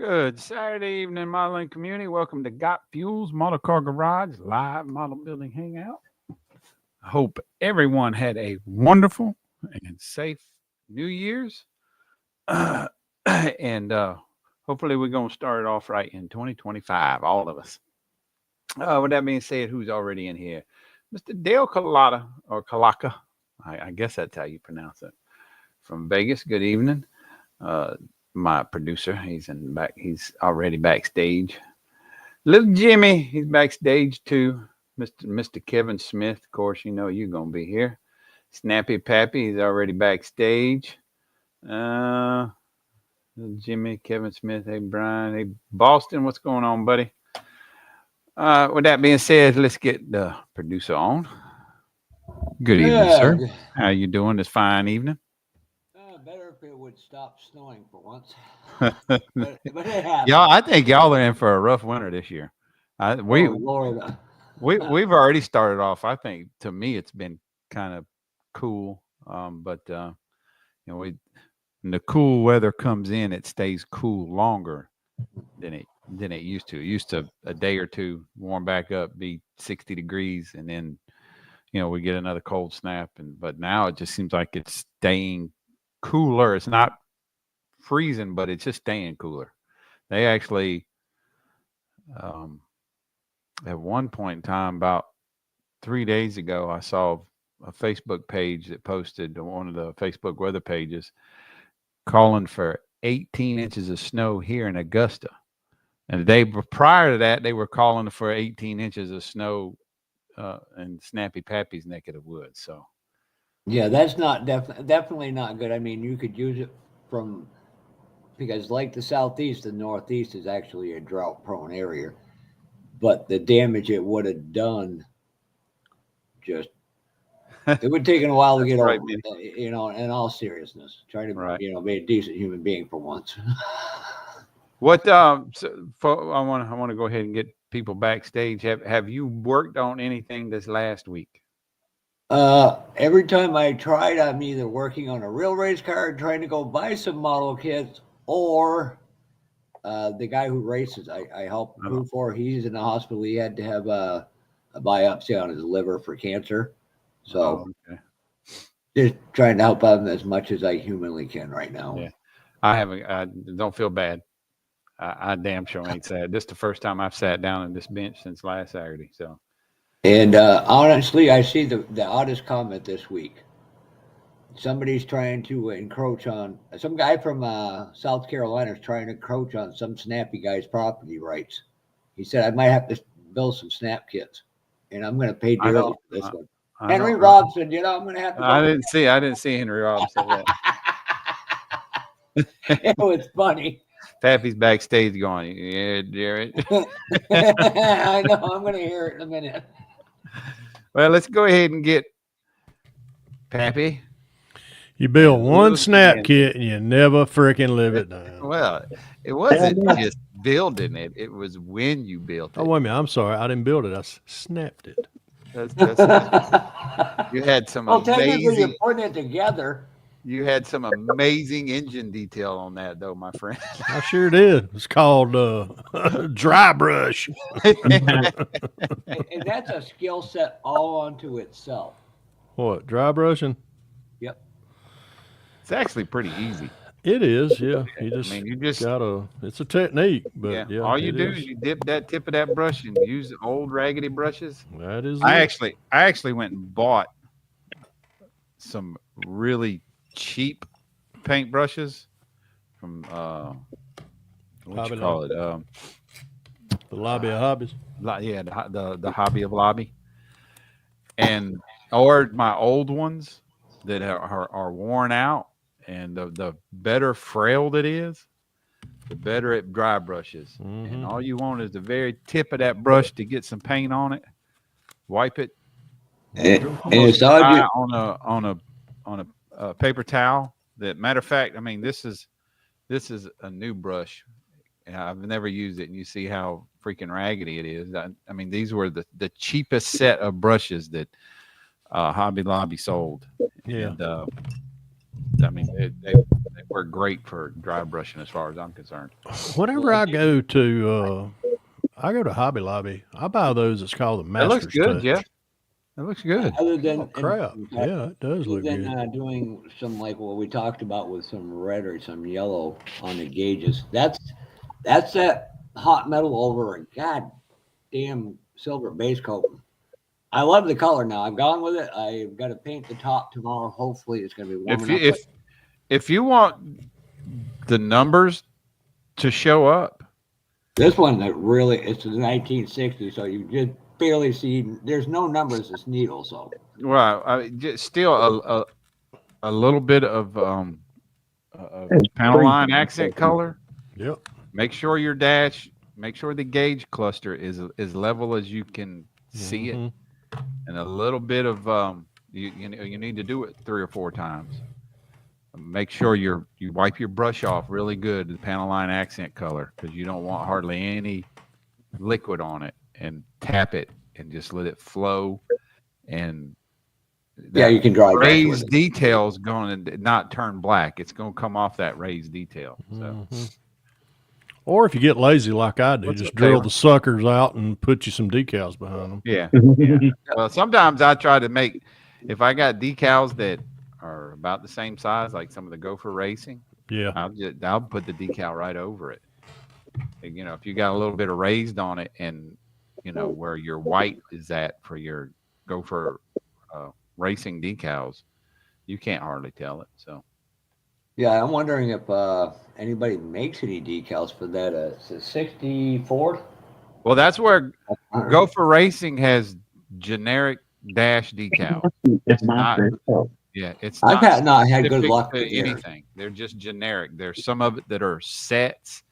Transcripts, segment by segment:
Good Saturday evening, modeling community. Welcome to Got Fuels Model Car Garage live model building hangout. I hope everyone had a wonderful and safe New Year's. And hopefully, we're going to start it off right in 2025, all of us. With that being said, who's already in here? Mr. Dale Kalata, or Kalaka. I guess that's how you pronounce it. From Vegas. Good evening. Uh, my producer, he's already backstage. Little Jimmy, he's backstage too. Mr. Kevin Smith, of course, you know you're gonna be here. Snappy Pappy, he's already backstage. Uh, Little Jimmy, Kevin Smith, hey Brian, hey Boston, what's going on, buddy? With that being said, let's get the producer on. Good evening, sir. How you doing this fine evening? Better if it would stop snowing for once. but it happened. Y'all, I think y'all are in for a rough winter this year. Lord. We've already started off. I think to me it's been kind of cool, but when the cool weather comes in, it stays cool longer than it used to. It used to a day or two warm back up, be 60 degrees, and then we get another cold snap. But now it just seems like it's staying cooler. It's not freezing, but it's just staying cooler. They actually, at one point in time, about 3 days ago, I saw a Facebook page that posted on one of the Facebook weather pages calling for 18 inches of snow here in Augusta. And the day prior to that, they were calling for 18 inches of snow in Snappy Pappy's neck of the woods. So, yeah, that's not definitely not good. I mean, you could use it because like the southeast, the northeast is actually a drought-prone area, but the damage it would have done, just it would take a while to get right, over. In all seriousness, try to right. Be a decent human being for once. What I want to go ahead and get people backstage. Have you worked on anything this last week? Every time I tried, I'm either working on a real race car and trying to go buy some model kits, or the guy who races, I helped prove for. He's in the hospital. He had to have a biopsy on his liver for cancer. So okay. Just trying to help out as much as I humanly can right now. Yeah, I haven't. I don't feel bad. I damn sure ain't sad. This is the first time I've sat down on this bench since last Saturday. So. And honestly, I see the oddest comment this week. Somebody's trying to encroach on some guy from South Carolina is trying to encroach on some snappy guy's property rights. He said, I might have to build some snap kits, and I'm going to pay dearly for this one. Henry Robinson, I'm going to have to. I didn't see Henry Robinson yet. It was funny. Pappy's backstage going, yeah, Jared. I know. I'm going to hear it in a minute. Well, let's go ahead and get Pappy. You build one snap kit and you never freaking live it down. Well, it wasn't just building it. It was when you built it. Oh, wait a minute. I'm sorry. I didn't build it. I snapped it. That's you had some technically you're putting it together. You had some amazing engine detail on that, though, my friend. I sure did. It's called dry brush. And that's a skill set all unto itself. What, dry brushing? Yep. It's actually pretty easy. It is, yeah. You just gotta. It's a technique, but yeah. All you do is you dip that tip of that brush and use the old raggedy brushes. That is. I actually went and bought some really cheap paint brushes from what you call it? The Lobby of Hobbies. Yeah, the Hobby of Lobby, and ordered my old ones that are worn out, and the better frailed it is, the better it dry brushes. Mm-hmm. And all you want is the very tip of that brush to get some paint on it. Wipe it, and it's all on a paper towel. That matter of fact, I mean this is a new brush. I've never used it, and you see how freaking raggedy it is. I mean, these were the cheapest set of brushes that Hobby Lobby sold. Yeah. And, I mean, they work great for dry brushing as far as I'm concerned. Whenever I go to Hobby Lobby, I buy those. It's called the It looks Master's good, Jeff. Touch. It looks good. Other Oh than crap! Yeah, it does other look than good. doing some like what we talked about with some red or some yellow on the gauges, that's that hot metal over a goddamn silver base coat. I love the color now. I've gone with it. I've got to paint the top tomorrow. Hopefully, it's going to be warm If you enough. But if you want the numbers to show up, this one that really it's the 1960s, so you just barely see. There's no numbers. It's needle. So well, just still a little bit of panel line accent color. Yep. Make sure make sure the gauge cluster is as level as you can see it, Hmm. and a little bit of you need to do it 3 or 4 times. Make sure you wipe your brush off really good, the panel line accent color, because you don't want hardly any liquid on it, and tap it and just let it flow. And yeah, that you can dry brush with raised it. detail is going to not turn black. It's going to come off that raised detail. So, Hmm. Or if you get lazy like I do, what's just up, drill Taylor? the suckers out and put you some decals behind them. Yeah, yeah. Well, sometimes I try to make, if I got decals that are about the same size, like some of the Gopher Racing, Yeah. I'll put the decal right over it. If you got a little bit of raised on it, and where your white is at for your Gopher Racing decals, you can't hardly tell it. So, Yeah, I'm wondering if anybody makes any decals for that. It's a 64. well, that's where Gopher Racing has generic dash decals. It's not, yeah, it's I've not not had good specific luck to this year. anything. They're just generic. There's some of it that are sets,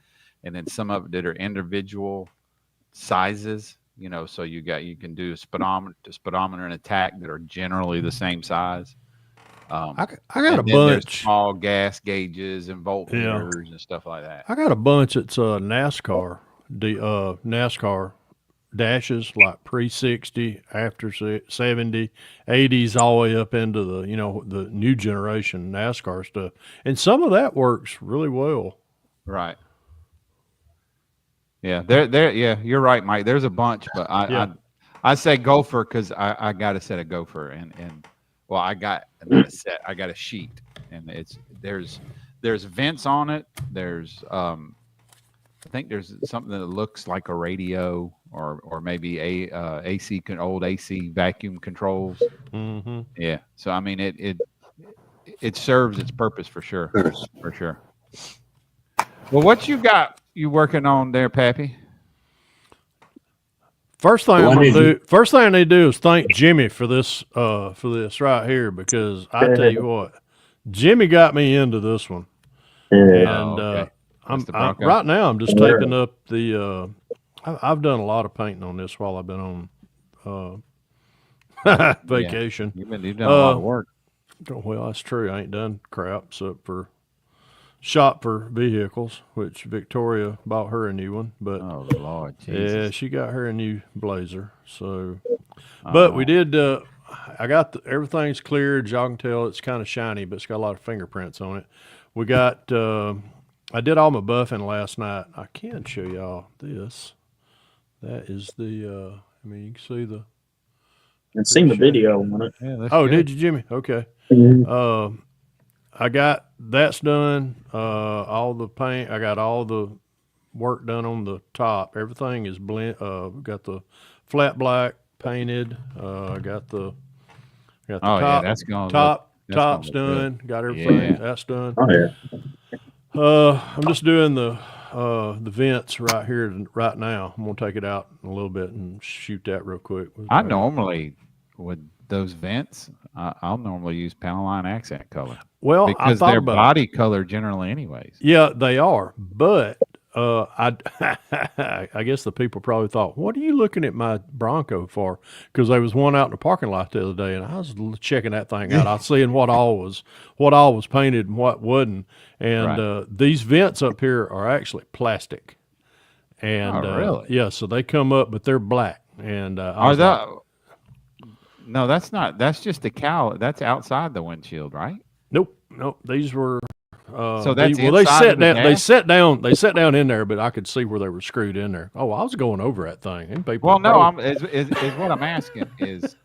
and then some of it that are individual sizes. So you can do speedometer and attack that are generally the same size. I got a And then there's bunch. small gas gauges and Yeah. voltmeters and stuff like that. I got a bunch that's NASCAR, NASCAR dashes like pre 60, after 70, 80s, all the way up into the new generation NASCAR stuff. And some of that works really well. Right. Yeah. There. Yeah. You're right, Mike. There's a bunch, but Yeah. I say gopher because I got a set of gopher, and well, I got not a set. I got a sheet, and there's vents on it. There's I think there's something that looks like a radio, or maybe AC old AC vacuum controls. Hmm. Yeah. So I mean it serves its purpose for sure. For sure. Well, what you working on there, Pappy? First thing So I'm I gonna need do. First thing I need to do is thank Jimmy for this right here, because I tell you what, Jimmy got me into this one, and Oh, okay. That's the I'm Bronco. right now. I'm just taping up the. I've done a lot of painting on this while I've been on Yeah. vacation. You've done a lot of work. Well, that's true. I ain't done crap except for shop for vehicles, which Victoria bought her a new one, but Oh Lord yeah, Jesus. she got her a new Blazer. So, but we did. I got everything's cleared. As y'all can tell, it's kind of shiny, but it's got a lot of fingerprints on it. We got. I did all my buffing last night. I can show y'all this. That is the. I mean, you can see the. I've seen the video on it. Yeah, that's Oh, good. did you, Jimmy? Okay. I got that's done. All the paint. I got all the work done on the top. Everything is blend. Got the flat black painted. Got the Oh yeah, top. that's gonna look Top's good. done. Got everything. Yeah. That's done. Oh yeah. I'm just doing the vents right here right now. I'm gonna take it out in a little bit and shoot that real quick. I normally with those vents, I'll normally use panel line accent color Well, I because thought they're about body color generally, anyways. Yeah, they are. But I I guess the people probably thought, "What are you looking at my Bronco for?" Because there was one out in the parking lot the other day, and I was checking that thing out. I was seeing what all was painted and what wasn't. And Right. these vents up here are actually plastic. And Oh, really? yeah, so they come up, but they're black. And I Are was like, no, that's not. That's just the cowl. That's outside the windshield, right? Nope. These were. So that's they inside sat of the down. They dash? sat down. They sat down in there, but I could see where they were screwed in there. Oh, I was going over that thing. And people. Well, no, is what I'm asking is,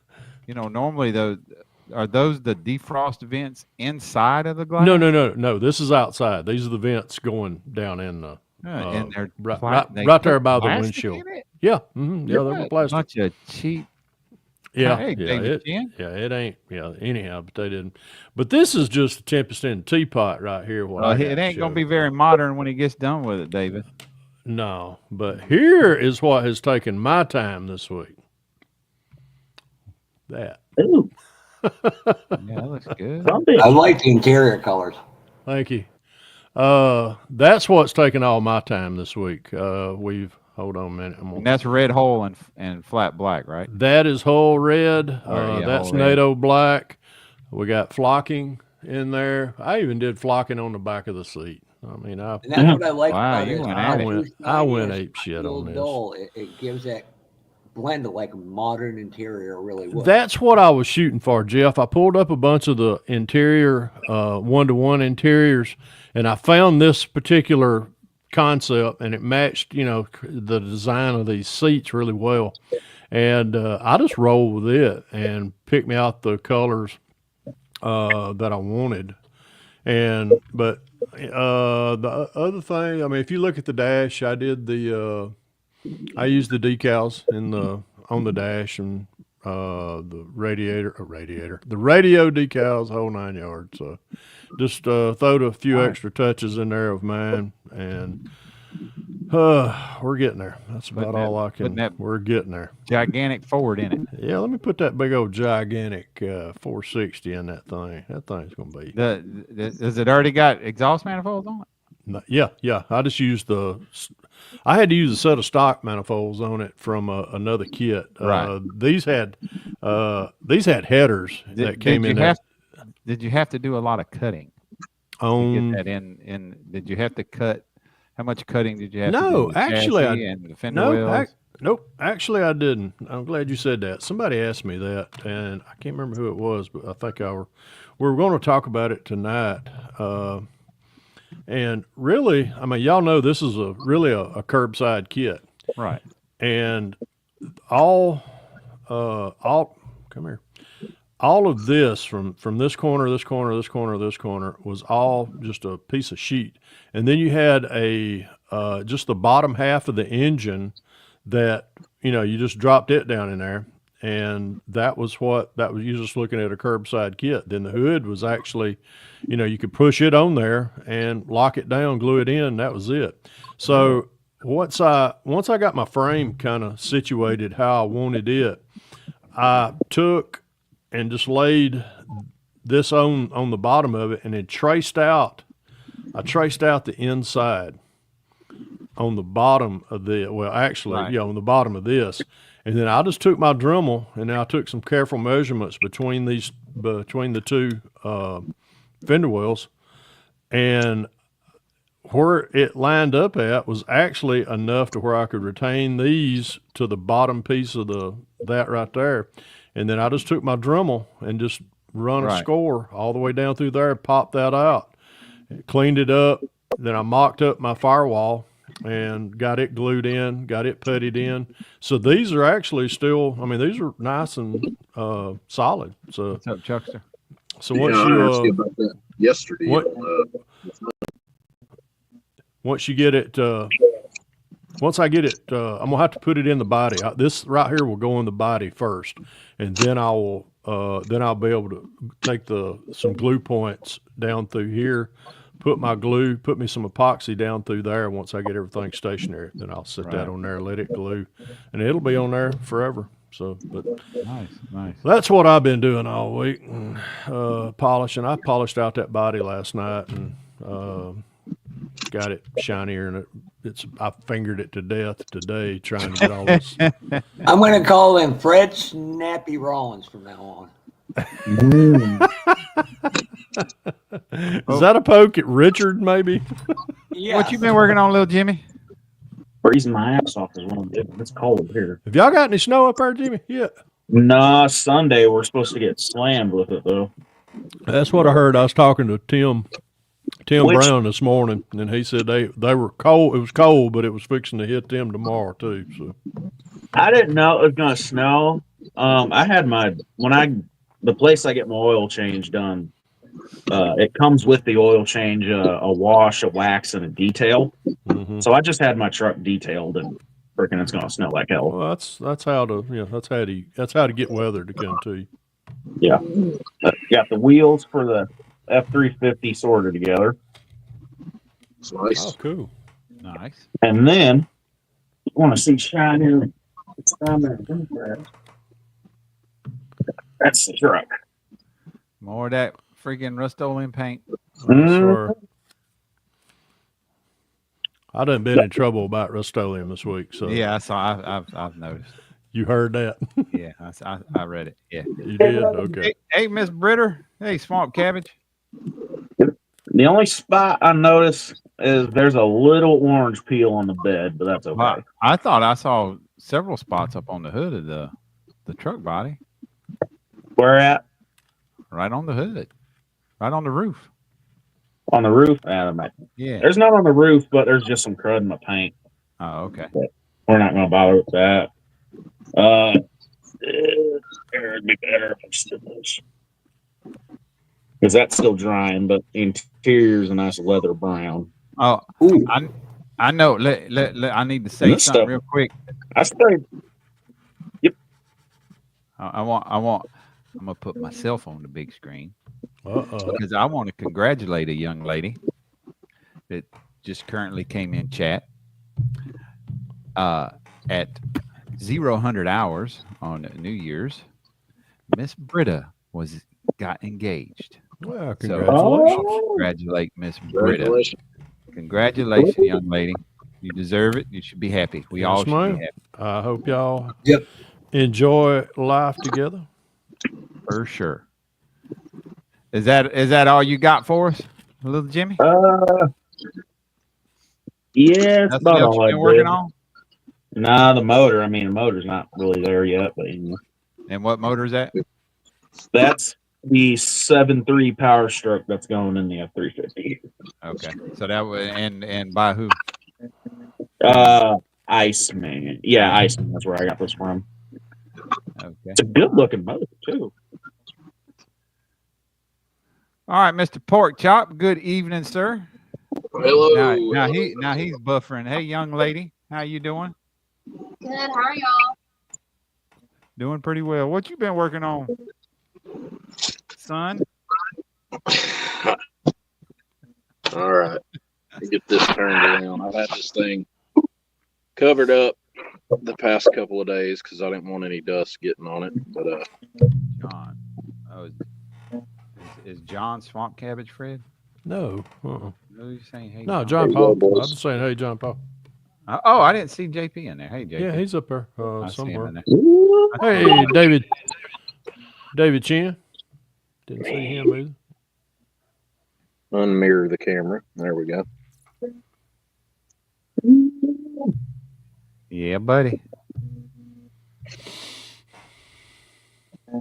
normally those are those the defrost vents inside of the glass? No. This is outside. These are the vents going down in the. And they're right there by the plastic windshield. in it? Yeah. Mm-hmm. Yeah, they were plastic. Bunch of cheap. Yeah, Hey, it ain't. Yeah, anyhow, but they didn't. But this is just a tempest in a teapot right here. It ain't gonna be very modern when he gets done with it, David. No, but here is what has taken my time this week. That. Ooh, Yeah, that looks good. I like the interior colors. Thank you. That's what's taken all my time this week. Hold on a minute. And that's red hole and flat black, right? That is whole red. That's whole red. NATO black. We got flocking in there. I even did flocking on the back of the seat. I mean, And that's what I like Wow, about you it. went at it. I went ape shit on this. Dull. It gives that blend of like a modern interior really well. That's what I was shooting for, Jeff. I pulled up a bunch of the interior, one-to-one interiors, and I found this particular concept, and it matched, the design of these seats really well. And I just rolled with it and picked me out the colors that I wanted. But the other thing, I mean, if you look at the dash, I did I used the decals on the dash and the the radio decals, whole 9 yards. So just throwed a few extra touches in there of mine, and we're getting there. That's about all I can. We're getting there. Gigantic Ford in it. Yeah, let me put that big old gigantic 460 in that thing. That thing's gonna be. Does it already got exhaust manifolds on it? Yeah. I just used I had to use a set of stock manifolds on it from another kit. Right. These had headers that came in. Did you have to do a lot of cutting to get that in? Did you have to cut? How much cutting did you have to do? No, actually, and the fender wheels? Nope. Actually, I didn't. I'm glad you said that. Somebody asked me that, and I can't remember who it was, but I think we were going to talk about it tonight. And really, I mean, y'all know this is really a curbside kit, right? And all come here. All of this from this corner, this corner, this corner, this corner was all just a piece of sheet, and then you had just the bottom half of the engine that you just dropped it down in there, and that was you just looking at a curbside kit. Then the hood was actually, you could push it on there and lock it down, glue it in. That was it. So once I got my frame kind of situated how I wanted it, I took and just laid this on the bottom of it, and then traced out the inside on the bottom of on the bottom of this. And then I just took my Dremel, and I took some careful measurements between the two fender wells, and where it lined up at was actually enough to where I could retain these to the bottom piece of that right there. And then I just took my Dremel and just run a score all the way down through there, popped that out, cleaned it up. Then I mocked up my firewall and got it glued in, got it puttied in. So these are actually still, I mean, these are nice and solid. So what's up, Chuckster? So once you asked you about that yesterday, once you get it, once I get it, I'm gonna have to put it in the body. This right here will go in the body first, and then I'll be able to take some glue points down through here, put me some epoxy down through there. Once I get everything stationary, then I'll set that on there, let it glue, and it'll be on there forever. So, but nice. That's what I've been doing all week, polishing. I polished out that body last night and got it shinier, and I fingered it to death today trying to get all this. I'm going to call him Fred Snappy Rollins from now on. Is that a poke at Richard, maybe? Yes. What you been working on, little Jimmy? Freezing my ass off is what I'm doing. It's cold here. Have y'all got any snow up there, Jimmy? Yeah. Nah, Sunday we're supposed to get slammed with it though. That's what I heard. I was talking to Tim Which- Brown this morning, and he said they were cold. It was cold, but it was fixing to hit them tomorrow too. So I didn't know it was gonna snow. I had the place I get my oil change done. It comes with the oil change, a wash, a wax, and a detail. mhm. So I just had my truck detailed, and freaking, it's gonna snow like hell. Well, that's how to get weather to come to you. Yeah, got the wheels for the F-350 sorted together, It's nice. Oh, cool. Nice. and then you want to see shiny. That's the truck. More of that freaking Rust-Oleum paint. Yes, sir. I done been in trouble about Rust-Oleum this week, so Yeah, I saw. I've noticed. you heard that. Yeah, I read it. Yeah. You did? Okay. Hey, Miss Britter. Hey, Swamp Cabbage. The only spot I notice is there's a little orange peel on the bed, but that's okay. Well, I thought I saw several spots up on the hood of the truck body. Where at? Right on the hood. Right on the roof. On the roof? Yeah. There's none on the roof, but there's just some crud in my paint. Oh, okay. We're not going to bother with that. It'd be better if I still was. Because that's still drying, but the interior's a nice leather brown. Oh, Ooh. I know. I need to say This something stuff- real quick. I sprayed. I'm gonna put myself on the big screen Uh-oh. because I want to congratulate a young lady that just currently came in chat at 0 hours on New Year's. Miss Britta got engaged. Well, So, congratulations. congratulate Miss Britta. Congratulations. Congratulations, young lady. You deserve it. You should be happy. We all Yes, should ma'am. be happy I hope y'all Yep. enjoy life together. for sure. Is that all you got for us, little Jimmy? Yeah, it's Nothing about else all I you've been working did. on? Nah, the motor. I mean, the motor's not really there yet, but And what motor is that? that's the 7.3 Power Stroke that's going in the F-350. Okay. So that was and by who? Iceman. Yeah, Iceman. That's where I got this from. Okay. It's a good looking motor too. All right, Mr. Pork Chop. Good evening, sir. Hello. Now he's buffering. Hey, young lady, how you doing? Good. How are y'all? Doing pretty well. What you been working on, son? All right. Let me get this turned around. I've had this thing covered up the past couple of days because I didn't want any dust getting on it. But John. Oh, is John Swamp Cabbage Fred? No. Uh-uh. No, you saying hey? No, There John you Paul. go, boys. I was just saying, hey, John Paul. Oh, I didn't see JP in there. Hey, JP. Yeah, he's up there I see him somewhere. in there. Hey, David Chin. Didn't see him either. unmirror the camera. There we go. Yeah, buddy.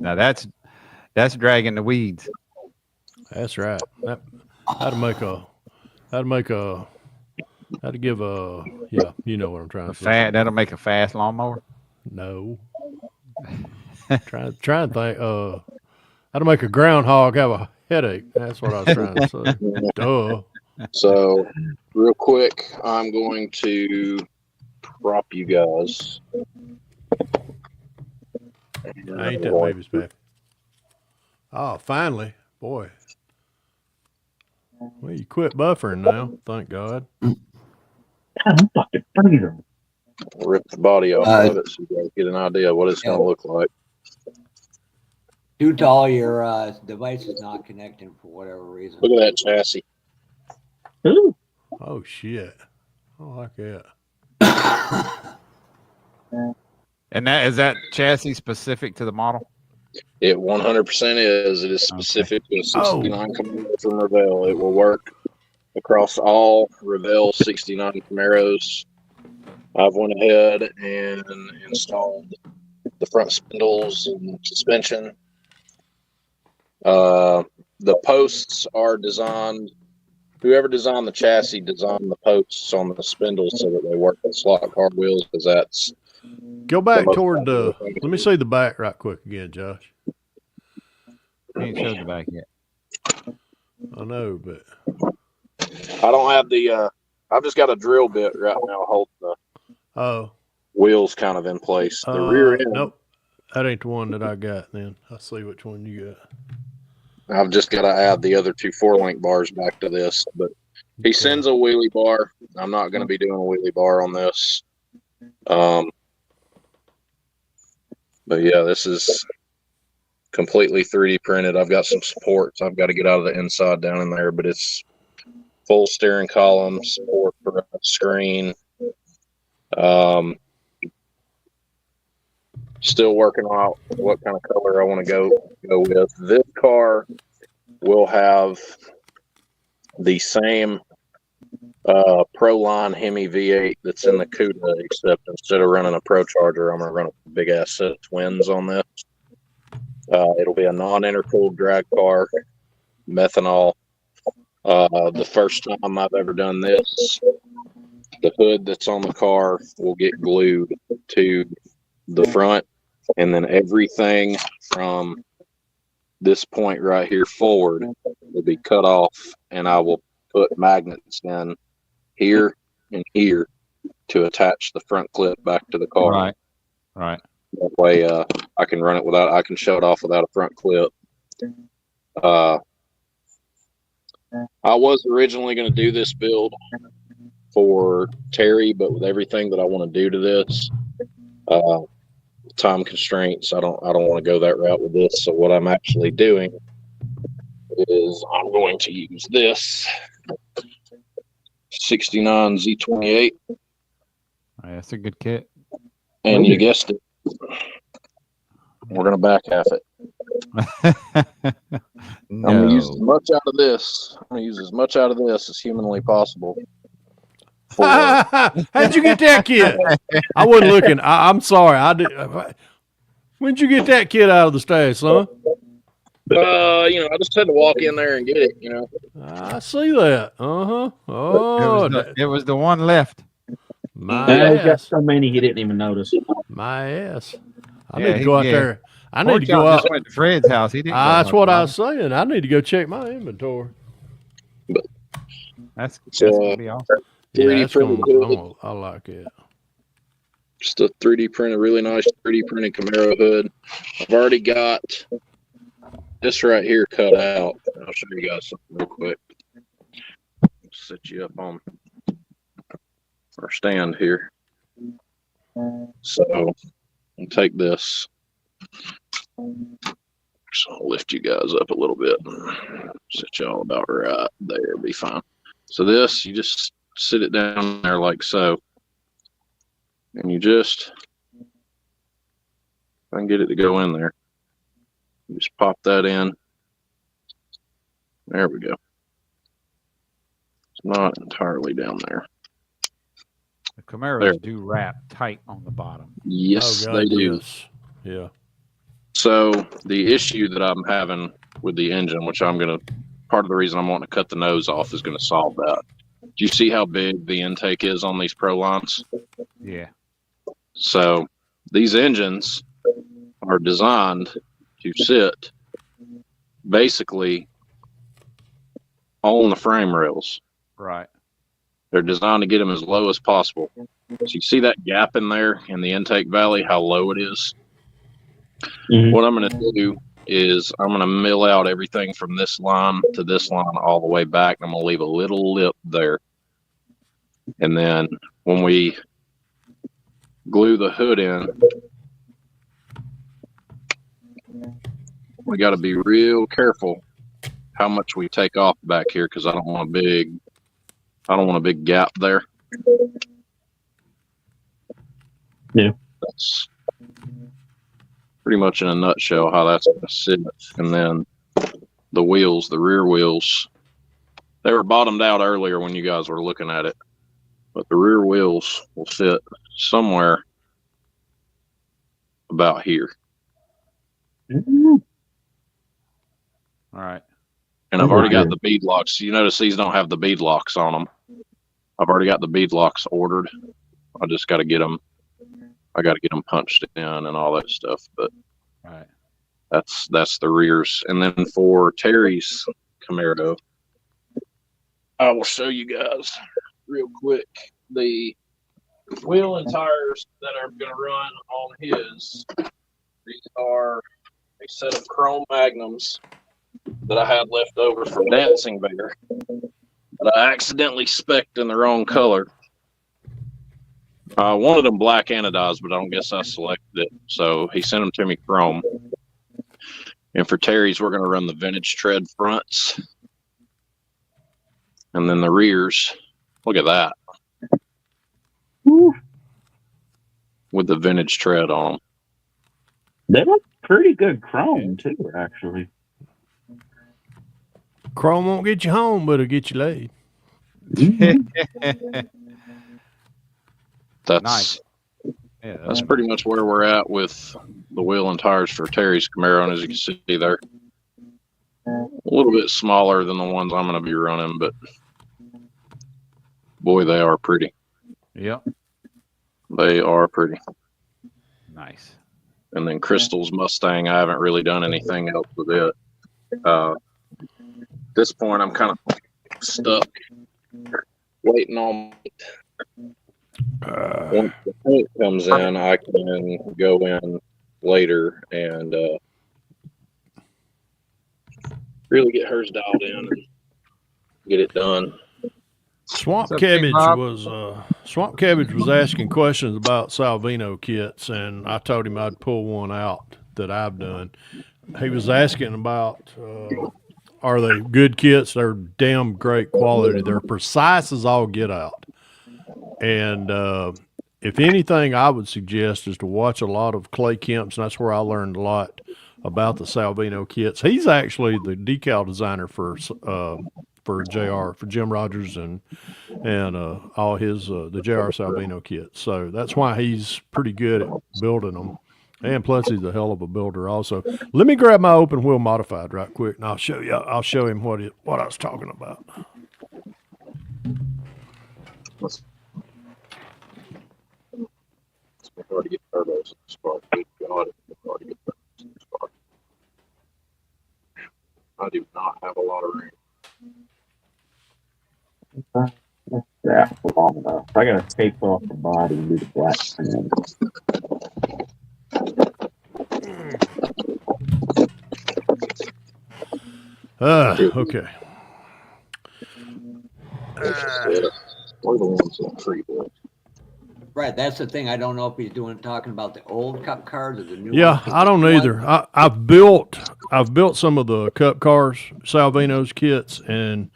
Now that's dragging the weeds. That's right. How to give a, yeah, you know what I'm trying to say. That'll make a fast lawnmower. No. trying to think, how to make a groundhog have a headache. That's what I was trying to say. Duh. So, real quick, I'm going to prop you guys. I ain't that baby's back. Oh, finally. Boy. Well, you quit buffering now. Thank God. God, I'm fucking freezing. Rip the body off of it so you guys get an idea of what it's going to look like. Too tall, your device is not connecting for whatever reason. Look at that chassis. Ooh. Oh, shit. I like that. And is that chassis specific to the model? It 100% is. It is specific to a 69 Camaro from Revell. It will work across all Revell 69 Camaros. I've went ahead and installed the front spindles and suspension. the posts are designed. Whoever designed the chassis designed the posts on the spindles so that they work with slot car wheels, because that's Go back toward the. Let me see the back right quick again, Josh. He ain't showed the back yet. I know, but I don't have the. I've just got a drill bit right now holding the wheels kind of in place. The rear end. Nope, that ain't the one that I got. Then I'll see which one you got. I've just got to add the other 2 4-link bars back to this. But he sends a wheelie bar. I'm not going to be doing a wheelie bar on this. But yeah, this is completely 3D printed. I've got some supports I've got to get out of the inside down in there, but it's full steering column, support for a screen. Still working out what kind of color I want to go with. This car will have the same Proline Hemi V8 that's in the CUDA, except instead of running a Pro Charger, I'm going to run a big ass set of twins on this. It'll be a non-intercooled drag car, methanol. The first time I've ever done this, the hood that's on the car will get glued to the front, and then everything from this point right here forward will be cut off, and I will put magnets in here and here to attach the front clip back to the car. Right. That way I can run it without, I can show it off without a front clip. I was originally going to do this build for Terry, but with everything that I want to do to this, time constraints, I don't want to go that route with this. So what I'm actually doing is I'm going to use this 69 Z28. That's a good kit. And you guessed it, we're going to back half it. No. I'm going to use as much out of this. I'm going to use as much out of this as humanly possible. How'd you get that kit? I wasn't looking. I'm sorry. I did. When'd you get that kit out of the stash, son? I just had to walk in there and get it. I see that. Oh, it was the one left. My He got ass. so many he didn't even notice. My ass. I Yeah, need to go out there. I need to go out. Just went to Fred's house. He didn't. That's what I was saying. I need to go check my inventory. That's gonna be awesome. Yeah, 3D printed. I like it. Just a 3D printed, really nice 3D printed Camaro hood. I've already got this right here cut out. I'll show you guys something real quick. Set you up on our stand here. So I'll take this. So I'll lift you guys up a little bit. Set y'all about right there. Be fine. So this, you just sit it down there like so. And you just, if I can get it to go in there, you just pop that in. There we go. It's not entirely down there. The Camaros do wrap tight on the bottom. Yes, God, they do. Yes. Yeah. So the issue that I'm having with the engine, which part of the reason I'm wanting to cut the nose off is going to solve that. Do you see how big the intake is on these Pro lines? Yeah. So these engines are designed to sit basically on the frame rails. Right. They're designed to get them as low as possible. So you see that gap in there in the intake valley, how low it is? Mm-hmm. What I'm going to do is I'm going to mill out everything from this line to this line all the way back. I'm going to leave a little lip there. And then when we glue the hood in, we got to be real careful how much we take off back here, because I don't want a big gap there. Yeah. That's pretty much in a nutshell how that's going to sit. And then the wheels, the rear wheels, they were bottomed out earlier when you guys were looking at it, but the rear wheels will sit somewhere about here. Mm-hmm. All right. And I've already got the bead locks. You notice these don't have the bead locks on them. I've already got the bead locks ordered. I just got to get them. I got to get them punched in and all that stuff. But Right. that's the rears. And then for Terry's Camaro, I will show you guys real quick the wheel and tires that are going to run on his. These are a set of chrome magnums that I had left over from Dancing Bear that I accidentally spec'd in the wrong color. I wanted them black anodized, but I don't guess I selected it. So he sent them to me chrome. And for Terry's, we're going to run the vintage tread fronts. And then the rears, look at that. Woo. With the vintage tread on them. They look pretty good chrome, too, actually. Chrome won't get you home, but it'll get you laid. That's Nice. Yeah, that's pretty much where we're at with the wheel and tires for Terry's Camaro. And as you can see, they're a little bit smaller than the ones I'm going to be running, but boy, they are pretty. Yep. They are pretty. Nice. And then Crystal's Mustang, I haven't really done anything else with it. At this point, I'm kind of stuck waiting on. Once the paint comes in, I can go in later and really get hers dialed in and get it done. Swamp What's up, Big Cabbage Bob? was asking questions about Salvino kits, and I told him I'd pull one out that I've done. He was asking about are they good kits? They're damn great quality. They're precise as all get out. And if anything, I would suggest is to watch a lot of Clay Kemp's, and that's where I learned a lot about the Salvino kits. He's actually the decal designer for JR, for Jim Rogers and all his the JR Salvino kits. So that's why he's pretty good at building them. And plus, he's a hell of a builder. Also, let me grab my open wheel modified right quick, and I'll show you. I'll show him what I was talking about. It's hard to get turbos in this car. Good God, it's hard to get turbos in this car. I do not have a lot of room. Yeah, long enough. I gotta take off the body and do the black trim. Okay. We're the ones that treat it. Right, that's the thing. I don't know if he's talking about the old cup cars or the new Yeah, ones. I don't either. I've built some of the Cup cars, Salvino's kits, and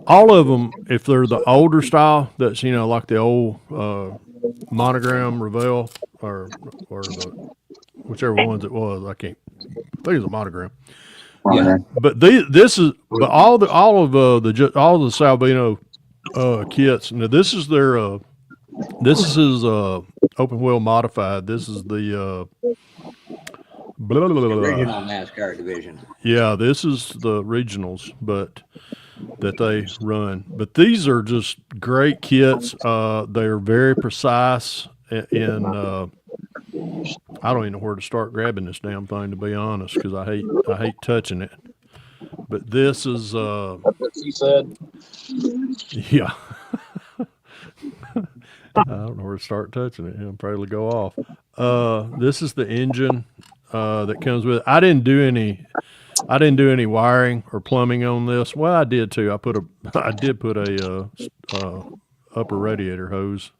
all of them, if they're the older style, that's like the old monogram Revell or the whichever ones it was. I think it's a monogram. Yeah. But all the Salvino kits. Now this is their this is his open wheel modified. This is the Original NASCAR division. Yeah, this is the regionals, but that they run. But these are just great kits. They're very precise in I don't even know where to start grabbing this damn thing, to be honest, because I hate touching it. But this is That's what she said. yeah. I don't know where to start touching it. It'll probably go off. This is the engine that comes with it. I didn't do any wiring or plumbing on this. Well, I did too. I did put a upper radiator hose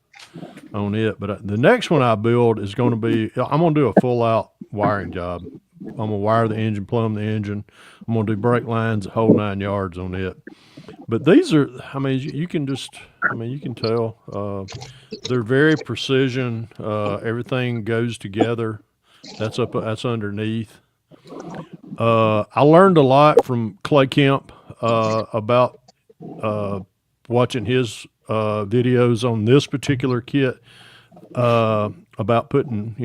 on it. But the next one I build is going to be, I'm going to do a full out wiring job. I'm going to wire the engine, plumb the engine. I'm going to do brake lines, the whole 9 yards on it. But these are, you can tell they're very precision. Everything goes together. That's underneath. I learned a lot from Clay Kemp about watching his videos on this particular kit about putting,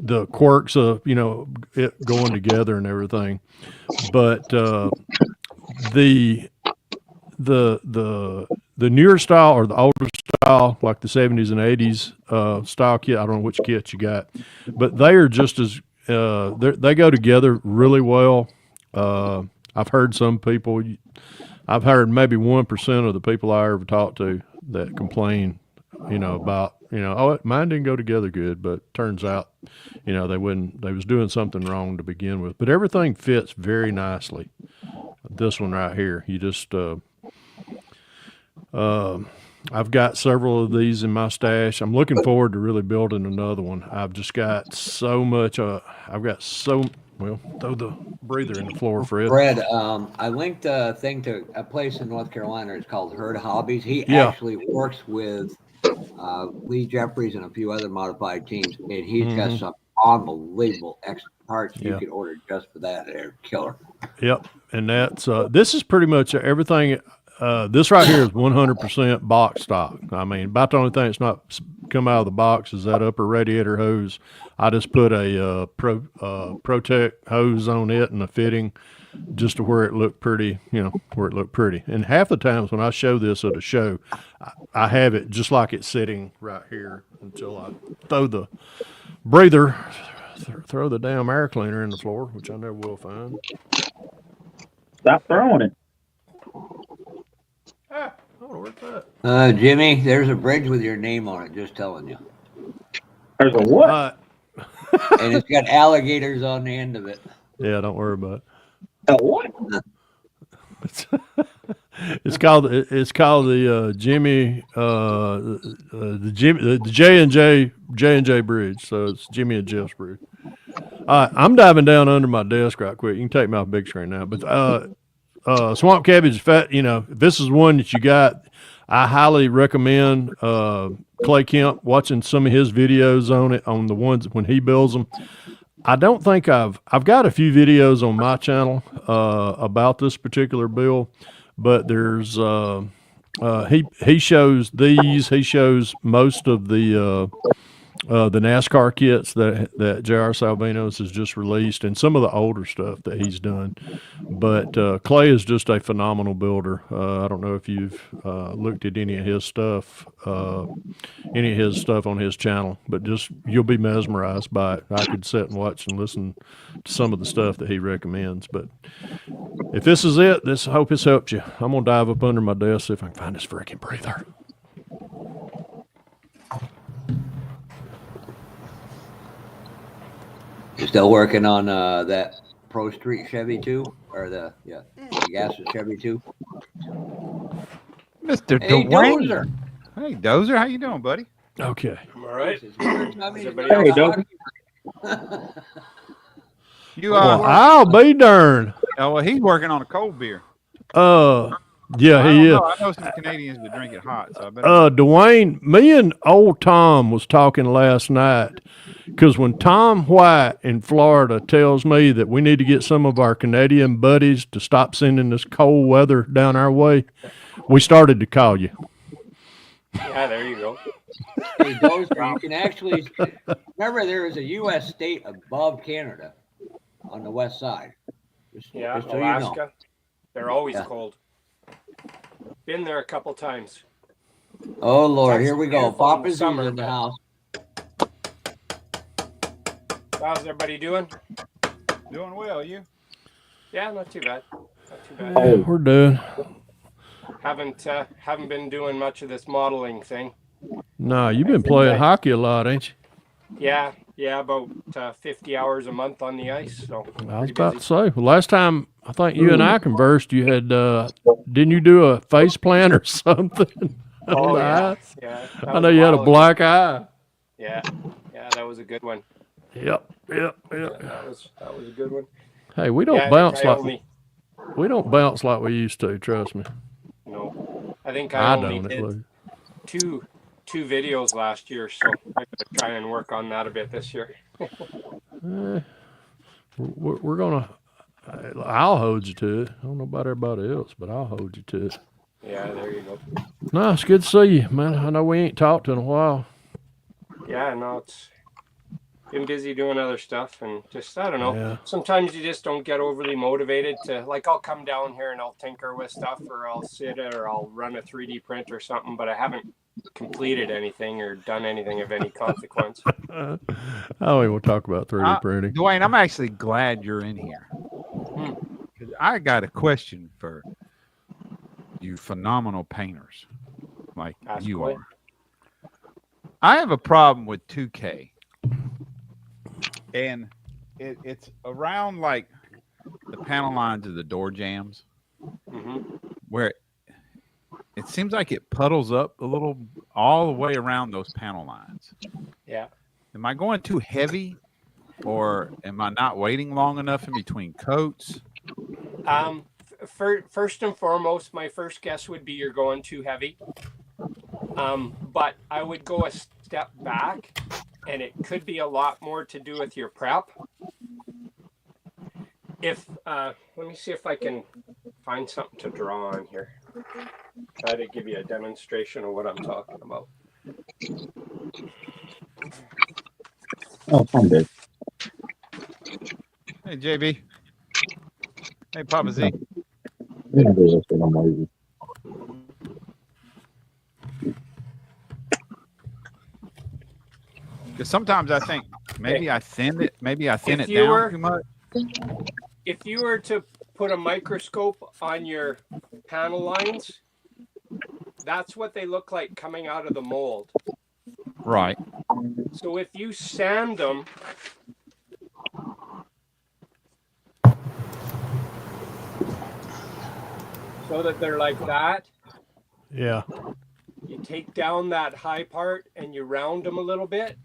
the quirks of, it going together and everything. But the the newer style or the older style, like the 70s and 80s style kit. I don't know which kit you got, but they are just as they go together really well. I've heard some people. I've heard maybe 1% of the people I ever talked to that complain, about, oh, mine didn't go together good, but turns out, they was doing something wrong to begin with. But everything fits very nicely. This one right here, you just, I've got several of these in my stash. I'm looking forward to really building another one. I've just got so much, well, throw the breather in the floor, Fred. Fred, I linked a thing to a place in North Carolina. It's called Herd Hobbies. He Yeah. actually works with Lee Jeffries and a few other modified teams, and he's got some unbelievable extra parts you could order just for that. They're killer. Yep, and that's this is pretty much everything. This right here is 100% box stock. I mean, about the only thing that's not come out of the box is that upper radiator hose. I just put a Protect hose on it and a fitting just to where it looked pretty, where it looked pretty. And half the times when I show this at a show, I have it just like it's sitting right here until I throw the breather, throw the damn air cleaner in the floor, which I never will find. Stop throwing it. I don't know where's that. Jimmy, there's a bridge with your name on it, just telling you. There's a what? And it's got alligators on the end of it. Yeah, don't worry about it. A what? It's called the Jimmy the J&J Bridge. So it's Jimmy and Jeff's bridge. All right, I'm diving down under my desk right quick. You can take me off big screen now, but swamp cabbage fat. If this is one that you got, I highly recommend Clay Kemp watching some of his videos on it, on the ones when he builds them. I don't think I've got a few videos on my channel about this particular build, but there's he shows these. He shows most of the NASCAR kits that J.R. Salvinos has just released, and some of the older stuff that he's done. But Clay is just a phenomenal builder. I don't know if you've looked at any of his stuff on his channel, but just you'll be mesmerized by it. I could sit and watch and listen to some of the stuff that he recommends. But if this is it, I hope it's helped you. I'm gonna dive up under my desk, see if I can find this freaking breather. You're still working on that Pro Street Chevy 2? Or the gas Chevy 2? Mr. Hey, Dwayne. Dozer. Hey, Dozer, how you doing, buddy? Okay. I'm all right. Hey, Dozer. You Well, I'll be darned. oh, well, he's working on a cold beer. Yeah, I he is. I know some Canadians that drink it hot, so I better. Dwayne, me and old Tom was talking last night, because when Tom White in Florida tells me that we need to get some of our Canadian buddies to stop sending this cold weather down our way, we started to call you. Yeah, there you go. Hey, Dozer, you can actually remember there is a U.S. state above Canada on the west side. Yeah, just so Alaska. you know. They're always cold. Been there a couple times. Oh Lord, here we go. Beautiful in the Papa's summer, in the but- house. How's everybody doing? Doing well, you? Yeah, not too bad. Not too bad. Yeah, we're doing. Haven't been doing much of this modeling thing. No, you've been playing hockey a lot, ain't you? Yeah, about 50 hours a month on the ice. So I was about to say. Well, last time I think you and I conversed, you had didn't you do a face plant or something? Oh yeah, Ice? yeah. I know you had a black eye. Yeah, that was a good one. Yep. Yeah, that was a good one. Hey, we don't Yeah, bounce I like only- we don't bounce like we used to. Trust me. No, I think I only don't. At did least. two videos last year, so I'm gonna try and work on that a bit this year. We're gonna. I'll hold you to it. I don't know about everybody else, but I'll hold you to it. Yeah, there you go. No, it's good to see you, man. I know we ain't talked in a while. Yeah, no, been busy doing other stuff, and just, I don't know. Yeah. Sometimes you just don't get overly motivated to, like, I'll come down here and I'll tinker with stuff, or I'll sit it, or I'll run a 3D print or something, but I haven't completed anything or done anything of any consequence. I don't even want to talk about 3D printing. Dwayne, I'm actually glad you're in here. 'Cause I got a question for you phenomenal painters like Ask you away. are. I have a problem with 2K. And it's around like the panel lines of the door jambs, where it seems like it puddles up a little all the way around those panel lines. Yeah. Am I going too heavy, or am I not waiting long enough in between coats? First and foremost, my first guess would be you're going too heavy. But I would go a step back, and it could be a lot more to do with your prep. Let me see if I can find something to draw on here. Try to give you a demonstration of what I'm talking about. Oh, I'm good. Hey, JB. Hey, Papa Z. Yeah, there's a thing I'm lazy. Because sometimes I think maybe I thin it If you down were- too much. If you were to put a microscope on your panel lines, that's what they look like coming out of the mold. Right. So if you sand them, so that they're like that, Yeah. you take down that high part and you round them a little bit,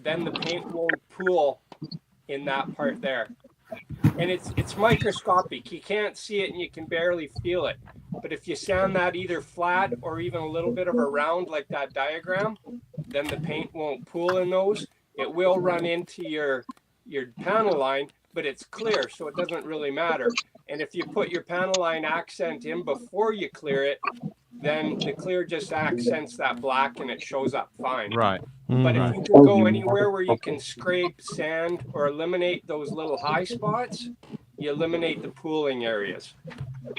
then the paint won't pool in that part there. And it's microscopic. You can't see it and you can barely feel it. But if you sand that either flat or even a little bit of a round like that diagram, then the paint won't pool in those. It will run into your panel line, but it's clear, so it doesn't really matter. And if you put your panel line accent in before you clear it, then the clear just accents that black and it shows up fine. Right. But if you can go anywhere where you can scrape, sand, or eliminate those little high spots, you eliminate the pooling areas.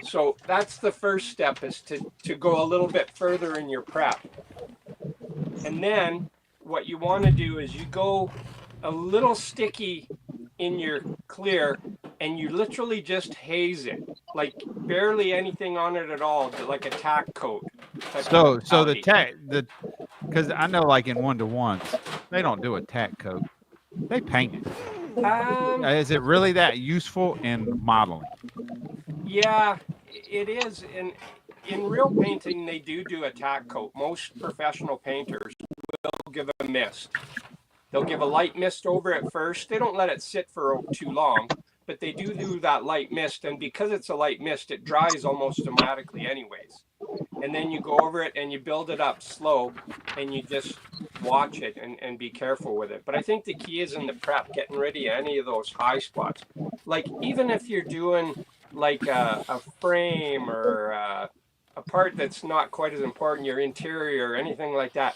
So that's the first step, is to go a little bit further in your prep. And then what you want to do is you go a little sticky in your clear, and you literally just haze it, like barely anything on it at all, like a tack coat. So the tack, because I know like in 1-to-1s, they don't do a tack coat. They paint it. Is it really that useful in modeling? Yeah, it is. In real painting, they do a tack coat. Most professional painters will give a mist. They'll give a light mist over it first. They don't let it sit for too long, but they do that light mist. And because it's a light mist, it dries almost automatically anyways. And then you go over it and you build it up slow, and you just watch it and be careful with it. But I think the key is in the prep, getting rid of any of those high spots. Like even if you're doing like a frame or a part that's not quite as important, your interior or anything like that,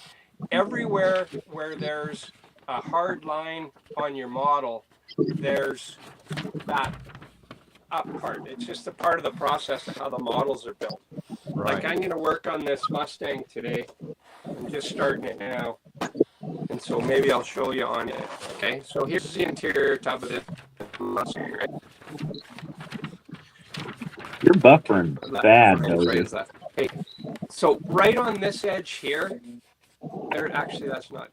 everywhere where there's a hard line on your model, there's that up part. It's just a part of the process of how the models are built. Right. Like I'm going to work on this Mustang today. I'm just starting it now. And so maybe I'll show you on it. Okay, so here's the interior top of the Mustang, right? You're buffering bad, Dozer. Okay, so right on this edge here, that's not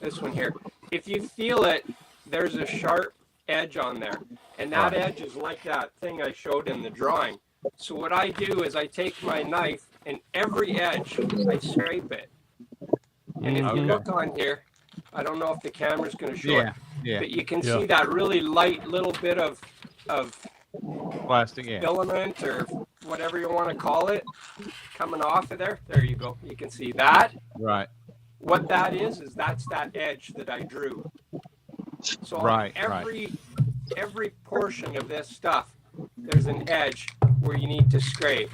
this one here. If you feel it, there's a sharp edge on there, and that edge is like that thing I showed in the drawing. So what I do is I take my knife, and every edge I scrape it. And if you look on here, I don't know if the camera's going to show it, but you can see that really light little bit of plastic filament or whatever you want to call it coming off of there. There you go. You can see that. Right. What that is that's that edge that I drew. So every portion of this stuff, there's an edge where you need to scrape.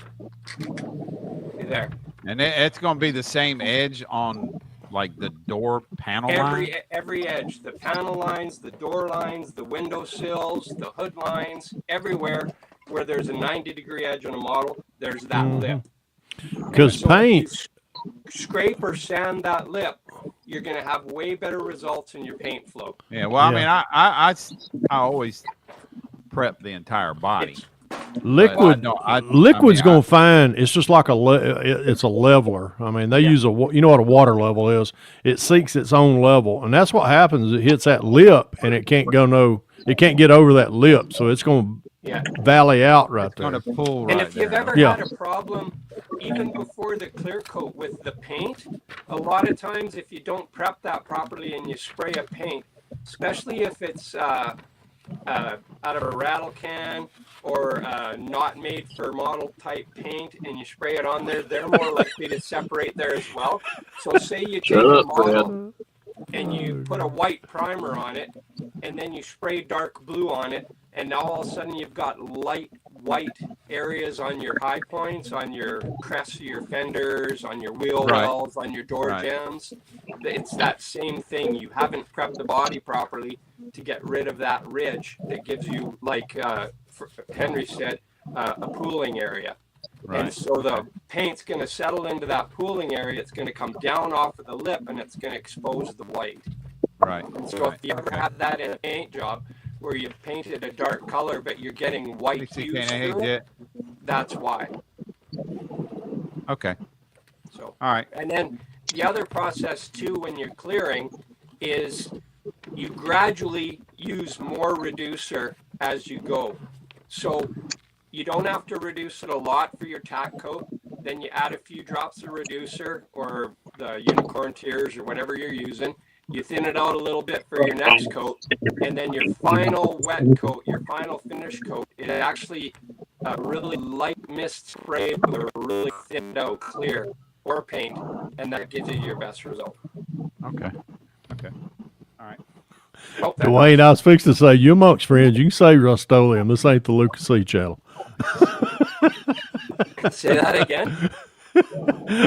See there. And it's going to be the same edge on like the door panel line? Every edge, the panel lines, the door lines, the window sills, the hood lines, everywhere where there's a 90-degree edge on a model, there's that lip. Because paint, if you scrape or sand that lip, you're going to have way better results in your paint flow. Yeah. Well, I mean, I always prep the entire body. liquid's gonna find it's just like it's a leveler. I mean, they use you know what a water level is? It seeks its own level, and that's what happens. It hits that lip, and it can't get over that lip, so it's gonna valley out right there. It's gonna pull right and if you've there. ever had a problem, even before the clear coat with the paint, a lot of times if you don't prep that properly and you spray a paint, especially if it's out of a rattle can or not made for model type paint, and you spray it on there, they're more likely to separate there as well. So say you take a model and you put a white primer on it, and then you spray dark blue on it, and now all of a sudden you've got light white areas on your high points, on your crests of your fenders, on your wheel wells, on your door jambs. It's that same thing. You haven't prepped the body properly to get rid of that ridge that gives you, like Henry said, a pooling area. And so the paint's going to settle into that pooling area. It's going to come down off of the lip, and it's going to expose the white. Right. And so if you ever have that in a paint job where you've painted a dark color, but you're getting white hues through it, that's why. Okay. So, all right. And then the other process too, when you're clearing, is you gradually use more reducer as you go. So you don't have to reduce it a lot for your tack coat. Then you add a few drops of reducer or the unicorn tears or whatever you're using. You thin it out a little bit for your next coat, and then your final wet coat, your final finish coat, is actually a really light mist spray with a really thinned out clear or paint, and that gives you your best result. Okay. All right. Dwayne, I was fixing to say, you amongst friends, you can say Rust-Oleum. This ain't the Lucas C channel. Say that again.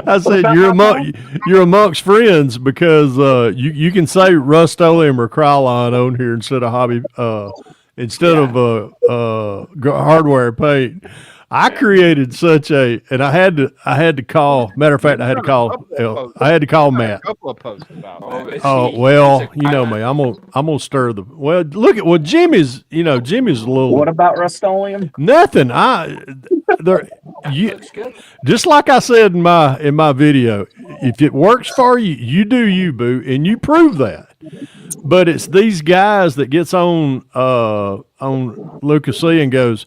I said you're amongst friends because you can say Rust-Oleum or Krylon on here instead of hardware paint. I created such and I had to call. Matter of fact, I had to call Matt. A couple of posts about that. Oh well, you know me. I'm gonna stir the. Well, look at Jimmy's. Jimmy's a little. What about Rust-Oleum? Nothing. Looks good. Just like I said in my video, if it works for you, you do you, boo, and you prove that. But it's these guys that gets on Lucas C and goes,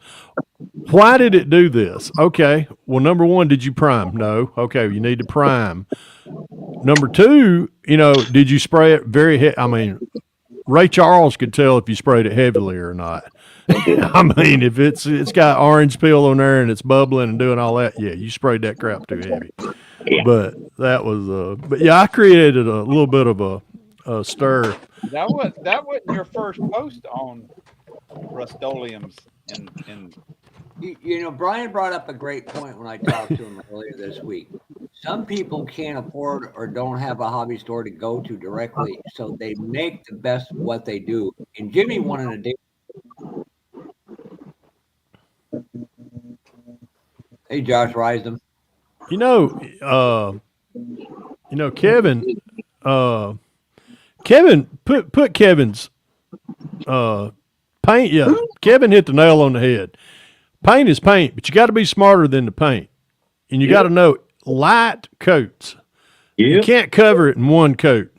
why did it do this? Okay, well, number one, did you prime? No. Okay, you need to prime. Number two, did you spray it very heavy? I mean, Ray Charles could tell if you sprayed it heavily or not. I mean, if it's got orange peel on there and it's bubbling and doing all that, yeah, you sprayed that crap too heavy. Yeah. But that was I created a little bit of a stir. That wasn't your first post on Rust-Oleums in Brian brought up a great point when I talked to him earlier this week. Some people can't afford or don't have a hobby store to go to directly, so they make the best of what they do. And Jimmy wanted a day. Hey, Josh Rysdom. Kevin put Kevin's paint. Yeah, Kevin hit the nail on the head. Paint is paint, but you got to be smarter than the paint, and you got to know light coats. You can't cover it in one coat.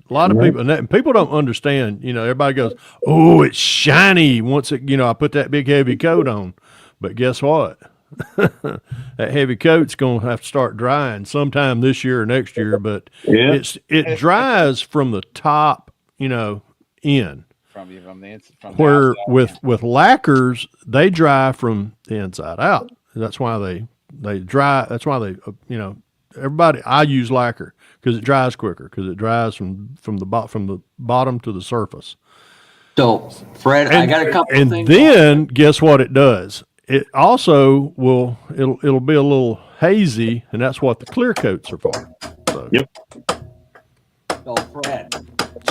A lot of people, and people don't understand. Everybody goes, "Oh, it's shiny." Once I put that big heavy coat on, but guess what? That heavy coat's going to have to start drying sometime this year or next year. But it dries from the top, in. From where with lacquers, they dry from the inside out. That's why they dry. That's why they everybody. I use lacquer because it dries quicker because it dries from the bottom to the surface. So Fred, I got a couple. And of things then guess what it does? It also it'll be a little hazy, and that's what the clear coats are for. So. Yep.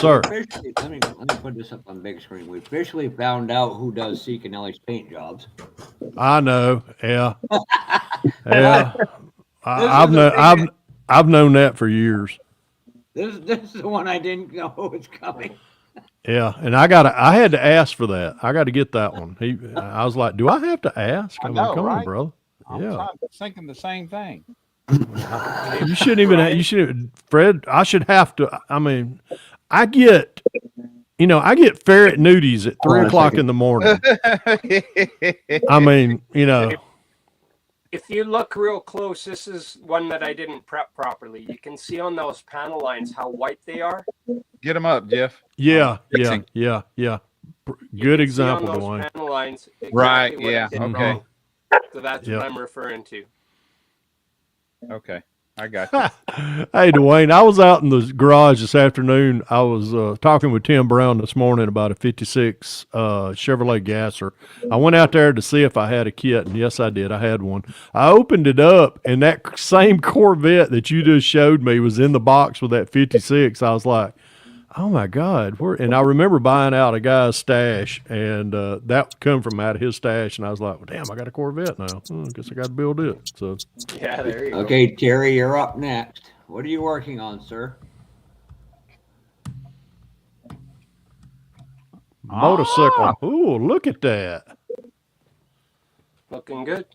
sir. Officially, let me put this up on big screen. We officially found out who does Seek and Ellie's paint jobs. I know. Yeah. But I've known that for years. this is the one I didn't know was coming. Yeah, and I had to ask for that. I got to get that one. I was like, do I have to ask? I know, come on, right? brother. I'm thinking the same thing. You shouldn't even. You should, Fred. I should have to. I mean, I get ferret nudies at 3:00 in the morning. I mean, If you look real close, this is one that I didn't prep properly. You can see on those panel lines how white they are. Get them up, Jeff. Yeah. Fixing. Good You example, can see on those Dwayne. panel lines exactly Right, what I yeah, did okay. wrong. So that's Yep. what I'm referring to. Okay, I got you. Hey, Dwayne, I was out in the garage this afternoon. I was talking with Tim Brown this morning about a 56 Chevrolet Gasser. I went out there to see if I had a kit, and yes, I did. I had one. I opened it up, and that same Corvette that you just showed me was in the box with that 56. I was like, oh, my God. And I remember buying out a guy's stash, and that come from out of his stash, and I was like, well, damn, I got a Corvette now. I guess I got to build it. So. Yeah, there you go. Okay, Terry, you're up next. What are you working on, sir? Motorcycle. Ooh, look at that. Looking good.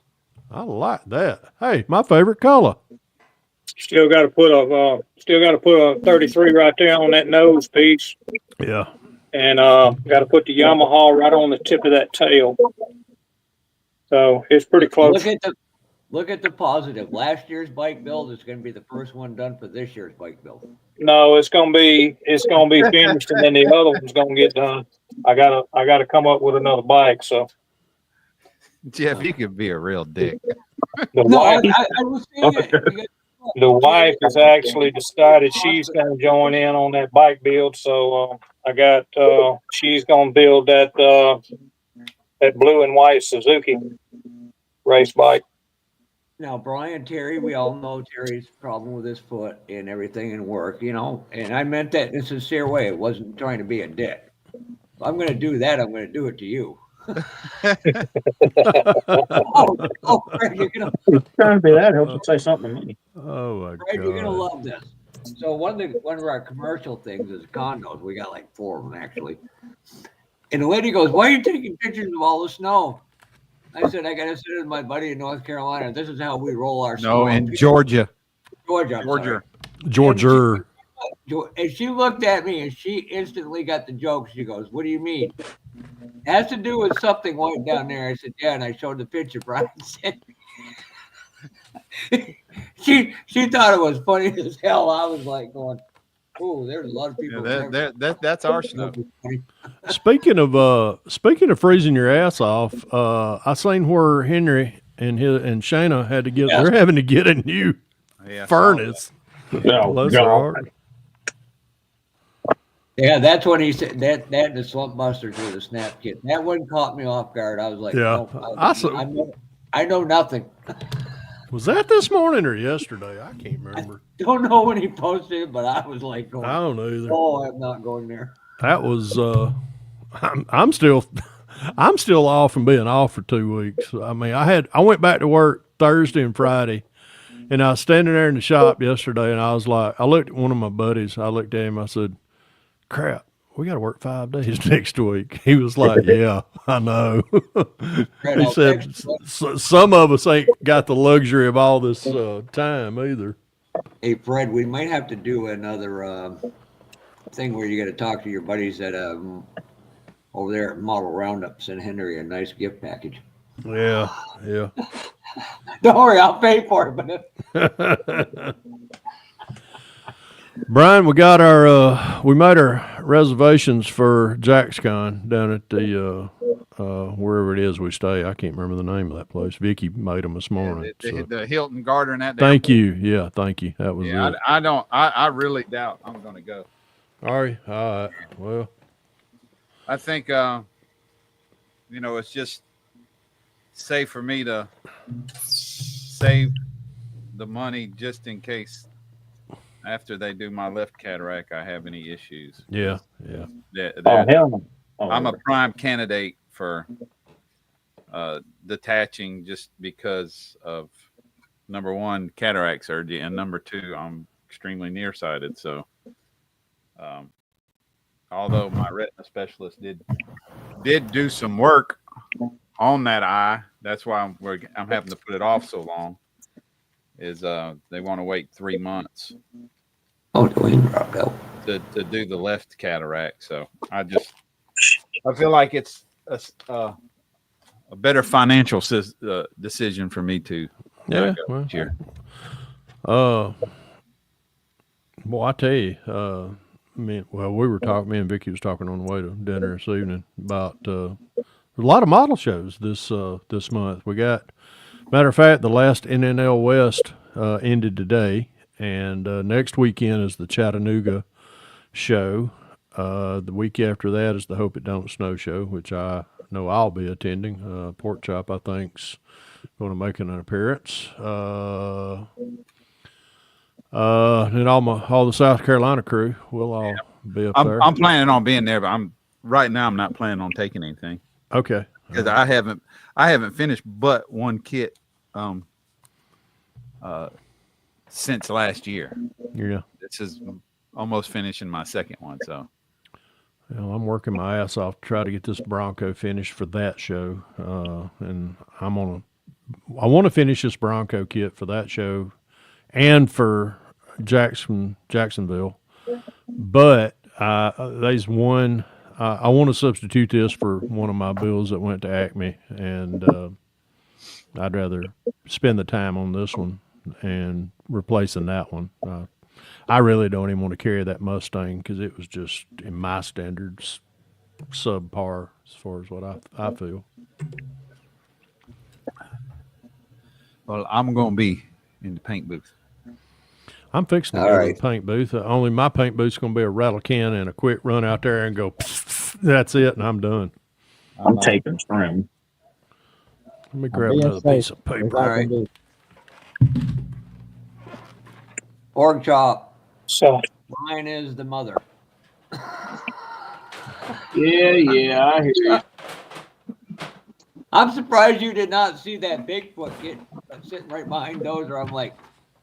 I like that. Hey, my favorite color. Still got to put a 33 right there on that nose piece, Yeah. and got to put the Yamaha right on the tip of that tail. So it's pretty close. Look at the positive. Last year's bike build is going to be the first one done for this year's bike build. No, it's gonna be finished, and then the other one's gonna get done. I gotta come up with another bike. So Jeff, you could be a real dick. the No, wife, I was saying it. the wife has actually decided she's gonna join in on that bike build. So she's gonna build that blue and white Suzuki race bike. Now, Brian, Terry, we all know Terry's problem with his foot and everything in work, and I meant that in a sincere way. It wasn't trying to be a dick. If I'm going to do that, I'm going to do it to you. Fred, you're gonna, Trying to be that helps you say something to me. Oh, my Fred, you're going to God. love this. So one of our commercial things is condos. We got like 4 of them, actually. And the lady goes, why are you taking pictures of all the snow? I said, I got to sit with my buddy in North Carolina. This is how we roll our snow. No, in Georgia. Georgia. Georgia. And she looked at me and she instantly got the joke. She goes, what do you mean? It has to do with something white down there. I said, yeah, and I showed the picture. Brian said, she thought it was funny as hell. I was like going, oh, there's a lot of people. Yeah, that's our stuff. Speaking of freezing your ass off, I seen where Henry and Shayna had to get. Yeah. They're having to get a new furnace. No, Bless their heart. Yeah, that's when he said that and the Slump Busters with the snap kit. That one caught me off guard. I was like, Yeah. no, I know nothing. Was that this morning or yesterday? I can't remember. Don't know when he posted it, but I was like, going, I don't know either. oh, I'm not going there. That was. I'm still off from being off for 2 weeks. I mean, I went back to work Thursday and Friday, and I was standing there in the shop yesterday, and I was like, I looked at one of my buddies. I looked at him. I said, crap, we got to work 5 days next week. He was like, yeah, I know. Fred, He I'll said, text you. some of us ain't got the luxury of all this time either. Hey, Fred, we might have to do another thing where you got to talk to your buddies at over there at Model Roundup. Send Henry a nice gift package. Yeah. Don't worry, I'll pay for it. But Brian, we made our reservations for JacksCon down at the wherever it is we stay. I can't remember the name of that place. Vicky made them this morning. The Hilton Garden at Thank you. Yeah, thank you. That was it. I really doubt I'm going to go. All right. Well, I think it's just safe for me to save the money just in case after they do my left cataract, I have any issues. Yeah, yeah. Oh hell no! Oh, I'm a prime candidate for detaching just because of number one, cataract surgery, and number two, I'm extremely nearsighted. So, although my retina specialist did do some work on that eye, that's why I'm having to put it off so long. Is they want to wait 3 months Oh, Dwayne dropped out. to do the left cataract. So I feel like it's a better financial decision for me to Yeah, go here. Well, I tell you, me and Vicky was talking on the way to dinner this evening about a lot of model shows this month. We got, matter of fact, the last NNL West ended today, and next weekend is the Chattanooga show. The week after that is the Hope It Don't Snow show, which I know I'll be attending. Pork Chop, I think's going to make an appearance. And all the South Carolina crew will all be up there. I'm planning on being there, but right now I'm not planning on taking anything. Okay. Because I haven't finished but one kit since last year. Yeah. This is almost finishing my second one, so well, I'm working my ass off to try to get this Bronco finished for that show. And I want to finish this Bronco kit for that show and for Jacksonville. But there's one I want to substitute this for one of my bills that went to Acme, and I'd rather spend the time on this one and replacing that one. I really don't even want to carry that Mustang because it was just, in my standards, subpar as far as what I feel. well, I'm going to be in the paint booth. I'm fixing to go to the paint booth. Only my paint booth's going to be a rattle can and a quick run out there and go, that's it, and I'm done. I'm taking trim. Let me grab another piece of paper. All right. Pork chop. So Mine is the mother. Yeah, I hear you. I'm surprised you did not see that Bigfoot kid sitting right behind Dozer. I'm like,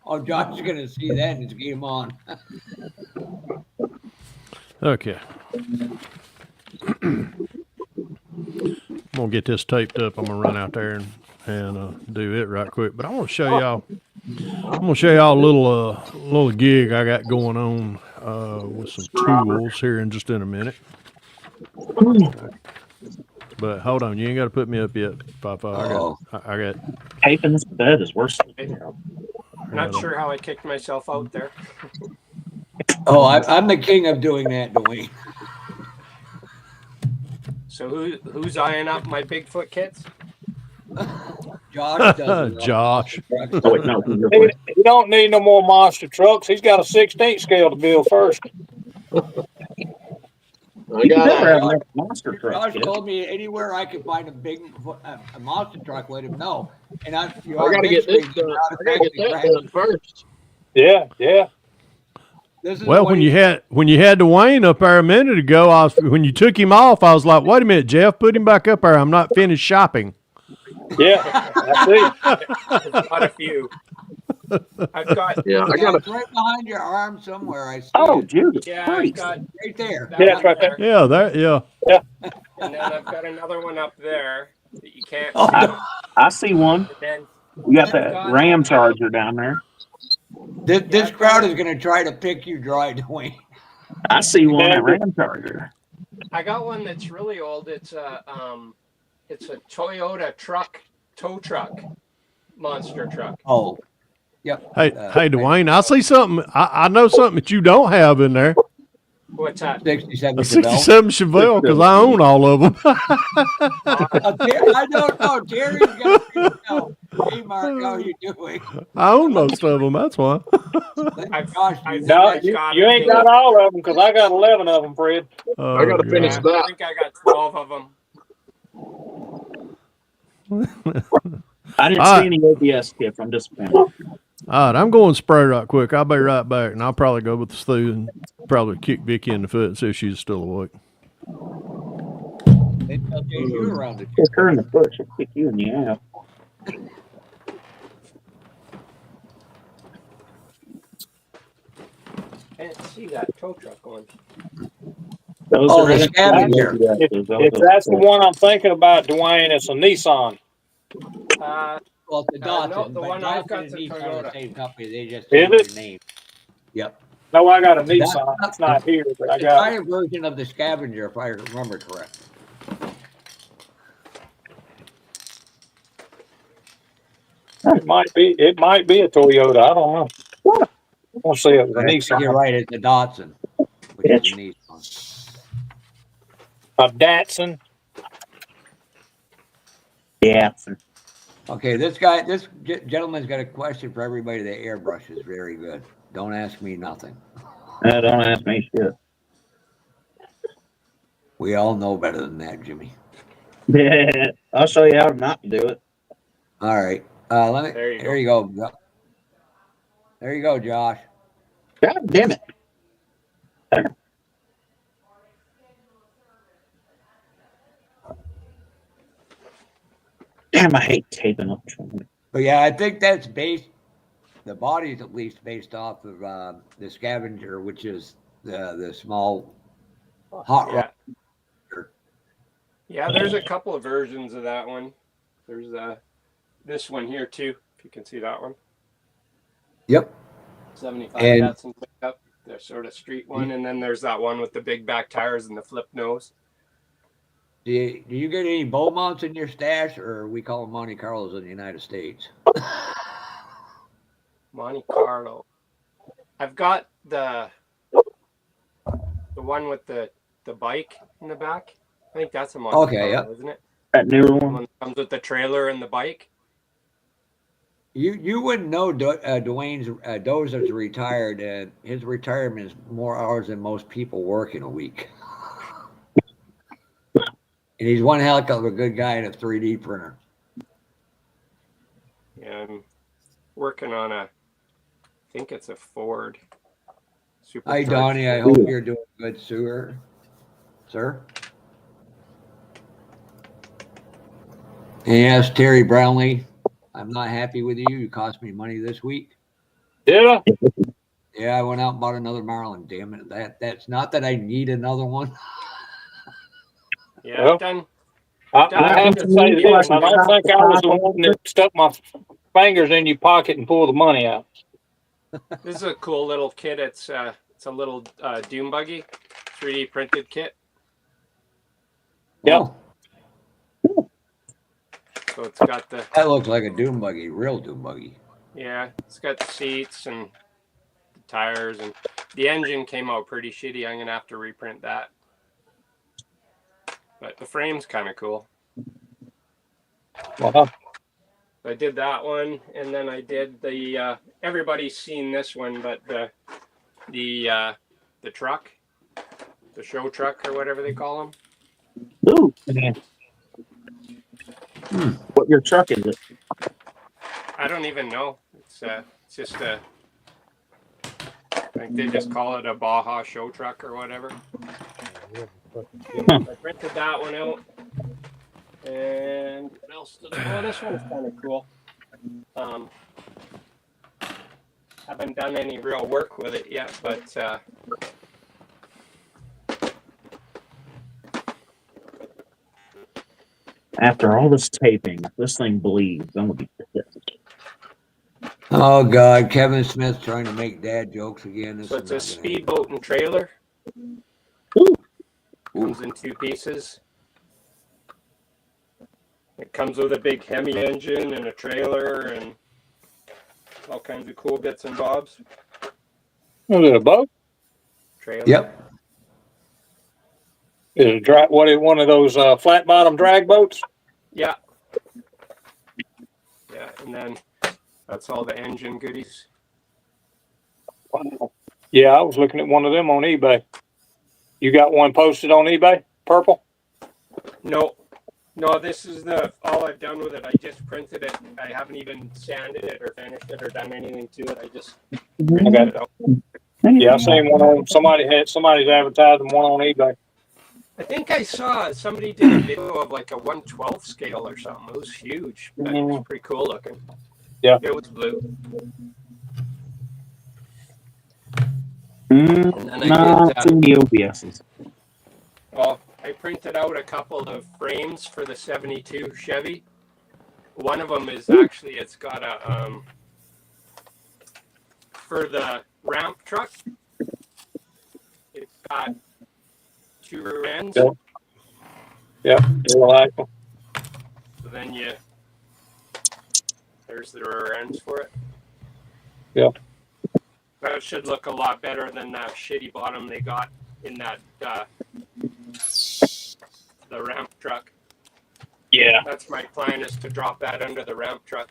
oh, John's going to see that and just get him on. Okay. I'm going to get this taped up. I'm going to run out there and do it right quick. But I want to show y'all. I'm going to show y'all a little gig I got going on with some tools here in just in a minute. But hold on, you ain't got to put me up yet, Papa. I got. Taping this bed is worse than Not sure how I kicked myself out there. Oh, I'm the king of doing that, Dwayne. So who's eyeing up my Bigfoot kits? Josh does. Josh. Oh, wait, no. he don't need no more monster trucks. He's got a 16th scale to build first. I got a monster truck. Josh Kid. told me anywhere I could find a monster truck, let him know. And I got to get this done. I got to get that done first. Yeah. Well, when you had Dwayne up there a minute ago, when you took him off, I was like, wait a minute, Jeff, put him back up there. I'm not finished shopping. Yeah, I see. I've got a few. I've got. Yeah, I got it's right behind your arm somewhere. I see. Oh, it. Judas. Yeah, Christ. I've got Right there. that Yeah, it's one right there. Yeah, that. Yeah. And then I've got another one up there that you can't Oh, see. I see one. And then We got that Ram Charger down there. This crowd is going to try to pick you dry, Dwayne. I see one at Ram Charger. I got one that's really old. It's a Toyota tow truck, monster truck. Oh, yep. Hey, Dwayne, I see something. I know something that you don't have in there. What's that? 67 A Chevelle. 67 Chevelle, because I own all of them. I don't know. Terry's got to know. Hey, Mark, how are you doing? I own most of them. That's why. Gosh, No, you ain't got all of them because I got 11 of them, Fred. Oh, I got to finish I that. think I got 12 of them. I didn't All see right. any ABS kits. I'm disappointed. All right, I'm going to spray right quick. I'll be right back, and I'll probably go with the Stu and probably kick Vicky in the foot and see if she's still awake. They still chase you around the Kick her in the foot. She'll kick you in the ass. I didn't see that tow truck one. Those Oh, are the actually scavenger. ABSs. If that's the one I'm thinking about, Dwayne, it's a Nissan. Well, it's a Datsun, No, the but one I've Datsun got's and a Nissan are the Toyota. same company. They just Is changed it? their name. Yep. No, I got a That's Nissan. not It's not here, but I the got it. higher version of the scavenger, if I remember correct. It might be a Toyota. I don't know. I'll say it was a I think you're Nissan. right. It's a Datsun, which is a Nissan. A Datsun. Yeah. Okay, this gentleman's got a question for everybody that airbrushes. Very good. Don't ask me nothing. Don't ask me shit. We all know better than that, Jimmy. Yeah. I'll show you how not to do it. All right. Here you go. There you go, Josh. God damn it. Damn, I hate taping up. But yeah, I think that's based. The body's at least based off of the scavenger, which is the small hot rod. Yeah, there's a couple of versions of that one. There's this one here too, if you can see that one. Yep. 75 And- Datsun pickup, the sort of street one, and then there's that one with the big back tires and the flip nose. Do you get any bow mounts in your stash, or we call them Monte Carlos in the United States? Monte Carlo. I've got the one with the bike in the back. I think that's a Monte Carlo, isn't it? That newer The one. one that comes with the trailer and the bike. You wouldn't know Dwayne's Dozer's retired, and his retirement is more hours than most people work in a week. And he's one hell of a good guy in a 3D printer. Yeah, I'm working on I think it's a Ford. Hi, Donnie. I hope you're doing good, sir. And yes, Terry Brownlee, I'm not happy with you. You cost me money this week. Did I? Yeah, I went out and bought another Marlin. Damn it! That's not that I need another one. Yeah, Well, done. I have to say this. I don't think I was the one that stuck my fingers in your pocket and pulled the money out. This is a cool little kit. It's a little dune buggy, 3D printed kit. Yep. Oh, So it's got the that looks like a dune buggy, real dune buggy. it's got the seats and the tires, and the engine came out pretty shitty. I'm gonna have to reprint that. But the frame's kind of cool. Well, I did that one, and then I did the everybody's seen this one, but the truck, the show truck or whatever they call them. Ooh, man. What your truck is it? I don't even know. It's just I think they just call it a Baja show truck or whatever. I printed that one out. And what else did I? Oh, this one's kind of cool. Haven't done any real work with it yet, but After all this taping, if this thing bleeds, I'm gonna be pissed. Oh God, Kevin Smith trying to make dad jokes again. This so is it's a not gonna speedboat and trailer. Ooh. Comes in 2 pieces. It comes with a big Hemi engine and a trailer and all kinds of cool bits and bobs. was it a boat? Trailer. Yep. Is it one of those flat bottom drag boats? Yeah. Yeah, and then that's all the engine goodies. Wow. Yeah, I was looking at one of them on eBay. You got one posted on eBay? Purple? No, No, this is all I've done with it. I just printed it. I haven't even sanded it or finished it or done anything to it. I just printed Okay. it out. Yeah, I seen one on somebody's advertising one on eBay. I think I saw somebody did a video of like a 1/12 scale or something. It was huge. It was pretty cool looking. Yeah. It was blue. No, it's in the OBSs. Well, I printed out a couple of frames for the 72 Chevy. One of them is actually, it's got a, for the ramp truck, it's got 2 rear ends. Yeah, like them. So then there's the rear ends for it. Yeah. That should look a lot better than that shitty bottom they got in that, the ramp truck. Yeah. That's my plan, is to drop that under the ramp truck.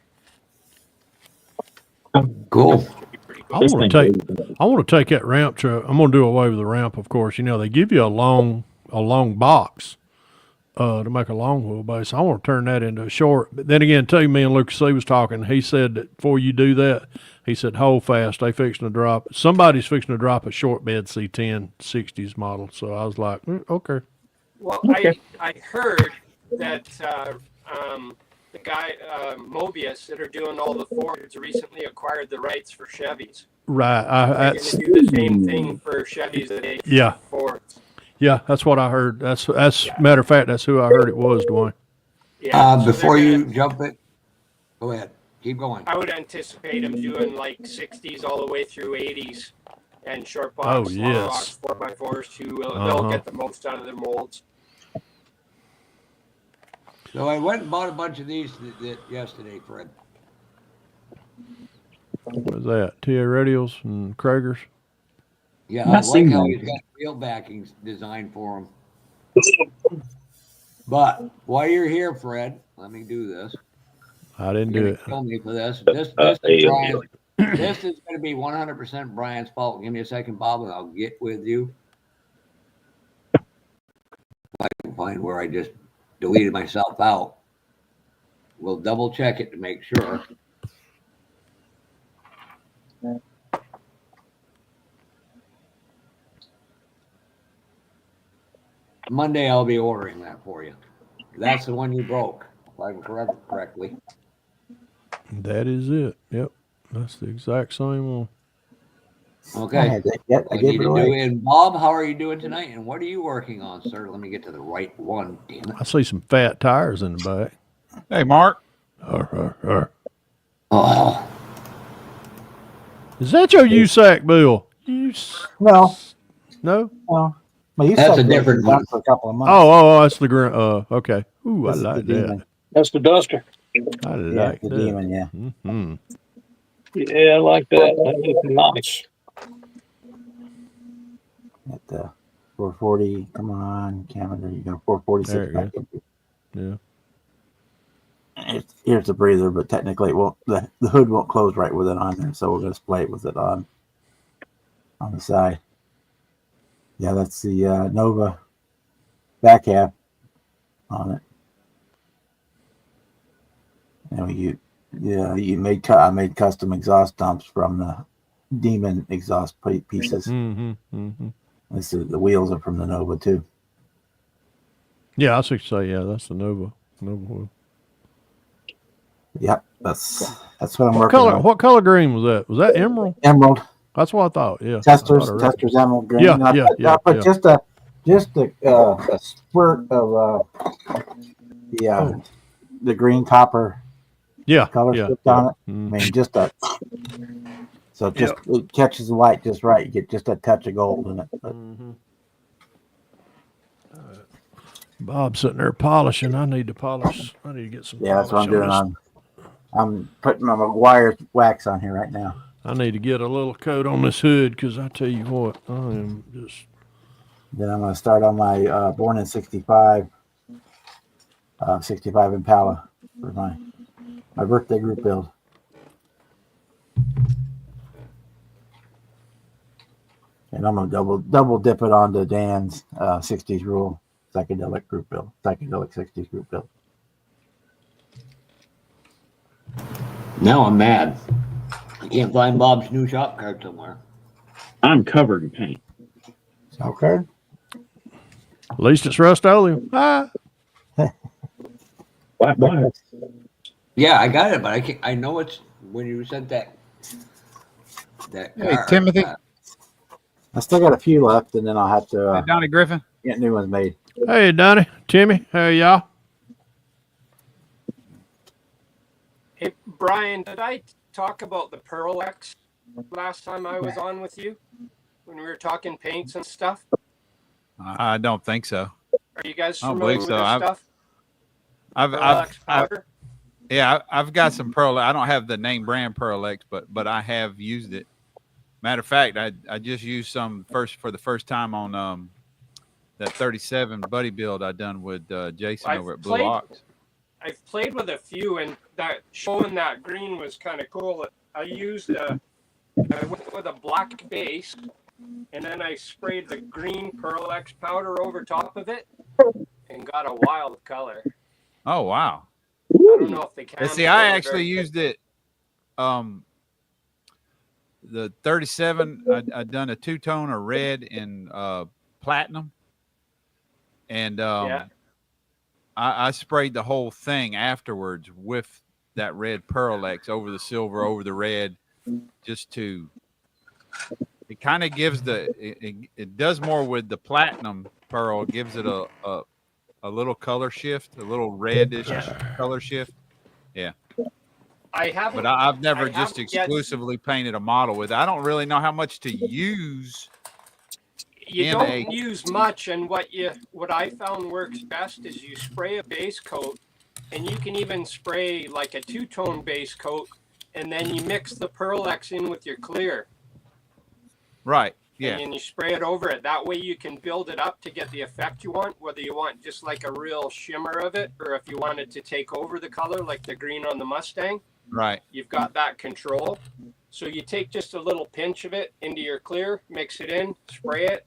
Cool. Should be pretty I cool. want to take that ramp truck. I'm going to do away with the ramp, of course. You know, they give you a long box to make a long wheelbase. I want to turn that into a short. But then again, too, me and Lucas C was talking. He said that before you do that, he said, hold fast. Somebody's fixing to drop a short bed C10 60s model. So I was like, okay. Well, Okay. I heard that the guy Mobius that are doing all the Fords recently acquired the rights for Chevys. Right. They're going to do the same thing for Chevys that they did for Fords. Yeah, that's what I heard. That's matter of fact, that's who I heard it was, Dwayne. Yeah, so Before you jump it, go ahead. Keep going. I would anticipate them doing like 60s all the way through 80s and short box, long box, 4x4s too. They'll get the most out of their molds. So I went and bought a bunch of these yesterday, Fred. What was that? TA Radials and Kragers? Yeah, I like how he's got wheel backings designed for them. But while you're here, Fred, let me do this. I didn't do it. Kill me for this. This is Brian. This is going to be 100% Brian's fault. Give me a second, Bob, and I'll get with you. I can find where I just deleted myself out. We'll double check it to make sure. Monday, I'll be ordering that for you. That's the one you broke, if I remember correctly. That is it. Yep. That's the exact same one. Okay. I gave it away. And Bob, how are you doing tonight? And what are you working on, sir? Let me get to the right one. Damn it. I see some fat tires in the back. Hey, Mark. Oh. Is that your USAC bill? No. No? Well, my That's a different one for a couple of months. Oh, that's the green. Okay. Ooh, This is I like the that. Demon. That's the Duster. I Yeah, like the that. Demon, yeah. Mm-hmm. Yeah, I like that. That's nice. At the 440, come on, calendar, you got 446 There back you in. Yeah. Here's the breather, but technically it won't, the hood won't close right with it on there, so we're going to display it with it on the side. Yeah, that's the Nova back half on it. And I made custom exhaust dumps from the Demon exhaust plate pieces. Mm-hmm. Mm-hmm. The wheels are from the Nova too. Yeah, I was going to say, yeah, that's the Nova wheel. Yep, that's what I'm working on. What color green was that? Was that emerald? Emerald. That's what I thought. Yeah. Testers emerald green. Yeah, but just a squirt of the green copper. Color script on it. Mm-hmm. I mean, it catches the light just right. You get just a touch of gold in it. Mm-hmm. Bob's sitting there polishing. I need to polish. I need to get some. Yeah, that's what I'm doing. I'm putting my wire wax on here right now. I need to get a little coat on this hood because I tell you what, I am just. Then I'm going to start on my born in 65 Impala for my birthday group build. And I'm going to double dip it onto Dan's 60s rule psychedelic group build, psychedelic 60s group build. Now I'm mad. I can't find Bob's new shop card somewhere. I'm covered in paint. Shop card? At least it's Rust-Oleum. Ah. Why? Yeah, I got it, but I can't. I know it's when you sent that. Hey, card, Timothy. I still got a few left, and then I'll have to Hey, Donnie Griffin. get new ones made. Hey, Donnie, Timmy, hey, y'all. Hey, Brian, did I talk about the Pearl-X last time I was on with you when we were talking paints and stuff? I don't think so. Are you guys I don't familiar believe with so. this stuff? I've powder? yeah, I've got some Pearl. I don't have the name brand Pearl-X, but I have used it. Matter of fact, I just used some for the first time on that 37 buddy build I done with Jason over at Blue Ox. I've played with a few, and that showing that green was kind of cool. I went with a black base, and then I sprayed the green Pearl-X powder over top of it, and got a wild color. Oh wow! I don't know if they can. See, I actually used it. The 37, I done a two-tone of red and platinum, and I sprayed the whole thing afterwards with that red Pearl-X over the silver, over the red, just to. It kind of gives it does more with the platinum pearl. Gives it a little color shift, a little reddish color shift. Yeah. I haven't. But I've never just exclusively painted a model with it. I don't really know how much to use. You don't use much, and what I found works best is you spray a base coat, and you can even spray like a two-tone base coat, and then you mix the Pearl-X in with your clear. Right. Yeah. And you spray it over it. That way you can build it up to get the effect you want, whether you want just like a real shimmer of it, or if you wanted to take over the color like the green on the Mustang. Right. You've got that control. So you take just a little pinch of it into your clear, mix it in, spray it,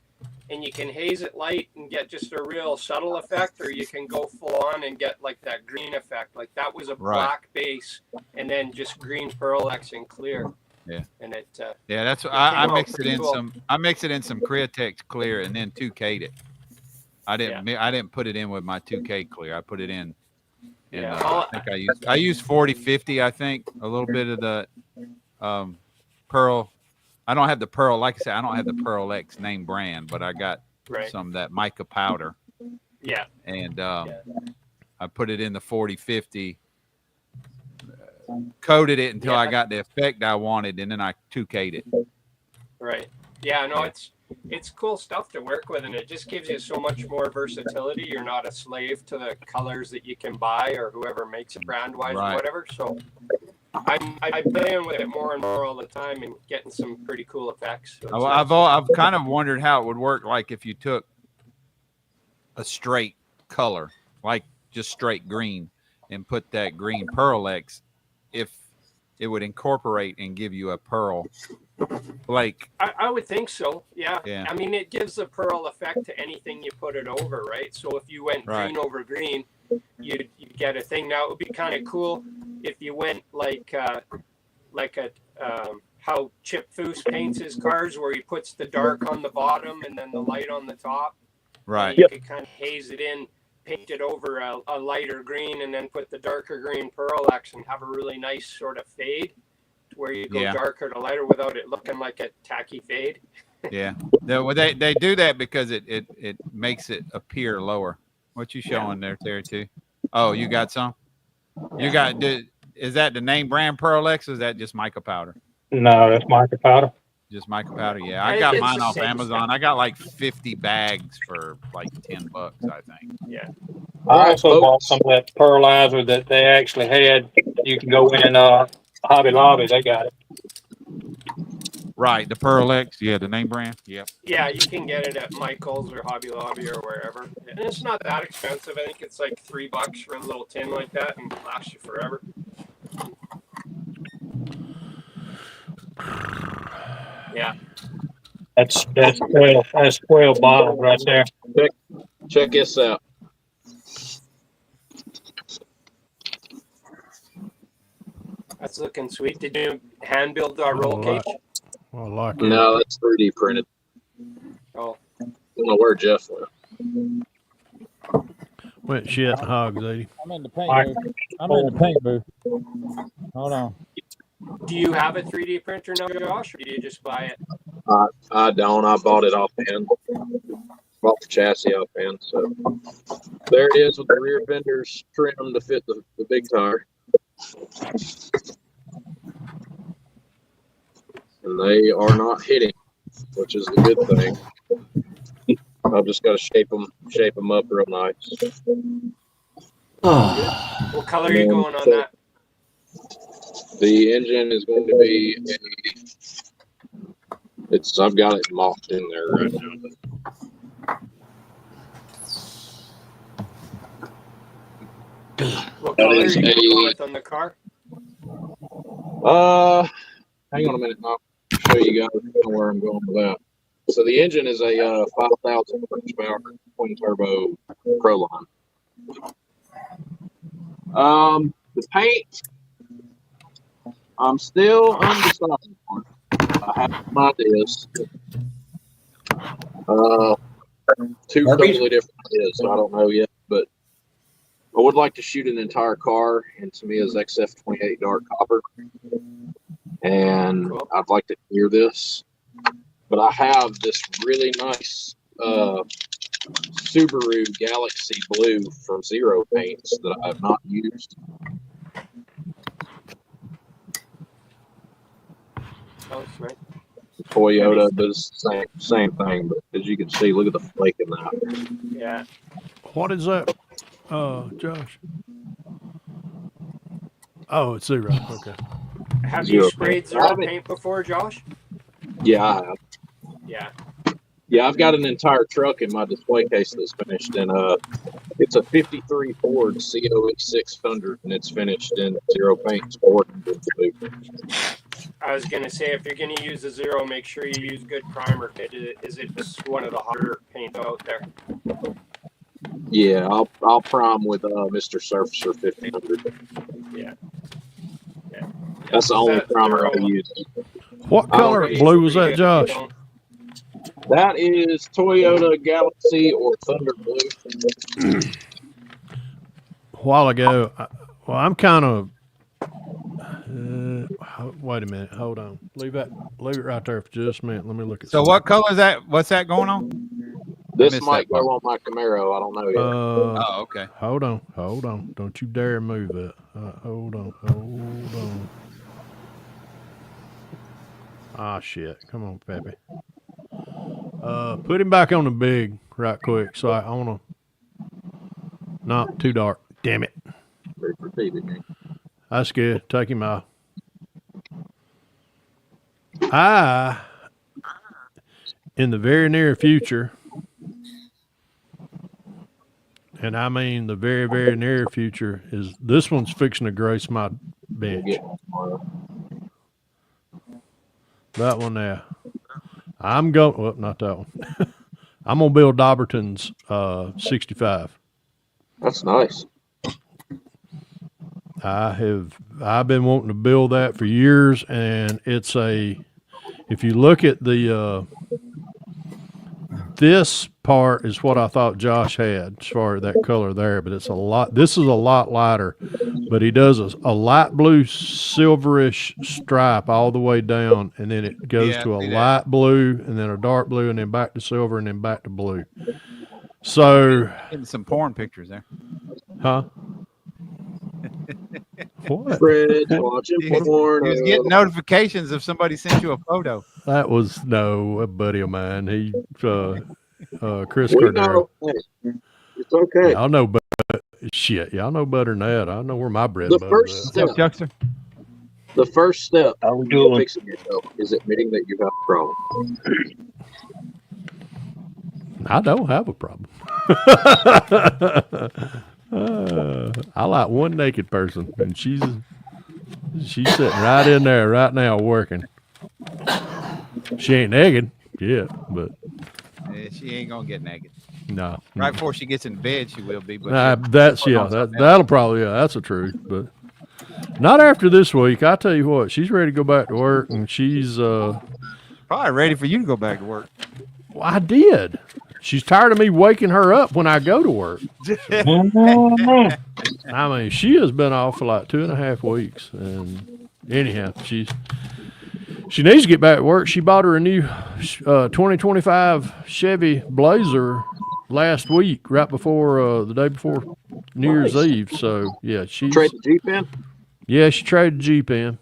and you can haze it light and get just a real subtle effect, or you can go full on and get like that green effect. Like that was a black base and then just green Pearl-X and clear. Yeah. And it that's what I mixed it in cool. I mixed it in some Createx clear and then 2K'd it. I didn't put it in with my 2K clear. I put it in. I think I used 40-50. I think a little bit of the Pearl. I don't have the Pearl. Like I said, I don't have the Pearl-X name brand, but I got some of that mica powder. Yeah. And I put it in the 40-50. Coated it until I got the effect I wanted, and then I 2K'd it. Right. Yeah. No, it's cool stuff to work with, and it just gives you so much more versatility. You're not a slave to the colors that you can buy or whoever makes it brand-wise or whatever. So I'm playing with it more and more all the time and getting some pretty cool effects. So I've kind of wondered how it would work, like if you took a straight color, like just straight green, and put that green Pearl-X, if it would incorporate and give you a pearl. Like I would think so. Yeah. Yeah. I mean, it gives the pearl effect to anything you put it over, right? So if you went green over green, you'd get a thing. Now it would be kind of cool if you went like how Chip Foose paints his cars, where he puts the dark on the bottom and then the light on the top. Right. You could kind of haze it in, paint it over a lighter green, and then put the darker green Pearl-X and have a really nice sort of fade, where you go darker to lighter without it looking like a tacky fade. Yeah. They do that because it makes it appear lower. What you showing there, Terry, too? Oh, you got some? You got, is that the name brand Pearl-X, or is that just mica powder? No, that's mica powder. Just mica powder, yeah. I got mine off Amazon. I got like 50 bags for like $10, I think. Yeah. I also bought some of that pearlizer that they actually had. You can go in Hobby Lobby. They got it. Right, the Pearl-X, yeah, the name brand, yep. Yeah, you can get it at Michael's or Hobby Lobby or wherever. And it's not that expensive. I think it's like $3 for a little tin like that, and lasts you forever. Yeah. That's 12 bottles right there. Check this out. That's looking sweet. Did you hand build our roll cage? I like it. No, that's 3D printed. Oh. I don't know where Jeff went. Went shit in hogs, 80. I'm in the paint booth. I'm in the paint booth. Hold on. Do you have a 3D printer now, Josh, or do you just buy it? I don't. I bought it offhand. Bought the chassis offhand. So there it is with the rear fenders trimmed to fit the big tire. And they are not hitting, which is the good thing. I've just got to shape them up real nice. What color are you going on that? The engine is going to be I've got it mocked in there right now. What color are you going to go with on the car? Hang on a minute, I'll show you guys where I'm going with that. So the engine is a 5,000 horsepower twin turbo Proline. The paint, I'm still undecided on. I have some ideas. Two totally different ideas, so I don't know yet. But I would like to shoot an entire car in Tamiya's XF28 dark copper, and I'd like to hear this. But I have this really nice Subaru Galaxy Blue from Zero Paints that I have not used. Oh, right. Toyota, but it's the same thing. But as you can see, look at the flake in that. Yeah. What is that, Josh? Oh, it's Zero. Okay. Have you sprayed Zero paint before, Josh? Yeah, I have. Yeah. Yeah, I've got an entire truck in my display case that's finished in it's a 53 Ford COE 600, and it's finished in Zero Paint Sport. I was gonna say, if you're gonna use a Zero, make sure you use good primer. Is it just one of the harder paint out there? Yeah, I'll prime with Mr. Surfacer 1500. Yeah. Yeah. That's the only primer I use. What color blue was that, Josh? That is Toyota Galaxy or Thunder Blue. A while ago, I'm kind of. Wait a minute. Hold on. Leave it right there for just a minute. Let me look at. So something. what color is that? What's that going on? This might go on my Camaro. I don't know yet. Oh, okay. Hold on. Don't you dare move it. Hold on. Ah, shit. Come on, Peppy. Put him back on the big right quick. So I want to. Not too dark. Damn it. That's good. Take him out. In the very near future, and I mean the very, very near future, is this one's fixing to grace my bench. That one there. I'm going, well, not that one. I'm going to build Dobberton's 65. That's nice. I've been wanting to build that for years, and it's if you look at this part is what I thought Josh had as far as that color there, but it's this is a lot lighter, but he does a light blue silverish stripe all the way down, and then it goes to a light blue, and then a dark blue, and then back to silver, and then back to blue. So getting some porn pictures there. Huh? What? Fred's watching porn. He was getting notifications if somebody sent you a photo. That was a buddy of mine. He Chris We Cordero. know. It's okay. Y'all know shit. Y'all know better than that. I know where my bread The butter first is. step, Chuckster? The first step I'm in doing. fixing yourself is admitting that you have a problem. I don't have a problem. I like one naked person, and she's sitting right in there right now working. She ain't naked yet, but She ain't gonna get naked. No. Right before she gets in bed, she will be. But that'll probably, that's the truth. But not after this week. I tell you what, she's ready to go back to work, and she's probably ready for you to go back to work. Well, I did. She's tired of me waking her up when I go to work. I mean, she has been off for like 2.5 weeks, and anyhow, she needs to get back to work. She bought her a new 2025 Chevy Blazer last week, right before the day before New Year's Eve. So yeah, she traded the Jeep in. Yeah, she traded the Jeep in.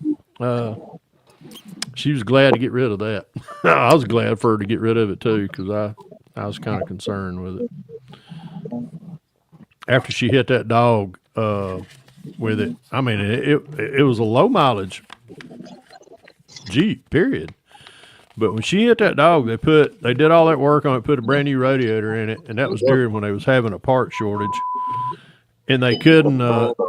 She was glad to get rid of that. I was glad for her to get rid of it too, because I was kind of concerned with it. After she hit that dog with it, I mean, it was a low mileage Jeep, period. But when she hit that dog, they did all that work on it, put a brand new radiator in it, and that was during when they was having a part shortage. And they couldn't,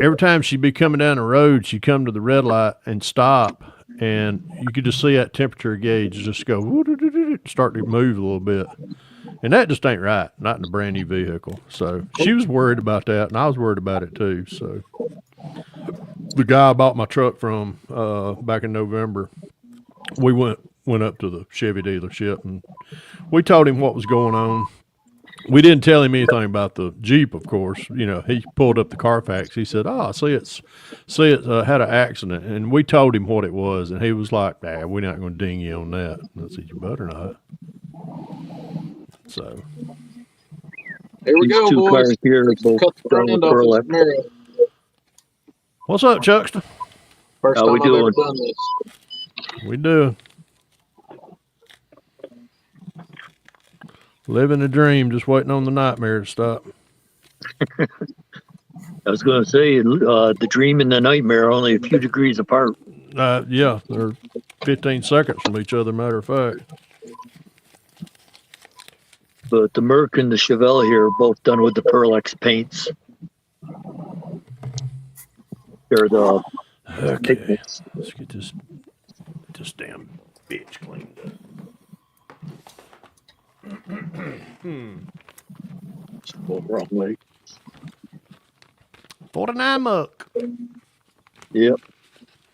every time she'd be coming down the road, she'd come to the red light and stop. And you could just see that temperature gauge just go, start to move a little bit. And that just ain't right, not in a brand new vehicle. So she was worried about that, and I was worried about it too. So the guy I bought my truck from back in November, we went up to the Chevy dealership, and we told him what was going on. We didn't tell him anything about the Jeep, of course. You know, he pulled up the Carfax. He said, "Oh, see it had an accident." And we told him what it was, and he was like, "Nah, we're not going to ding you on that." And I said, "You better not." So here we go, boys. Here both Cut the front end off this Camaro. What's up, Chuckster? First How time we I've ever doing? done this. We do. Living a dream, just waiting on the nightmare to stop. I was going to say, the dream and the nightmare are only a few degrees apart. Yeah, they're 15 seconds from each other, matter of fact. But the Merc and the Chevelle here are both done with the Perlex paints. They're the pigments. Let's get this damn bitch cleaned up. 49 muck. Yep.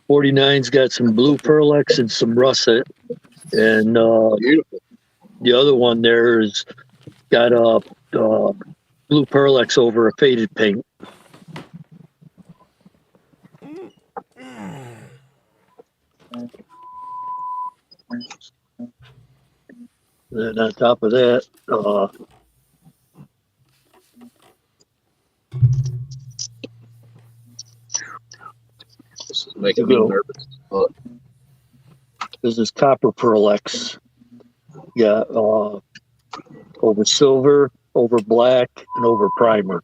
49's got some blue Perlex and some russet. And the other one there is got a blue Perlex over a faded paint. Then on top of that, This is making me nervous. But this is copper Perlex. Yeah, over silver, over black, and over primer.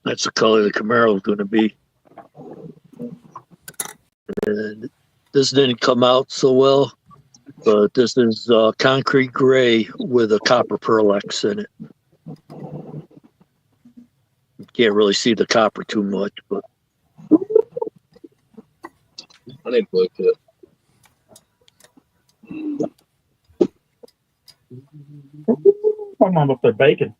That's the color the Camaro is going to be. And this didn't come out so well, but this is concrete gray with a copper Perlex in it. You can't really see the copper too much, but I need to look at it. I'm up there baking.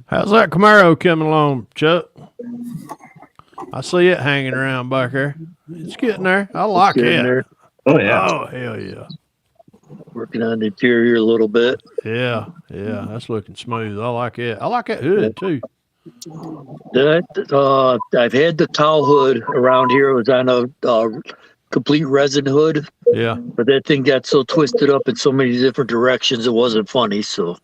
How's that Camaro coming along, Chuck? I see it hanging around back there. It's getting there. I like it. there. Oh yeah. Oh, hell yeah. Working on the interior a little bit. Yeah, that's looking smooth. I like it. I like that hood too. I've had the towel hood around here. It was on a complete resin hood. Yeah. But that thing got so twisted up in so many different directions, it wasn't funny. So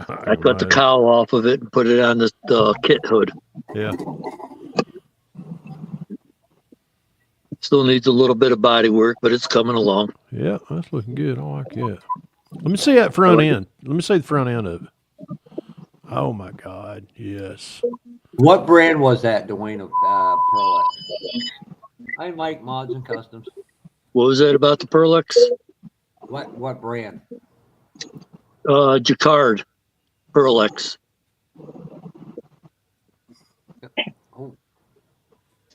I cut the cowl off of it and put it on the kit hood. Yeah. Still needs a little bit of body work, but it's coming along. Yeah, that's looking good. I like it. Let me see that front end. Let me see the front end of it. Oh my God, yes. What brand was that, Dwayne, of Pearl X? I Mike Mods and Customs. What was that about the Perlex? What brand? Jacquard Perlex. Oh,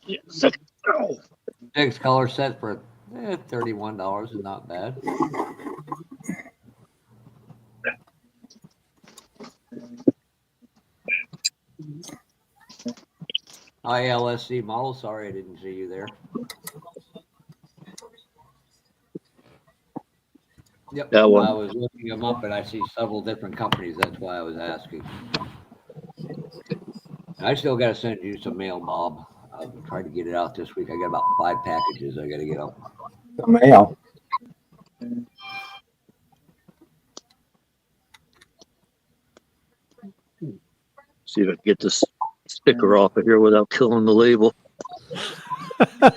Yeah. 6 color set for $31 is not bad. ILSC model. Sorry, I didn't see you there. Yep, That one. I was looking them up, and I see several different companies. That's why I was asking. I still got to send you some mail, Bob. I'll try to get it out this week. I got about 5 packages I got to get out. The mail. See if I can get this sticker off of here without killing the label.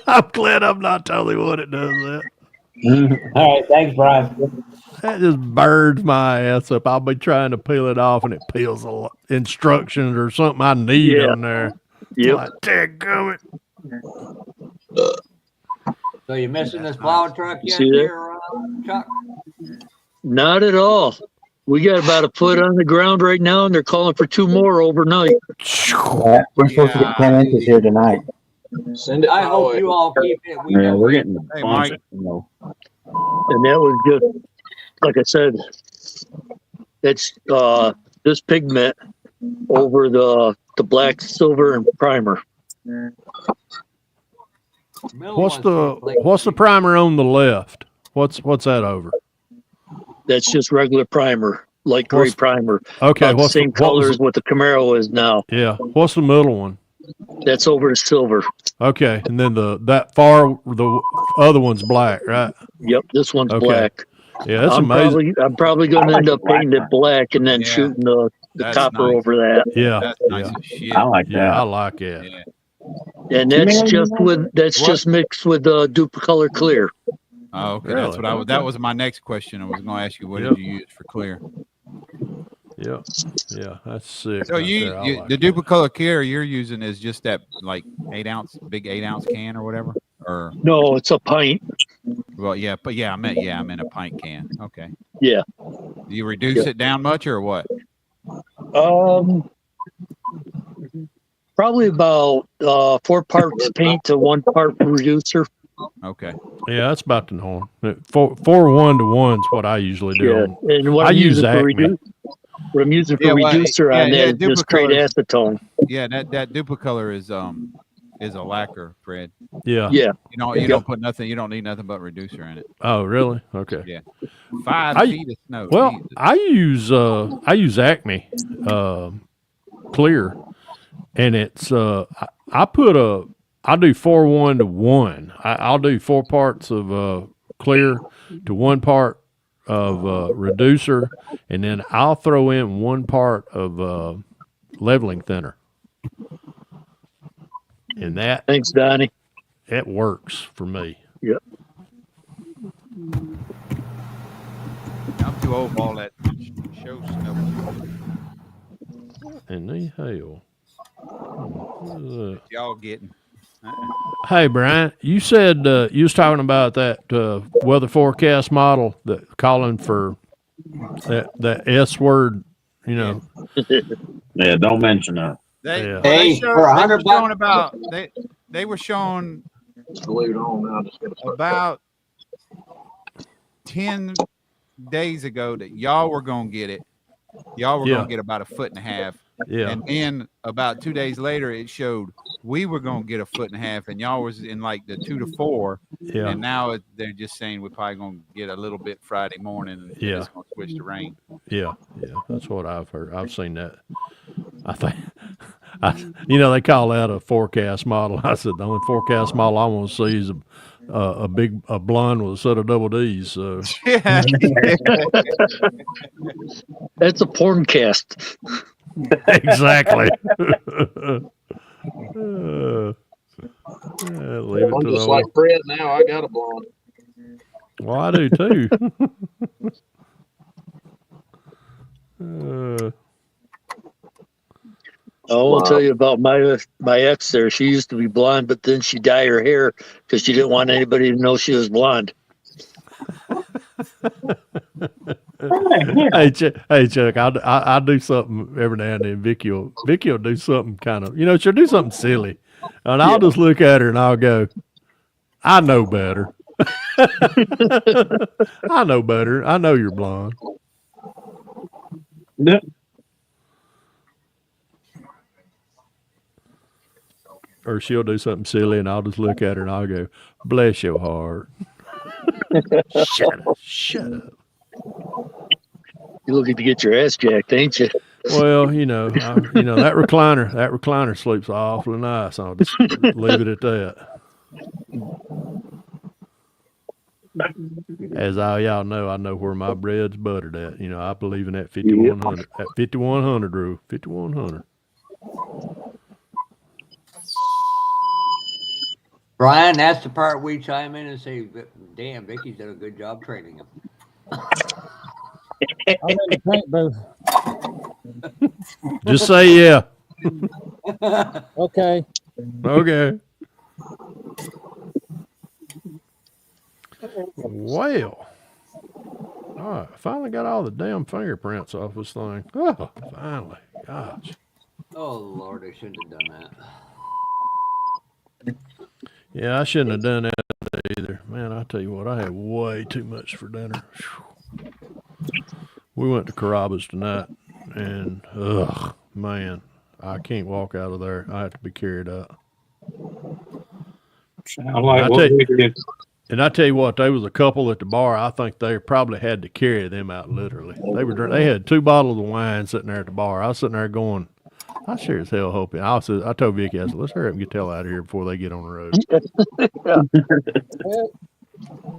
I'm glad I'm not totally what it does that. All right, thanks, Brian. That just burns my ass up. I'll be trying to peel it off, and it peels instructions or something I need on there. Yep. Like, dadgummit. So you missing this plow truck yet, See that? here, Chuck? Not at all. We got about a foot on the ground right now, and they're calling for 2 more overnight. Yeah, we're supposed to get 10 inches here tonight. Send it. I my hope way. you all keep it. We Yeah, know we're getting a Hey, bunch. Mike. And that was just, like I said, it's this pigment over the black, silver, and primer. What's the primer on the left? What's that over? That's just regular primer, light gray primer. Okay, About the same color as what the Camaro is now. Yeah. What's the middle one? That's over to silver. Okay, and then the other one's black, right? Yep, this one's Okay. black. Yeah, that's amazing. I'm probably going to end up painting it black and then Yeah, shooting the that's copper nice. over that. Yeah, That's nice as shit. I like that. yeah, I like it. Yeah. And that's just mixed with Duplicolor Clear. Oh, okay. Really? That's what I was. That was my next question. I was going to ask you, what Yep. did you use for clear? Yeah, yeah, that's sick. So right you, there. I you like the that. Duplicolor clear you're using is just that like 8-ounce, big 8-ounce can or whatever, or No, it's a pint. well, yeah, but yeah, I meant a pint can. Okay. Yeah. Do you reduce it down much or what? Probably about 4 parts paint to 1 part reducer. Okay. Yeah, that's about the norm. 4:1 is what I usually do. Yeah, and what I I'm use using for Acme. what I'm using for Yeah, well, reducer on yeah, that is just straight Duplicolor- acetone. Yeah, that Duplicolor is a lacquer, Fred. Yeah. Yeah. You don't put nothing. You don't need nothing but reducer in it. Oh, really? Okay. Yeah. 5 I- feet of snow. Well, Jesus. I use Acme clear, and it's I do 4:1. I'll do 4 parts of clear to 1 part of reducer, and then I'll throw in 1 part of leveling thinner. And that Thanks, Donnie. it works for me. Yep. I'm too old for all that show stuff. In the hell. What is that? Y'all getting. Hey, Brian, you said you was talking about that weather forecast model that calling for that S word, you know. Yeah, don't mention that. Yeah. Hey, for $100 showing about they were showing Glue it on now. Just gonna start about 10 days ago that y'all were gonna get it. Y'all were Yeah. gonna get about 1.5 feet. Yeah. And then about 2 days later, it showed we were gonna get 1.5 feet, and y'all was in like the 2 to 4. Yeah. And now they're just saying we're probably gonna get a little bit Friday morning, and Yeah. it's gonna switch to rain. Yeah. That's what I've heard. I've seen that. I think, they call that a forecast model. I said the only forecast model I want to see is a blonde with a set of double D's. So Yeah. That's a porn cast. exactly. Leave it I'm to just the like Fred now. I got a blonde. Well, I do too. I won't tell you about my ex there. She used to be blonde, but then she dyed her hair because she didn't want anybody to know she was blonde. Hey, Chuck, I'll do something every now and then. Vicky will do something kind of, she'll do something silly. And I'll just look at her and I'll go, I know better. I know better. I know you're blonde. Yeah. Or she'll do something silly and I'll just look at her and I'll go, bless your heart. Shut up. You're looking to get your ass jacked, ain't you? Well, that recliner sleeps awfully nice. I'll just leave it at that. As all y'all know, I know where my bread's buttered at. I believe in that 5100, that 5100 rule, 5100. Brian, that's the part we chime in and say, damn, Vicky's done a good job training him. I'm in the paint booth. Just say yeah. Okay. Okay. Well, all right, I finally got all the damn fingerprints off this thing. Oh, finally. Gosh. Oh, Lord, I shouldn't have done that. Yeah, I shouldn't have done that either. Man, I tell you what, I had way too much for dinner. We went to Carrabba's tonight, and, man, I can't walk out of there. I have to be carried out. And I tell you what, there was a couple at the bar. I think they probably had to carry them out literally. They had 2 bottles of wine sitting there at the bar. I was sitting there going, I sure as hell hope it. I told Vicky, I said, let's hurry up and get the hell out of here before they get on the road.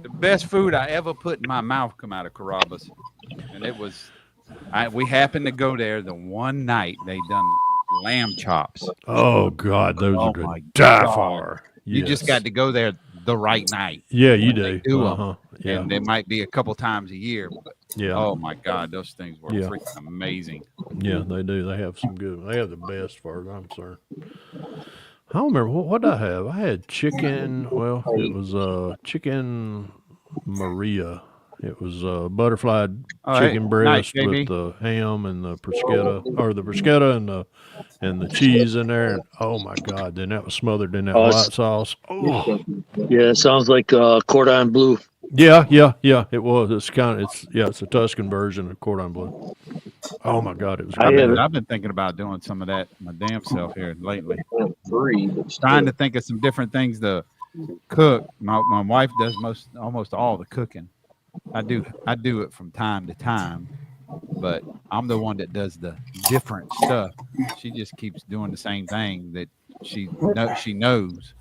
The best food I ever put in my mouth come out of Carrabba's, and it was. We happened to go there the one night they done lamb chops. Oh God, those are good. Die for. You just got to go there the right night. Yeah, you do. Them. Yeah. And it might be a couple times a year. But yeah. Oh my God, those things were freaking amazing. Yeah, they do. They have some good. They have the best, as far as I'm concerned. I don't remember what did I have. I had chicken. Well, it was chicken Maria. It was butterflied chicken breast with the ham and the bruschetta, or the bruschetta and the cheese in there. And, oh my God! Then that was smothered in that white sauce. Oh. Yeah, it sounds like cordon bleu. Yeah. It was. It's a Tuscan version of cordon bleu. Oh my God! It was. I've been thinking about doing some of that my damn self here lately. Trying to think of some different things to cook. My wife does almost all the cooking. I do it from time to time, but I'm the one that does the different stuff. She just keeps doing the same thing that she knows.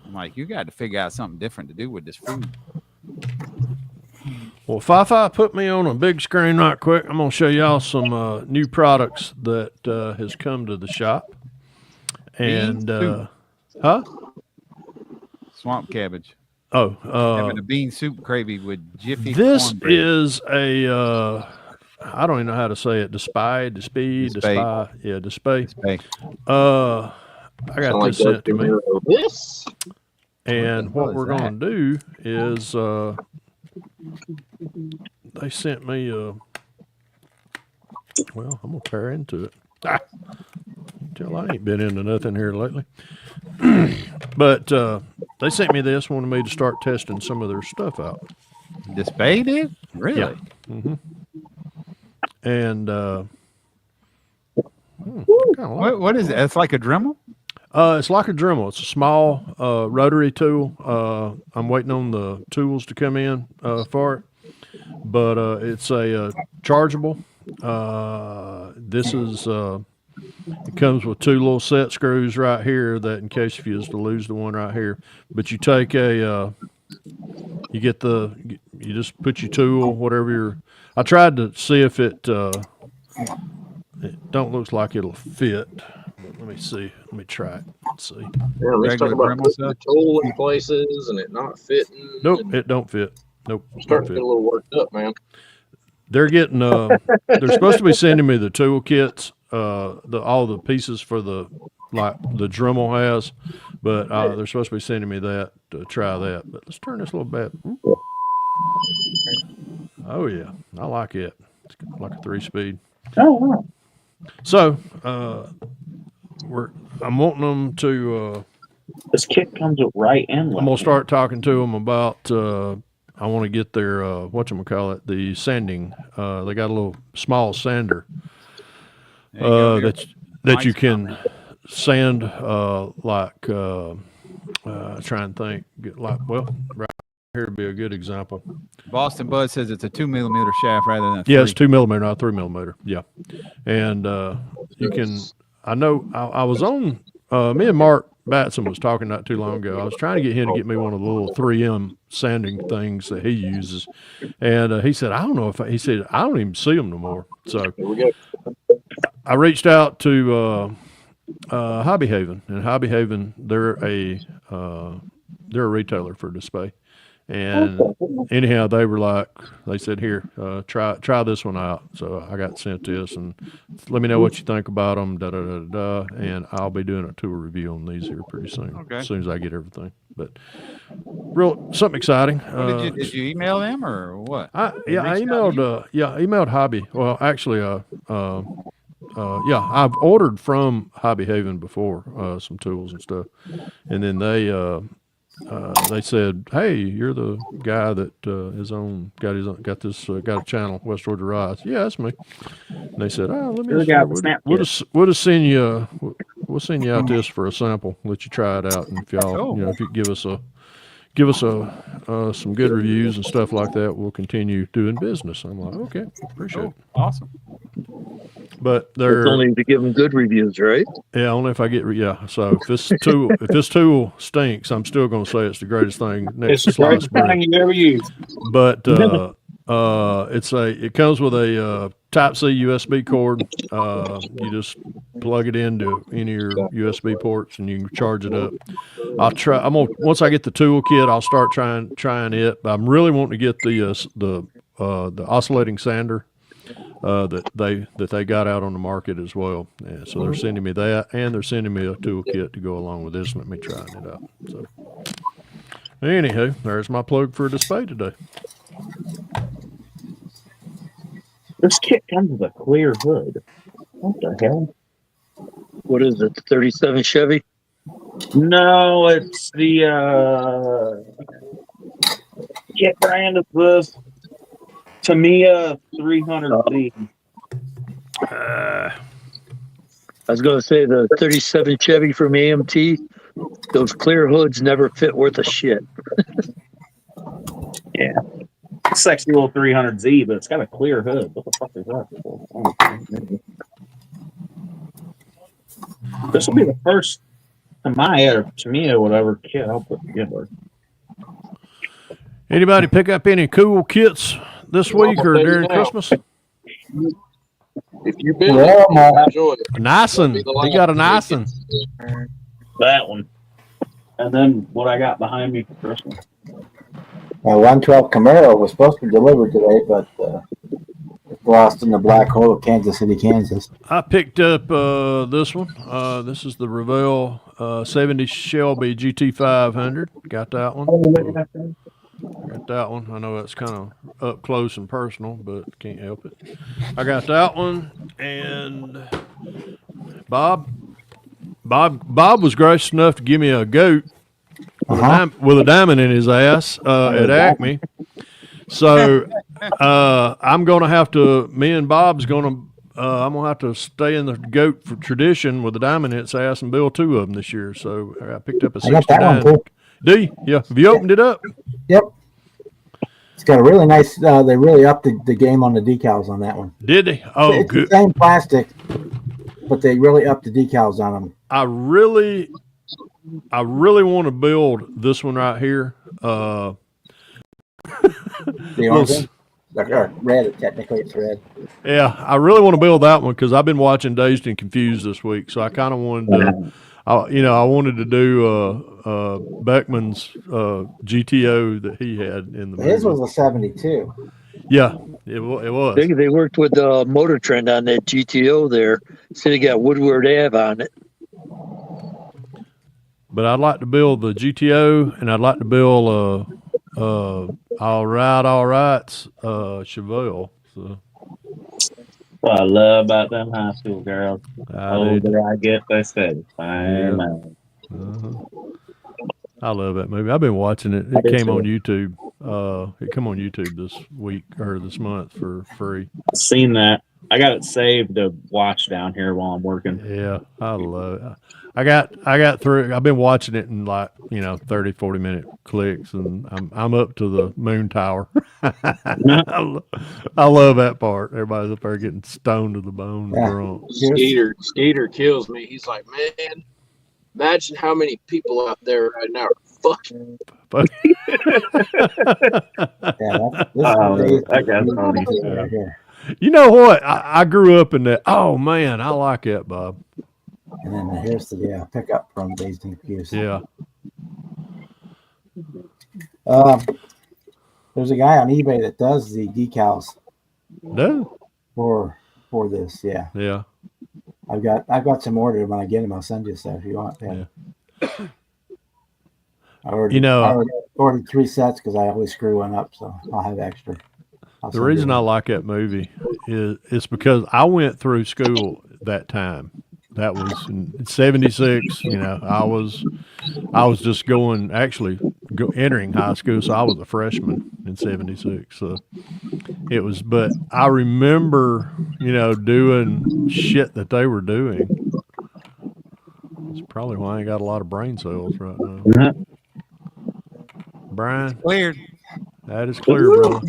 I'm like, you got to figure out something different to do with this food. Well, Fi put me on a big screen right quick. I'm gonna show y'all some new products that has come to the shop. And swamp cabbage. Oh, having a bean soup gravy with Jiffy. This cornbread. is a I don't even know how to say it. Despay. Yeah, Despay. I got this sent to me. This. And what we're going to do is they sent me well, I'm going to tear into it. Tell I ain't been into nothing here lately. But they sent me this, wanted me to start testing some of their stuff out. Despay did? Really? Yeah. Mm-hmm. And what is it? It's like a Dremel? It's like a Dremel. It's a small rotary tool. I'm waiting on the tools to come in for it. But it's a chargeable. This is it comes with 2 little set screws right here that in case if you was to lose the one right here. But you take you just put your tool, whatever I tried to see if it don't look like it'll fit. But let me see. Let me try it. Let's see. Yeah, let's talk about putting the tool in places and it not fitting. Nope, it don't fit. Nope. I'm starting to get a little worked up, man. They're getting they're supposed to be sending me the tool kits all the pieces for the Dremel has, but they're supposed to be sending me that to try that. But let's turn this a little bit. Oh yeah, I like it. It's like a 3-speed. Oh wow. So I'm wanting them to. This kit comes with right and left. I'm gonna start talking to them about. I want to get their whatchamacallit, the sanding. They got a little small sander that you can sand try and think right here would be a good example. Boston Bud says it's a 2mm shaft rather than a 3. Yeah, it's 2mm, not 3mm. Yeah, and you can. I know I was on. Me and Mark Batson was talking not too long ago. I was trying to get him to get me one of the little 3M sanding things that he uses, and he said I don't know if he said I don't even see them no more. So I reached out to Hobby Haven, and Hobby Haven they're a retailer for Display. And anyhow, they said, here, try this one out. So I got sent this, and let me know what you think about them, and I'll be doing a tour review on these here pretty soon, as soon as I get everything. But something exciting. Did you email them or what? I emailed Hobby. Well, actually, I've ordered from Hobby Haven before, some tools and stuff, and then they said, "Hey, you're the guy that got a channel, West Georgia Rise." Yeah, that's me. And they said, "Oh, let me. We'll just send you. We'll send you out this for a sample. Let you try it out, and if y'all, if you give us some good reviews and stuff like that, we'll continue doing business." I'm like, "Okay, appreciate it." Awesome. But it's only to give them good reviews, right? Yeah, only if I get So if this tool stinks, I'm still going to say it's the greatest thing next to sliced bread. It's the greatest thing you ever used. But it comes with a Type-C USB cord. You just plug it into any of your USB ports and you can charge it up. Once I get the tool kit, I'll start trying it. But I'm really wanting to get the oscillating sander. That they got out on the market as well. Yeah, so they're sending me that, and they're sending me a toolkit to go along with this. Let me try it out. So, anywho, there's my plug for Display today. This kit comes with a clear hood. What the hell? What is it? The 37 Chevy? No, it's the kit brand of this. Tamiya 300Z. I was going to say the 37 Chevy from AMT, those clear hoods never fit worth a shit. Yeah. Sexy little 300Z, but it's got a clear hood. What the fuck is that? This will be the first Tamiya, whatever kit I'll put together. Anybody pick up any cool kits this week or during Christmas? If you've been enjoy it. Nice one. He got a nice one. That one. And then what I got behind me for Christmas. 112 Camaro was supposed to be delivered today, but lost in the black hole of Kansas City, Kansas. I picked up this one. This is the Revell 70 Shelby GT500. Got that one. Got that one. I know that's kind of up close and personal, but can't help it. I got that one, and Bob was gracious enough to give me a goat with a diamond in his ass at Acme. So I'm gonna have to. Me and Bob's gonna. I'm gonna have to stay in the goat for tradition with a diamond in its ass and build 2 of them this year. So I picked up a 69. Do you? Yeah. Have you opened it up? Yep. It's got a really nice. They really upped the game on the decals on that one. Did they? Oh, it's good. The same plastic, but they really upped the decals on them. I really want to build this one right here. The orange one? Red. Technically, it's red. Yeah, I really want to build that one because I've been watching Dazed and Confused this week, so I kind of wanted to. I wanted to do Beckman's GTO that he had in the movie. His was a 72. Yeah, it was. They worked with Motor Trend on that GTO there, So they got Woodward Ave on it. But I'd like to build the GTO, and I'd like to build All Right's Chevelle. So What I love about them high school girls. I Older do. I get, they say, Yeah. man. I love that movie. I've been watching it. It came on YouTube. It come on YouTube this week or this month for free. I've seen that. I got it saved to watch down here while I'm working. Yeah, I love it. I got through. I've been watching it in 30, 40-minute clicks, and I'm up to the moon tower. I love that part. Everybody's up there getting stoned to the bone, drunk. Skeeter kills me. He's like, man, imagine how many people out there right now are fucking. That guy's funny. Yeah. You know what? I grew up in that. Oh man, I like that, Bob. And then here's the pickup from Dazed and Confused. Yeah. There's a guy on eBay that does the decals. No. For this, yeah. Yeah. I've got some ordered. When I get them, I'll send you stuff if you want. Yeah. I ordered 3 sets because I always screw one up, so I'll have extra. The reason I like that movie is because I went through school that time. That was in 76. I was just entering high school, so I was a freshman in 76. So it was, but I remember, doing shit that they were doing. It's probably why I ain't got a lot of brain cells right now. Mm-hmm. Brian, cleared. That is clear, brother.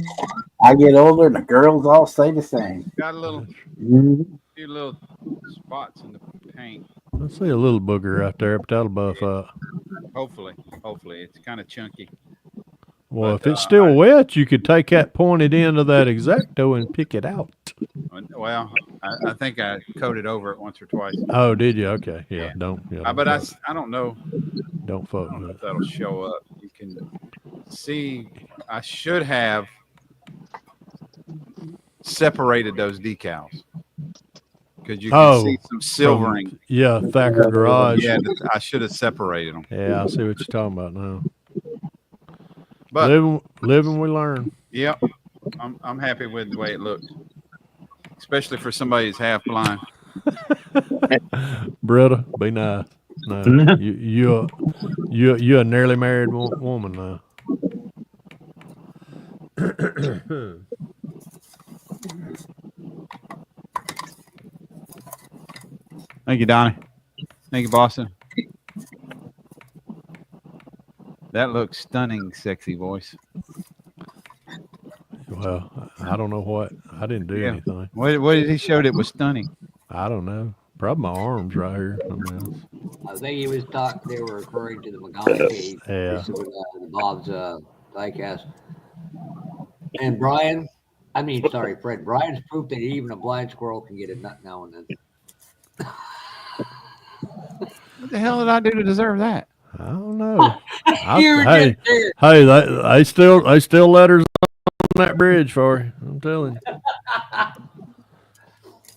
I get older and the girls all stay the same. Got a few little spots in the paint. I see a little booger out there, but that'll buff up. Hopefully, it's kind of chunky. Well, if it's still wet, you could take that pointed end of that X-Acto and pick it out. Well, I think I coated over it once or twice. Oh, did you? Okay, yeah. Don't. But I don't know. Don't fuck I don't know with if that'll show up. You can see. I should have separated those decals because you can see some silvering. Thacker Garage. Yeah, I should have separated them. Yeah, I see what you're talking about now. But living we learn. Yep, I'm happy with the way it looks, especially for somebody who's half blind. Britta, be nice. No, you're a nearly married woman now. Thank you, Donnie. Thank you, Boston. That looks stunning, sexy voice. Well, I don't know what. I didn't do anything. What did he show that was stunning? I don't know. Probably my arms right here. I think he was talking. They were referring to the McGonaghy. Yeah. The Bob's diecast. And Fred. Brian's proof that even a blind squirrel can get a nut now and then. What the hell did I do to deserve that? I don't know. Hey, they still letters on that bridge for you. I'm telling you.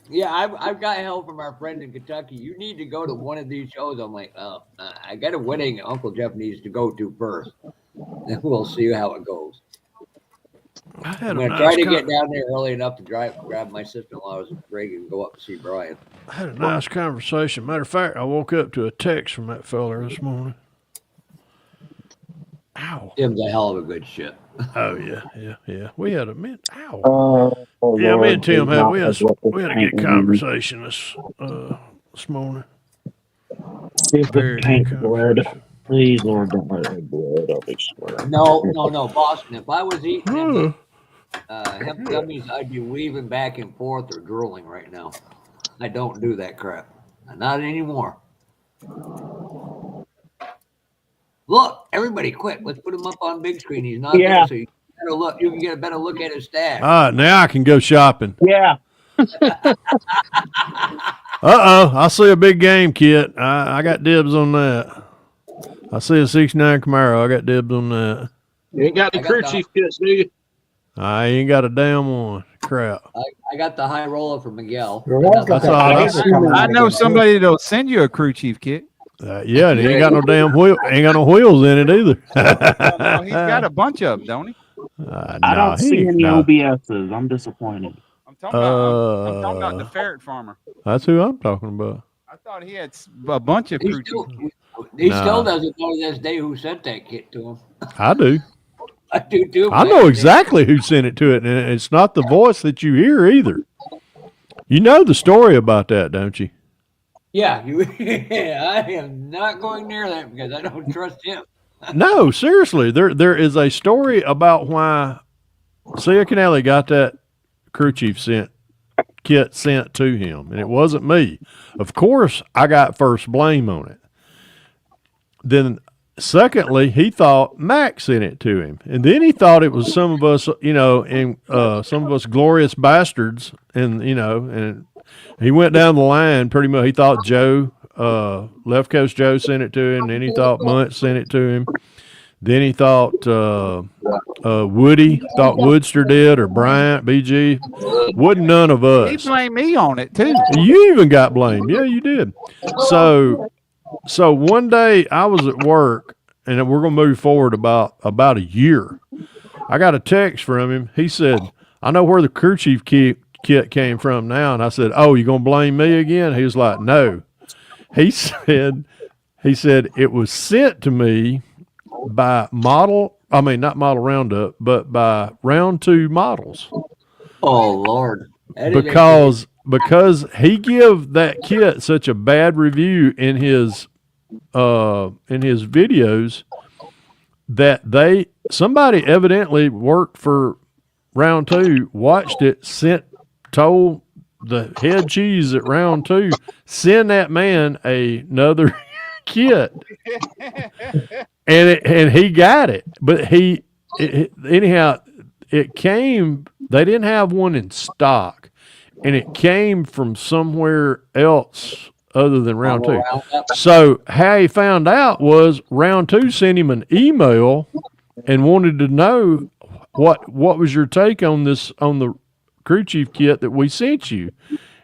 Yeah, I've got help from our friend in Kentucky. You need to go to one of these shows. I'm like, I got a wedding Uncle Jeff needs to go to first. Then we'll see how it goes. I'm going to try to get down there early enough to grab my sister-in-law's rig and go up and see Brian. I had a nice conversation. Matter of fact, I woke up to a text from that fella this morning. Ow. Tim's a hell of a good shit. Oh, yeah. We had a minute. Ow. Yeah, me and Tim had a good conversation this morning. If the paint blood, please, Lord, don't let it blood up. I swear. No, Boston. If I was eating hemp gummies, I'd be weaving back and forth or drooling right now. I don't do that crap. Not anymore. Look, everybody quit. Let's put him up on big screen. He's not there, so you can get a better look at his stash. All right, now I can go shopping. Yeah. I see a big game kit. I got dibs on that. I see a 69 Camaro. I got dibs on that. You ain't got the crew chief kits, do you? I ain't got a damn one. Crap. I I got the high roller from Miguel. You're welcome. That's all. I know somebody that'll send you a crew chief kit. Yeah, and he ain't got no damn wheel. Ain't got no wheels in it either. No, he's got a bunch of them, don't he? I don't see any OBSs. I'm disappointed. I'm talking about the ferret farmer. That's who I'm talking about. I thought he had a bunch of crew chief kits. He still doesn't know this day who sent that kit to him. I do. I do too. I know exactly who sent it to it, and it's not the voice that you hear either. You know the story about that, don't you? Yeah, I am not going near that because I don't trust him. No, seriously, there is a story about why Ciacanelli got that crew chief kit sent to him, and it wasn't me. Of course, I got first blame on it. Then, secondly, he thought Mac sent it to him, and then he thought it was some of us, and some of us glorious bastards, and and he went down the line pretty much. He thought Joe, Left Coast Joe, sent it to him. Then he thought Munt sent it to him. Then he thought Woody, thought Woodster did, or Bryant, BG. Wasn't none of us. He blamed me on it too. You even got blamed. Yeah, you did. So one day I was at work, and we're going to move forward about a year. I got a text from him. He said, "I know where the crew chief kit came from now." And I said, "Oh, you going to blame me again?" He was like, "No." He said it was sent to me by not Model Roundup, but by Round 2 Models. Oh Lord! Because he give that kit such a bad review in his videos that somebody evidently worked for Round 2, watched it, told the head cheese at Round 2, send that man another kit, and he got it. But anyhow, it came. They didn't have one in stock, and it came from somewhere else other than Round 2. So how he found out was Round 2 sent him an email and wanted to know what was your take on the crew chief kit that we sent you.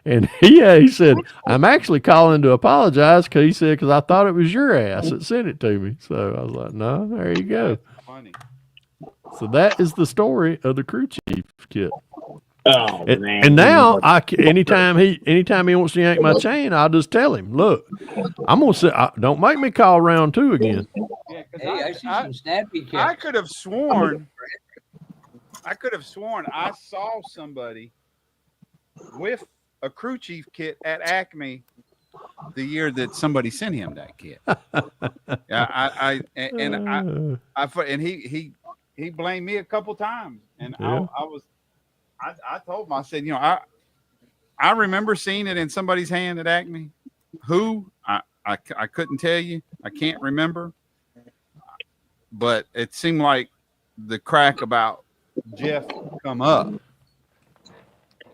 And he said, "I'm actually calling to apologize," because I thought it was your ass that sent it to me. So I was like, "No, there you go." Funny. So that is the story of the crew chief kit. Oh, man. And now anytime he wants to yank my chain, I'll just tell him, "Look, I'm gonna say, don't make me call Round 2 again." Yeah, Hey, I see some snappy kits. I could have sworn I saw somebody with a crew chief kit at Acme the year that somebody sent him that kit. And he blamed me a couple times, and Yeah. I told him, I said, I remember seeing it in somebody's hand at Acme. Who I couldn't tell you. I can't remember, but it seemed like the crack about Jeff come up.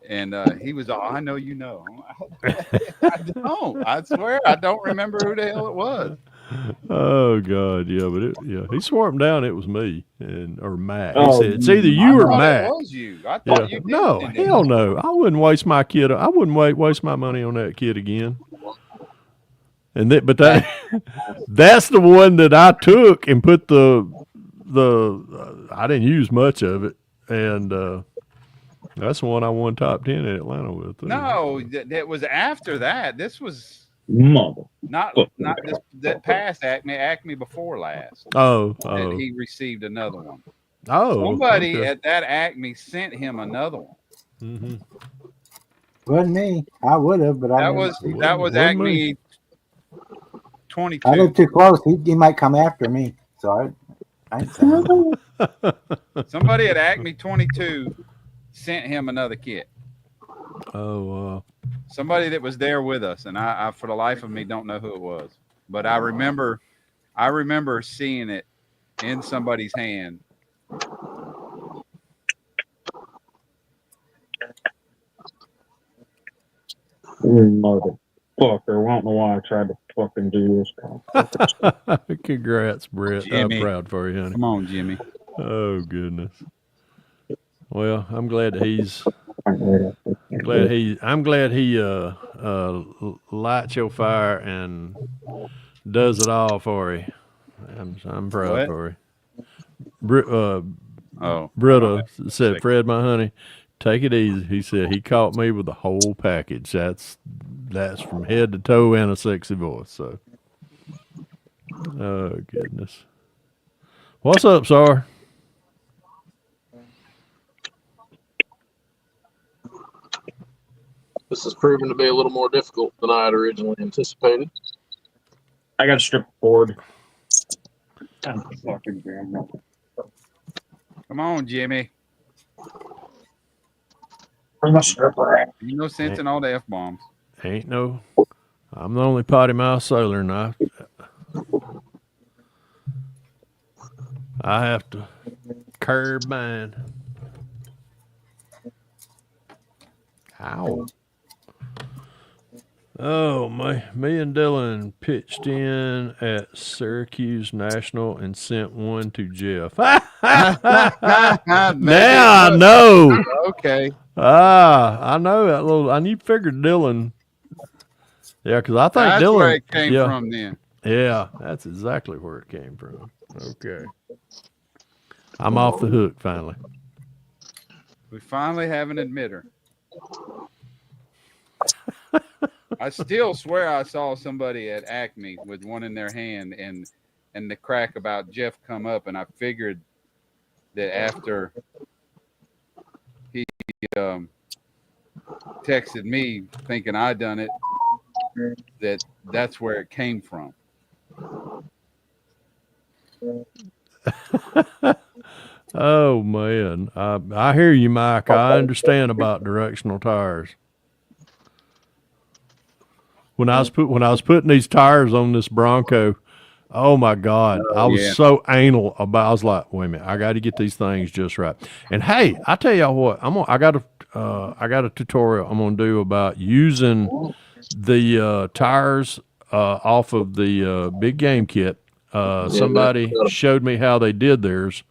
And he was all, "I know you know." I don't. I swear I don't remember who the hell it was. Oh God, yeah, but he swore him down. It was me or Matt. He Oh, said it's either you or I Matt. thought it was you. I thought you did. No, hell no. I wouldn't waste my kid. I wouldn't waste my money on that kid again. And that's the one that I took and put the I didn't use much of it, and that's the one I won top 10 in Atlanta with. No, that was after that. This was Mother. not this that past Acme before last. Oh. That he received another one. Oh. Somebody okay. at that Acme sent him another one. Mm-hmm. Wasn't me. I would have, but That was wasn't Acme me. 22. I lived too close. He might come after me. So I ain't saying it. Somebody at Acme 22 sent him another kit. Oh. Somebody that was there with us, and I for the life of me don't know who it was, but I remember seeing it in somebody's hand. Motherfucker. I don't know why I tried to fucking do this. Congrats, Brett. Jimmy. I'm proud for you, honey. Come on, Jimmy. Oh goodness. Well, I'm glad that I'm glad he lights your fire and does it all for you. I'm proud What? for you. Oh, Britta said, Fred, my honey, take it easy. He said he caught me with the whole package. That's from head to toe and a sexy voice. So, oh goodness, what's up, Sar? This has proven to be a little more difficult than I had originally anticipated. I got a strip board. Come on, Jimmy. Where's my stripper at? Ain't no sense in all the F-bombs. Ain't no. I'm the only potty mouth sailor, and I have to curb mine. Ow. Oh, me and Dylan pitched in at Syracuse National and sent one to Jeff. Now I know. Okay. I know that little. I figured Dylan. Yeah, because I think That's Dylan. where it came from then. Yeah, that's exactly where it came from. Okay. I'm off the hook finally. We finally have an admitter. I still swear I saw somebody at Acme with one in their hand and the crack about Jeff come up, and I figured that after he texted me thinking I done it, that's where it came from. Oh man, I hear you, Mike. I understand about directional tires. When I was putting these tires on this Bronco, oh my God, I was so anal about. I was like, wait a minute, I got to get these things just right. And hey, I tell y'all what, I got a tutorial I'm gonna do about using the tires off of the big game kit. Somebody showed me how they did theirs,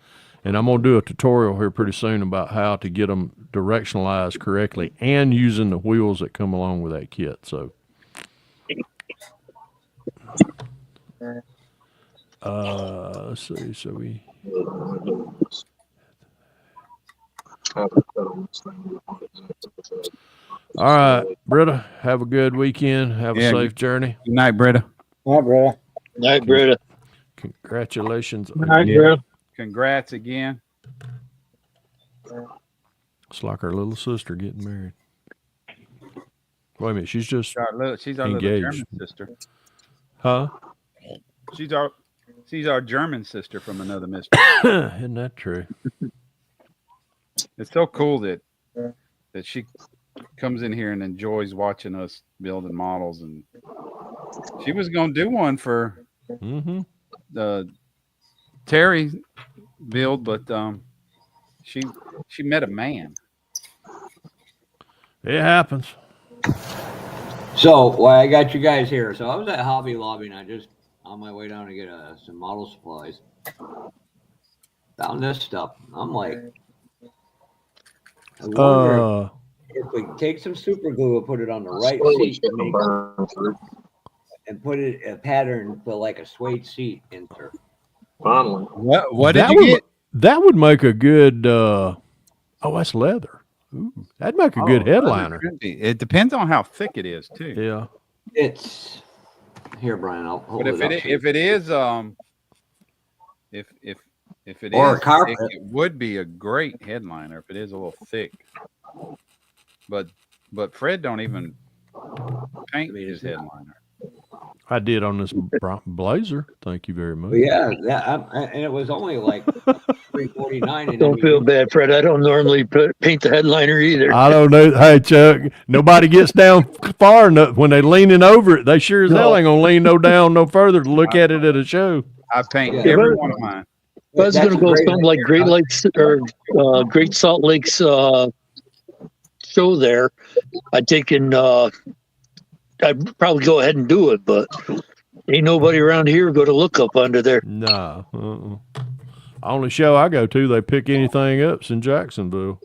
and I'm gonna do a tutorial here pretty soon about how to get them directionalized correctly and using the wheels that come along with that kit. So. Let's see. So we. All right, Britta. Have a good weekend. Have a safe journey. Good night, Britta. All right, Britta. Night, Britta. Congratulations. Night, Britta. Congrats again. It's like our little sister getting married. Wait a minute, she's just she's our engaged. little German sister. Huh? She's our German sister from another mister. Isn't that true? It's so cool that she comes in here and enjoys watching us building models, and she was going to do one for the Terry build, but she met a man. It happens. So, well, I got you guys here. So I was at Hobby Lobby, and I just on my way down to get some model supplies. Found this stuff. I'm like, I wonder if we take some super glue and put it on the right seat and put it a pattern for like a suede seat insert. Finally. What did you get? That would make a good. That's leather. Ooh, that'd make a good headliner. It depends on how thick it is, too. Yeah. It's here, Brian. I'll hold but if it is or a carpet, thick, it would be a great headliner if it is a little thick. But Fred don't even paint his headliner. I did on this Blazer. Thank you very much. Yeah, and it was only like $349. Don't feel bad, Fred. I don't normally paint the headliner either. I don't know. Hey, Chuck, nobody gets down far enough. When they leaning over it, they sure as hell ain't gonna lean down no further to look at it at a show. I paint every one of mine. I was going to go something like Great Lakes or Great Salt Lakes show there. I'd probably go ahead and do it, but ain't nobody around here going to look up under there. Nah. Only show I go to, they pick anything up's in Jacksonville.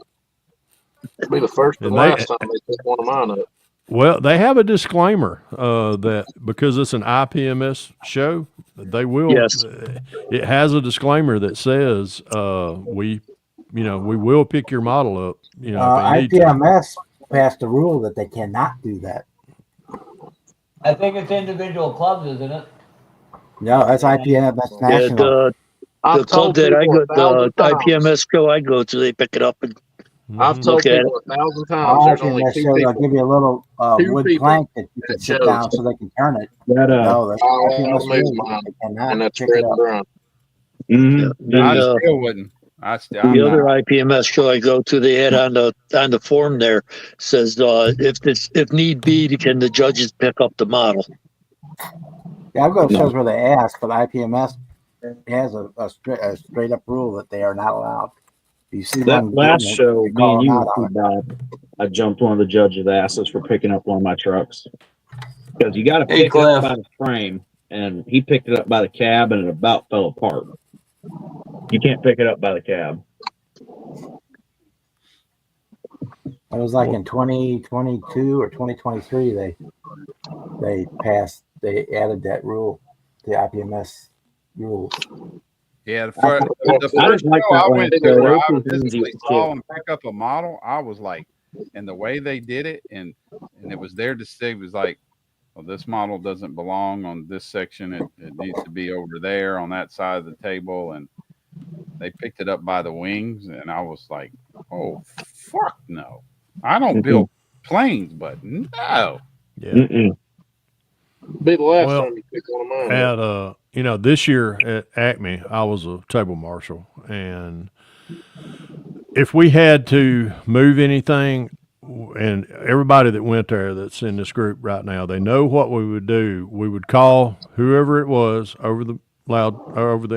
It'll be the first and And last time they pick one of mine up. Well, they have a disclaimer that because it's an IPMS show, they will. Yes. It has a disclaimer that says we will pick your model up. If they need to. IPMS passed a rule that they cannot do that. I think it's individual clubs, isn't it? No, that's IPMS national. The club that I go, the IPMS show I go to, they pick it up and I've told people 1,000 times there's only two show, they'll people. give you a little wood people plank that you can that sit shows. down so they can turn it. That No, that's IPMS makes rule. mine, They cannot and that's pick it red up. brown. I still wouldn't. The other IPMS show I go to, they had on the form there says if need be, can the judges pick up the model? Yeah, I've got shows where they ask, but IPMS has a straight up rule that they are not allowed. You see That one last doing it, show, they me call and them you out were on too it. bad. I jumped one of the judges' asses for picking up one of my trucks. Because you got to Hey, pick it up Cliff. by the frame, and he picked it up by the cab, and it about fell apart. You can't pick it up by the cab. It was like in 2022 or 2023 they added that rule, the IPMS rules. Yeah, the I first didn't like show that I one, went to so where it I was easy physically to saw kill. them pick up a model, I was like, and the way they did it, and it was there to say, was like, well, this model doesn't belong on this section. It needs to be over there on that side of the table. And they picked it up by the wings, and I was like, oh, fuck no. I don't build planes, but no. Yeah. Be the last Well, time you pick one of mine up. this year at Acme, I was a table marshal, and if we had to move anything, and everybody that went there that's in this group right now, they know what we would do. We would call whoever it was over the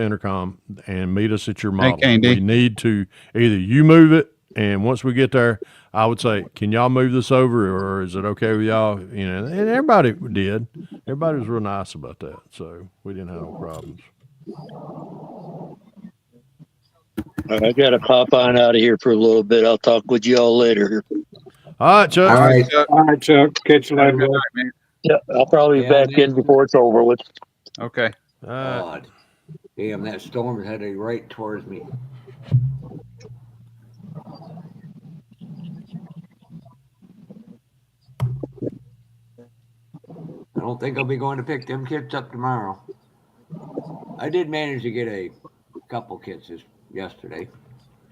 intercom and meet us at your model. Candy. We need to either you move it, and once we get there, I would say, can y'all move this over, or is it okay with y'all? And everybody did. Everybody was real nice about that, so we didn't have no problems. I got to pop on out of here for a little bit. I'll talk with you all later. All right, Chuck. All right, Chuck. Catch you later. Good night, man. Yeah, I'll probably be back in before it's over with. Okay. God. Damn, that storm headed right towards me. I don't think I'll be going to pick them kits up tomorrow. I did manage to get a couple kits yesterday.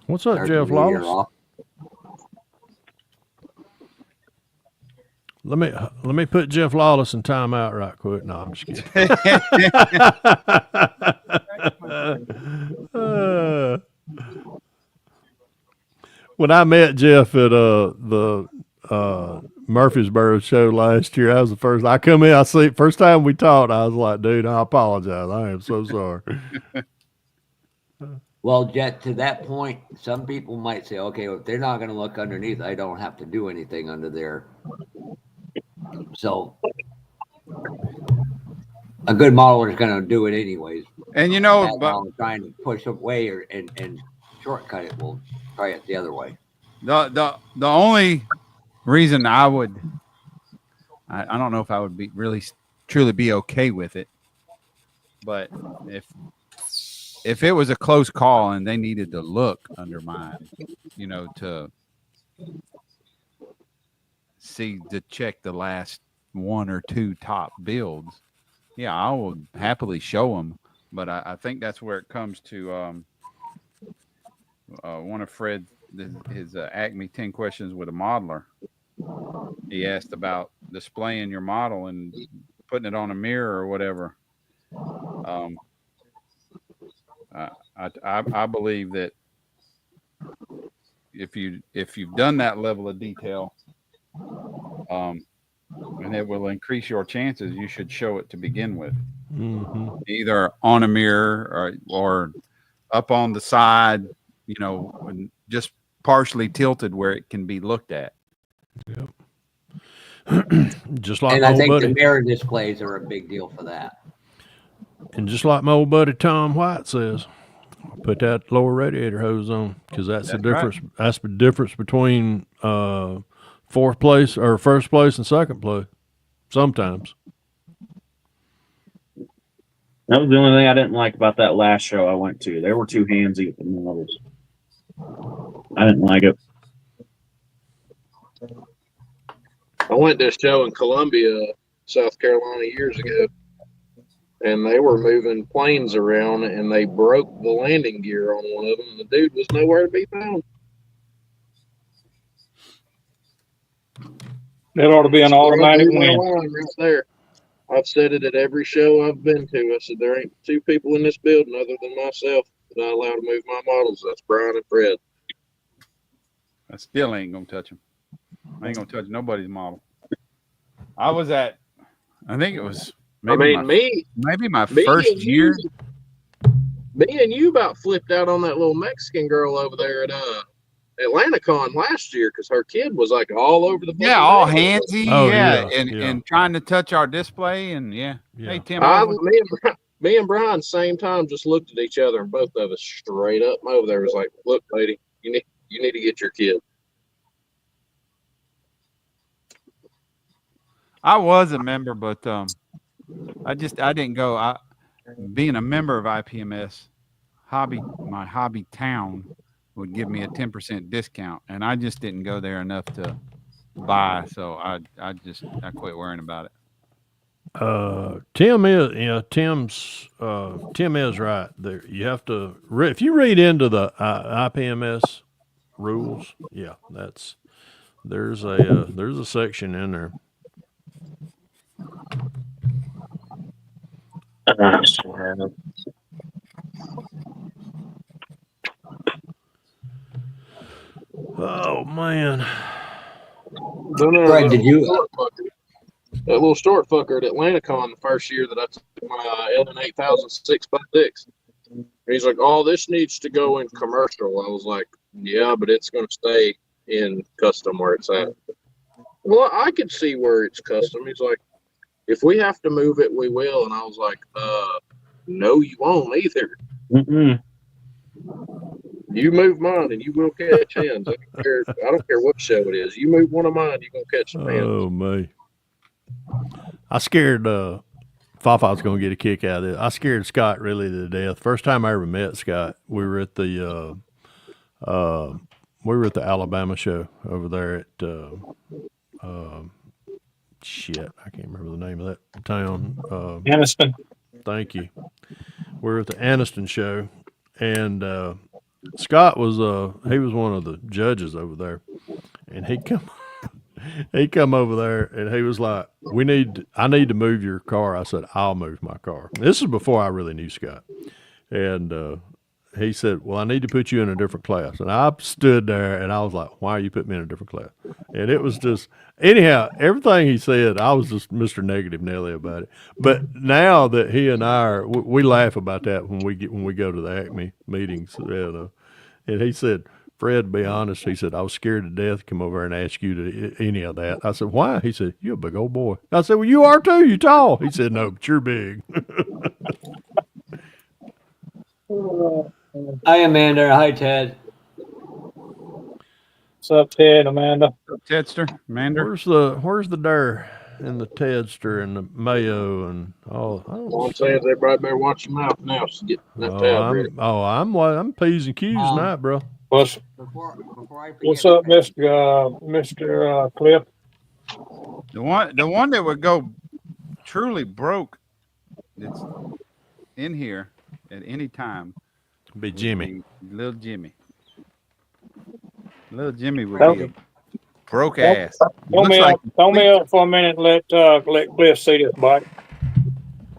What's up, Starting Jeff the year Lawless? off. Let me put Jeff Lawless in timeout right quick. No, I'm just kidding. When I met Jeff at the Murfreesboro show last year, that was the first. I come in, first time we talked, I was like, dude, I apologize. I am so sorry. Well, Jet, to that point, some people might say, okay, well, if they're not going to look underneath, I don't have to do anything under there. So a good modeler is going to do it anyways. And Trying to push away and shortcut it, will try it the other way. The only reason I don't know if I would be truly be okay with it, but if it was a close call and they needed to look under mine, to check the last one or two top builds, yeah, I will happily show them. But I think that's where it comes to one of Fred, his Acme 10 questions with a modeler. He asked about displaying your model and putting it on a mirror or whatever. I believe that if you've done that level of detail, and it will increase your chances, you should show it to begin with. Mm-hmm. Either on a mirror or up on the side, and just partially tilted where it can be looked at. Yep. Just like and my I old think buddy. the mirror displays are a big deal for that. And just like my old buddy Tom White says, Put that lower radiator hose on, because that's the That's right. difference. That's the difference between fourth place or first place and second place. Sometimes. That was the only thing I didn't like about that last show I went to. They were too handsy with the models. I didn't like it. I went to a show in Columbia, South Carolina years ago, and they were moving planes around, and they broke the landing gear on one of them, and the dude was nowhere to be found. That ought to be an automatic Drew that win. line right there. I've said it at every show I've been to. I said there ain't two people in this building other than myself that I allow to move my models. That's Brian and Fred. I still ain't gonna touch them. I ain't gonna touch nobody's model. I was at, I think it was maybe my first year. Me and you about flipped out on that little Mexican girl over there at AtlantaCon last year because her kid was like all over the Yeah, all handsy, Oh, yeah, yeah, and yeah. and trying to touch our display, and yeah. Yeah. Hey Tim, Me and Brian same time just looked at each other, and both of us straight up over there was like, "Look, lady, you need to get your kid." I was a member, but I didn't go. Being a member of IPMS, my hobby town would give me a 10% discount, and I just didn't go there enough to buy, so I quit worrying about it. Tim is right. There, you have to if you read into the IPMS rules. Yeah, there's a section in there. Oh man. Fred, did you? That little short fucker at AtlantaCon the first year that I took my LN 8000 6x6. He's like, "Oh, this needs to go in commercial." I was like, "Yeah, but it's going to stay in custom where it's at." Well, I could see where it's custom. He's like, "If we have to move it, we will." And I was like, "No, you won't either. Mm-mm. You move mine, and you will catch hands. I don't care what show it is. You move one of mine, you're gonna catch some hands." Oh me. I scared Fafa's going to get a kick out of it. I scared Scott really to death. First time I ever met Scott, we were at the Alabama show over there at shit, I can't remember the name of that town. Anniston. Thank you. We were at the Anniston show, and Scott was he was one of the judges over there, and he come over there and he was like, I need to move your car. I said, I'll move my car. This is before I really knew Scott. And he said, well, I need to put you in a different class. And I stood there and I was like, why are you putting me in a different class? And it was just, anyhow, everything he said, I was just Mr. Negative Nelly about it. But now that he and I we laugh about that when we go to the Acme meetings, and he said, Fred, be honest, he said, I was scared to death to come over and ask you to any of that. I said, why? He said, you're a big old boy. I said, well, you are too. You're tall. He said, no, but you're big. Hi, Amanda. Hi, Ted. What's up, Ted, Amanda? Tedster, Amanda. Where's the Durr and the Tedster and the Mayo and all? All I'm saying is everybody better watch your mouth now. So get that tab ready. I'm P's and Q's tonight, bro. What's up, Mr. Cliff? The one that would go truly broke that's in here at any time be Jimmy. Little Jimmy. Little Jimmy would be a broke ass. Throw me up for a minute. Let Cliff see this bike.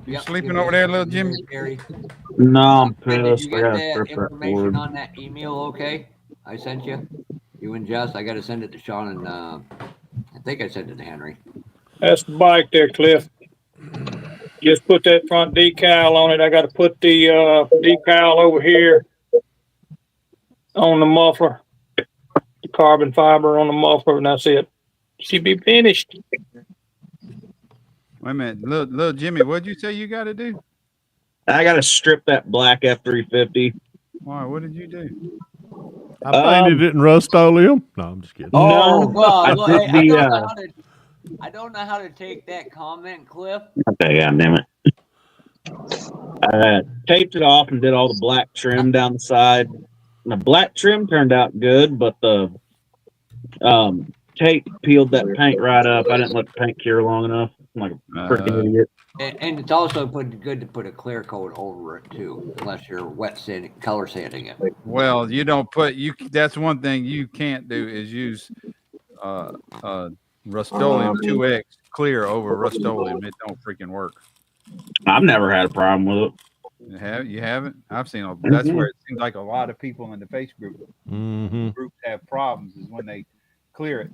You sleeping over there, little Jimmy? No, I'm Did pissed. you get that information on that email? Okay, I sent you. You and Jess. I got to send it to Sean and I think I sent it to Henry. That's the bike there, Cliff. Just put that front decal on it. I got to put the decal over here on the muffler. The carbon fiber on the muffler, and that's it. Should be finished. Wait a minute, little Jimmy, what'd you say you got to do? I got to strip that black F350 Why? What did you do? I painted it in Rust-Oleum. No, I'm just kidding. I painted it in Rust-Oleum. No, I'm just kidding. Oh, No, well, I look, took hey, I don't know the. how to. I don't know how to take that comment, Cliff. Okay, god damn it. I taped it off and did all the black trim down the side. The black trim turned out good, but the tape peeled that paint right up. I didn't let the paint cure long enough. I'm like a freaking idiot. And it's also good to put a clear coat over it too, unless you're wet sanding, color sanding it. Well, you don't put you. That's one thing you can't do is use Rust-Oleum 2X clear over Rust-Oleum. It don't freaking work. I've never had a problem with it. You haven't? I've seen. That's where it seems like a lot of people in the face groups have problems is when they clear it.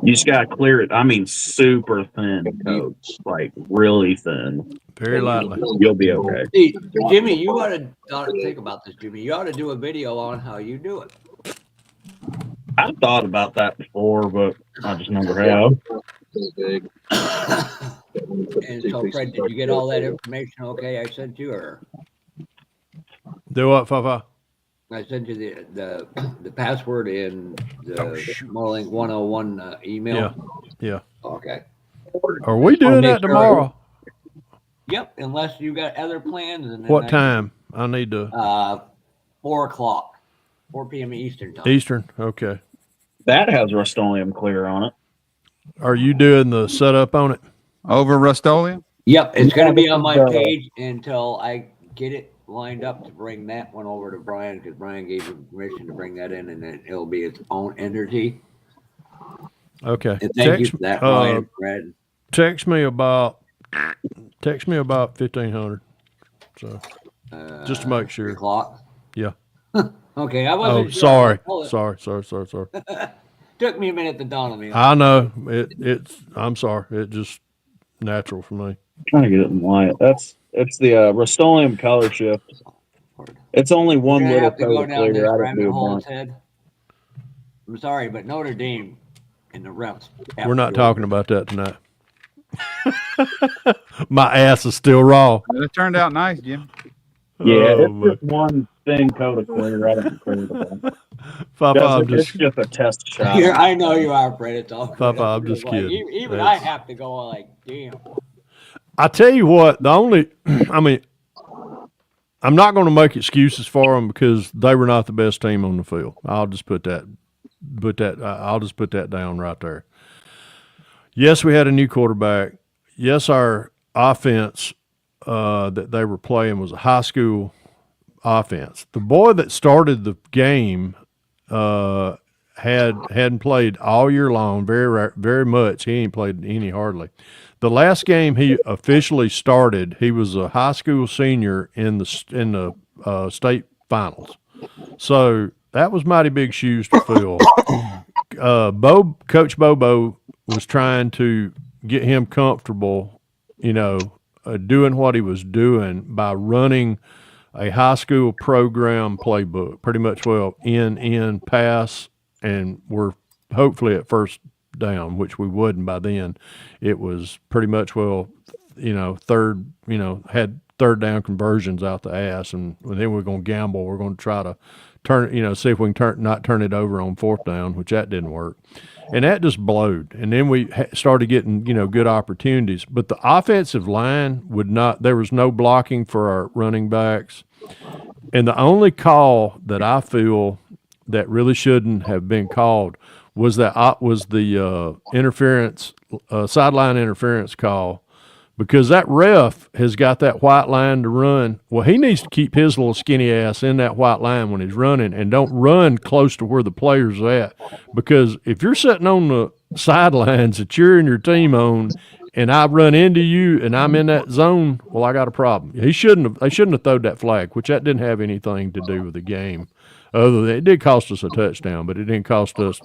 You just gotta clear it. I mean, super thin coats, like really thin. Very lightly. You'll be okay. See, Jimmy, you ought to think about this, Jimmy. You ought to do a video on how you do it. I've thought about that before, but I just never have. And so, Fred, did you get all that information okay I sent you, or? Do what, Fafa? I sent you the password in the Modelink 101 email. Yeah. Okay. Are we doing that tomorrow? Yep, unless you got other plans. And then What time? I need to. 4 o'clock, 4 p.m. Eastern time. Eastern. Okay. That has Rust-Oleum clear on it. Are you doing the setup on it? Over Rust-Oleum? Yep, it's going to be on my page until I get it lined up to bring that one over to Brian, because Brian gave me permission to bring that in, and then it'll be its own entity. Okay. And thank you for that, Brian and Fred. Text me about 1,500. So just to make sure. 3 o'clock. Yeah. Okay, I wasn't sure. Sorry. Sorry. Took me a minute to dawn on me. I know it's. I'm sorry. It just natural for me. Trying to get it in white. It's the Rust-Oleum color shift. It's only one little coat of clear. I don't do a bunch. I'm sorry, but Notre Dame in the reps. We're not talking about that tonight. My ass is still raw. It turned out nice, Jim. Yeah, it's just one thin coat of clear. I don't clear the It's just a test shot. I know you are, Fred. It's all Papa, I'm just kidding. Even I have to go like, damn. I tell you what, I mean, I'm not going to make excuses for them because they were not the best team on the field. I'll just I'll just put that down right there. Yes, we had a new quarterback. Yes, our offense that they were playing was a high school offense. The boy that started the game hadn't played all year long, very much. He ain't played any hardly. The last game he officially started, he was a high school senior in the state finals. So that was mighty big shoes to fill. Coach Bobo was trying to get him comfortable, doing what he was doing by running a high school program playbook, pretty much in, pass, and we're hopefully at first down, which we wouldn't by then. It was pretty much third, had third down conversions out the ass, and then we're going to gamble. We're going to try to see if we can not turn it over on fourth down, which that didn't work. And that just blowed. And then we started getting, good opportunities. But the offensive line there was no blocking for our running backs. And the only call that I feel that really shouldn't have been called was the interference, sideline interference call, because that ref has got that white line to run. Well, he needs to keep his little skinny ass in that white line when he's running, and don't run close to where the player's at. Because if you're sitting on the sidelines that you're in your team on, and I run into you and I'm in that zone, well, I got a problem. They shouldn't have thrown that flag, which that didn't have anything to do with the game. Other than it did cost us a touchdown, but it didn't cost us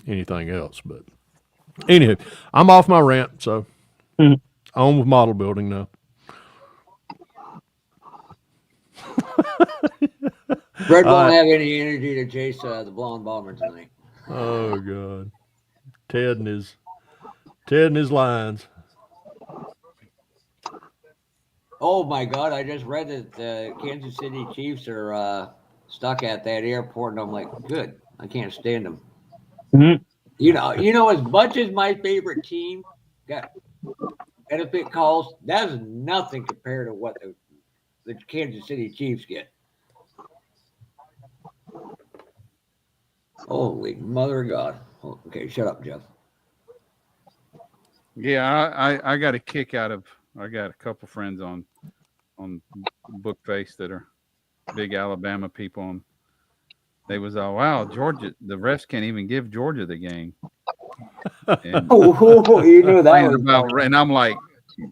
anything else. But anyway, I'm off my rant, so on with model building now. Fred won't have any energy to chase the blonde bomber tonight. Oh God, Ted and his lines. Oh my God! I just read that the Kansas City Chiefs are stuck at that airport, and I'm like, good. I can't stand them. Mhm. You know, as much as my favorite team got benefit calls, that's nothing compared to what the Kansas City Chiefs get. Holy mother of God! Oh, okay, shut up, Jeff. Yeah, I got a kick out of. I got a couple friends on Bookface that are big Alabama people, and they was all, wow, Georgia. The refs can't even give Georgia the game, and You knew that complaining was about. coming. And I'm like,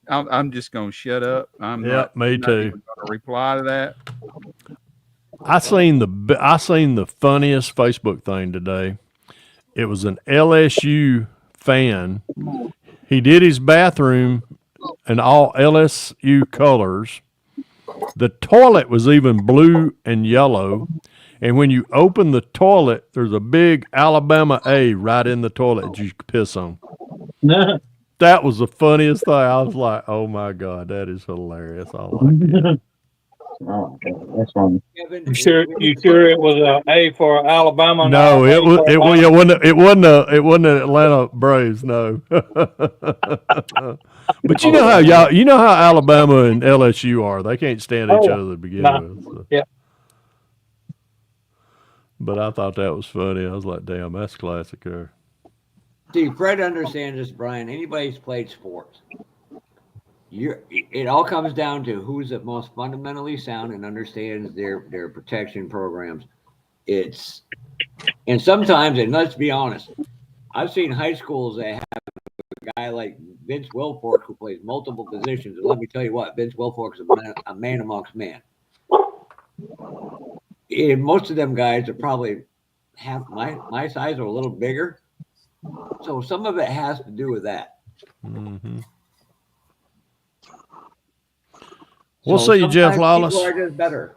I'm just gonna shut up. I'm Yep, me not too. even gonna reply to that. I seen the funniest Facebook thing today. It was an LSU fan. He did his bathroom in all LSU colors. The toilet was even blue and yellow. And when you open the toilet, there's a big Alabama A right in the toilet that you could piss on. That was the funniest thing. I was like, oh my God, that is hilarious. I like it. Oh, okay. That's funny. Kevin, You sure it was a A for Alabama, not No, A for Atlanta? it wasn't an Atlanta Braves, no. But you know how Alabama and LSU are. They can't stand each Oh, other to begin no. with. So. Yeah. But I thought that was funny. I was like, damn, that's classic there. See, Fred understands this, Brian. Anybody who's played sports, it all comes down to who's the most fundamentally sound and understands their protection programs. And sometimes, and let's be honest, I've seen high schools that have a guy like Vince Wilfork who plays multiple positions, and let me tell you what, Vince Wilfork is a man amongst men. And most of them guys are probably half my size or a little bigger. So some of it has to do with that. Mm-hmm. We'll So see you, Jeff sometimes Lawless. people are just better.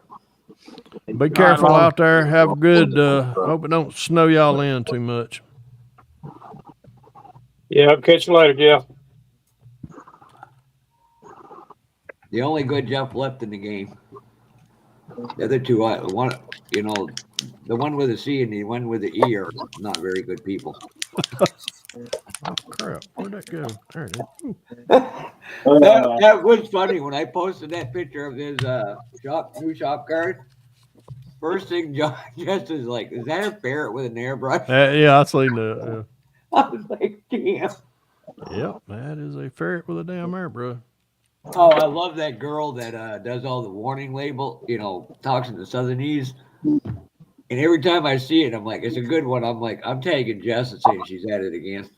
Be careful out there. Have a good. Hope it don't snow y'all in too much. Yeah, catch you later, Jeff. The only good Jeff left in the game. The other two, one, the one with a C and the one with the E are not very good people. Oh crap! Where'd that go? There it is. That was funny when I posted that picture of his new shop card. First thing John just is like, is that a ferret with an airbrush? Yeah, I seen that. I was like, damn. Yep, that is a ferret with a damn airbrush. Oh, I love that girl that does all the warning label, talks in the Southernese. And every time I see it, I'm like, it's a good one. I'm like, I'm tagging Jess and saying she's at it again.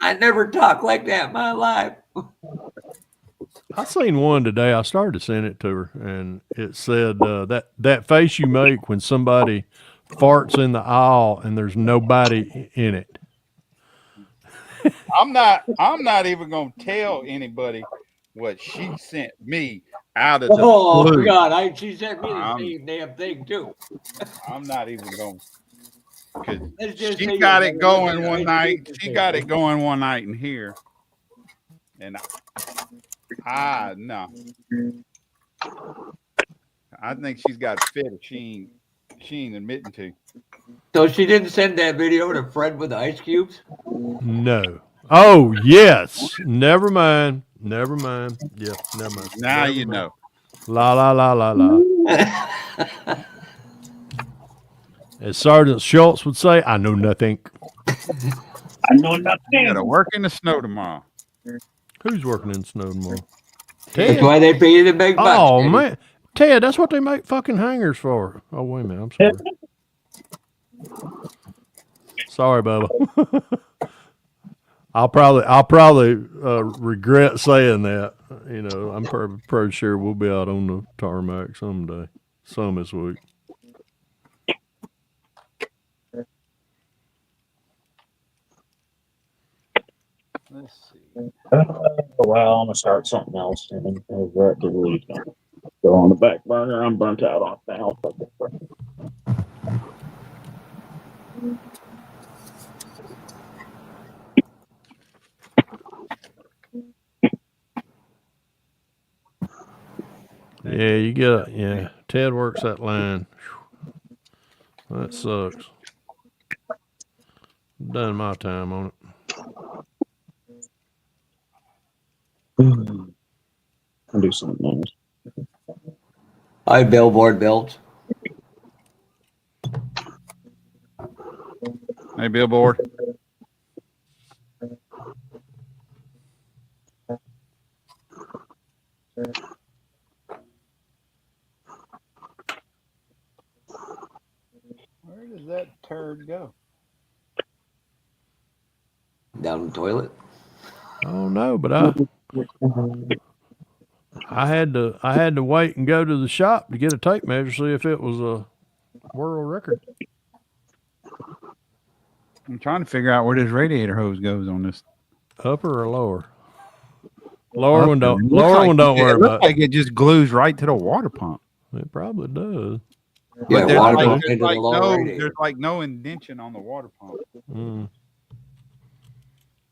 I never talk like that in my life. I seen one today. I started to send it to her, and it said that face you make when somebody farts in the aisle and there's nobody in it. I'm not even gonna tell anybody what she sent me out of the blue. God, she sent me the same damn thing too. I'm not even going because she got it going one night. She got it going one night in here, and no. I think she's got fit if she ain't admitting to. So she didn't send that video to Fred with the ice cubes? No. Oh yes. Never mind. Never mind. Yeah. Never mind. Now never you mind. know. La la la la la. As Sergeant Schultz would say, I know nothing. I know nothing. You gotta work in the snow tomorrow. Who's working in the snow tomorrow? That's Ted? why they pay you the big bucks. Oh Eddie. man, Ted, that's what they make fucking hangers for. Oh wait a minute, I'm sorry. Sorry, Bubba. I'll probably regret saying that. I'm pretty sure we'll be out on the tarmac someday, some this week. Let's see. Well, I'm gonna start something else and over at the week. Go on the back burner. I'm burnt out on now. Yeah, you get yeah. Ted works that line. Whew. That sucks. Done my time on I'll do something else. Hi, billboard built. Hey, billboard. Where does that turd go? Down the toilet. I don't know, but I had to wait and go to the shop to get a tape measure, see if it was a world record. I'm trying to figure out where this radiator hose goes on this. Upper or lower? Lower one don't. It Lower looks one don't worry it looks about. like it just glues right to the water pump. It probably does. Yeah, But there's water like, pump there's into like the lower no radiator. there's like no indention on the water pump. Mm.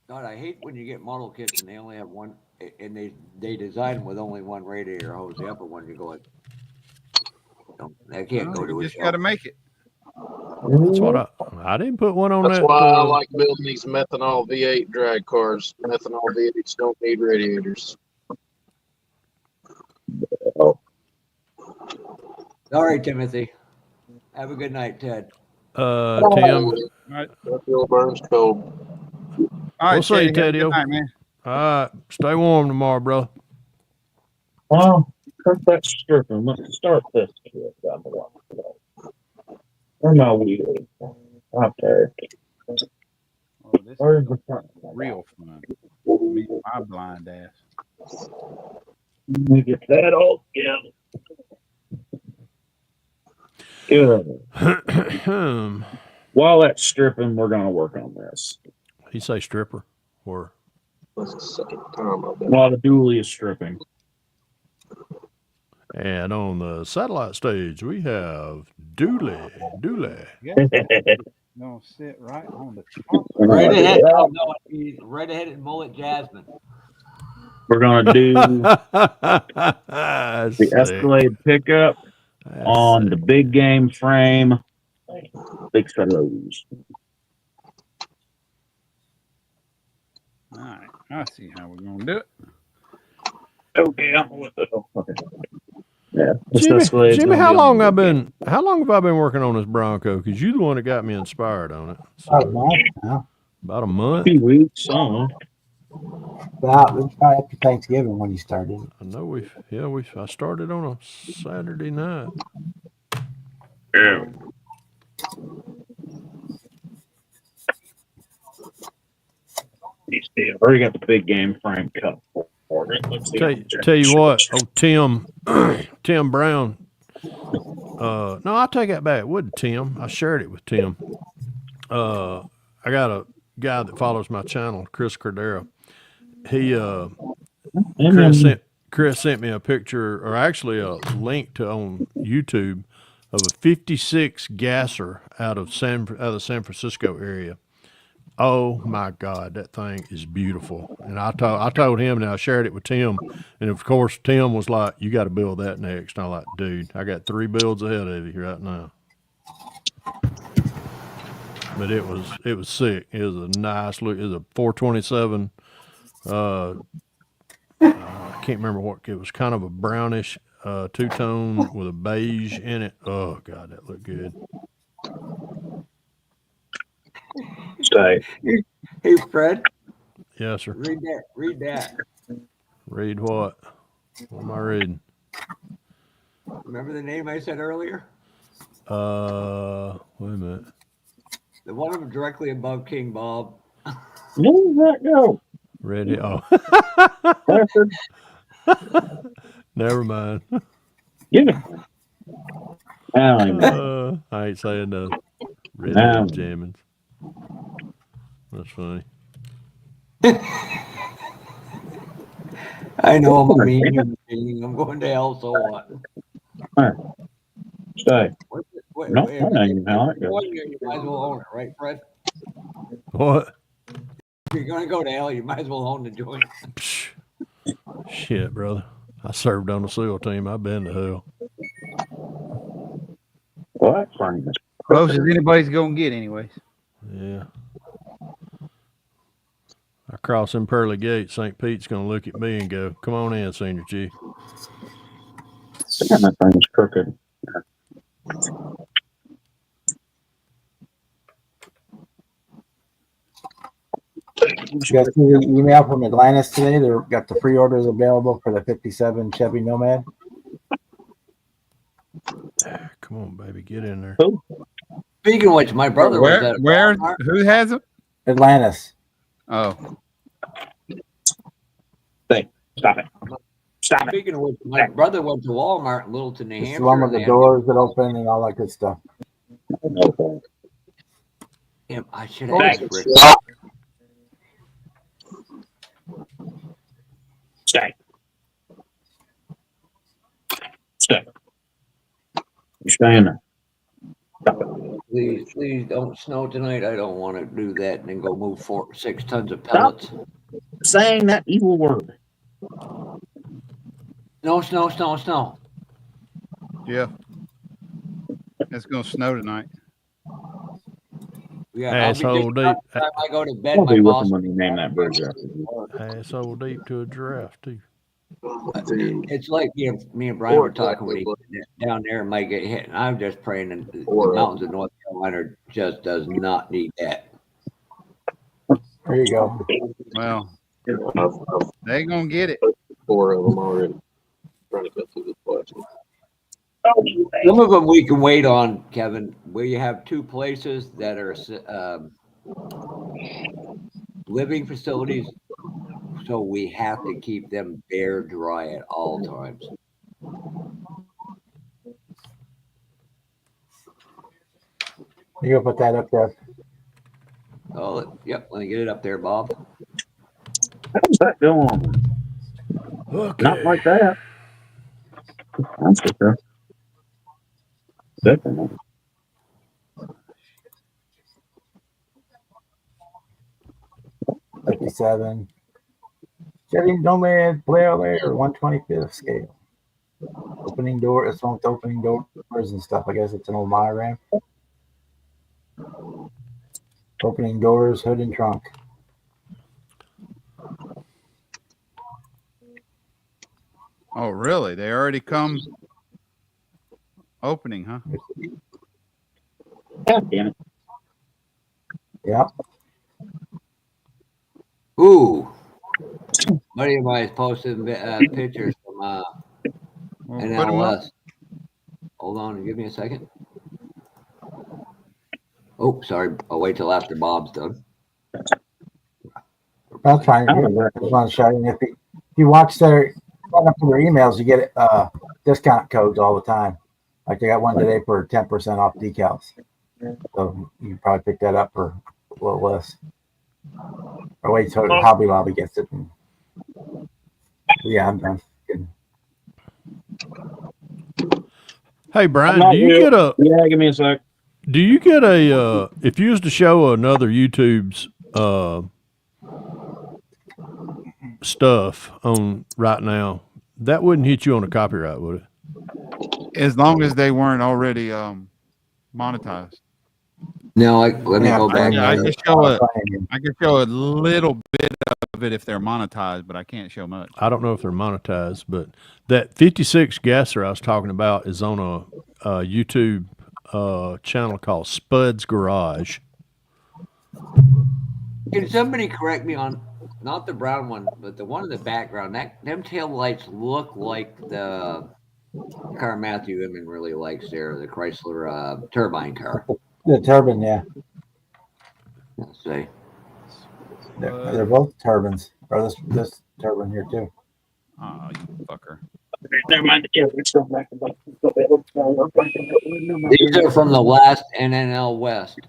God, I hate when you get model kits and they only have one, and they design them with only one radiator hose. The upper one, you go like, that can't go to You a just got to shelf. make it. That's what I didn't put one on That's that. why I like building these methanol V8 drag cars. Methanol V8s don't need radiators. All right, Timothy. Have a good night, Ted. Tim. All right. That burns cold. All right, We'll see you, Teddy. Have a Teddy. good night, man. All right. Stay warm tomorrow, bro. Well, cut that stripping. Let's start this. Where's my wheel? I'm tired. Oh, this Where's is the front? real fun. Me and my blind ass. Let me get that all together. Good. While that's stripping, we're gonna work on this. He say stripper or That's the second time I've been. While the dually is stripping. and on the satellite stage we have Dooley. Yeah. Gonna sit right on the top. Right ahead. Oh, no, right ahead at Mullet Jasmine. We're gonna do the Escalade pickup on the big game frame. Big fellows. All right. I see how we're gonna do it. Okay, I'm with it. Okay. Yeah. Jimmy, how long have I been working on this Bronco? Because you're the one that got me inspired on it. So, About a month now. about a month. 2 weeks on. About it's probably after Thanksgiving when you started. I know I started on a Saturday night. Yeah. I've already got the big game frame cut for it. Let's see. Tell you what, Tim Brown. No, I take that back. It wasn't Tim. I shared it with Tim. I got a guy that follows my channel, Chris Cordero. Chris sent me a picture, or actually a link to on YouTube of a '56 gasser out of the San Francisco area. Oh my God, that thing is beautiful. And I told him, and I shared it with Tim, and of course Tim was like, "You got to build that next." And I'm like, "Dude, I got 3 builds ahead of you right now." But it was sick. It was a nice look. It was a 427. I can't remember what it was. Kind of a brownish two-tone with a beige in it. Oh God, that looked good. Hey, Fred. Yes, sir. Read that. Read what? What am I reading? Remember the name I said earlier? Wait a minute. The one of them directly above King Bob. Where does that go? Ready? Oh. Never mind. Give it. I ain't saying nothing. Red jammins. That's funny. I know I'm a mean human being. I'm going to hell, so what? Stay. No, you might as well own it, right, Fred? What? If you're going to go to hell, you might as well own the joint. Shit, brother. I served on the SEAL team. I've been to hell. What? Close as anybody's gonna get, anyways. Yeah. I cross them pearly gates, St. Pete's gonna look at me and go, "Come on in, Senior Chief." Damn, that thing's crooked. You guys see the email from Atlantis today? They've got the pre-orders available for the 57 Chevy Nomad. Come on, baby, get in there. Speaking of which, my brother was at Where? Walmart. Who has it? Atlantis. Oh, Hey, stop it. Stop it. Speaking of which, my brother went to Walmart in Littleton, New It's Hampshire. the one with the and doors that open and all that good stuff. Okay. Damn, I should have asked Rick. Stay. Stay. You stay in there. Stop it. Please don't snow tonight. I don't want to do that and then go move 6 tons of pellets. Stop saying that evil word. Snow. yeah. It's gonna snow tonight. Yeah, Asshole deep. By the time I go to bed, I'll my be with boss. them when you name that bridge after you. Asshole deep to a giraffe too. It's like me and Brian were talking when he down there and might get hit, and I'm just praying that the mountains of North Carolina just does not need that. There you go. Well, they ain't gonna get it. 4 of them already. Trying to cut through this plastic. Some of them we can wait on, Kevin, where you have 2 places that are living facilities, so we have to keep them bare dry at all times. You gonna put that up there? Oh, yep. Let me get it up there, Bob. How's that going? Okay. Not like that. That's for sure. Definitely. $57. Chevy Nomad Blair 125th scale. Opening door. It's one with opening doors and stuff. I guess it's an old monogram. Opening doors, hood and trunk. Oh, really? They already come opening, huh? God damn it. Yep. Ooh. Buddy of mine posted pictures from Well, NLS. Hold on, give me a second. Oh, sorry. I'll wait till after Bob's done. That's fine. I just want to show you. If you watch their emails, you get discount codes all the time. Like they got one today for 10% off decals. So you can probably pick that up for a little less. Or wait till Hobby Lobby gets it. Yeah, I'm done. Hey Brian, do you get a? Yeah, give me a sec. Do you get a? If you was to show another YouTube's stuff on right now, that wouldn't hit you on the copyright, would it? As long as they weren't already monetized. No, let me go back. I can show a little bit of it if they're monetized, but I can't show much. I don't know if they're monetized, but that 56 gasser I was talking about is on a YouTube channel called Spud's Garage. Can somebody correct me on not the brown one, but the one in the background? Them tail lights look like the car Matthew Inman really likes there, the Chrysler turbine car. The turbine, yeah. Let's see. They're both turbines. Or this turbine here too. Oh, you fucker. Never mind. Yeah, let's go back. These are from the last NNL West.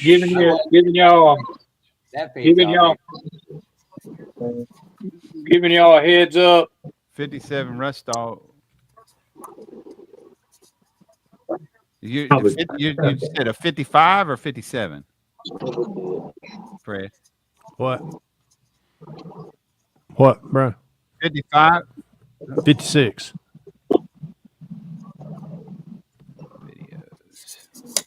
Giving y'all a heads up. 57 Rust-Oleum. You said a 55 or 57? Fred. What, bro? 55. 56. Videos.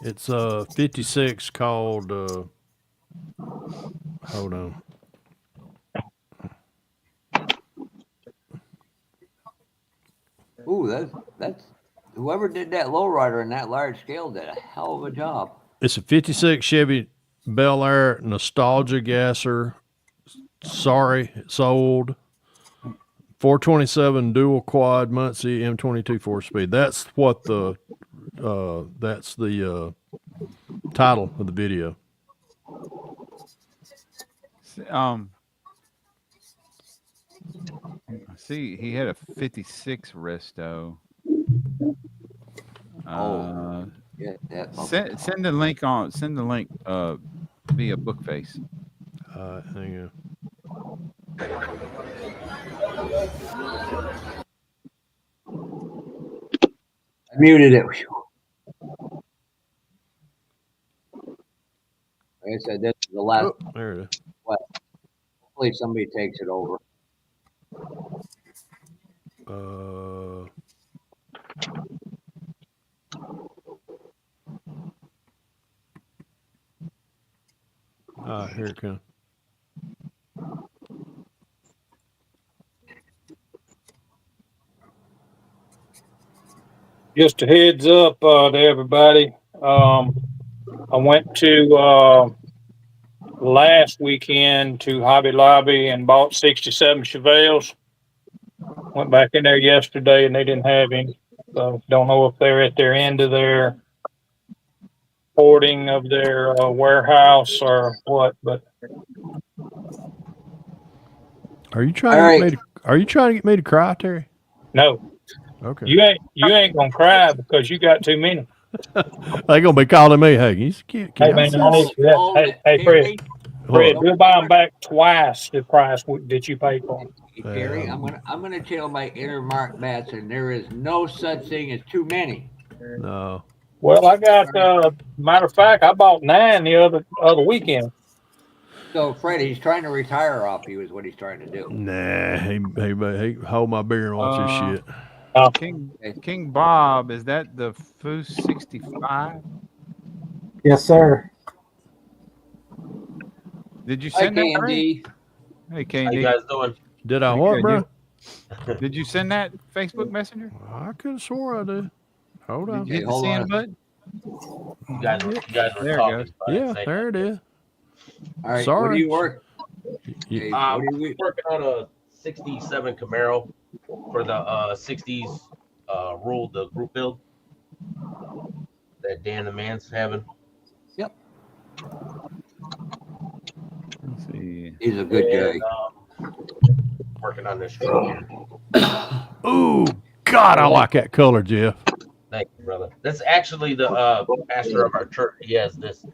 It's 56 called hold on. Ooh, that's whoever did that lowrider in that large scale did a hell of a job. It's a 56 Chevy Bel Air Nostalgia Gasser. Sorry, sold. 427 dual quad Muncie M22 4-speed. That's what the title of the video. See, he had a 56 Resto. Yeah, send the link on. Send the link via Bookface. Hang on. I muted it. Like I said, this is the last. Oh, there it is. What? Hopefully somebody takes it over. Here it comes. Just a heads up to everybody. I went to last weekend to Hobby Lobby and bought 67 Chevelles. Went back in there yesterday and they didn't have any. So don't know if they're at their end of their hoarding of their warehouse or what. But are you trying to get me to cry, Terry? No. Okay. You ain't gonna cry because you got too many. They gonna be calling me. Hey, can Hey man, hey Fred, we'll buy them back twice the price that you paid for them. Hey, Terry, I'm gonna tell my inner Mark Batson there is no such thing as too many. No. Well, I got matter of fact, I bought 9 the other weekend. So Freddie, he's trying to retire off you, is what he's trying to do. Nah, he hold my beer and watch his shit. King Bob, is that the Foose 65? Yes, sir. Did you send that? K&D. Hey, K&D. How you guys doing? Did I what, bro? Did you send that Facebook Messenger? I could have swore I did. Hold on. Did you hit the send button? You guys were There it talking. goes. Yeah, there it is. All right. Sorry. What do you work? I'm working on a 67 Camaro for the 60s rule, the group build that Dan the Man's having. Yep. Let's see. He's a good guy. Working on this truck here. Ooh, God, I like that color, Jeff. Thank you, brother. That's actually the pastor of our church. He has this.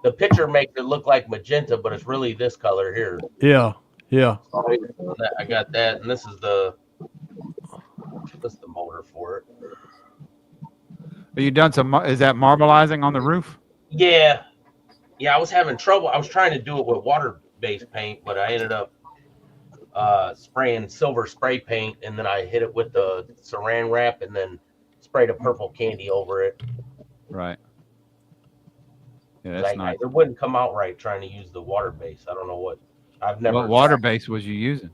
The picture makes it look like magenta, but it's really this color here. Yeah, yeah. I got that, and this is the motor for it. Are you done some? Is that marbleizing on the roof? Yeah. I was having trouble. I was trying to do it with water-based paint, but I ended up spraying silver spray paint, and then I hit it with the saran wrap, and then sprayed a purple candy over it. Right. Yeah, that's nice. It wouldn't come out right trying to use the water base. I don't know what. I've never. What water base was you using?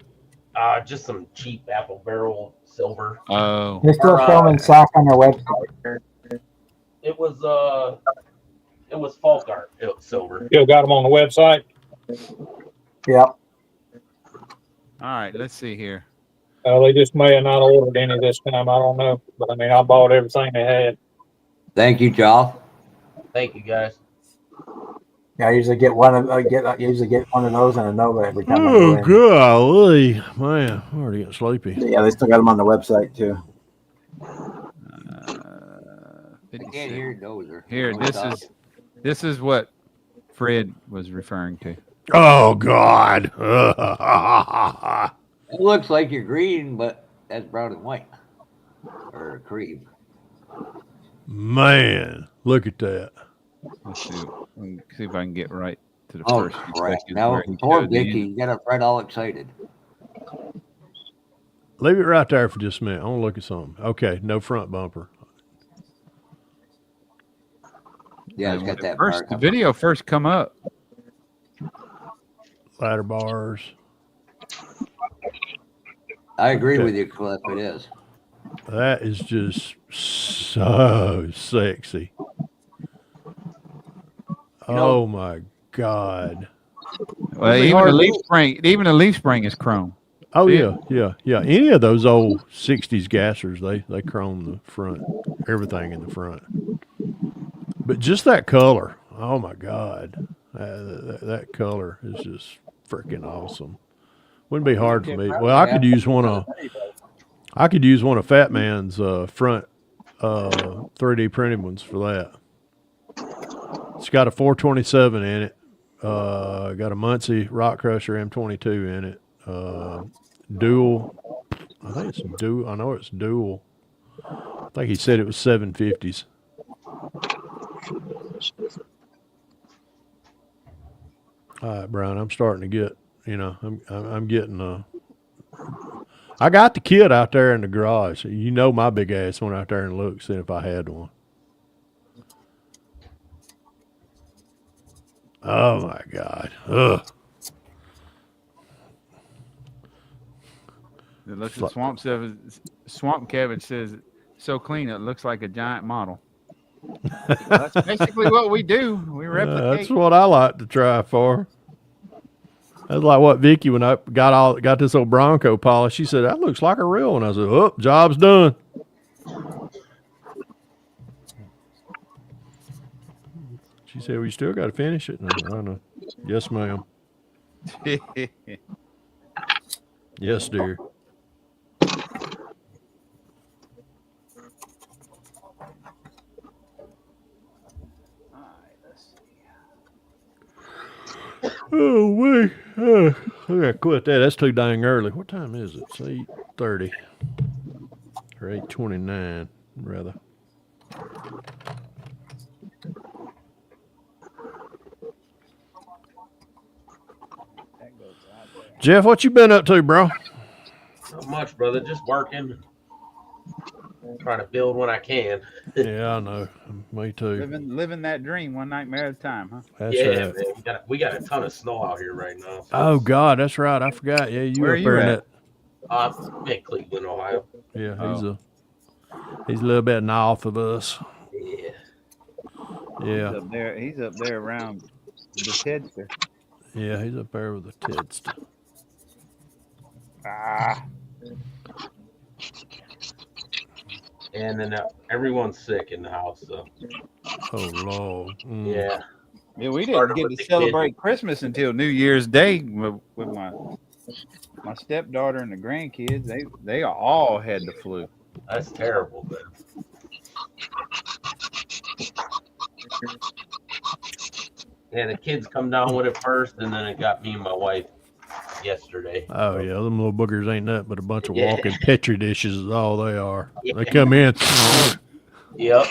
Just some cheap Apple Barrel silver. Oh. They're still showing stock on their website. It was Falk Art. It was silver. Still got them on the website. Yep. All right, let's see here. They just may have not ordered any this time. I don't know, but I mean, I bought everything they had. Thank you, Joff. Thank you, guys. Yeah, I usually get one of those and a Nova every time. Oh, golly, man, I'm already getting sleepy. Yeah, they still got them on the website too. I can't hear Dozer. Here, this is what Fred was referring to. Oh God! It looks like you're green, but that's brown and white or cream. Man, look at that. Let's see if I can get right to the Oh first. crap! Now poor Vicky, you got a Fred all excited. Leave it right there for just a minute. I want to look at something. Okay, no front bumper. Yeah, it's And got when that first mark. the video first come up, Ladder bars. I agree Okay. with you, Cliff. It is. That is just so sexy. Oh my God. Well, It'd be even the hard. leaf spring is chrome. Oh See yeah, it? yeah. Any of those old '60s gassers, they chrome the front, everything in the front. But just that color, oh my God, that color is just freaking awesome. Wouldn't be hard for me. Well, I could use one of Fat Man's front 3D printed ones for that. It's got a 427 in it. Got a Muncie Rock Crusher M22 in it. Dual. I think it's dual. I know it's dual. I think he said it was 750s. All right, Brian. I'm starting to get. I'm getting. I got the kit out there in the garage. You know, my big ass went out there and looked, see if I had one. Oh my God. Ugh. Look, the swamp cabbage says so clean it looks like a giant model. That's basically what we do. We replicate. That's what I like to try for. That's like what Vicky, when I got this old Bronco polish, she said, that looks like a real one. I said, oh, job's done. She said, well, you still got to finish it. I don't know. Yes, ma'am. Yes, dear. Oh, wait. I gotta quit that. That's too dang early. What time is it? It's 8:30. Or 8:29, rather. Jeff, what you been up to, bro? Not much, brother. Just working. Trying to build when I can. Yeah, I know. Me too. Living that dream one nightmare at a time, huh? That's Yeah, right. man. We got a ton of snow out here right now. So Oh God, that's right. I forgot. Yeah, you Where up are there you in at? that? I'm in Cleveland, Ohio. Yeah, he's a little bit north of us. Yeah. Yeah. He's up there around the Tedster. Yeah, he's up there with the Tedster. And then everyone's sick in the house. So. Oh Lord. Mm. Yeah. Yeah, we didn't get to celebrate Christmas until New Year's Day with my stepdaughter and the grandkids. They all had the flu. That's terrible, man. Yeah, the kids come down with it first, and then it got me and my wife yesterday. Oh yeah, them little boogers ain't nothing but a bunch of walking petri dishes is all they are. Yeah. They come in. Yep.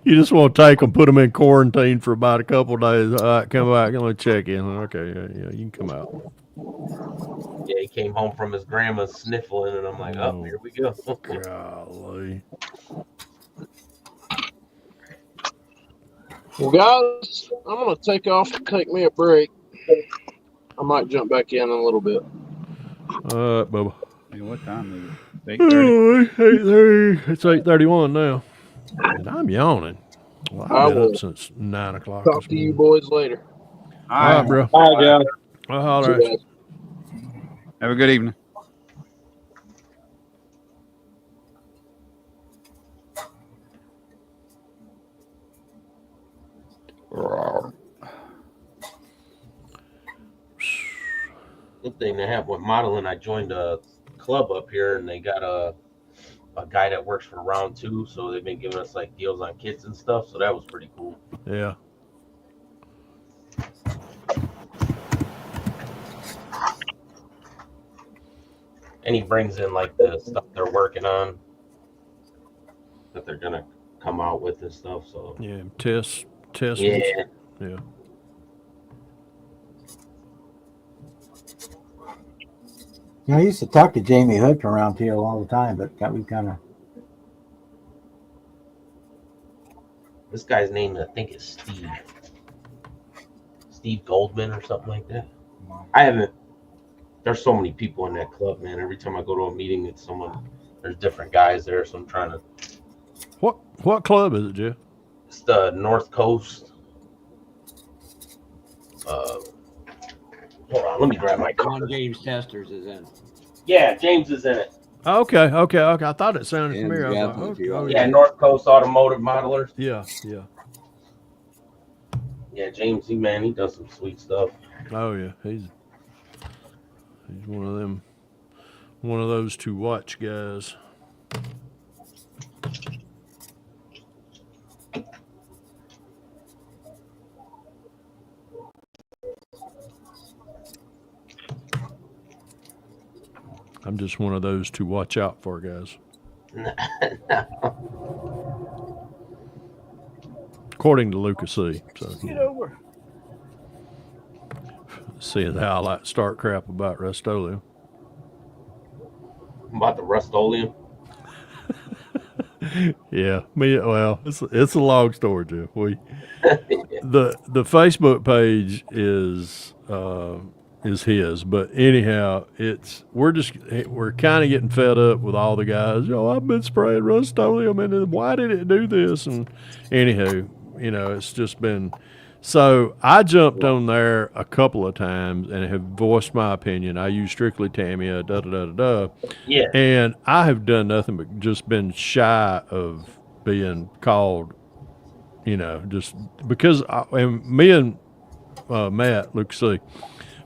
You just want to take them, put them in quarantine for about a couple of days. All right, come back and check in. Okay, yeah, you can come out. Yeah, he came home from his grandma's sniffling, and I'm like, oh, here we go. Golly. Well, guys, I'm going to take off and take me a break. I might jump back in a little bit. All right, Bubba. Hey, what time is it? 8:30. 8:30. It's 8:31 now. And I'm yawning. Well, I've been up since 9 o'clock. Talk to you boys later. All right, bro. All right, John. I'll holler at you. Have a good evening. Good thing they have with modeling. I joined a club up here, and they got a guy that works for Round 2, so they've been giving us like deals on kits and stuff. So that was pretty cool. Yeah. And he brings in like the stuff they're working on that they're gonna come out with and stuff. So yeah, test. Yeah. Yeah. I used to talk to Jamie Hood around here all the time, but we kind of. This guy's name, I think, is Steve Goldman or something like that. I haven't. There's so many people in that club, man. Every time I go to a meeting, it's someone. There's different guys there, so I'm trying to. What club is it, Jeff? It's the North Coast. Hold on, let me grab my card. One James Testers is in. Yeah, James is in it. Okay. I thought it sounded familiar. I was like, Yeah, North Coast Automotive Modelers. Yeah. Yeah, James, he does some sweet stuff. Oh yeah, he's one of those to watch guys. I'm just one of those to watch out for, guys. According to Lucas C. So, Get over. Seeing how I like to start crap about Rust-Oleum. About the Rust-Oleum? Yeah, well, it's a long story, Jeff. The Facebook page is his, but anyhow, we're kind of getting fed up with all the guys. I've been spraying Rust-Oleum, and why did it do this? And anyhow, it's just been. So I jumped on there a couple of times and have voiced my opinion. I use strictly Tamiya, Yeah. And I have done nothing but just been shy of being called, just because me and Matt, look, see,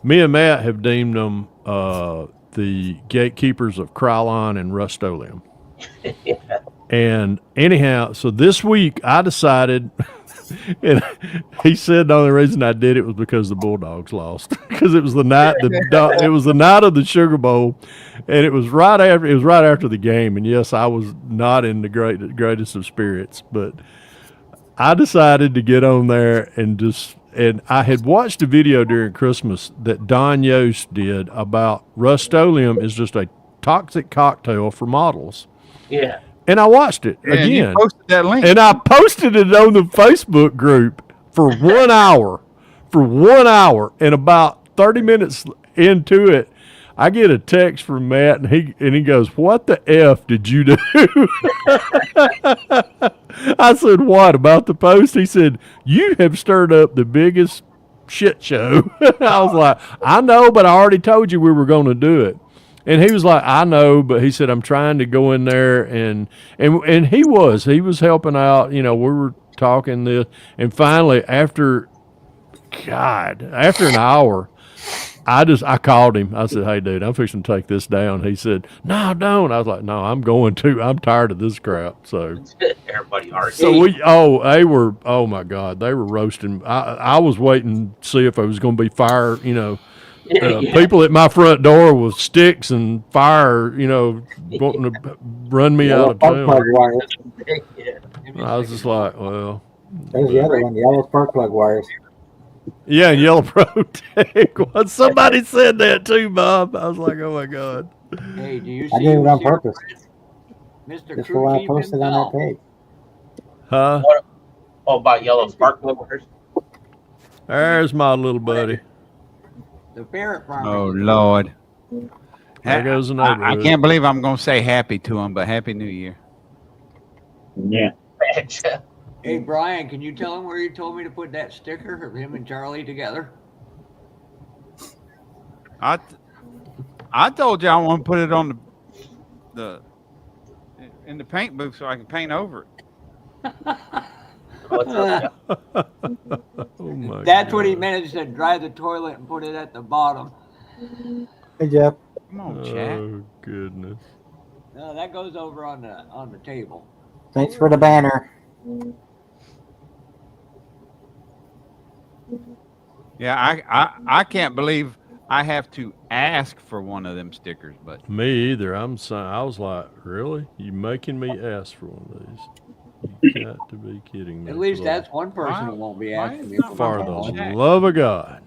me and Matt have deemed them the gatekeepers of Krylon and Rust-Oleum. Yeah. And anyhow, so this week I decided, and he said the only reason I did it was because the Bulldogs lost, because it was the night it was the night of the Sugar Bowl, and it was right after the game. And yes, I was not in the greatest of spirits, but I decided to get on there and I had watched a video during Christmas that Don Yost did about Rust-Oleum is just a toxic cocktail for models. Yeah. And I watched it again. You posted that link. And I posted it on the Facebook group for 1 hour. And about 30 minutes into it, I get a text from Matt, and he goes, "What the F did you do?" I said, "What, about the post?" He said, "You have stirred up the biggest shit show." I was like, "I know, but I already told you we were going to do it." And he was like, "I know," but he said, "I'm trying to go in there," and he was helping out. We were talking this, and finally, after an hour, I called him. I said, "Hey, dude, I'm fixing to take this down." He said, "No, don't." I was like, "No, I'm going to. I'm tired of this crap." So everybody argued. So they were. Oh my God, they were roasting. I was waiting to see if it was going to be fire. People at my front door with sticks and fire, wanting to run me out of town. I was just like, well. There's the other one, yellow spark plug wires. Yeah, Yellow Protect. Somebody said that too, Bob. I was like, oh my God. Hey, do you see? I did it on purpose. Mr. Just for what I posted on that page. Huh? About yellow spark pluggers? There's my little buddy. The ferret farm. Oh Lord. There goes the I neighborhood. can't believe I'm going to say happy to him, but Happy New Year. Yeah. Hey, Brian, can you tell him where you told me to put that sticker of him and Charlie together? I told you I want to put it on in the paint booth so I can paint over it. What's up? Oh my That's God. what he meant. He said dry the toilet and put it at the bottom. Hey, Jeff. Come on, Chad. Oh goodness. No, that goes over on the table. Thanks for the banner. Yeah, I can't believe I have to ask for one of them stickers, but Me either. I was like, really? You making me ask for one of these? You got to be kidding me. At least that's one person who won't be asking me For the love of God.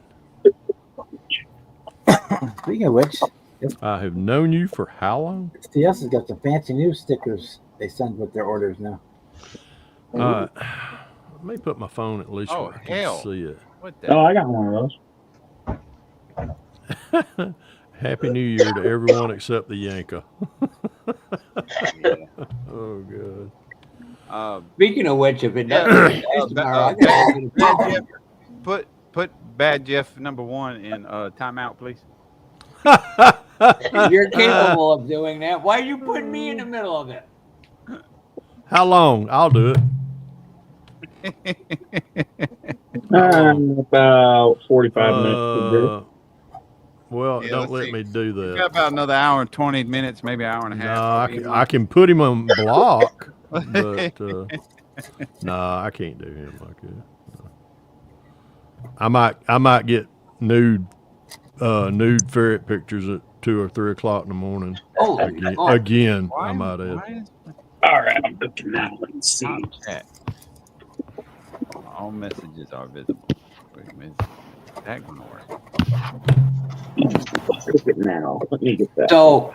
Speaking of which, I have known you for how long? STS has got some fancy new stickers they send with their orders now. Let me put my phone at least Oh where I can hell! see it. What Oh, the? I got one of those. Happy New Year to everyone except the Yanka. Yeah. Oh, God. Speaking of which, if it Yeah. doesn't get nice tomorrow, I gotta go get a Bad pizza. Jeff, put Bad Jeff #1 in timeout, please. You're capable of doing that. Why are you putting me in the middle of it? How long? I'll do it. How long? About 45 minutes. Well, Yeah, don't let's let see. me do We that. got about another hour and 20 minutes, maybe an hour and a half. No, I can put him on block, but nah, I can't do him like that. No. I might get nude ferret pictures at 2 or 3 o'clock in the morning. Oh, again, I might add. All right, I'm looking now. Let's see. Chat. All messages are visible. Wait a minute. Is that going to work? Look at now. Let me get that. So,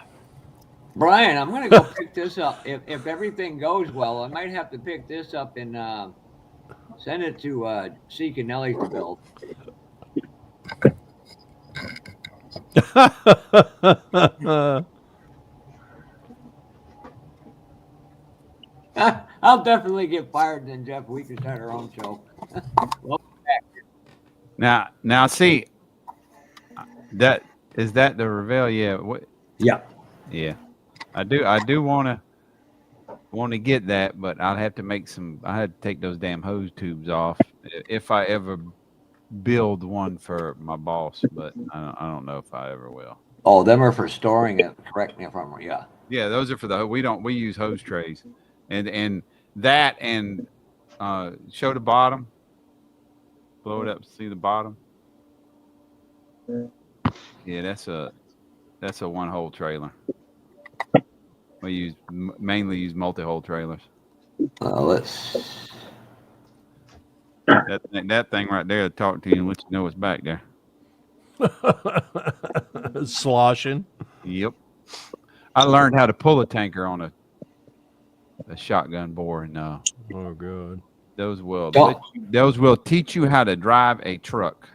Brian, I'm gonna go pick this up. If everything goes well, I might have to pick this up and send it to Seek and Nelly to build. I'll definitely get fired then, Jeff. We can start our own show. Now, see, that is that the Revell? Yeah. What? Yeah. Yeah. I do want to get that, but I'll have to make some. I had to take those damn hose tubes off if I ever build one for my boss, but I don't know if I ever will. Oh, them are for storing it. Correct me if I'm wrong. Yeah. Yeah, those are for we use hose trays, and that and show the bottom, blow it up, see the bottom. Yeah, that's a one hole trailer. We mainly use multi-hole trailers. Let's. That thing right there to talk to you and let you know what's back there. Sloshing. Yep. I learned how to pull a tanker on a shotgun bore, and oh god, those will teach you how to drive a truck.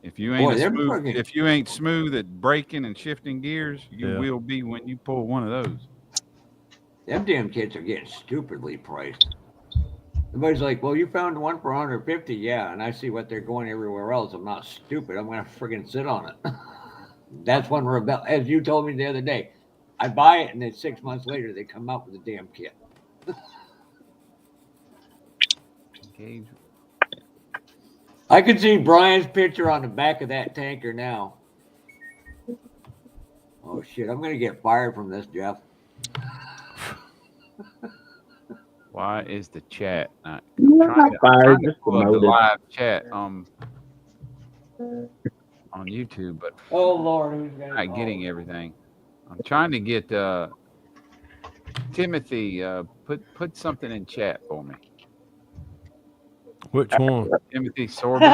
If you ain't smooth at braking and shifting gears, you will be when you pull one of those. Them damn kits are getting stupidly priced. Everybody's like, well, you found one for 150. Yeah, and I see what they're going everywhere else. I'm not stupid. I'm going to friggin' sit on it. That's when Revell, as you told me the other day, I buy it and then 6 months later they come out with a damn kit. I can see Brian's picture on the back of that tanker now. Oh shit, I'm going to get fired from this, Jeff. Why is the chat not fired? Just the live chat on YouTube, but oh Lord, who's not getting everything. I'm trying to get Timothy. Put something in chat for me. Which one? Timothy Sorbet.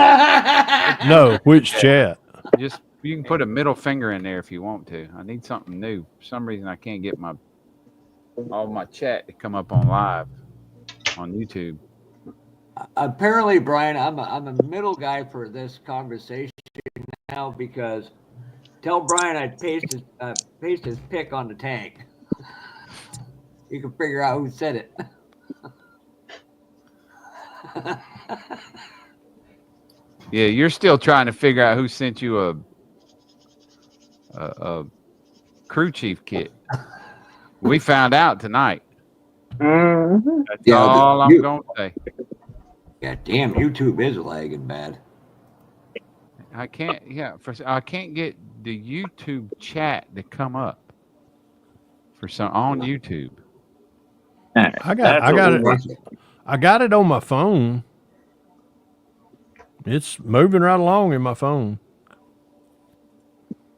No, which chat? Just you can put a middle finger in there if you want to. I need something new. For some reason, I can't get all my chat to come up on live on YouTube. Apparently, Brian, I'm a middle guy for this conversation now because tell Brian I paste his pic on the tank. You can figure out who said it. Yeah, you're still trying to figure out who sent you a crew chief kit. We found out tonight. Mm-hmm. That's all I'm going to say. Yeah, damn, YouTube is lagging bad. I can't. Yeah, I can't get the YouTube chat to come up on YouTube. I got it on my phone. It's moving right along in my phone.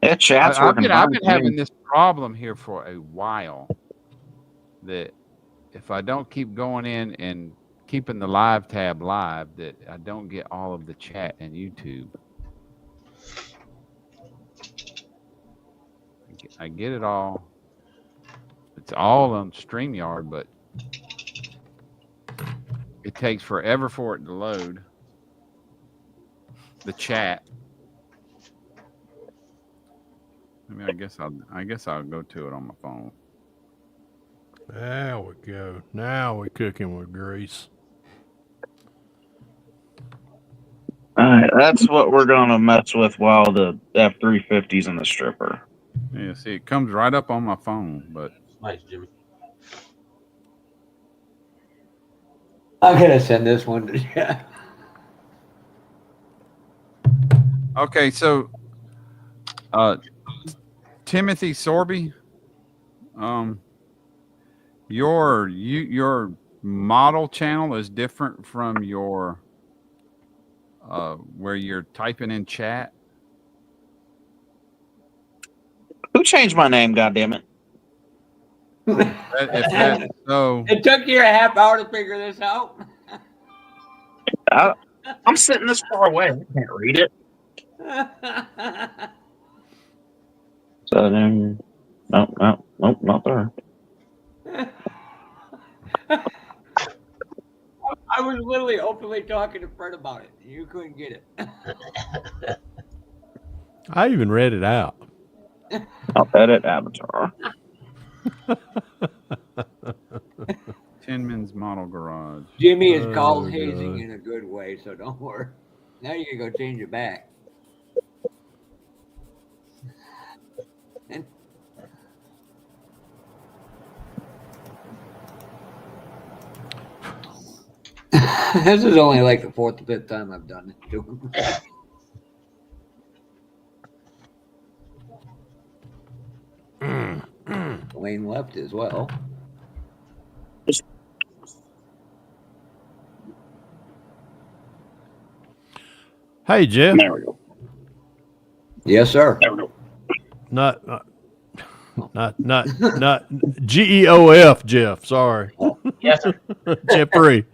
That chat's working. I've been having this problem here for a while. That if I don't keep going in and keeping the live tab live, that I don't get all of the chat in YouTube. I get it all. It's all on StreamYard, but it takes forever for it to load the chat. I mean, I guess I'll go to it on my phone. There we go. Now we're cooking with grease. All right, that's what we're gonna mess with while the F-350's in the stripper. Yeah, see, it comes right up on my phone, but Nice, Jimmy. I'm gonna send this one to Jeff. okay. So, Timothy Sorby, your model channel is different from your where you're typing in chat. Who changed my name? Goddammit! If that's so, It took you a half hour to figure this out. I'm sitting this far away. I can't read it. So then, nope, not there. I was literally openly talking to Fred about it. You couldn't get it. I even read it out. I'll edit Avatar. Tinman's Model Garage. Jimmy is called hazing in a good way, so don't worry. Now you can go change it back. This is only like the 4th or 5th time I've done it to him. Wayne left as well. Hey, Jeff. There we go. Yes, sir. There we go. Not GEOF, Jeff. Sorry. Yes, sir. Jeffrey.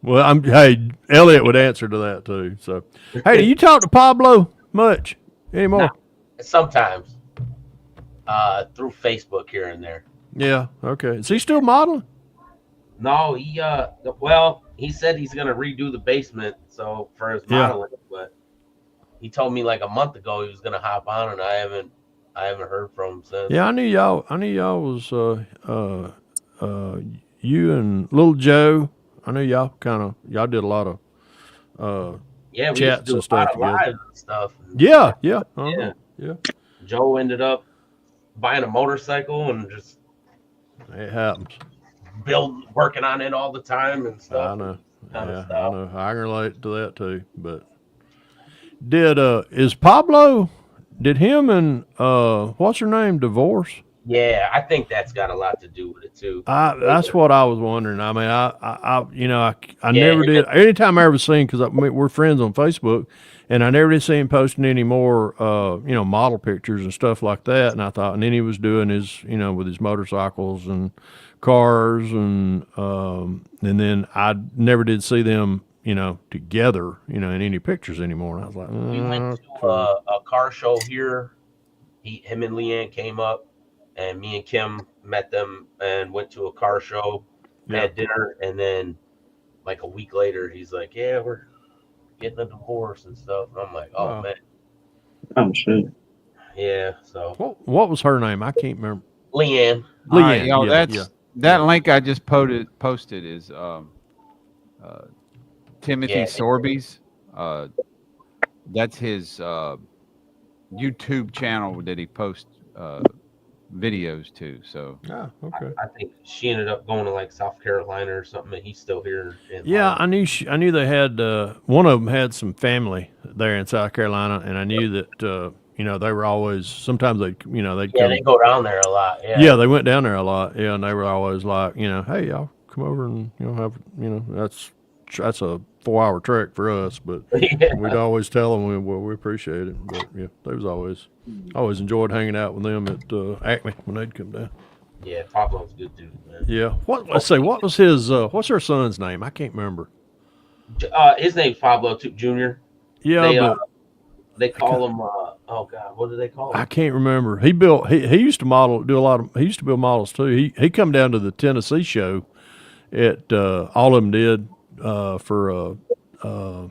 Well, hey, Elliot would answer to that too. So, hey, do you talk to Pablo much anymore? No, sometimes. Through Facebook here and there. Yeah. Okay. Is he still modeling? No, he said he's gonna redo the basement for his modeling, but he told me like a month ago he was gonna hop on, and I haven't heard from him since. Yeah, I knew y'all was you and Little Joe. I knew y'all did a lot of we chats used to do and stuff a lot of together. lives and stuff. Yeah. Yeah. Joe ended up buying a motorcycle and just it happens. Working on it all the time and stuff. I know. I know. I can relate to that too. But is Pablo? Did him and what's her name divorce? Yeah, I think that's got a lot to do with it too. That's what I was wondering. I mean, I never did. Anytime I ever seen, because we're friends on Facebook, and I never did see him posting any more, model pictures and stuff like that. And I thought, and then he was doing his, with his motorcycles and cars, and then I never did see them, together, in any pictures anymore. And I was like, we went to a car show here. Him and Leanne came up. And me and Kim met them and went to a car show, had dinner, and then like a week later, he's like, "Yeah, we're getting a divorce and stuff." And I'm like, "Oh man, oh shit." Yeah. So what was her name? I can't remember. Leanne. Leanne. That link I just posted is Timothy Sorby's. That's his YouTube channel that he posts videos to. So okay. I think she ended up going to like South Carolina or something, and he's still here. I knew they had one of them had some family there in South Carolina, and I knew that they were always sometimes they they go down there a lot. Yeah, they went down there a lot. Yeah, and they were always like, hey, y'all come over and that's a 4-hour trek for us, but we'd always tell them we appreciate it. But yeah, they was always enjoyed hanging out with them at Acme when they'd come down. Yeah, Pablo's good dude, man. Yeah. Let's say what was his what's her son's name? I can't remember. His name's Pablo Jr. Yeah, they call him Oh God, what do they call I it? can't remember. He built. He used to he used to build models too. He come down to the Tennessee show. All of them did for the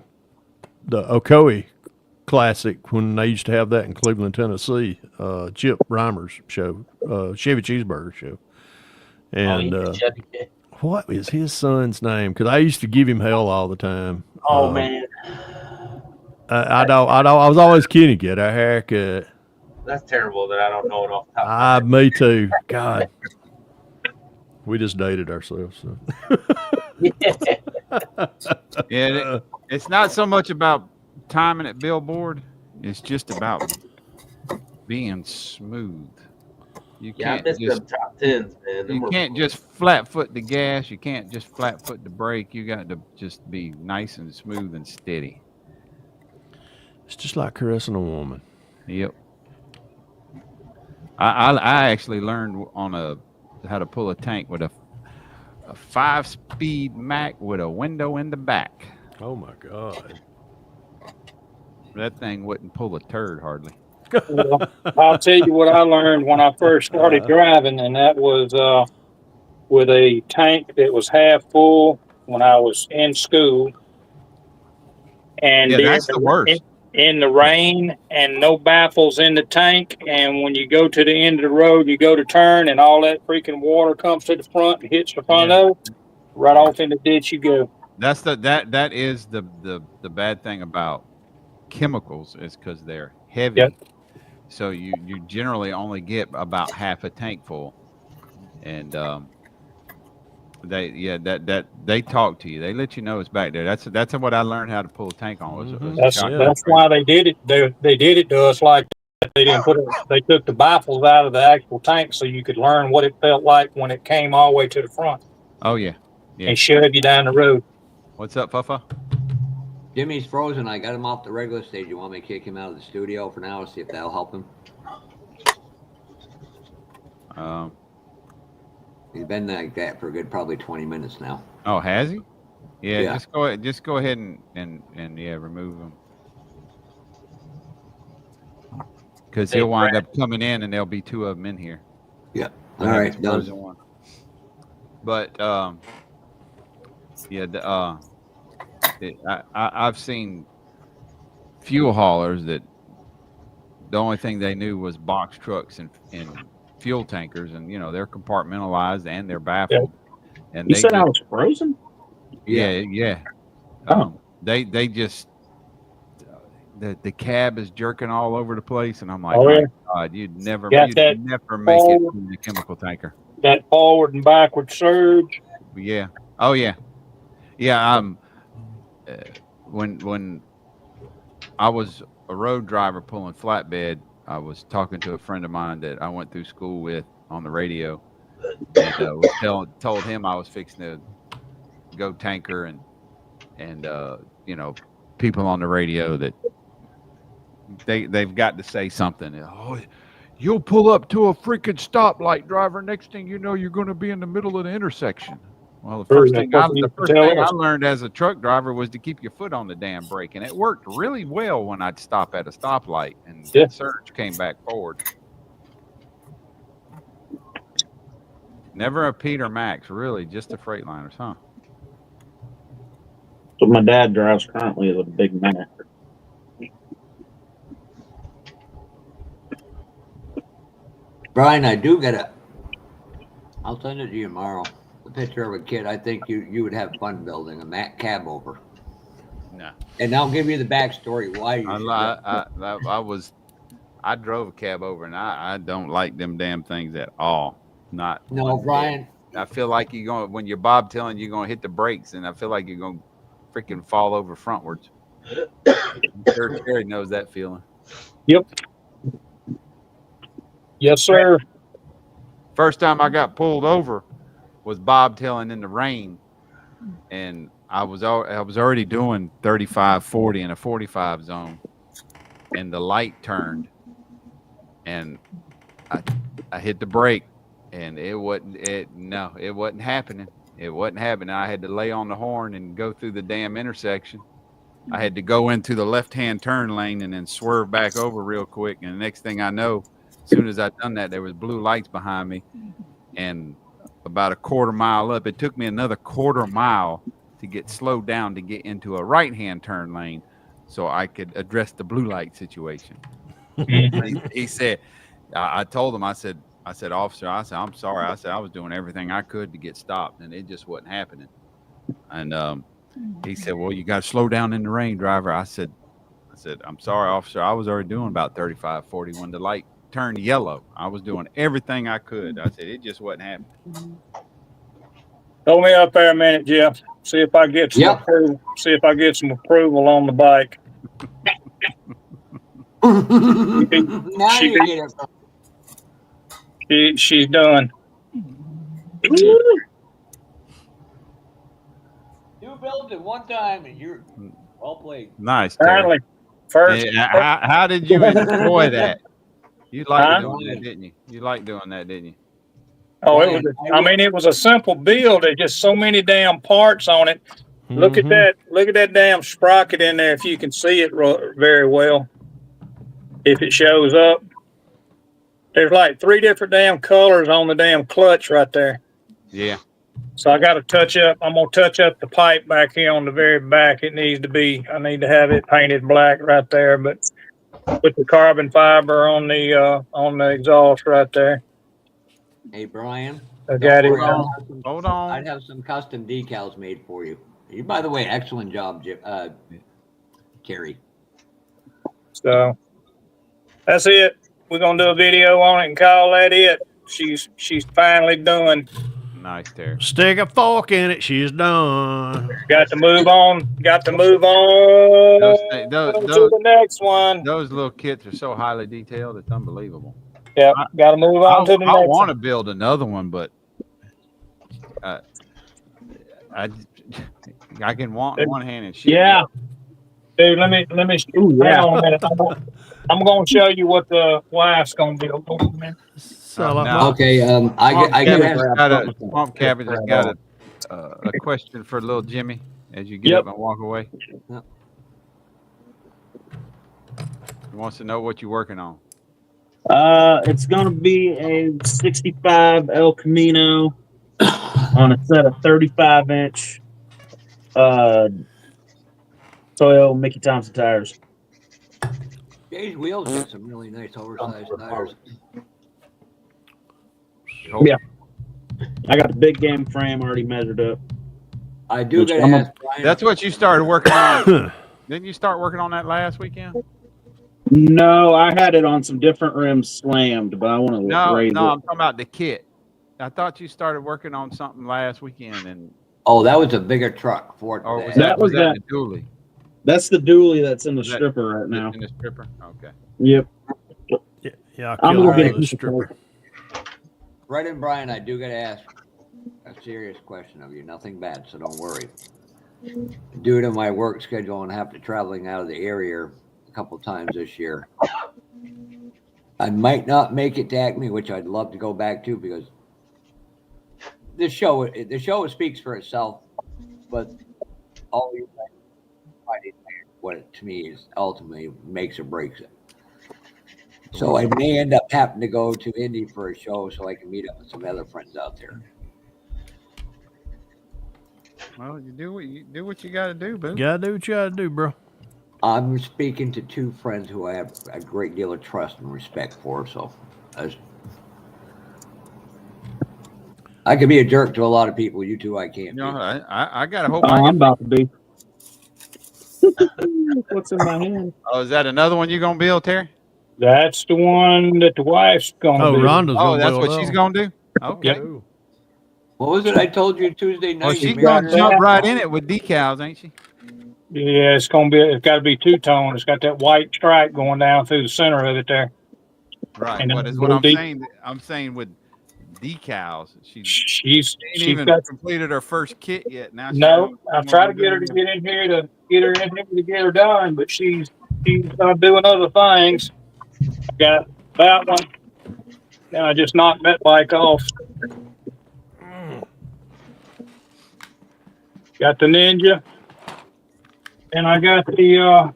Ocoee Classic when they used to have that in Cleveland, Tennessee. Chip Reimer's show, Chevy Cheeseburger show, Oh and yeah, Chevy. what is his son's name? Because I used to give him hell all the time. Oh man, I was always kidding. Get a haircut. that's terrible that I don't know it off the top of my head. Me too. God, we just dated ourselves. So. Yeah, it's not so much about timing at billboard. It's just about being smooth. You Yeah, I can't missed just them top tens, man. Them you were can't just flat foot the gas. You can't just flat foot the brake. You got to just be nice and smooth and steady. It's just like caressing a woman. Yep. I actually learned how to pull a tank with a 5-speed Mac with a window in the back. Oh my God. That thing wouldn't pull a turd hardly. Well, I'll tell you what I learned when I first started driving, and that was with a tank that was half full when I was in school, and Yeah, that's the worst. in the rain, and no baffles in the tank, and when you go to the end of the road, you go to turn, and all that freaking water comes to the front and hits the front of it, right off in the ditch you go. That's that is the bad thing about chemicals is because they're heavy. Yep. So you generally only get about half a tank full, and they talk to you. They let you know it's back there. That's what I learned how to pull a tank on. That's why they did it. They did it to us like that. They didn't put it. They took the baffles out of the actual tank so you could learn what it felt like when it came all the way to the front. Oh yeah. And shove you down the road. What's up, Fuffa? Jimmy's frozen. I got him off the regular stage. You want me to kick him out of the studio for now and see if that'll help him? He's been like that for a good probably 20 minutes now. Oh, has he? Yeah, Yeah. Just go ahead and remove him. Because he'll wind up coming in and there'll be two of them in here. Yeah. All right, done. One. But I've seen fuel haulers that the only thing they knew was box trucks and fuel tankers, and they're compartmentalized and they're baffled. Yeah. And You said I was frozen? Yeah. They just the cab is jerking all over the place, and I'm like, my God, you'd never make it in the chemical tanker. That forward and backward surge. Yeah. Oh yeah. Yeah. When I was a road driver pulling flatbed, I was talking to a friend of mine that I went through school with on the radio, and told him I was fixing to go tanker, and people on the radio that they've got to say something. Oh, you'll pull up to a freaking stoplight, driver. Next thing you know, you're going to be in the middle of the intersection. Well, the first thing I learned as a truck driver was to keep your foot on the damn brake, and it worked really well when I'd stop at a stoplight and the surge came back forward. Never a Peter Max, really, just the Freightliners, huh? So my dad drives currently is a big Mac. Brian, I do get I'll send it to you tomorrow. A picture of a kid I think you would have fun building, a Mac cab over. No. And I'll give you the backstory why you I drove a cab over, and I don't like them damn things at all. Not no, Brian. I feel like you're going when you're bobtailing, you're going to hit the brakes, and I feel like you're going to freaking fall over frontwards. Sure, Terry knows that feeling. Yep. Yes, sir. First time I got pulled over was bobtailing in the rain, and I was already doing 35, 40 in a 45 zone, and the light turned, and I hit the brake, and it wasn't happening. It wasn't happening. I had to lay on the horn and go through the damn intersection, I had to go into the left-hand turn lane and then swerve back over real quick. And the next thing I know, as soon as I done that, there was blue lights behind me. And about a quarter mile up, it took me another quarter mile to get slowed down to get into a right-hand turn lane so I could address the blue light situation. He said, I told him, I said, officer, I said, I'm sorry. I said, I was doing everything I could to get stopped, and it just wasn't happening. And he said, well, you got to slow down in the rain, driver. I said, I'm sorry, officer. I was already doing about 35, 40 when the light turned yellow. I was doing everything I could. I said, it just wasn't happening. Hold me up there a minute, Jeff. See if I get some approval. See if I get some approval on the bike. Now you get it. She's done. You built it one time, and you're well played. Nice, Terry. First. How did you enjoy that? You liked doing that, didn't you? You liked doing that, didn't you? Oh, it was. I mean, it was a simple build. There's just so many damn parts on it. Look at that. Look at that damn sprocket in there. If you can see it very well, if it shows up, there's like 3 different damn colors on the damn clutch right there. Yeah. So I got to touch up. I'm gonna touch up the pipe back here on the very back. It needs to be. I need to have it painted black right there, but with the carbon fiber on the exhaust right there. Hey, Brian. I got it. Hold on. I'd have some custom decals made for you. You, by the way, excellent job, Terry. So that's it. We're gonna do a video on it and call that it. She's finally done. Nice, Terry. Stick a fork in it. She's done. Got to move on. Got to move on to the next one. Those little kits are so highly detailed; it's unbelievable. Yeah, got to move on to the next one. I want to build another one, but I can want one hand and shit. Yeah, dude. Let me. Hang on a minute. I'm going to show you what the wife's going to build. Okay. Swamp Cabbage has got a question for little Jimmy as you get up and walk away. Yep. He wants to know what you're working on. It's going to be a 65 El Camino on a set of 35-inch Toyo Mickey Thompson tires. Jay's wheels got some really nice oversized tires. Yeah, I got the big game frame already measured up. I do get ask Brian. That's what you started working on. Didn't you start working on that last weekend? No, I had it on some different rims slammed, but I want to raise it. No, I'm talking about the kit. I thought you started working on something last weekend, and that was a bigger truck for it. Oh, was that the dually? That's the dually that's in the stripper right now. In the stripper, okay. Yep. Yeah, I'm gonna get the stripper. Right, and Brian, I do got to ask a serious question of you. Nothing bad, so don't worry. Due to my work schedule and after traveling out of the area a couple times this year, I might not make it to Acme, which I'd love to go back to because the show speaks for itself. But all you what it, to me is ultimately makes or breaks it. So I may end up having to go to Indy for a show so I can meet up with some other friends out there. Well, you do what you got to do, boo. Gotta do what you gotta do, bro. I'm speaking to 2 friends who I have a great deal of trust and respect for. So I could be a jerk to a lot of people. You 2, I can't. No, I gotta hope. I'm about to be. What's in my hand? Oh, is that another one you gonna build, Terry? That's the one that the wife's going to do. Rhonda's gonna that's what she's going to do? Okay. Yep. What was it I told you Tuesday night? Well, she's going to jump right in it with decals, ain't she? Yeah, it's got to be 2-tone. It's got that white stripe going down through the center of it there. Right. And what I'm saying. I'm saying with decals, she's even completed her first kit yet. Now I've tried to get her to get in here to get her done, but she's doing other things. Got that one. And I just knocked that bike off. Got the Ninja. And I got the I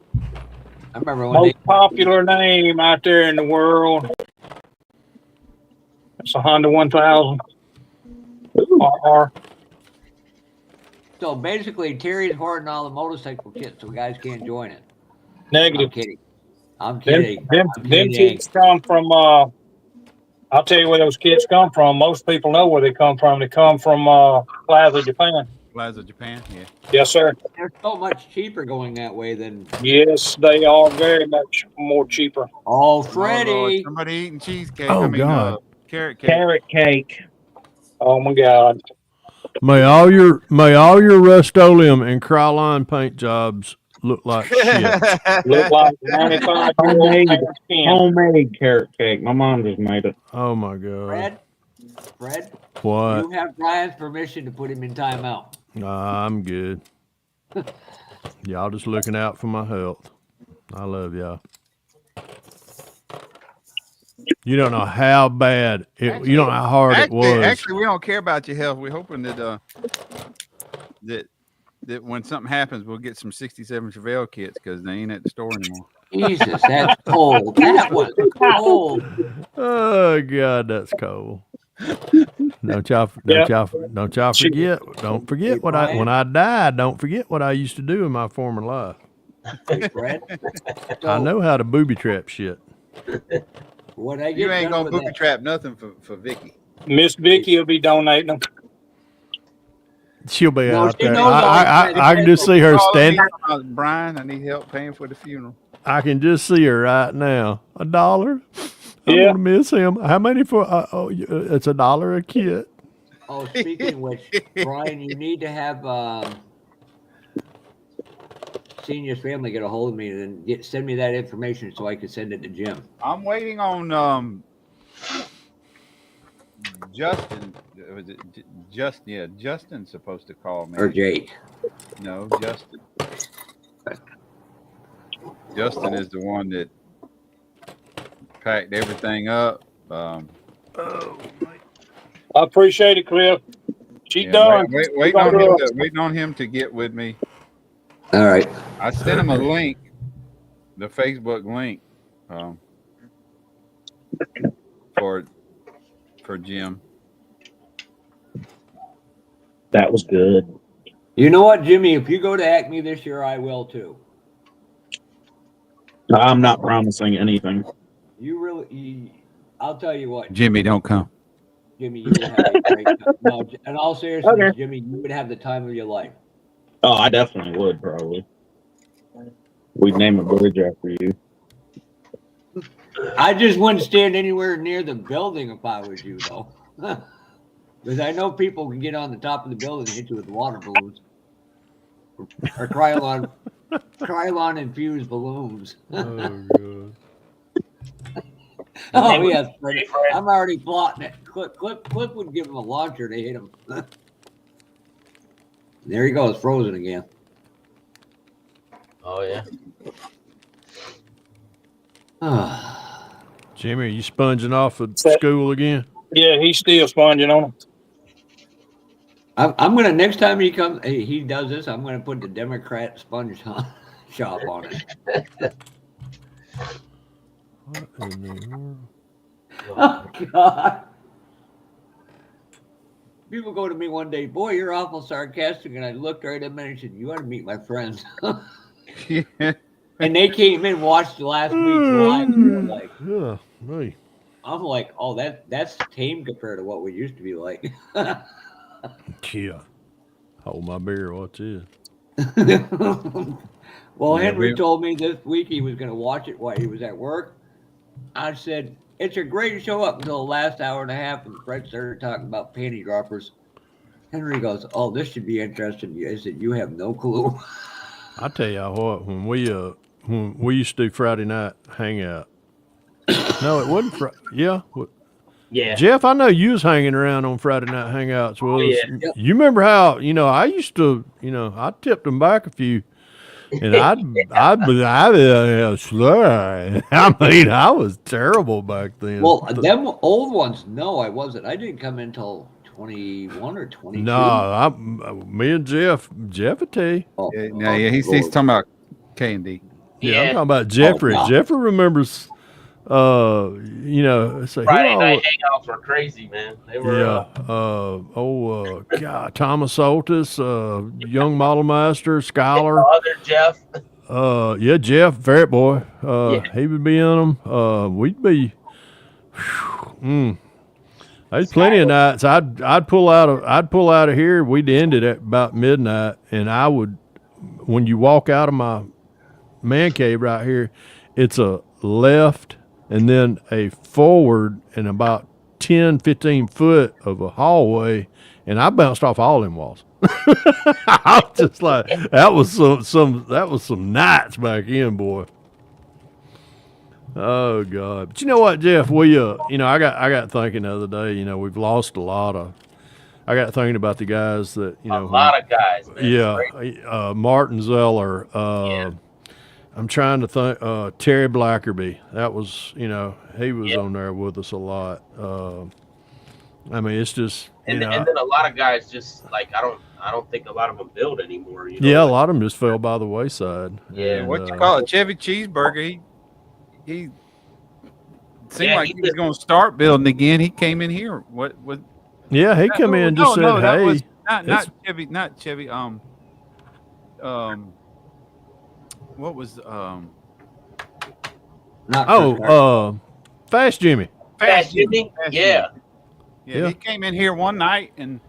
remember when most popular name out there in the world. It's a Honda 1000 RR. So basically, Terry's hoarding all the motorcycle kits, so guys can't join it. Negative. I'm kidding. I'm kidding. Them kits come from. I'll tell you where those kits come from. Most people know where they come from. They come from Plaza, Japan. Plaza, Japan. Yeah. Yes, sir. They're so much cheaper going that way than. Yes, they are very much more cheaper. Oh, Oh, Freddie! Lord, somebody eating cheesecake. Oh, I mean, God. carrot cake. Carrot cake. Oh my God! May all your Rust-Oleum and Krylon paint jobs look like shit. Look like 95-year-old Homemade carrot cake. My mom just made it. Oh my God. Fred, What? you have Brian's permission to put him in timeout. I'm good. Y'all just looking out for my health. I love y'all. You don't know how bad it. You don't know how hard it was. Actually, we don't care about your health. We're hoping that that when something happens, we'll get some 67 Chevelle kits because they ain't at the store anymore. Jesus, that's cold. That was cold. Oh God, that's cold. Don't y'all forget. Don't forget when I died. Don't forget what I used to do in my former life. Hey, Fred. I know how to booby trap shit. What I get You ain't done gonna with booby that- trap nothing for Vicky. Miss Vicky will be donating them. She'll be No, out she there. knows all I can just see her standing. Brian, I need help paying for the funeral. I can just see her right now. $1. I'm Yeah. gonna miss him. How many for? It's $1 a kit. Oh, speaking of which, Brian, you need to have Senior's family get a hold of me and then send me that information so I can send it to Jim. I'm waiting on Justin. Was it Justin? Yeah, Justin's supposed to call me. Or Jake. No, Justin. Justin is the one that packed everything up. I appreciate it, Cliff. She's done. Waiting on him to get with me. All right. I sent him a link, the Facebook link, for Jim. That was good. You know what, Jimmy? If you go to Acme this year, I will too. I'm not promising anything. I'll tell you what, Jimmy, don't come. Jimmy, you would have a great time. No, in all seriousness, Okay. Jimmy, you would have the time of your life. Oh, I definitely would, probably. We'd name a bridge after you. I just wouldn't stand anywhere near the building if I was you, though. Because I know people can get on the top of the building and hit you with water balloons. Or Krylon infused balloons. Oh God. Oh, yes. I'm already plotting it. Clip would give him a launcher to hit him. There he goes, frozen again. Oh yeah. Jimmy, are you sponging off of school again? Yeah, he's still sponging on them. I'm gonna next time he comes, he does this. I'm gonna put the Democrat sponge shop on it. What in the world? Oh God! People go to me one day, boy, you're awful sarcastic, and I looked right at them and I said, "You ought to meet my friends." And they came in, watched the last week's live, and they were like, Yeah, me. I'm like, oh, that's tame compared to what we used to be like. Yeah. Hold my beer. What's it? Well, Yeah, Henry told me this week he was going to watch it while he was at work. I said, it's a great show up until the last hour and a half, and Fred started talking about panty droppers. Henry goes, oh, this should be interesting. I said, you have no clue. I tell you what, when we used to do Friday night hangout. No, it wasn't. Yeah. Yeah. Jeff, I know you was hanging around on Friday night hangouts. Well, yeah. You remember how, I used to, I tipped them back a few, and I was terrible back then. Well, them old ones, no, I wasn't. I didn't come in until 21 or 22? No, me and Jeff would tell you. Oh, Yeah, he's talking about K&D. Yeah, I'm Yeah. talking about Jeffrey. no. Jeffrey remembers, you know, so Friday night hangouts were crazy, man. They were. God, Thomas Otis, young model master, Skylar. Other Jeff. Yeah, Jeff, Ferret Boy. Yeah. He would be in them. We'd be. There's plenty of nights. I'd pull out of here. We'd end it at about midnight, and I would, when you walk out of my man cave right here, it's a left and then a forward and about 10, 15 foot of a hallway, and I bounced off all them walls. I was just like, that was some nights back in, boy. Oh God! But you know what, Jeff? We you know, I got thinking the other day. You know, we've lost a lot of. I got thinking about the guys that you know. A lot of guys, man. Yeah, Martin Zeller. I'm trying to think. Terry Blackerby. That was, you know, he was on there with us a lot. I mean, it's just. And then a lot of guys just like I don't think a lot of them build anymore. You know? Yeah, a lot of them just fell by the wayside. Yeah. And, What you call it? Chevy Cheeseburger. He seemed like he was going to start building again. He came in here. What? Yeah, he come in and just said, that "Hey, was not Chevy. What was Fast Jimmy." Fast Jimmy. Yeah. He came in here one night and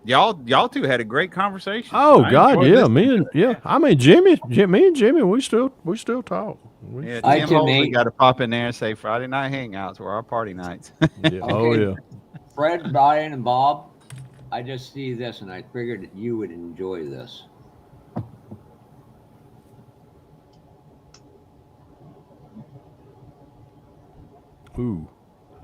y'all two had a great conversation. Oh I God, enjoyed yeah, listening. I mean Jimmy, me and Jimmy, we still talk. Yeah, Tim Hosley got to pop in there and say Friday night hangouts were our party nights. Yeah. Oh yeah. Fred, Brian, and Bob, I just see this and I figured that you would enjoy this. Ooh,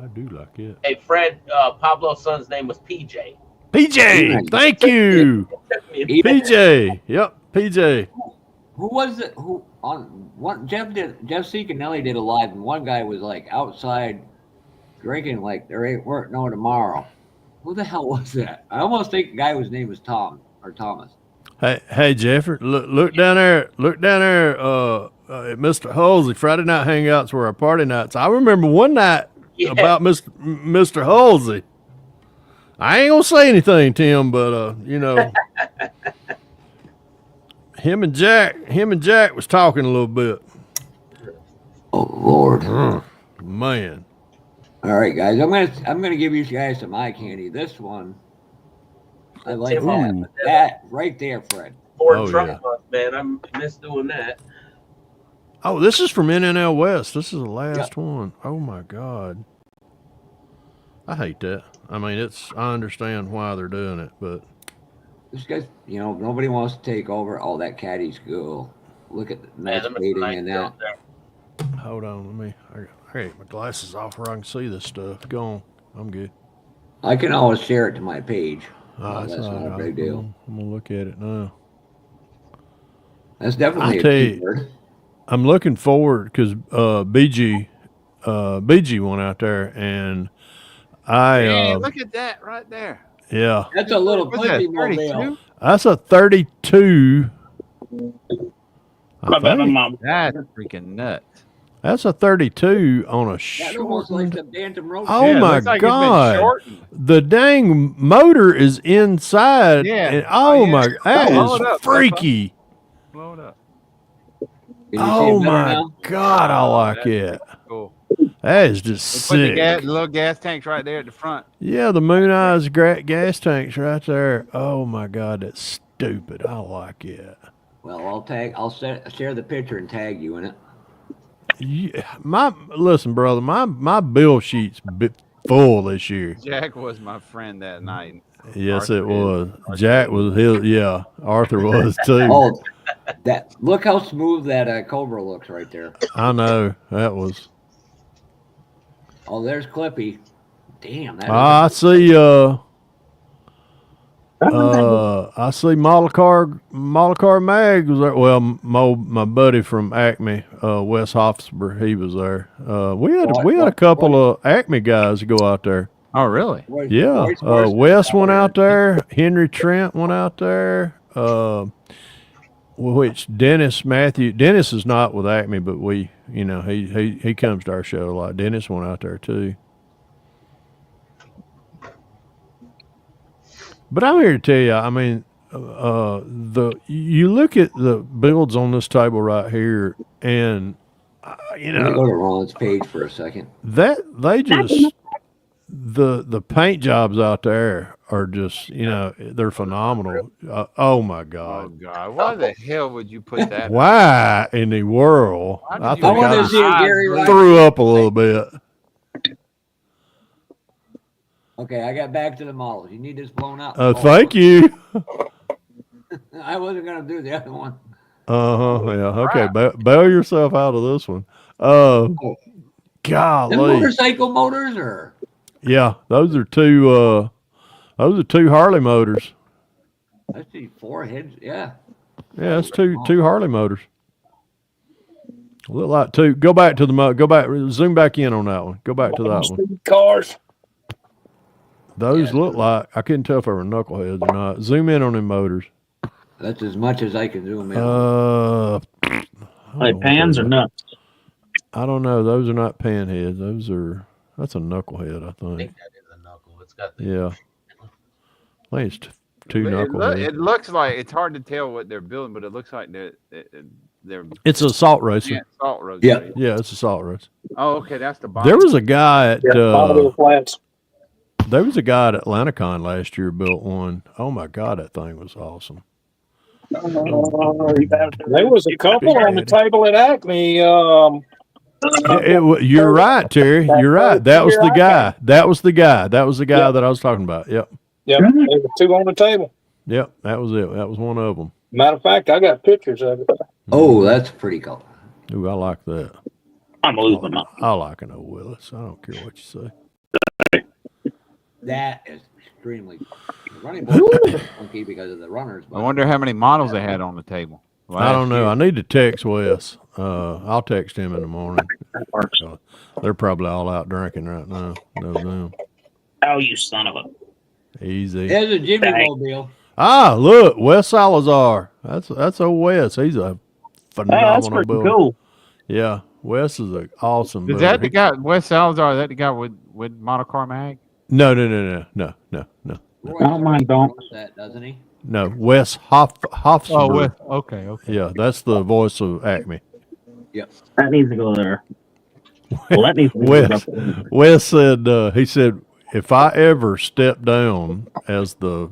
I do like it. Hey, Fred, Pablo's son's name was PJ. PJ, thank you. PJ, yep, PJ. Who was it? Who on one? Jeff Secanelli did a live, and one guy was like outside drinking like there weren't no tomorrow. Who the hell was that? I almost think the guy whose name was Tom or Thomas. Hey, Jeffrey, look down there. At Mr. Halsey. Friday night hangouts were our party nights. I remember one night about Mr. Halsey. I ain't gonna say anything, Tim, but you know, him and Jack was talking a little bit. Oh Lord, man! All right, guys, I'm gonna give you guys some eye candy. This one, I like that right there, Fred. Ford truck month, man. I miss doing that. Oh, this is from NNL West. This is the last one. Oh my God. I hate that. I mean, I understand why they're doing it, but this guy's, you know, nobody wants to take over. Oh, that caddy's cool. Look at the nice painting in that. Hold on, I got my glasses off where I can see this stuff. Go on. I'm good. I can always share it to my page. That's not a big deal. I'm gonna look at it now. That's definitely I tell you, I'm looking forward because BG went out there and Hey, look at that right there. Yeah. That's a little What's that, pussy mobile. That's a 32. That's freaking nuts. That's a 32 on a That almost like the Bantam Road. Oh Yeah, it my looks like it's been God! shortened. The dang motor is inside. Yeah. And, my, that Blow is it up, freaky. Blow it up. Oh my God! I like it. Cool. That is just Put sick. the little gas tanks right there at the front. Yeah, the Moon Eyes gas tanks right there. Oh my God, that's stupid. I like it. Well, I'll share the picture and tag you in it. Yeah, listen, brother. My bill sheet's full this year. Jack was my friend that night. Yes, Arthur it was. Jack was his. Yeah, Arthur was too. Oh, look how smooth that Cobra looks right there. I know that was. Oh, there's Clippy. Damn. I see. I see model car mag was there. Well, my buddy from Acme, Wes Hofsber, he was there. We had a couple of Acme guys go out there. Oh, really? Yeah. Wes went out there. Henry Trent went out there. Which Dennis is not with Acme, but he comes to our show a lot. Dennis went out there too. But I'm here to tell you, I mean, you look at the builds on this table right here, and Let me go to Ron's page for a second. that they just the paint jobs out there are just they're phenomenal. Oh my Oh God! God! Why the hell would you put that? Why in the world? Why did I you think I make want I to just see if Gary Wright. threw up a little bit. Okay, I got back to the models. You need this blown out. Thank you. I wasn't gonna do the other one. Yeah. Okay. Bail yourself out of this one. Them Golly. motorcycle motors, or Yeah, those are two Harley motors. I see 4 heads. Yeah. Yeah, that's two Harley motors. Look like two. Go back to the go back. Zoom back in on that one. Go back to that one. Cars. Those look like, I couldn't tell if they were knuckleheads or not. Zoom in on them motors. That's as much as I can zoom in. I don't Like know what pans those or are. nuts? I don't know. Those are not pan heads. That's a knucklehead, I I think. think that is a knuckle. It's got the Yeah. I think it's two It knuckleheads. looks like it's hard to tell what they're building, but it looks like they're It's a salt racer. salt road. Yeah. Yeah, it's a salt racer. Oh, okay, that's the bottom. There was a guy at Bonneville Flats. there was a guy at AtlantaCon last year built one. Oh my God, that thing was awesome. There was a couple on the table at Acme. You're right, Terry. You're right. That was the guy. That was the guy that I was talking about. Yep. Yep, there were 2 on the table. Yep. That was it. That was one of them. Matter of fact, I got pictures of it. Oh, that's pretty cool. Ooh, I like that. I'm losing my. I like an old Willis. I don't care what you say. That is extremely. The running board is funky because of the runners. I wonder how many models they had on the table. I don't know. I need to text Wes. I'll text him in the morning. They're probably all out drinking right now. No them. Oh, you son of a. Easy. There's a Jimmy Mobile. Ah, look, Wes Salazar. That's old Wes. He's a phenomenal That's pretty builder. cool. Yeah, Wes is an awesome Is builder. that the guy, Wes Salazar? Is that the guy with Monocar Mag? No. Roy I don't mind, don't. that, doesn't he? No, Wes Hofsberg. Oh, Wes. Okay. Yeah, that's the voice of Acme. Yep. That needs to go there. Well, that needs to go Wes said, he said, if I ever step down as the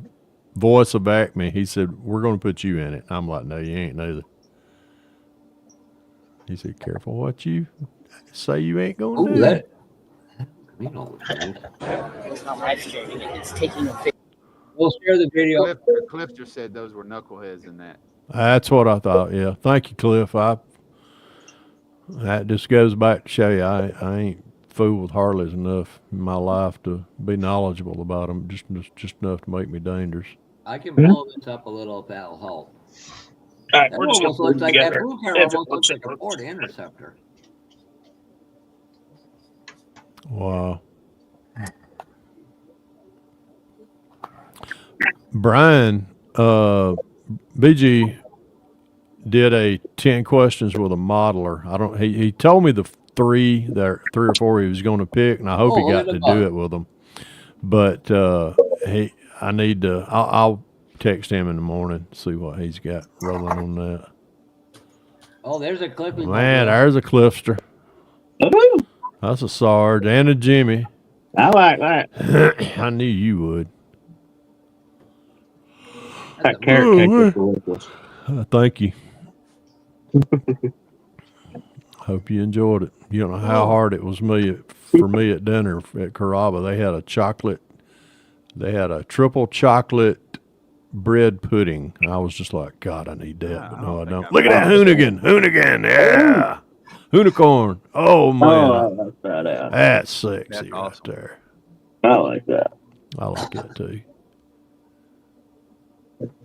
voice of Acme, he said, we're going to put you in it. I'm like, no, you ain't neither. He said, careful what you say you ain't going to do. That. You know, It's not live streaming it. It's taking a video. we'll share the video. Cliff just said those were knuckleheads in that. That's what I thought, yeah. Thank you, Cliff. That just goes back to show you I ain't fooled with Harleys enough in my life to be knowledgeable about them, just enough to make me dangerous. I can blow this up a little if that'll help. All right, That we're just almost gonna looks put like it that together. blue car If it almost looks like a looks- Ford Interceptor. Wow. Brian, BG did a 10 questions with a modeler. He told me the three or four he was going to pick, and I hope he got to do it with them. But I'll text him in the morning, see what he's got rolling on that. Oh, there's a Cliffy. Man, there's a Clifster. That's a Sarge and a Jimmy. I like that. I knew you would. That carrot cake is delicious. Thank you. Hope you enjoyed it. You don't know how hard it was for me at dinner at Carrabba. They had a triple chocolate bread pudding. I was just like, God, I need that. But no, I don't. Look at that Hoonigan. Yeah. Hoonicorn. Oh, man. Oh, that's badass. That's sexy That's right awesome. there. I like that. I like that too.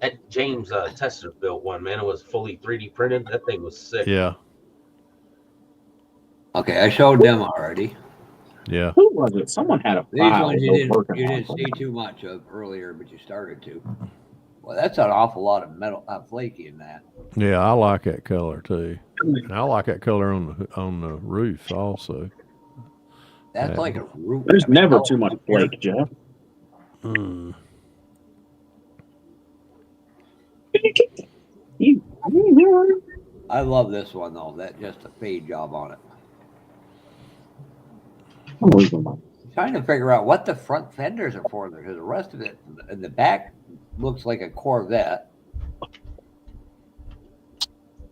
That James Tester built one, man. It was fully 3D printed. That thing was sick. Yeah. Okay, I showed them already. Yeah. Who was it? Someone had a These file ones they were working you on. didn't see too much of earlier, but you started to. Well, that's an awful lot of metal flaky in that. Yeah, I like that color too, and I like that color on the roof also. That's like a roof. There's never too much flake, Jeff. Mm. I love this one though. That just a fade job on it. Trying to figure out what the front fenders are for there, because the rest of it in the back looks like a Corvette.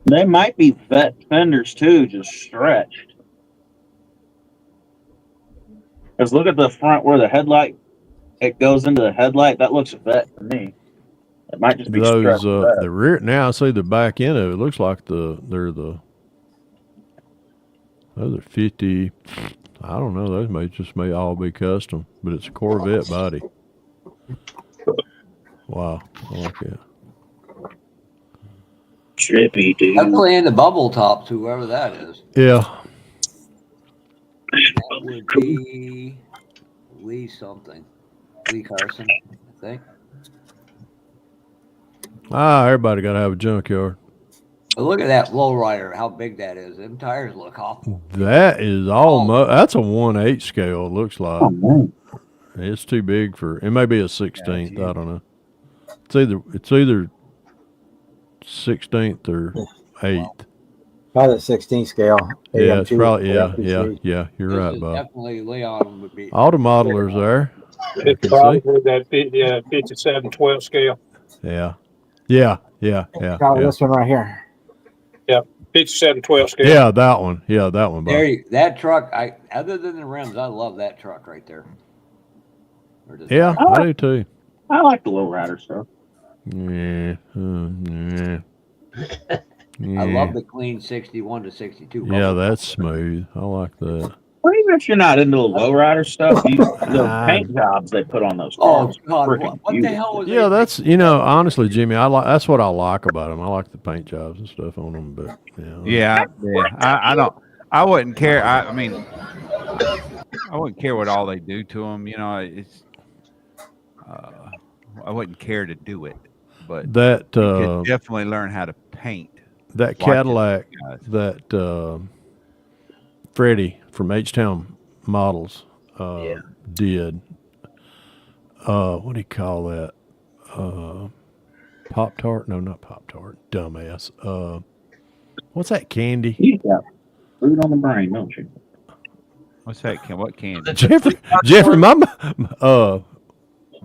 They might be vet fenders too, just stretched. Because look at the front where the headlight, it goes into the headlight. That looks a vet to me. It might just be Those stretched. the rear. Now I see the back end of it. Looks like those are 50. I don't know. Those may all be custom, but it's a Corvette body. Wow, I like that. Trippy, dude. I'm playing the bubble tops, whoever that is. Yeah. That would be Lee something. Lee Carson, I think. Everybody got to have a junkyard. But look at that lowrider, how big that is. Them tires look awful. That is almost. That's a 1/8 scale. It looks like. It's too big for. It may be a 16th. I don't know. It's either 16th or 8th. Probably the 16th scale. Yeah, it's probably yeah. You're This right, is Bob. definitely Leon would be. All the modelers there. It's probably that 57-12 scale. Yeah. Probably this one right here. Yeah, 57-12 scale. Yeah, that one. Yeah, that one, Bob. That truck, other than the rims, I love that truck right there. Yeah, I do too. I like the lowrider stuff. Yeah. I love the clean 61 to 62. Yeah, that's smooth. I like that. Well, even if you're not into the lowrider stuff, the paint jobs they put on those cars. Oh God, what the hell was Yeah, that's honestly, Jimmy, that's what I like about them. I like the paint jobs and stuff on them, but I wouldn't care. I mean, I wouldn't care what all they do to them. It's I wouldn't care to do it, but that you could definitely learn how to paint. That Cadillac, that Freddie from H-Town Models did. What do you call that? Pop-Tart? No, not Pop-Tart. Dumbass. What's that candy? You got food on the brain, don't you? What's that? What candy? Jeffrey,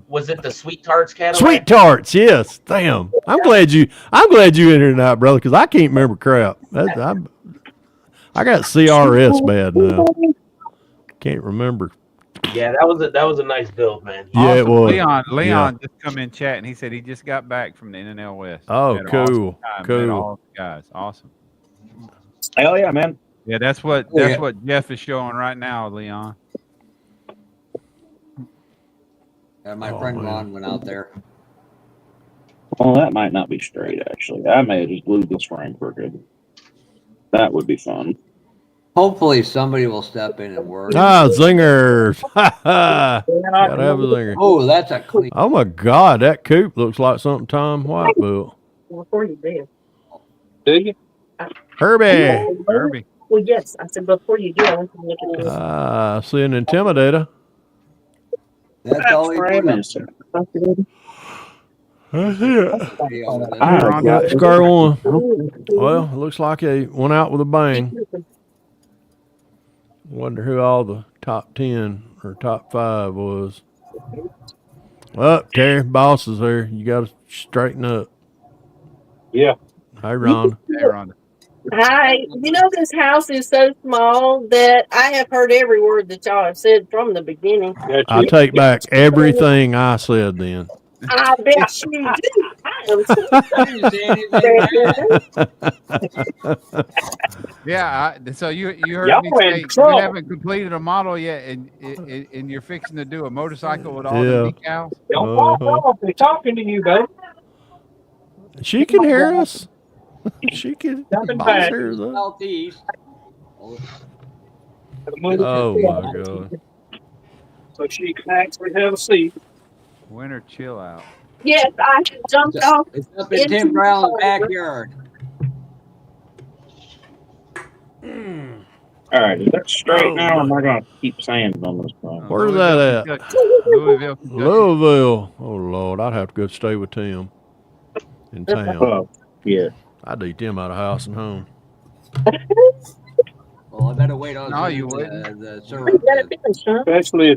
Was it the Sweet Tarts Cadillac? Sweet Tarts, yes. Damn. I'm glad you in here tonight, brother, because I can't remember crap. I got CRS bad now. Can't remember. Yeah, that was a nice build, man. Yeah, it was. Leon just come in chat and he said he just got back from the NNL West. Oh, cool. Met all the guys. Awesome. Hell yeah, man. Yeah, that's what Jeff is showing right now, Leon. My friend Ron went out there. Well, that might not be straight, actually. I may have just glued this frame crooked. That would be fun. Hopefully somebody will step in and work. Zingers. Gotta have a zinger. Oh, that's a clean. Oh my God, that coupe looks like something Tom White built. Before you do. Do you? Herbie. Well, yes. I said before you do, I want to look at this. I see an Intimidator. That's all he put up. That's it. Scar one. Well, it looks like he went out with a bang. Wonder who all the top 10 or top 5 was. Well, Terry, boss is there. You got to straighten up. Yeah. Hey, Ron. Hey, Ron. Hi. This house is so small that I have heard every word that y'all have said from the beginning. I take back everything I said then. I bet you do. Yeah, so you heard Y'all me in say you trouble. haven't completed a model yet, and you're fixing to do a motorcycle with all the decals. Don't walk off. They're talking to you, babe. She can hear us. She can. Jumping Boss back. hears us. Southeast. Oh my God. So she can actually have a seat. Winter chill out. Yes, I jumped off It's up in into Tim the Brown's fire. backyard. All right, is that straight Oh, now, or am but I going to keep sand on this thing? where's that at? Louisville, Kentucky. Louisville. Oh Lord, I'd have to go stay with Tim in town. Oh, yeah. I'd eat Tim out of house and home. Well, I better wait on No, you wouldn't. the syrup. then. Especially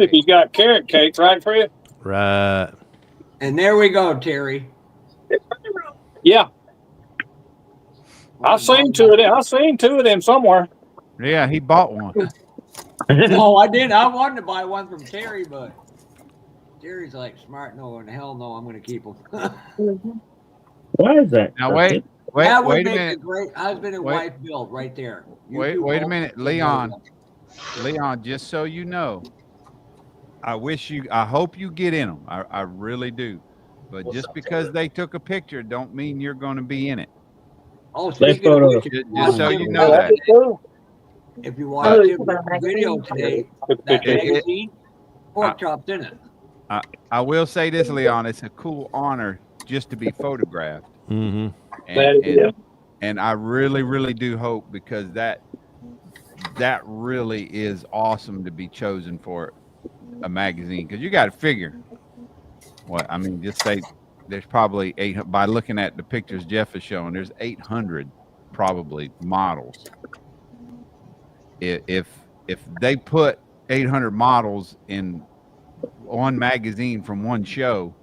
if he's got carrot cake, right, Fred? Right. And there we go, Terry. Yeah. I've seen two of them somewhere. Yeah, he bought one. No, I didn't. I wanted to buy one from Terry, but Terry's like smart. No, and hell no, I'm going to keep them. Why is that? Now wait That would a make minute. a great husband and wife build right there. Wait a minute, Leon. Leon, just so you know, I hope you get in them. I really do. But just because they took a picture don't mean you're going to be in it. Oh, speaking of which, just so you know that. if you watch the video today, that magazine, pork chops in it. I will say this, Leon. It's a cool honor just to be photographed. Mm-hmm. And I really, really do hope, because that really is awesome to be chosen for a magazine. Because you got to figure just say there's probably 800, by looking at the pictures Jeff is showing, there's 800 probably models. If they put 800 models in one magazine from one show,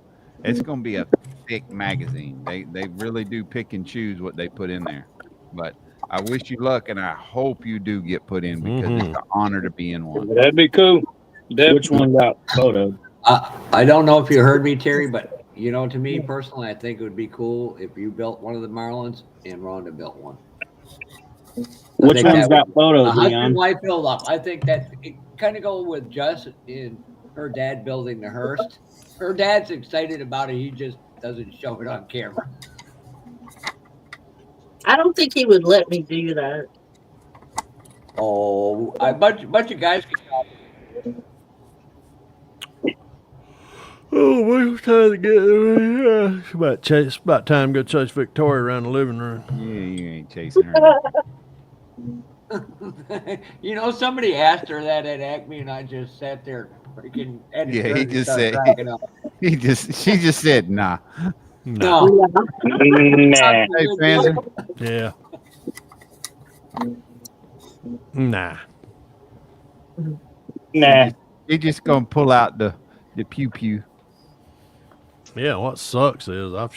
it's going to be a thick magazine. They really do pick and choose what they put in there. But I wish you luck, and I hope you do get put in, because it's an honor to be in one. That'd be cool. Which one got photo? I don't know if you heard me, Terry, but to me personally, I think it would be cool if you built one of the Marlins and Rhonda built one. Which one's got photos, Leon? Leon? Wife build up. I think that it kind of go with Jess in her dad building the Hearst. Her dad's excited about it. He just doesn't show it on camera. I don't think he would let me do that. Oh, a bunch of guys can. Oh, we're trying to get there. It's about time to go chase Victoria around the living room. Yeah, you ain't chasing her. Somebody asked her that at Acme, and I just sat there freaking. Yeah, he just said. She just said, nah. No. Nah. Hey, Fanzer. Yeah. Nah. Nah. He just gonna pull out the pew pew. Yeah, what sucks is I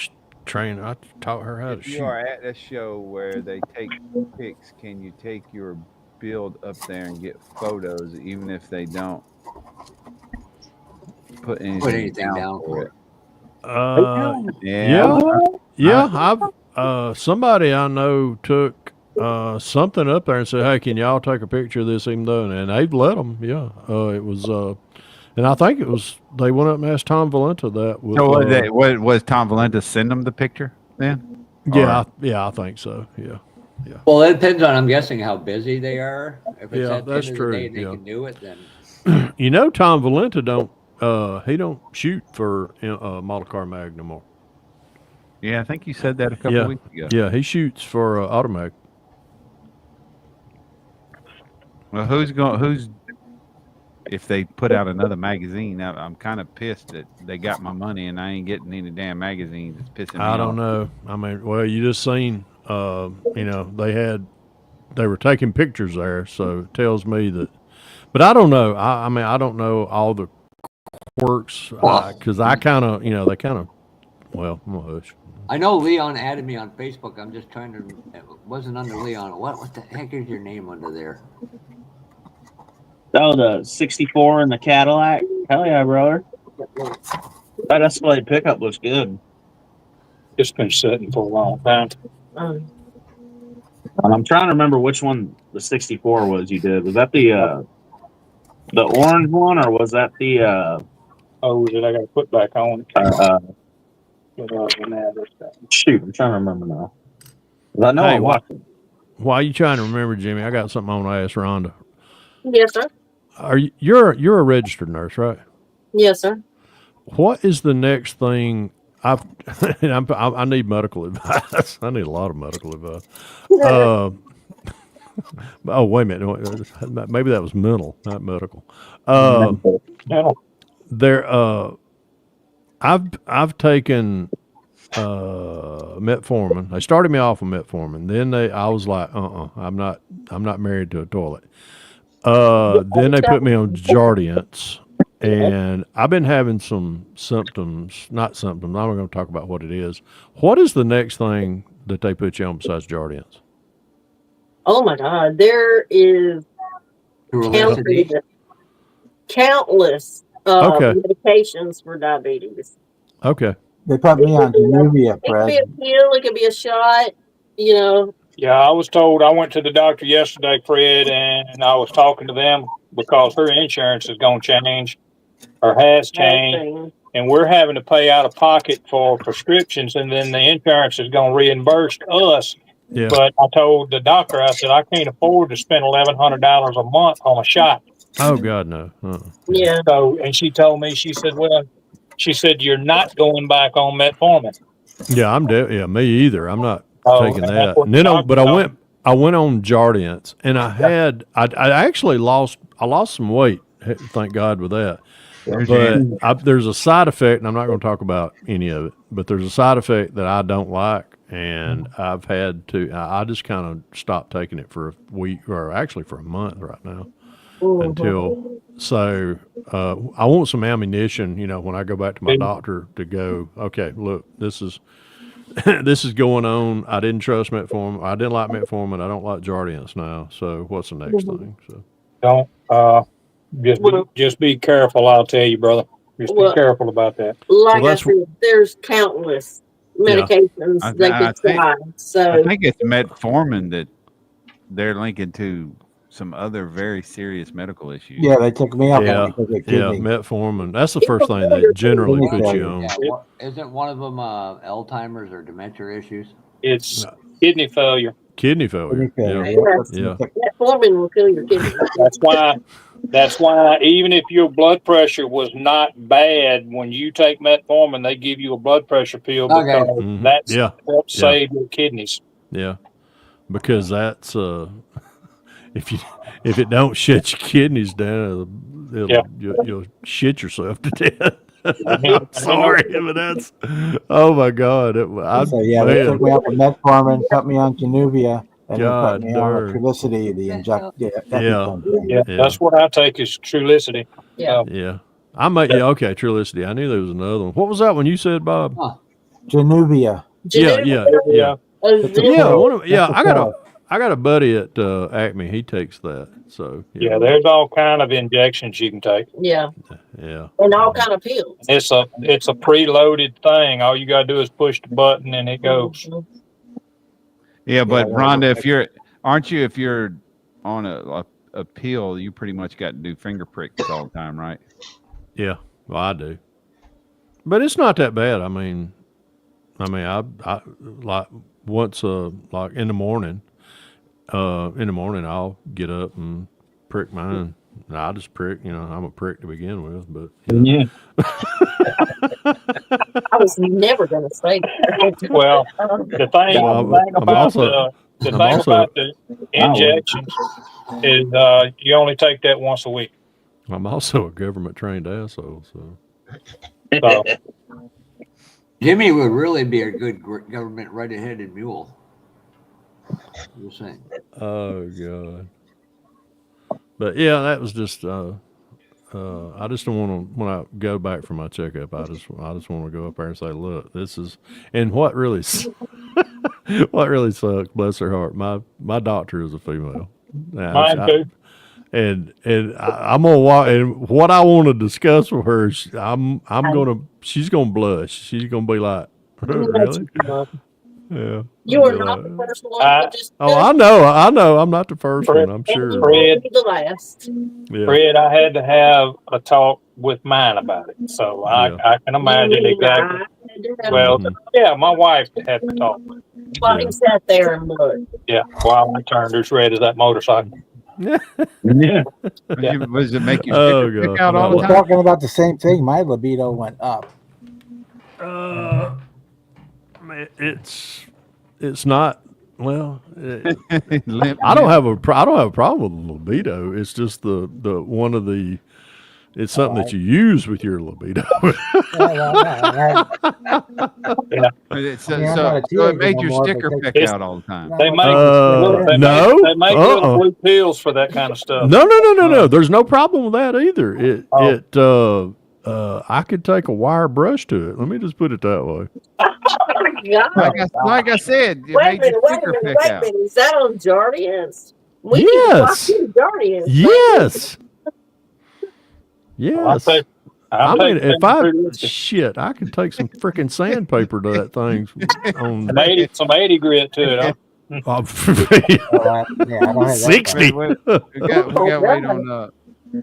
taught her how to If shoot. you are at a show where they take pics, can you take your build up there and get photos, even if they don't put anything down for it? Yeah. I've somebody I know took something up there and said, "Hey, can y'all take a picture of this?" Even though, and they've let them. Yeah, it was. And I think it was they went up and asked Tom Valenta that. With, was Tom Valenta send them the picture then? Yeah, I think so. Yeah. Well, it depends on. I'm guessing how busy they are. If it's at the that's end true. Of the day and they can do it, then. Tom Valenta he don't shoot for Model Car Mag no more. Yeah, I think you said that a couple weeks ago. Yeah, he shoots for Automag. Well, who's if they put out another magazine? I'm kind of pissed that they got my money and I ain't getting any damn magazines. It's pissing me off. I don't know. I mean, well, you just seen, they were taking pictures there, so it tells me that. But I don't know. I mean, I don't know all the quirks because I kind of, they kind of. Well, I'm gonna hush. I know Leon added me on Facebook. I'm just trying to. It wasn't under Leon. What the heck is your name under there? Oh, the 64 and the Cadillac. Hell yeah, brother. That Escalade pickup looks good. It's been sitting for a long time. I'm trying to remember which one the 64 was you did. Was that the orange one, or was that the that I got to put back on? Shoot, I'm trying to remember now. I know I watched it. while you trying to remember, Jimmy, I got something I want to ask Rhonda. Yes, sir. You're a registered nurse, right? Yes, sir. What is the next thing? I need medical advice. I need a lot of medical advice. Oh, wait a minute. Maybe that was mental, not medical. I've taken metformin. They started me off with metformin. Then I was like, I'm not married to a toilet. Then they put me on Jardiance, and I've been having some symptoms. Not symptoms. I'm not going to talk about what it is. What is the next thing that they put you on besides Jardiance? Oh my God, there is countless medications for diabetes. Okay. They put me on Januvia, It could Fred. be a pill, it could be a shot, you know. Yeah, I was told. I went to the doctor yesterday, Fred, and I was talking to them because her insurance is going to change or has changed, and we're having to pay out of pocket for prescriptions, and then the insurance is going to reimburse us. Yeah. But I told the doctor, I said, I can't afford to spend $1,100 a month on a shot. Oh God, no. Yeah. So, and she told me, she said, you're not going back on metformin. Yeah, yeah, me either. I'm not taking and that. that's what And then, the but I doctor went on Jardiance, and I actually lost some weight. Thank God with that. But there's a side effect, and I'm not going to talk about any of it. But there's a side effect that I don't like, and I've had to. I just kind of stopped taking it for a week, or actually for a month right now. Until I want some ammunition, when I go back to my doctor to go, okay, look, this is this is going on. I didn't trust metformin. I didn't like metformin. I don't like Jardiance now. So what's the next thing? So don't just be careful. I'll tell you, brother. Just be careful about that. Like I said, there's countless medications they could try. So I think it's metformin that they're linking to some other very serious medical issues. Yeah, they took me up Yeah, on because of kidney. metformin. That's the first thing they generally put you on. Yeah, isn't one of them Alzheimer's or dementia issues? It's kidney failure. Kidney failure. Yeah. Metformin will kill your kidneys. That's why even if your blood pressure was not bad, when you take metformin, they give you a blood pressure pill because that helps save your kidneys. Yeah, because that's if it don't shut your kidneys down, you'll shit yourself to death. I'm sorry, but that's oh my God. They took me up with metformin, put me on Januvia, and then put me on Trulicity, the inject. That's what I take is Trulicity. Yeah. I might. Yeah. Okay. Trulicity. I knew there was another one. What was that one you said, Bob? Januvia. Yeah. I got a buddy at Acme. He takes that. So yeah, there's all kind of injections you can take. Yeah. Yeah. And all kind of pills. It's a preloaded thing. All you gotta do is push the button and it goes. Yeah, but Rhonda, if you're on a pill, you pretty much got to do finger pricks all the time, right? Yeah. Well, I do. But it's not that bad. I mean, I like once like in the morning, I'll get up and prick mine. And I just prick, I'm a prick to begin with, but yeah. I was never going to say that. Well, the thing about the injections is you only take that once a week. I'm also a government trained asshole, so. Jimmy would really be a good government right-headed mule. You're saying. Oh God. But yeah, that was just. I just don't want to. When I go back for my checkup, I just want to go up there and say, "Look, this is." And what really sucks. Bless her heart. My doctor is a female. Mine too. And I'm gonna walk. And what I want to discuss with her, she's gonna blush. She's gonna be like, "Really?" Yeah. You are not the first one. I know. I'm not the first one. I'm sure. Fred, the last. Yeah. Fred, I had to have a talk with mine about it, so I can imagine exactly. Well, yeah, my wife had to talk. While he sat there and looked. Yeah, wow, I turned as red as that motorcycle. Yeah. Was it make your Oh, sticker pick God. out all We're the time? talking about the same thing. My libido went up. It's not. Well, Limp I don't dick. have a problem with libido. It's just the one of the. It's something that you use with your libido. Yeah. So, I mean, I'm so, not a so it teenager made no your more, but sticker they- pick out all the time. They make No. they make little blue pills for that kind of stuff. No. There's no problem with that either. I could take a wire brush to it. Let me just put it that way. Like I said, it Wait a made your minute, wait a sticker minute, pick wait a out. minute. Is that on Jardians? We need to watch Yes. these Jardians. Yes. I'll Yes. take- I I'll mean, take if I 10 shit, I could take some freaking sandpaper to that thing. some 80 grit to it, huh? Oh, I don't have that 60. We gotta wait on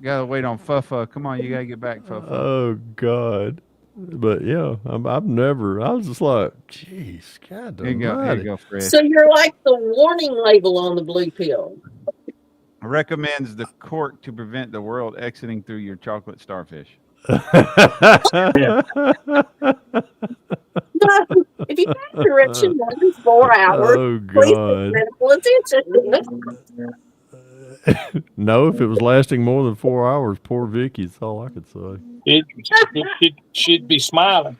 gotta wait on Fuffa. Come on, you gotta get back, Fuffa. Oh God. But yeah, I've never. I was just like, jeez, God Here you go, Fred. So you're like the warning label on the blue pill. Recommends the cork to prevent the world exiting through your chocolate starfish. If you have erection more than 4 hours, Oh please God. take medical attention. No, if it was lasting more than 4 hours, poor Vicky. That's all I could say. She'd be smiling.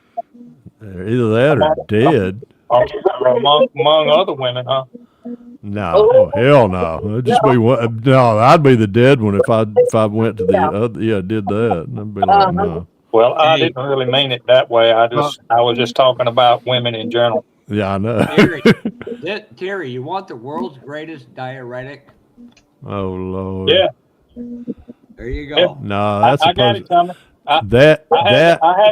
Either that or dead. Or among other women, huh? No, oh, hell no. It'd just be one. No, I'd be the dead one if I went to the other. Yeah, did that. And I'd be like, no. Well, I didn't really mean it that way. I was just talking about women in general. Yeah, I know. Terry, you want the world's greatest diuretic? Oh Lord. Yeah. There you go. Yeah. No, that's I got it coming. I had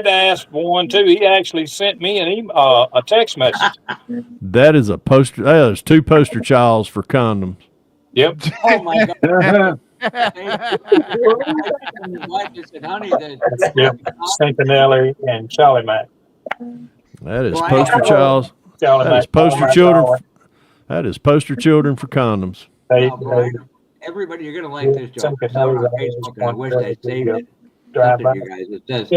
to ask one too. He actually sent me a text message. that is a poster. There's 2 poster childs for condoms. Yep. Oh my God. Wife just said, honey, Yep. Centinelli and Charlie Mac. That is poster childs. Charlie That Mac. is poster children. That is poster children for condoms. Everybody, you're gonna like this joke. It's out on Facebook, and I wish I saved it. Sent it to you guys. It says,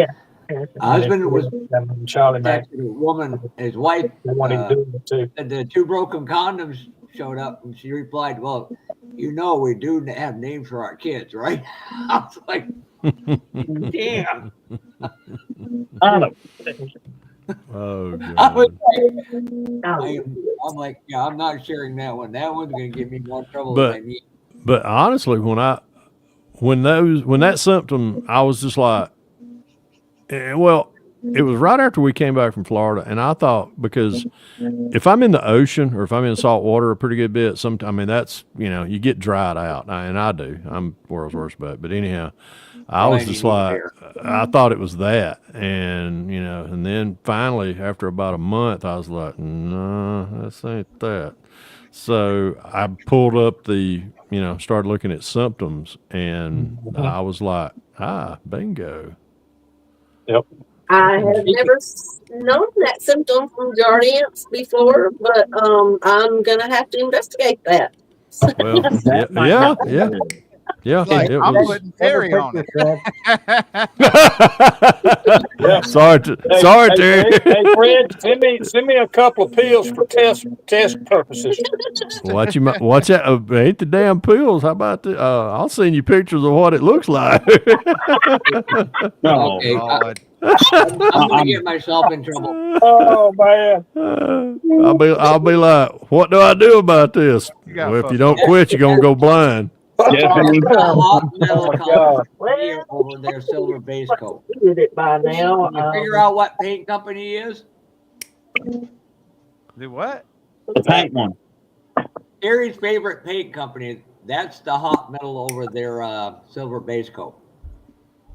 husband was texting a woman, his wife, said the 2 broken condoms showed up, and she replied, "Well, you know we do have names for our kids, right?" I was like, "Damn." Oh God. I was like, I'm like, yeah, I'm not sharing that one. That one's gonna give me more trouble than I need. But honestly, when that symptom, I was just like, well, it was right after we came back from Florida, and I thought, because if I'm in the ocean or if I'm in salt water a pretty good bit, I mean, that's, you get dried out, and I do. I'm world's worst butt. But anyhow, I was just like, I thought it was that, and and then finally, after about a month, I was like, no, this ain't that. So I pulled up started looking at symptoms, and I was like, bingo. Yep. I have never known that symptom from Jardiance before, but I'm gonna have to investigate that. Well, yeah. Like, it I'm was. putting Terry on it. Sorry, Terry. Hey, Fred, send me a couple of pills for test purposes. Watch out! Ain't the damn pills? How about the? I'll send you pictures of what it looks like. Oh, okay, God. I'm gonna get myself in trouble. Oh man! I'll be like, what do I do about this? Well, if you don't quit, you're gonna go blind. Hot metal company over their silver base coat. Did it by now? Can you figure out what paint company he is? The what? The paint one. Terry's favorite paint company. That's the hot metal over their silver base coat.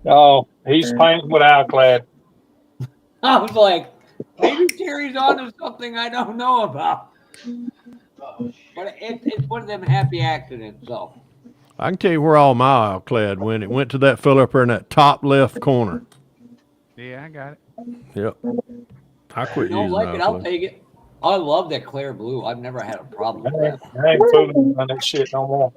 Oh, he's painting with Alclad. I was like, maybe Terry's onto something I don't know about. But it's one of them happy accidents, so. I can tell you where all my Alclad went. It went to that fella up there in that top left corner. Yeah, I got it. Yep. I quit If you don't using like it, I'll Alclad. take it. I love that clear blue. I've never had a problem with that. I ain't fooling on that shit no more.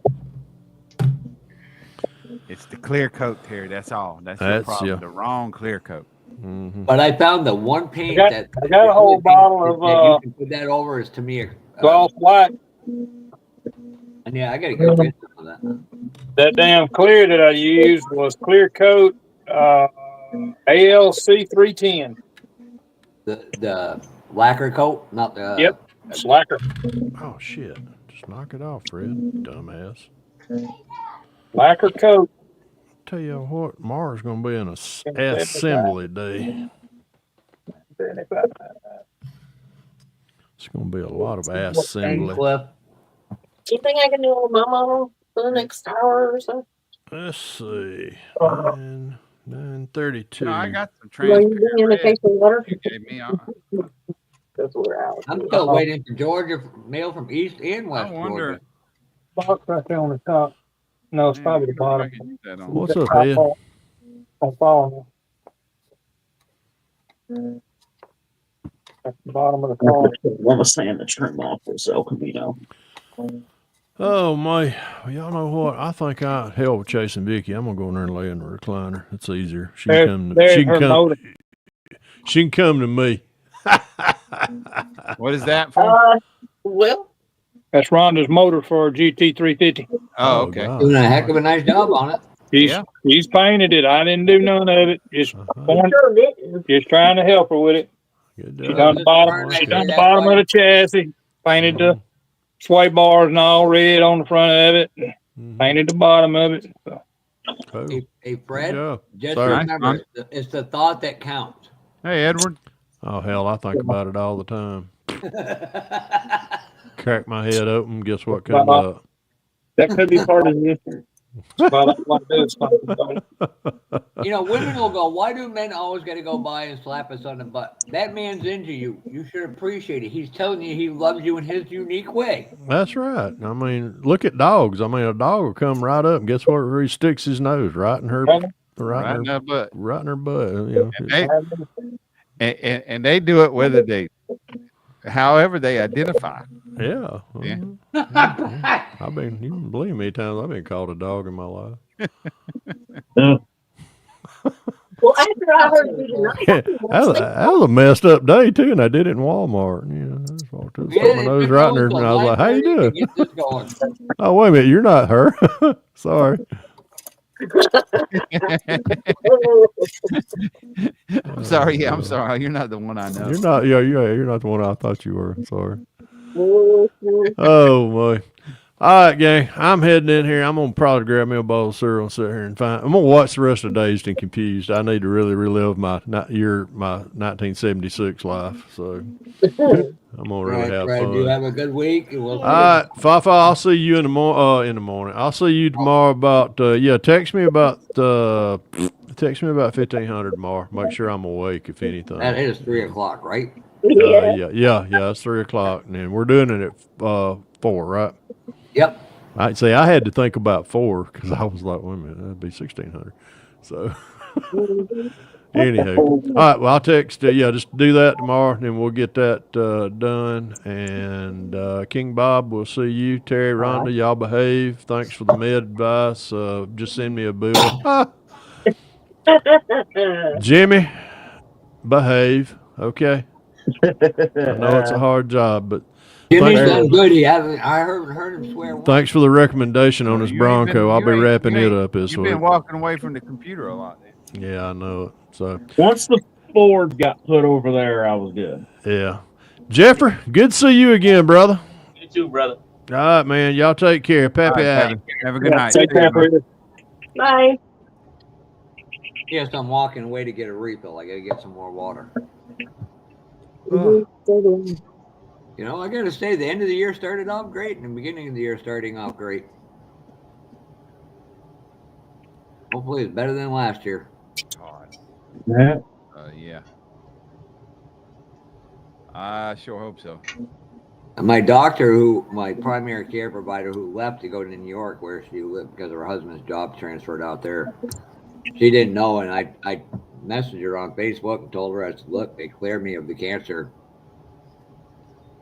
It's the clear coat, Terry. That's all. That's your That's problem. yeah. The wrong clear coat. Mm-hmm. But I found the one paint I that got a whole bottle of that you can put that over is to me. gloss black. And yeah, I got to get rid of that. That damn clear that I used was clear coat ALC 310. The lacquer coat, not the. Yep, it's lacquer. Oh shit! Just knock it off, Fred. Dumbass. Lacquer coat. Tell you what, tomorrow's gonna be an assembly day. It's gonna be a lot of assembly. Cliff. Do you think I can do a my model for the next hour or so? Let's see. 9:32. No, I got some Are you transparent bringing in a red case of water? you gave me. Because we're out. I'm still waiting for Georgia mail from East and West I wonder. Georgia. Box right there on the top. No, it's probably the bottom. What's up, Ed? I'm following you. At the bottom of the car. One was saying to turn off for El Camino. Oh my! Well, y'all know what? I think I hell with chasing Vicky. I'm gonna go in there and lay in the recliner. It's easier. She can come. She can come to me. What is that for? Well, that's Rhonda's motor for a GT350. Oh, okay. Doing a heck of a nice job on it. She's painted it. I didn't do none of it. Just trying to help her with it. She done the bottom. She done the bottom of the chassis. Painted the sway bars and all red on the front of it. Painted the bottom of it. So. Hey, Fred. Just Sorry. remember, it's the thought that counts. Hey, Edward. Oh hell, I think about it all the time. Crack my head open. Guess what comes up? That could be part of the issue. You know, women will go, why do men always got to go by and slap us on the butt? That man's into you. You should appreciate it. He's telling you he loves you in his unique way. That's right. I mean, look at dogs. I mean, a dog will come right up and guess what? Where he sticks his nose right in her butt. Right in her butt. You know. And they do it whether they, however they identify. Yeah. I mean, you can believe me times I've been called a dog in my life. Well, after I heard you tonight, that was a messed up day too, and I did it in Walmart. You know, I just walked up, stuck my nose right in her, and I was like, "How you doing?" Oh, wait a minute, you're not her. Sorry. I'm sorry. Yeah, I'm sorry. You're not the one I know. You're not. Yeah, you're not the one I thought you were. Sorry. Oh my. All right, gang. I'm heading in here. I'm gonna probably grab me a bowl of cereal and sit here and find. I'm gonna watch the rest of Dazed and Confused. I need to really relive my 1976 life. So I'm gonna really have fun. You have a good week. All right, Fafa. I'll see you in the morning. I'll see you tomorrow about. Text me about 1500 tomorrow. Make sure I'm awake if anything. That is 3:00, right? Yeah. It's 3:00, and then we're doing it at 4, right? Yep. I'd say I had to think about 4 because I was like, wait a minute, that'd be 1600. So, anyhow, all right. Well, I'll text. Just do that tomorrow, and then we'll get that done. And King Bob, we'll see you. Terry, Rhonda, y'all behave. Thanks for the med advice. Just send me a bill. Jimmy, behave. Okay. I know it's a hard job, but Jimmy's done good. I haven't heard him swear once. Thanks for the recommendation on this Bronco. I'll be wrapping it up this week. You've been walking away from the computer a lot. Then. Yeah, I know it. So once the Ford got put over there, I was good. Yeah. Jeffrey, good to see you again, brother. You too, brother. All right, man. Y'all take care. Pappy out. Have a good night. Take care, brother. Bye. Yes, I'm walking away to get a refill. I got to get some more water. You know, I got to say, the end of the year started off great, and the beginning of the year starting off great. Hopefully, it's better than last year. Yeah. Yeah. I sure hope so. And my primary care provider, who left to go to New York, where she lived because her husband's job transferred out there, she didn't know, and I messaged her on Facebook and told her, I said, look, they cleared me of the cancer.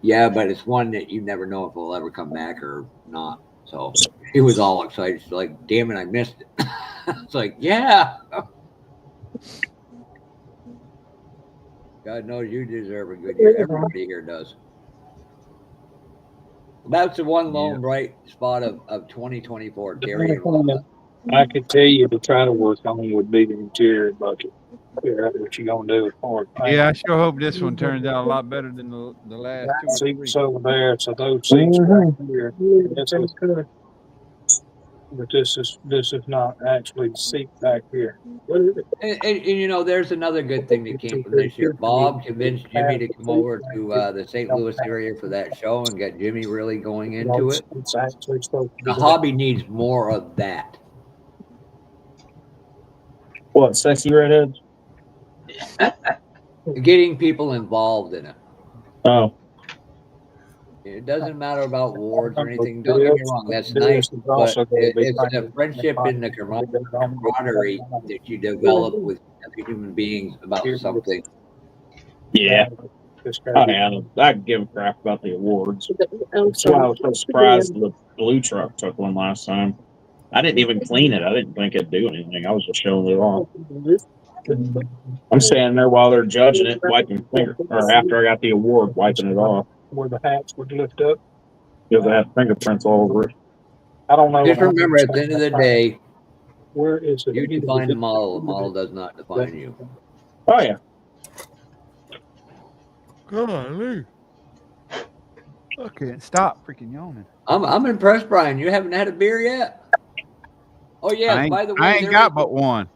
Yeah, but it's one that you never know if it'll ever come back or not. So she was all excited. She's like, damn it, I missed it. It's like, yeah. God knows you deserve a good year. Everybody here does. That's the one lone bright spot of 2024. The Terry only and thing that I could tell you to try to work on would be the interior bucket. Figure out what you're gonna do as far as paint. Yeah, I sure hope this one turns out a lot better than the last two or three. Seats over there, so those seats right here. This is good. But this is not actually the seat back here. And you know, there's another good thing that came from this year. Bob convinced Jimmy to come over to the St. Louis area for that show and get Jimmy really going into it. It's actually supposed to be The hobby needs more of that. What, sexy redheads? Getting people involved in it. Oh. It doesn't matter about wars or anything. Don't get me wrong, that's nice, but it's the friendship and the camaraderie that you develop with other human beings about something. Yeah. I give a crap about the awards. That's why I was so surprised the blue truck took one last time. I didn't even clean it. I didn't think it'd do anything. I was just showing it off. I'm standing there while they're judging it, wiping finger, or after I got the award, wiping it off. Where the hats would lift up. Because I had fingerprints all over it. I don't know. Just remember, at the end of the day, where is it? You define the model. The model does not define you. Oh yeah. Golly. I can't stop freaking yawning. I'm impressed, Brian. You haven't had a beer yet? Oh yeah. By the way, I ain't got but one.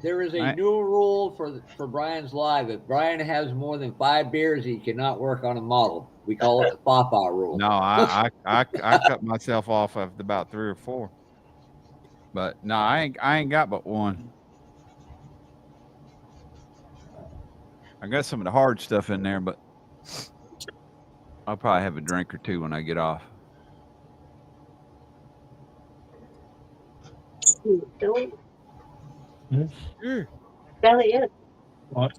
There is a new rule for Brian's Live. If Brian has more than 5 beers, he cannot work on a model. We call it the Papa rule. No, I cut myself off after about 3 or 4. But no, I ain't got but one. I got some of the hard stuff in there, but I'll probably have a drink or 2 when I get off. Elliot. What?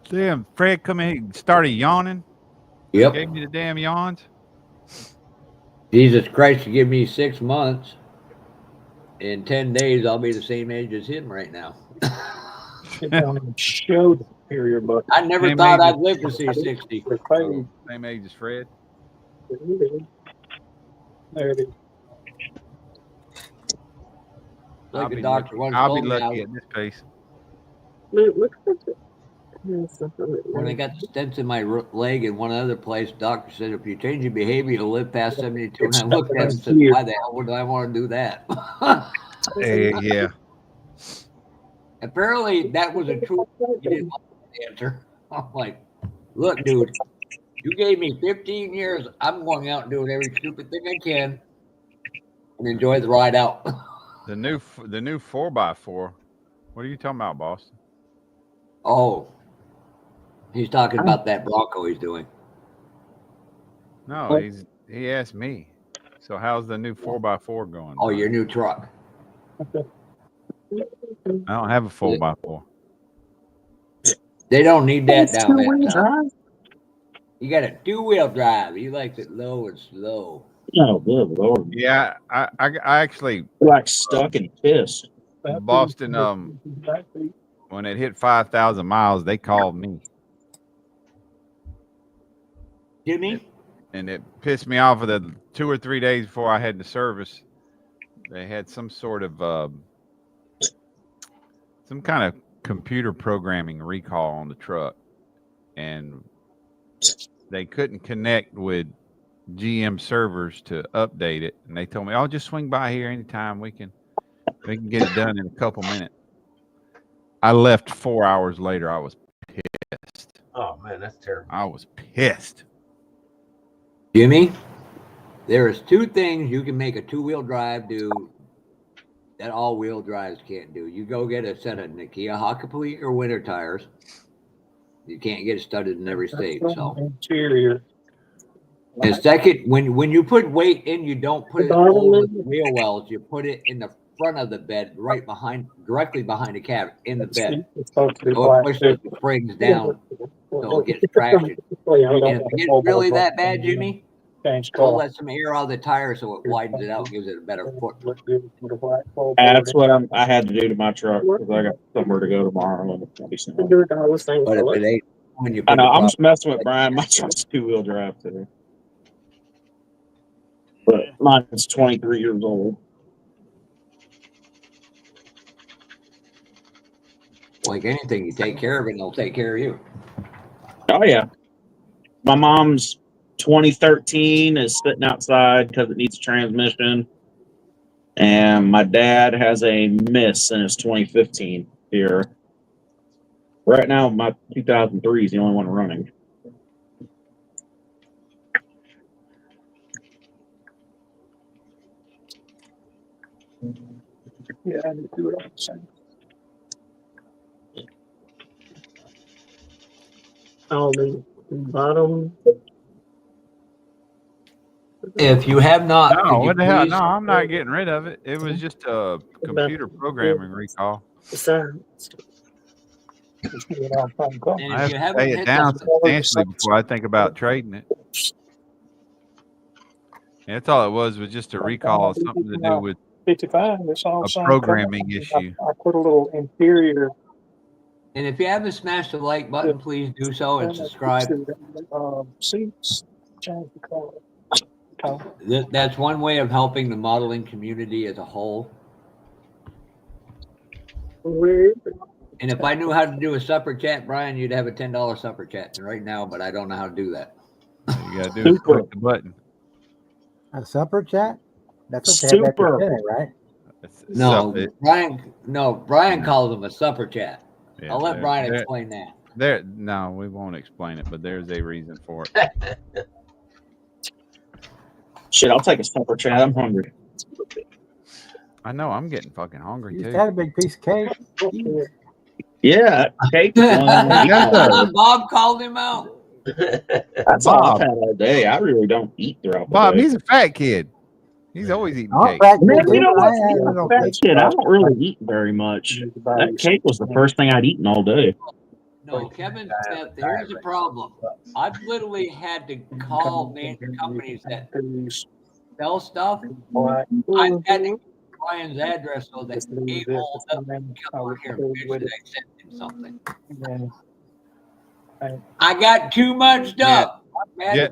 Damn, Fred come in and started yawning. Yep. Gave me the damn yawns. Jesus Christ, you give me 6 months. In 10 days, I'll be the same age as him right now. Show the superior bucket. I never thought I'd live to see 60. Same age as Fred. There it is. Like the doctor once I'll be told me, lucky at this pace. When I got the stents in my leg in one other place, the doctor said, if you change your behavior, you'll live past 72. And I looked at him and said, why the hell would I want to do that? Yeah. Apparently, that was a true. He didn't like the answer. I'm like, look, dude, you gave me 15 years. I'm going out and doing every stupid thing I can and enjoy the ride out. The new 4x4. What are you talking about, Boston? Oh, he's talking about that Bronco he's doing. No, he asked me. So how's the new 4x4 going? Oh, your new truck. I don't have a 4x4. They don't need that down there. You got a 2-wheel drive. He likes it low and slow. Oh, good Lord. Yeah, I actually like stuck and pissed. Boston. When it hit 5,000 miles, they called me. Jimmy? And it pissed me off. For the 2 or 3 days before I had the service, they had some sort of some kind of computer programming recall on the truck, and they couldn't connect with GM servers to update it. And they told me, "Oh, just swing by here anytime. We can get it done in a couple minutes." I left 4 hours later. I was pissed. Oh man, that's terrible. I was pissed. Jimmy, there is 2 things you can make a 2-wheel drive do that all-wheel drives can't do. You go get a set of Nokia Hakapui or winter tires. You can't get it studded in every state. So interior. And second, when you put weight in, you don't put it over the wheel wells. You put it in the front of the bed, directly behind the cab in the bed. So it pushes the springs down so it gets traction. And if it gets really that bad, Jimmy, we'll let some air out of the tire so it widens it out, gives it a better footprint. That's what I had to do to my truck because I got somewhere to go tomorrow and it'll be snow. But if it ain't when you I put know the I'm proper, just messing with Brian. My truck's 2-wheel drive today, but mine's 23 years old. like anything, you take care of it, and they'll take care of you. Oh yeah, my mom's 2013 is sitting outside because it needs a transmission, and my dad has a Miss in his 2015 here. Right now, my 2003 is the only one running. Yeah, I need to do it all the same. Oh, the bottom. If you have not, No, could you what the hell? please? No, I'm not getting rid of it. It was just a computer programming recall. Sorry. And I if have you to haven't pay it hit down the, substantially before I think about trading it. And that's all it was just a recall, something to do with 55. It's all a the same programming color. issue. I put a little interior. and if you haven't smashed the like button, please do so and subscribe. Seats, change the color. That's one way of helping the modeling community as a whole. And if I knew how to do a supper chat, Brian, you'd have a $10 supper chat right now, but I don't know how to do that. All you gotta do is click the button. A supper chat? That's what they have after dinner, right? No, Brian calls them a supper chat. Yeah, I'll let Brian explain that. No, we won't explain it, but there's a reason for it. Shit, I'll take a supper chat. I'm hungry. I know. I'm getting fucking hungry You too. had a big piece of cake. Yeah, cake. Bob called him out. That's all I've had all day. I really don't eat throughout the Bob, day. he's a fat kid. He's always eating cake. Man, you know what? Fat kid, I don't really eat very much. That cake was the first thing I'd eaten all day. No, Kevin Smith, here's the problem. I've literally had to call companies that sell stuff. I had to get Brian's address so that A-hole doesn't come over here and bitch that I sent him something. I got too much stuff. Jeff,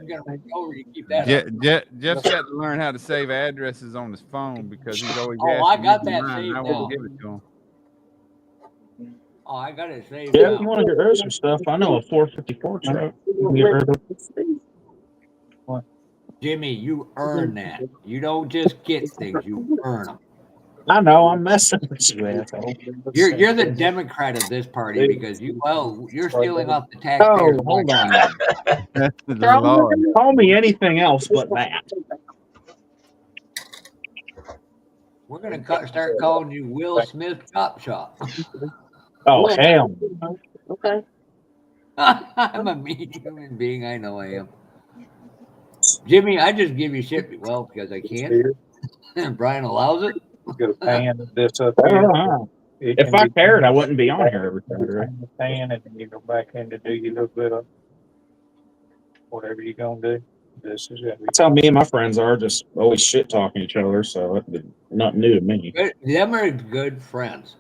Keep that up. Jeff's got to learn how to save addresses on his phone because he's always asking I got me that for mine, saved and I now. won't give it to him. Oh, I got it saved. Yeah, if you want to get rid of some stuff, I know a 454 truck. You can get rid of. Jimmy, you earn that. You don't just get things; you earn them. I know. I'm messing with you, asshole. You're the Democrat of this party because you're stealing off the taxpayers. Oh, hold on. That's the Lord. Call me anything else but that. We're gonna start calling you Will Smith Chop Shop. Oh, hell. Okay. I'm a mean human being. I know I am. Jimmy, I just give you shit. Well, because I can. And Brian allows it. This up If I cared, I wouldn't be on here every Saturday. Pan, and then you go back in to do your little bit of whatever you're gonna do. This is it. That's how me and my friends are, just always shit talking each other. So it's nothing new to me. Them are good friends,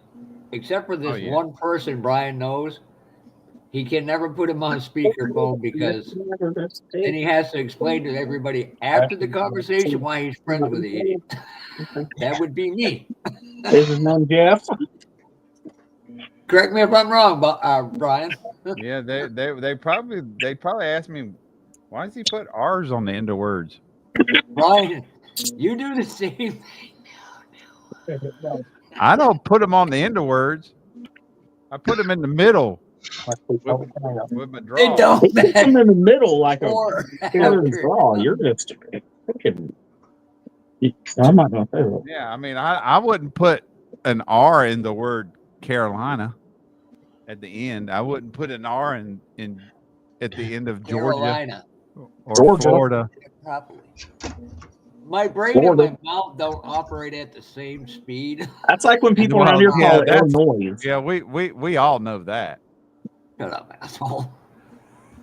except for this one person Brian knows. He can never put him on speakerphone because then he has to explain to everybody after the conversation why he's friends with the idiot. That would be me. Is his name Jeff? Correct me if I'm wrong, Brian. Yeah, they probably asked me, why does he put R's on the end of words? Brian, you do the same thing. I don't put them on the end of words. I put them in the middle. With my draw. They don't. Put them in the middle like a draw. You're just freaking. I'm not gonna say that. Yeah, I mean, I wouldn't put an R in the word Carolina at the end. I wouldn't put an R in at the end of Carolina or Florida. Properly. My brain and my mouth don't operate at the same speed. That's like when people around here call it Illinois. Yeah, we all know that. Shut up, asshole.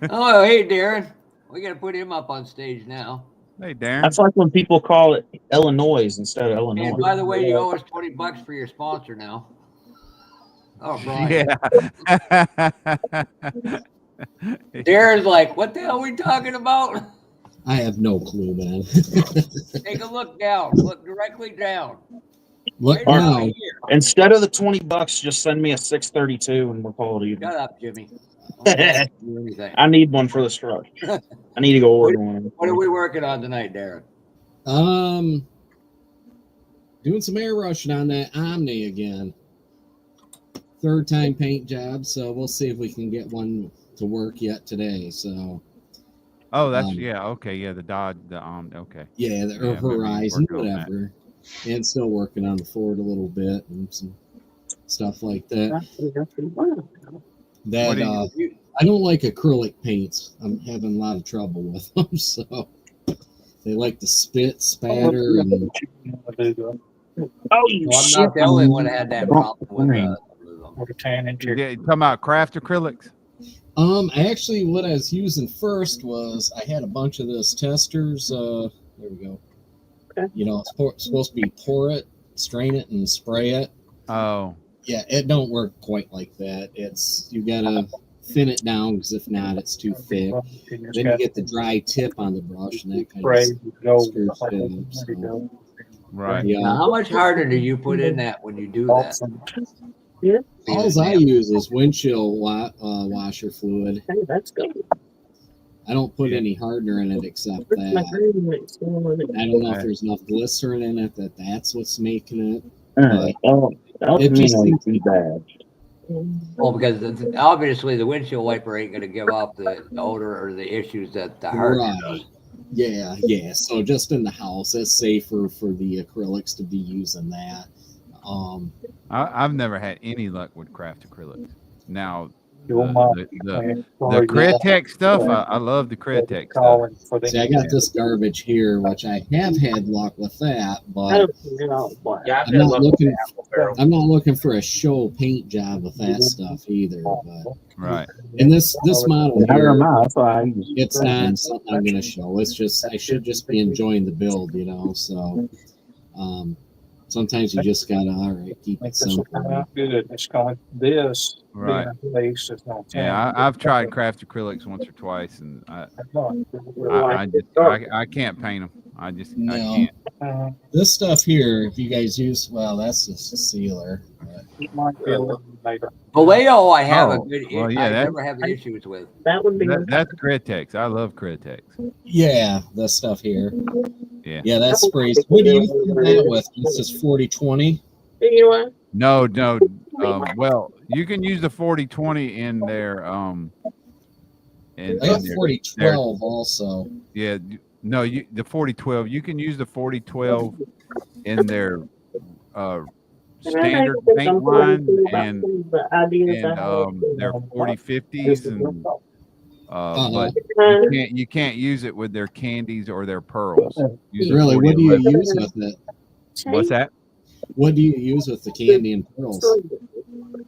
Oh, hey, Darren. We got to put him up on stage now. Hey, Darren. That's like when people call it Illinois instead of Illinois. And by the way, you owe us $20 for your sponsor now. Oh, Brian. Yeah. Darren's like, what the hell are we talking about? I have no clue, man. Take a look down. Look directly down. Look Right now. here. Instead of the $20, just send me a 632 and we'll call it even. Shut up, Jimmy. I need one for the struck. I need to go order one. What are we working on tonight, Darren? Doing some airbrushing on that Omni again. Third time paint job, so we'll see if we can get one to work yet today. So. Oh, that's okay, yeah, the Dodge, okay. Yeah, the Horizon, whatever. And still working on the Ford a little bit and some stuff like that. I don't like acrylic paints. I'm having a lot of trouble with them, so they like to spit, spatter, and. Oh, I'm not the only one that had that problem with yeah, you talking about craft acrylics? Actually, what I was using first was I had a bunch of those testers. There we go. Okay. You know, it's supposed to be pour it, strain it, and spray it. Oh. Yeah, it don't work quite like that. You gotta thin it down because if not, it's too thick. Then you get the dry tip on the brush, and that kind of screws it up. So. Right. Yeah. Now, how much harder do you put in that when you do that? Yeah. All I use is windshield washer fluid. Hey, that's good. I don't put any hardener in it except that. I don't know if there's enough glycerin in it that's what's making it. It just seems to be bad. Well, because obviously the windshield wiper ain't going to give off the odor or the issues that the hardener does. Yeah. So just in the house, it's safer for the acrylics to be using that. I've never had any luck with craft acrylics. Now, the Createx stuff, I love the Createx stuff. See, I got this garbage here, which I have had luck with that, but I'm not looking for a show paint job with that stuff either. But, right. And this model here, it's not something I'm going to show. It's just I should just be enjoying the build, you know. So. Sometimes you just gotta keep it simple. Good. It's going this. Right. Yeah, I've tried craft acrylics once or twice, and I can't paint them. I can't. This stuff here, if you guys use, that's just a sealer. Vallejo, I have I never have issues with. That would be that's Createx. I love Createx. Yeah, this stuff here. Yeah, that sprays. What do you do that with? It's just 40-20. No. Well, you can use the 40-20 in their I got 40-12 also. Yeah, no, the 40-12. You can use the 40-12 in their standard paint line and their 40-50s and but you can't use it with their candies or their pearls. Really, what do you use with it? What's that? What do you use with the candy and pearls?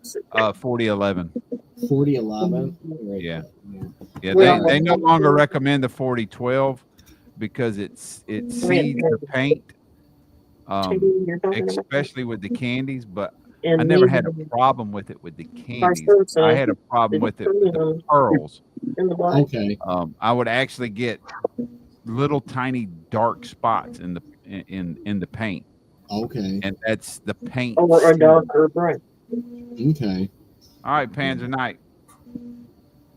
40-11. 40-11. Yeah. They no longer recommend the 40-12 because it seeds the paint, especially with the candies. But I never had a problem with it with the candies. I had a problem with it with the pearls. Okay. I would actually get little tiny dark spots in the paint. Okay. And that's the paint. Or dark or bright. Okay. All right, Panzer Knight.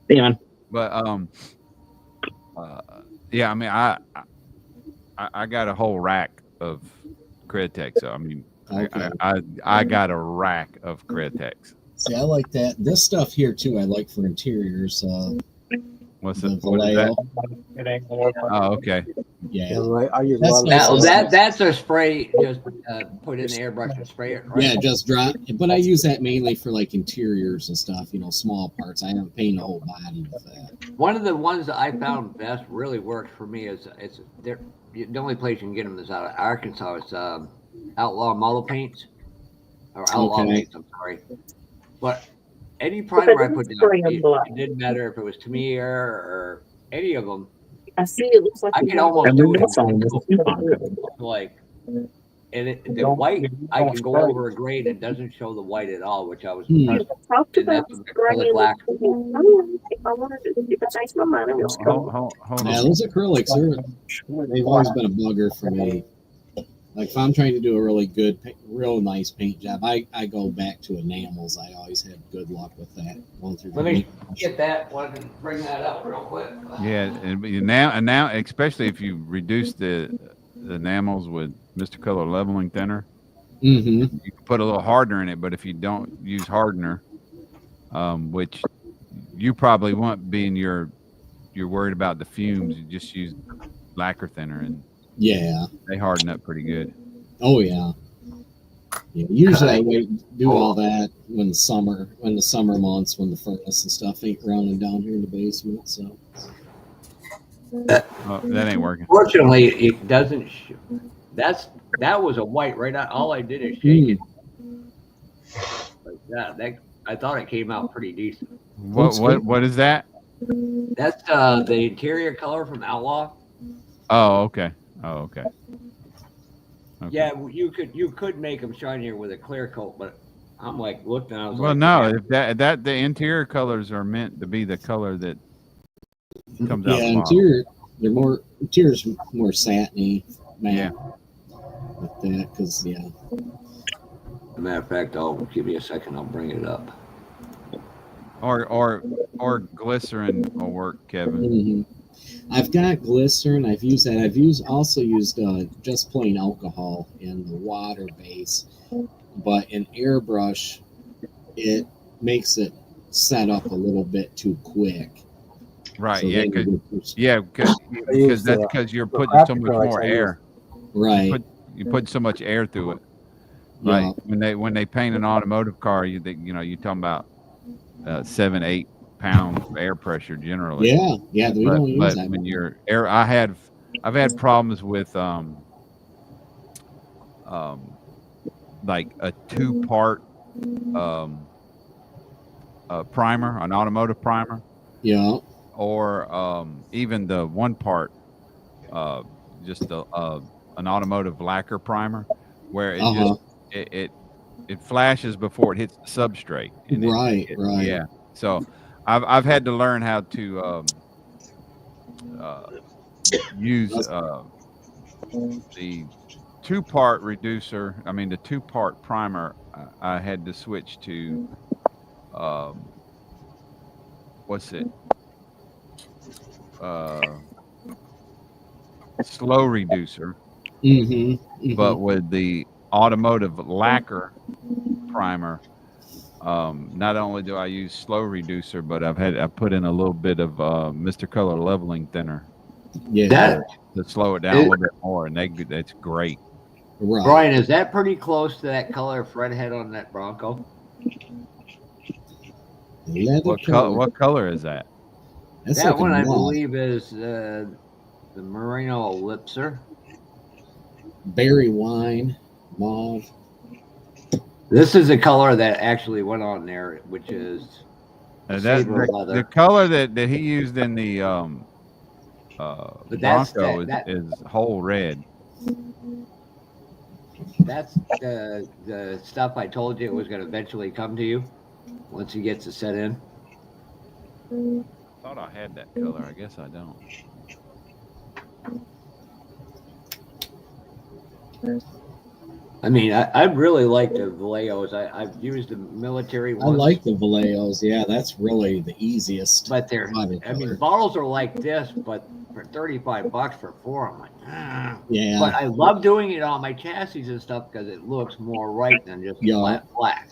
Yeah. But yeah, I mean, I got a whole rack of Createx. So I mean, okay. I got a rack of Createx. See, I like that. This stuff here too. I like for interiors. What's the it? What is that? Oh, okay. Yeah, I use that's a spray. Just put in the airbrush and spray it. Right? Yeah, just drop. But I use that mainly for like interiors and stuff. You know, small parts. I don't paint a whole body with that. One of the ones that I found best really works for me is the only place you can get them is out of Arkansas. It's Outlaw Model Paints or Outlaw Paints. I'm sorry, but any primer I put down, it didn't matter if it was Tamiya or any of them. I see it looks like I you can have almost And do we it got some identical. coupon code. Like, and the white, I can go over a grain and it doesn't show the white at all, which I was impressed with. talked And about that's with spraying acrylic lacquer. if I wanted to, if I changed my mind, I will spray. Hold Yeah, on. those acrylics they've always been a bugger for me. Like if I'm trying to do a really good, real nice paint job, I go back to enamels. I always had good luck with that. Going through Let me get that one and bring that out real quick. Yeah, and now, especially if you reduce the enamels with Mr. Color leveling thinner, Mm-hmm. you can put a little hardener in it. But if you don't use hardener, which you probably won't, being you're worried about the fumes, you just use lacquer thinner, and yeah, they harden up pretty good. Oh yeah. Yeah, usually I do all that when the summer months, when the furnace and stuff ain't running down here in the basement. So that ain't working. Fortunately, it doesn't. That was a white right out. All I did is shake it like that. I thought it came out pretty decent. What is that? That's the interior color from Outlaw. Oh, okay. Okay. Yeah, you could make them shinier with a clear coat, but I'm like looking. I was Well, like, no, if that the interior colors are meant to be the color that comes out. yeah, The bottle. interior's more satiny. Yeah. With that, because As a matter of fact, give me a second. I'll bring it up. Or glycerin will work, Kevin. Mm-hmm. I've got glycerin. I've used that. I've also used just plain alcohol in the water base, but in airbrush, it makes it set up a little bit too quick. Right. So Yeah. Because that's because you're putting so much more air. Right. You put so much air through it. Yeah. Like when they paint an automotive car, you're talking about 7-8 pounds of air pressure generally. Yeah. We don't use that. When you're air, I've had problems with like a 2-part primer, an automotive primer. Yeah. Or even the 1-part, just an automotive lacquer primer, where it it flashes before it hits the substrate. Right. Yeah. So I've had to learn how to use the 2-part reducer. I mean, the 2-part primer. I had to switch to what's it? Slow reducer. Mm-hmm. But with the automotive lacquer primer, not only do I use slow reducer, but I put in a little bit of Mr. Color leveling thinner. Yeah. To slow it down a little bit more, and that's great. Right. Brian, is that pretty close to that color Fred had on that Bronco? What color is that? That's that like one, I believe, is the Merino Elixir. Berry wine, mauve. This is the color that actually went on there, which is the color that he used in the Bronco is whole red. That's the stuff I told you it was going to eventually come to you once he gets it set in. I thought I had that color. I guess I don't. I mean, I really like the Vallejos. I've used the military ones. I like the Vallejos. Yeah, that's really the easiest. But bottles are like this, but for $35 for 4, I'm like, yeah. But I love doing it on my chassis and stuff because it looks more right than just flat black.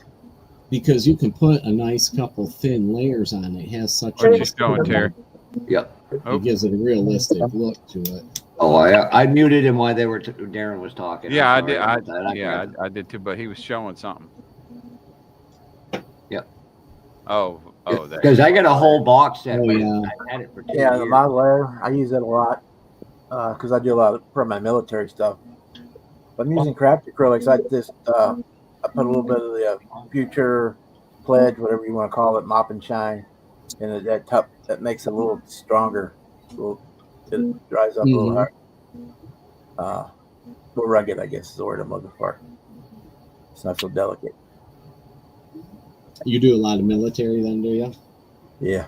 Because you can put a nice couple thin layers on it. It has such a just going, Terry. Yep. It gives it a realistic look to it. Oh, I muted him while Darren was talking. Yeah, I did. I did too, but he was showing something. Yep. Oh, because I got a whole box set. Yeah. I had it for 2 years. The model air, I use it a lot because I do a lot for my military stuff. But I'm using craft acrylics. I put a little bit of the future pledge, whatever you want to call it, mop and shine, and that makes it a little stronger. It dries up a little hard. More rugged, I guess is the word I'm looking for. It's not so delicate. You do a lot of military then, do you? Yeah.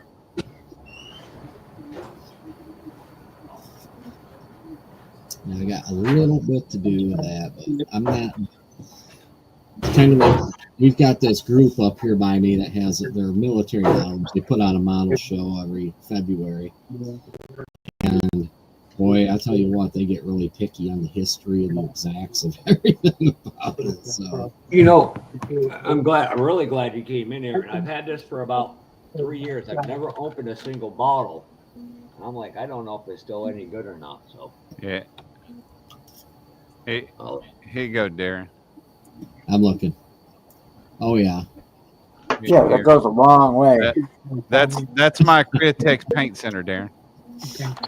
Now, I got a little bit to do with that, but I'm not. It's kind of like we've got this group up here by me that has their military models. They put on a model show every February, and boy, I tell you what, they get really picky on the history and the exacts of everything about it. So I'm really glad you came in here. And I've had this for about 3 years. I've never opened a single bottle. And I'm like, I don't know if it's still any good or not. So yeah. Hey, here you go, Darren. I'm looking. Oh yeah. Yeah, that goes a long way. That's my Createx Paint Center, Darren.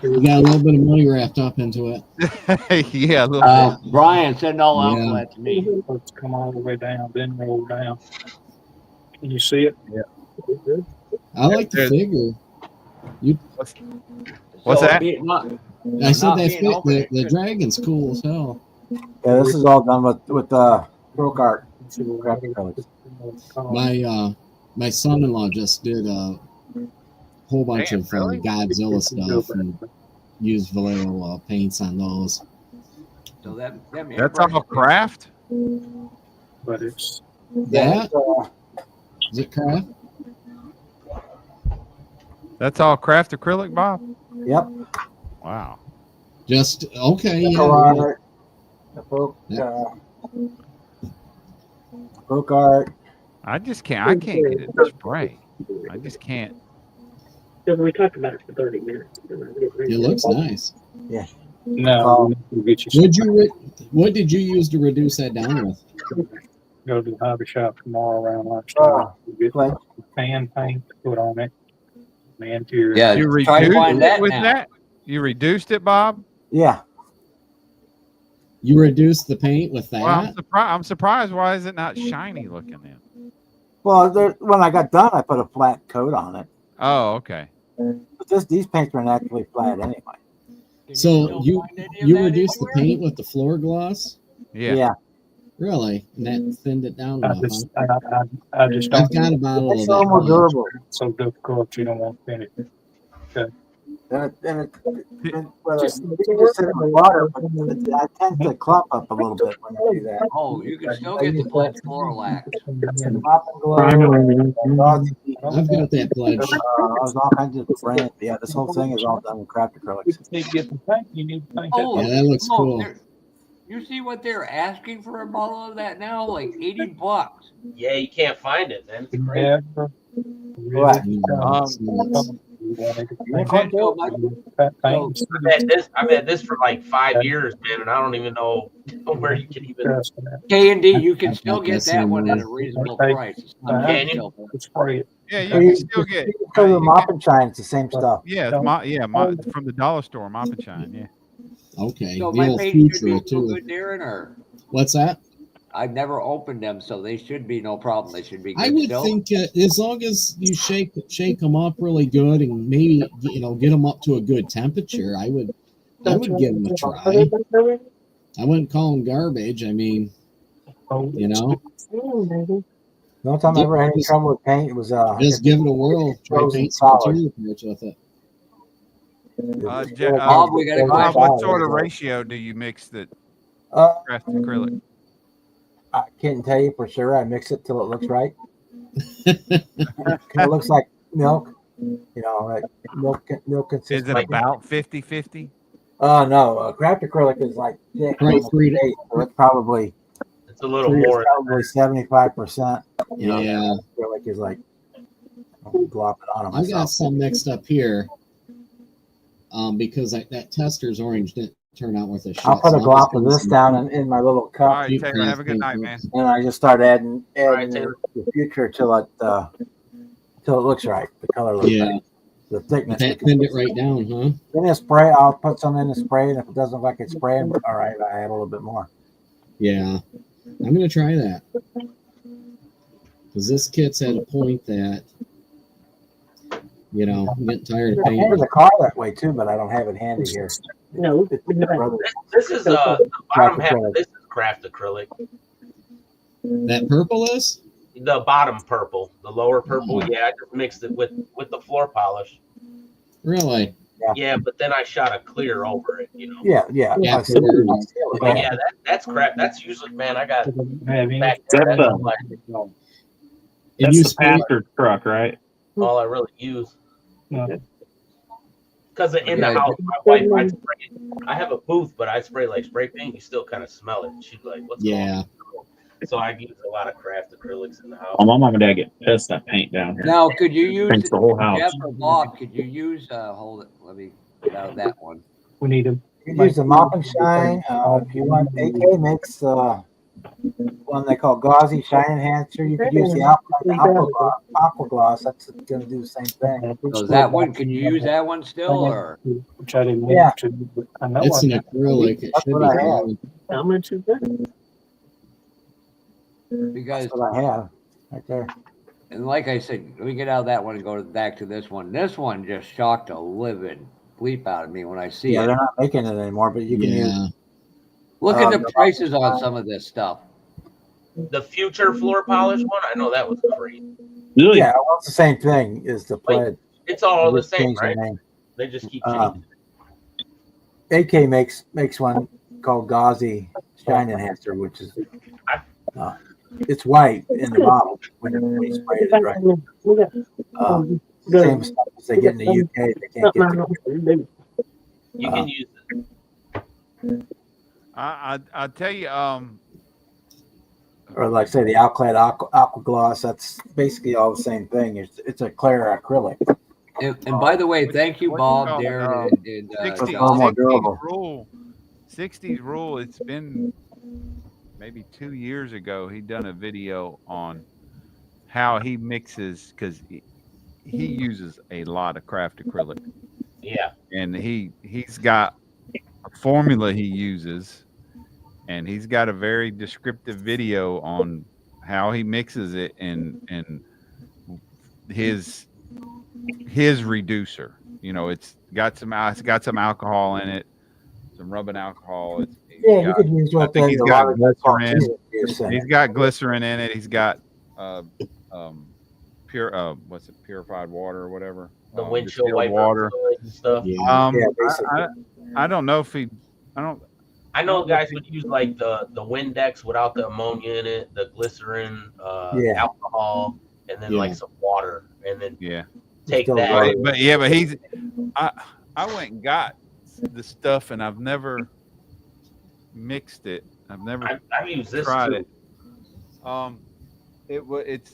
You got a little bit of money wrapped up into it. Yeah, a little bit. Brian, send all alphabet to me. Let's come all the way down, then roll down. Can you see it? Yeah. I like the figure. What's that? I said that the dragon's cool as hell. Yeah, this is all done with Croak Art. My son-in-law just did a whole bunch of Godzilla stuff and used Vallejo paints on those. So that's all craft. But it's that. Is it craft? That's all craft acrylic, Bob? Yep. Wow. Just okay. Yeah. Art, Croak Art. I can't get it to spray. I just can't. We talked about it for 30 minutes. It looks nice. Yeah. no. What did you use to reduce that down with? Go to the hobby shop tomorrow around lunchtime. Get fan paint to put on it. The interior. Yeah, you reduced it with that? You reduced it, Bob? Yeah. You reduced the paint with that? Well, I'm surprised. Why is it not shiny looking then? Well, when I got done, I put a flat coat on it. Oh, okay. But these paints are naturally flat anyway. So you reduced the paint with the floor gloss? Yeah. Really? And that thinned it down enough? I just don't. I've got a bottle of It's that. so more durable. It's so difficult, you don't want to finish it. Okay. And you can just sit in the water, but I tend to clump up a little bit when I do that. Oh, you can still get the pledge Floralax. I've got that pledge. There's all kinds of brands. Yeah, this whole thing is all done with craft acrylics. You need to paint Oh, yeah, that looks cool. You see what they're asking for a bottle of that now? Like $80. Yeah, you can't find it, man. It's crazy. What? I've had this for like 5 years, man, and I don't even know where you can even. K&D, you can still get that one at a reasonable price. Can you? Yeah, you can still get. For the mop and shine, it's the same stuff. Yeah, from the dollar store, mop and shine. Yeah. Okay. So the my old paint should be future too. good, Darren, or What's that? I've never opened them, so they should be no problem. They should be good I would still. think as long as you shake them up really good and maybe get them up to a good temperature, I would give them a try. I wouldn't call them garbage. I mean, The only time I ever had any trouble with paint was just give it a whirl. Try paint some material patch with it. Bob, we gotta go. What sort of ratio do you mix the craft acrylic? I can't tell you for sure. I mix it till it looks right. It looks like milk. Like milk consistency. Is it about 50-50? No. Craft acrylic is like thick. So it's probably. It's a little more. Probably 75%. Yeah. Acrylic is like glopping on them. I got some mixed up here. Because that tester's orange didn't turn out worth a shit. I'll put a glop of this down in my little cup. All right, Taylor, have a good night, man. And I just start adding the future till it looks right. The color looks right. The thickness. That thinned it right down, huh? Then a spray. I'll put some in the spray, and if it doesn't look like it's spraying, all right, I add a little bit more. Yeah, I'm gonna try that. Because this kit's at a point that, I'm getting tired of painting. There's a car that way too, but I don't have it handy here. No. This is the bottom half of this is craft acrylic. That purple is? The bottom purple, the lower purple. Yeah, I just mixed it with the floor polish. Really? Yeah, but then I shot a clear over it. Yeah. But yeah, that's crap. That's usually, man. I got back there. That's the pastor truck, right? all I really use. Because in the Yeah. house, my wife, I have a booth, but I spray like spray paint. You still kind of smell it. She's like, "What's going on?" So I use a lot of craft acrylics in the house. My mom and dad get pissed that paint down here. Now, could you use Paints the whole house. Jeff or Bob? Could you use? Hold it. Let me get out of that one. We need them. You can use the mop and shine. If you want, AK makes one they call gauzy shine enhancer. You could use the aqua gloss. That's going to do the same thing. So that one, can you use that one still, or? Which I didn't Yeah. It's an acrylic. It That's should what be I have. good. How much is that? Because That's what I have right there. and like I said, let me get out of that one and go back to this one. This one just shocked a living bleep out of me when I see Yeah, it. they're not making it anymore, but you can use. Look at the prices on some of this stuff. The future floor polish one, I know that was crazy. Yeah, well, it's the same thing as the pledge. It's all They the just same, changed the right? name. They just keep changing. AK makes one called gauzy shine enhancer, which is it's white in the bottle when you spray it right. Same stuff as they get in the UK. They can't get the. You can use it. I tell you, Or like say the Alclad aqua gloss. That's basically all the same thing. It's a clear acrylic. And by the way, thank you, Bob, Darren, and 60, John. 60s rule. It's been maybe 2 years ago. He done a video on how he mixes because he uses a lot of craft acrylic. Yeah, and he's got a formula he uses, and he's got a very descriptive video on how he mixes it and his reducer. It's got some alcohol in it, some rubbing alcohol. You could use what I think he's a got lot of glycerin. use in He's it. got glycerin in it. He's got purified water or whatever. The windshield distilled wiper water fluid and stuff. I don't know if I know guys would use like the Windex without the ammonia in it, the glycerin, alcohol, and then like some water, and then take that. But he's. I went and got the stuff, and I've never mixed it. I've never. I've used this tried too. it.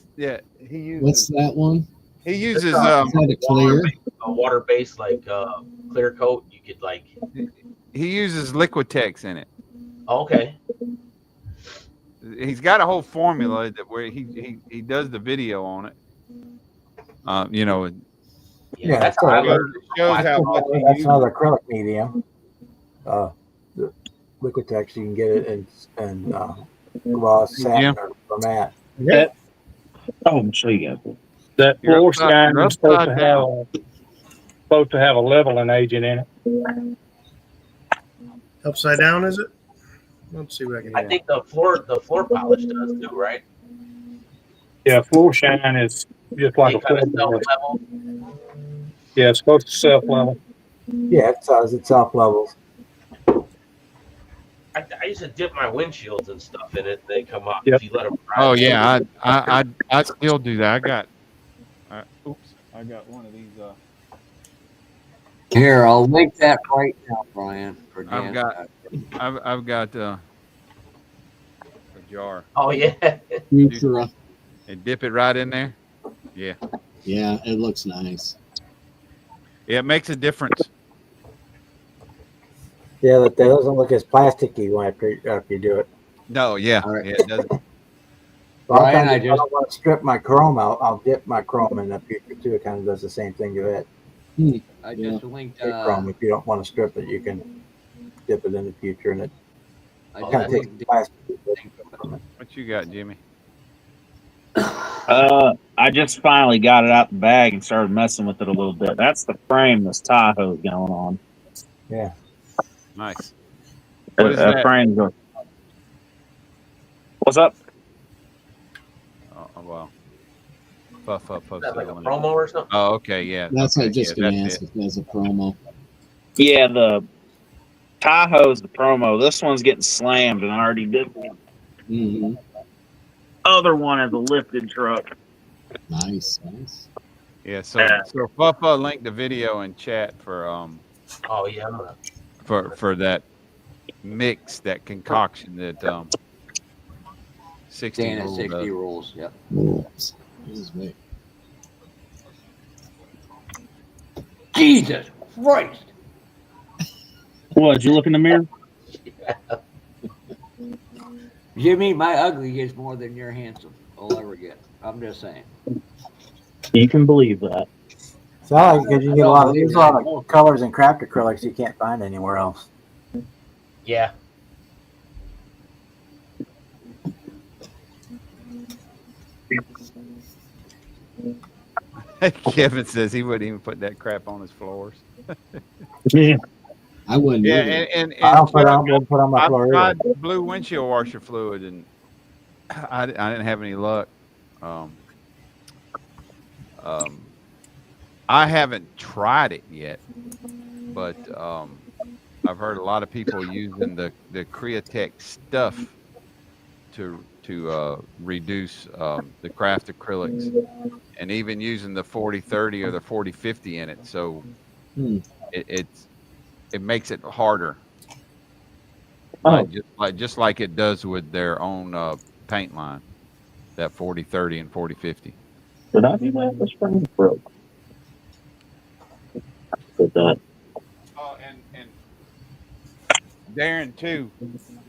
He uses. What's that one? He uses Is that a clear? A water-based like clear coat. You could like. He uses Liquitex in it. Okay. He's got a whole formula that where he does the video on it. That's shows how much he that's uses. another acrylic medium. The Liquitex, you can get it in gloss, satin, or matte. That, I'm sure you got it. That floor shine is supposed to have a leveling agent in it. Upside down, is it? Let's see what I can do. I think the floor polish does too, right? Yeah, floor shine is just like They a kind of floor. self-level. Yeah, it's supposed to self-level. Yeah, it does. It self-levels. I used to dip my windshields and stuff in it. They come up Yep. if you let them dry. Oh yeah, I still do that. I got one of these. Here, I'll link that right now, Brian. For Dan. I've got a jar. Oh yeah. Futura. And dip it right in there. Yeah. Yeah, it looks nice. Yeah, it makes a difference. Yeah, that doesn't look as plasticky when after you do it. No, yeah, yeah, it doesn't. Brian, I don't want to strip my chrome out. I'll dip my chrome in the future too. It kind of does the same thing to it. I just linked. Chrome. If you don't want to strip it, you can dip it in the future, and it I kind of takes the plastic. What you got, Jimmy? I just finally got it out the bag and started messing with it a little bit. That's the frame this Tahoe's going on. Yeah. Nice. What is A that? frame. What's up? Oh, well. Puff Is posted that like a on it. promo or something? Oh, okay, yeah. That's okay, what I was just yeah, going to that's ask it. if there's a promo. Yeah, the Tahoe's the promo. This one's getting slammed, and I already did one. Mm-hmm. Other one is a lifted truck. Nice. Yeah, so Puffa linked the video in chat for Oh yeah, I'm gonna. for that mix, that concoction that 60 Staying at rule 60 does. rules. Yep. Oops. Excuse me. Jesus Christ. What, you look in the mirror? Jimmy, my ugly gets more than your handsome will ever get. I'm just saying. You can believe that. So I like because you I get a don't lot of believe there's a it. I lot know. of colors in craft acrylics you can't find anywhere else. Yeah. Kevin says he wouldn't even put that crap on his floors. Yeah. I wouldn't Yeah, either. and I don't put Chuck, on put on my I've floor tried either. blue windshield washer fluid, and I didn't have any luck. I haven't tried it yet, but I've heard a lot of people using the Createch stuff to reduce the craft acrylics, and even using the 40/30 or the 40/50 in it. So it makes it harder, just like it does with their own paint line, that 40/30 and 40/50. Did I do that? The spring broke. Did that. Oh, and Darren too,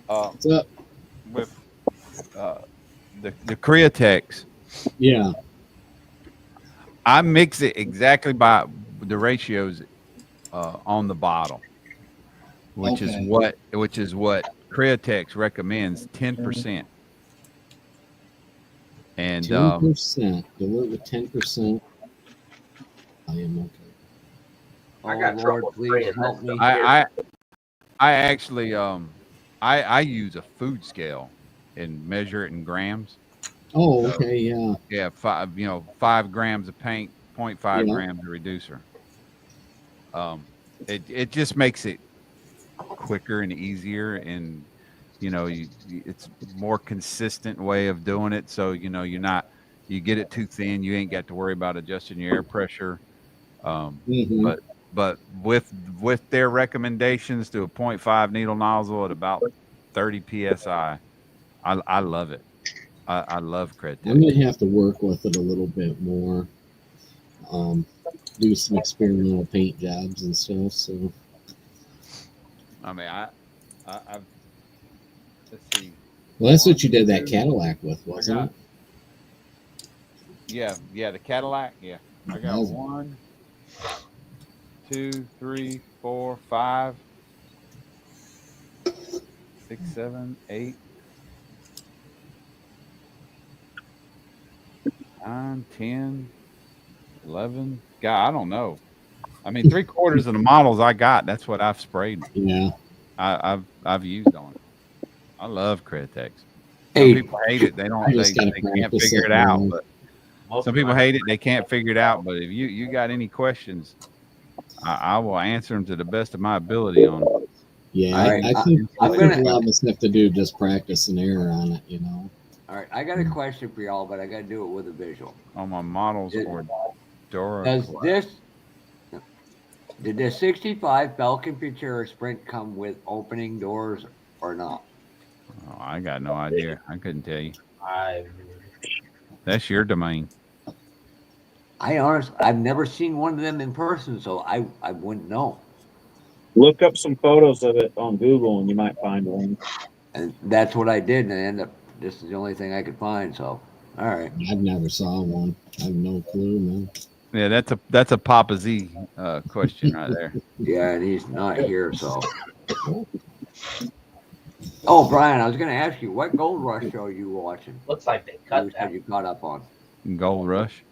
What's up? with the Createx. Yeah. I mix it exactly by the ratios on the bottle, which is what Createx recommends, 10%. And 10%. Do it with 10%. I am okay. Oh, I got Lord, trouble please spraying help this me. I actually I use a food scale and measure it in grams. Oh, So, okay, yeah. yeah, 5 grams of paint, 0.5 Yeah. grams of reducer. It just makes it quicker and easier, and it's more consistent way of doing it. So you get it too thin, you ain't got to worry about adjusting your air pressure. Mm-hmm. But with their recommendations to a 0.5 needle nozzle at about 30 psi, I love it. I love Createch. I'm going to have to work with it a little bit more. Do some experimental paint jobs and stuff. So I mean, I've let's see. well, that's what you did that Cadillac with, wasn't it? Yeah, the Cadillac. Yeah, I got 1, 2, 3, 4, 5, 6, 7, 8, 9, 10, 11. God, I don't know. I mean, 3/4 of the models I got, that's what I've sprayed. Yeah, I've used on it. I love Createx. Some Hey, people hate it. They don't. I They, just gotta they can't practice figure it it out. more. But Most some of people mine- hate it. They can't figure it out. But if you got any questions, I will answer them to the best of my ability on it. Yeah, All right, I think I'm a gonna. lot of us have to do just practice and error on it, you know. All right, I got a question for y'all, but I got to do it with a visual. On my models or Dora. Does did the 65 Falcon Futura Sprint come with opening doors or not? Oh, I got no idea. I couldn't tell you. I've That's your domain. I've never seen one of them in person, so I wouldn't know. Look up some photos of it on Google, and you might find one. And that's what I did, and I ended up. This is the only thing I could find. So, all right. I've never saw one. I have no clue, man. Yeah, that's a Papa Z question right there. Yeah, and he's not here, so. Oh, Brian, I was going to ask you, what Gold Rush show are you watching? looks like they cut You that. said you caught up on. Gold Rush.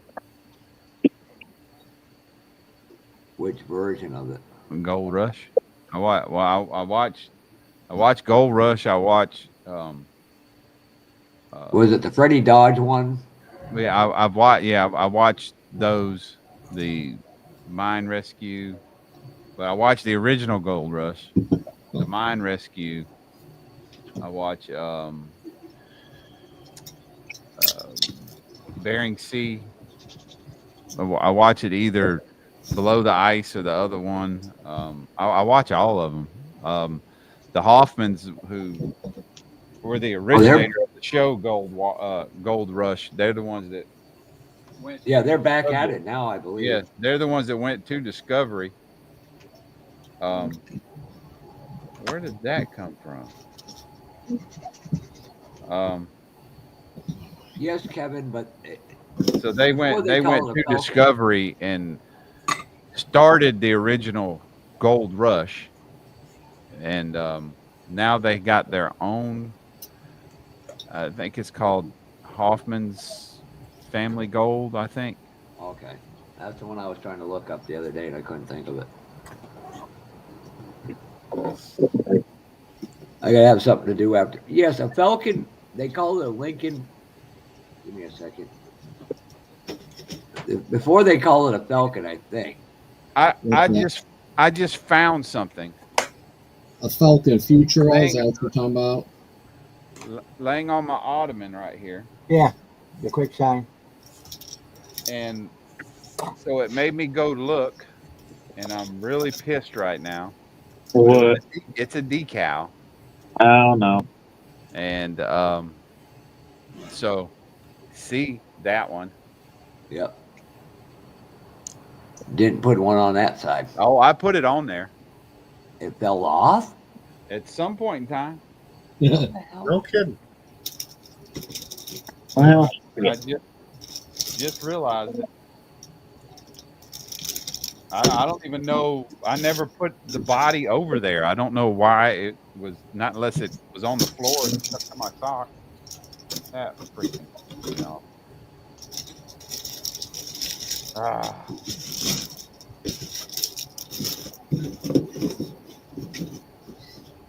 Which version of it? Gold Rush. I watched Gold Rush. I watched Was it the Freddie Dodge one? yeah, I watched those, the Mine Rescue, but I watched the original Gold Rush, the Mine Rescue. I watch Bering Sea. I watch it either Below the Ice or the other one. I watch all of them. The Hoffmans, who were the originator of the show Gold Rush, they're the ones that went. Yeah, they're back at it now, I believe. Yes, they're the ones that went to Discovery. Where did that come from? Yes, Kevin, but So they went to Discovery and started the original Gold Rush, and now they got their own. I think it's called Hoffman's Family Gold, I think. Okay, that's the one I was trying to look up the other day, and I couldn't think of it. I gotta have something to do after. Yes, a Falcon. They call it a Lincoln. Give me a second. Before they call it a Falcon, I think. I just found something. A Falcon Futura, is that what you're talking about? Laying on my ottoman right here. Yeah, the quick shine. And so it made me go look, and I'm really pissed right now. What? It's a decal. Oh no. And so see that one. Yep. Didn't put one on that side. Oh, I put it on there. It fell off? At some point in time. No kidding. Well, I just realized it. I don't even know. I never put the body over there. I don't know why it was not, unless it was on the floor and stuck to my sock. That freaking, you know.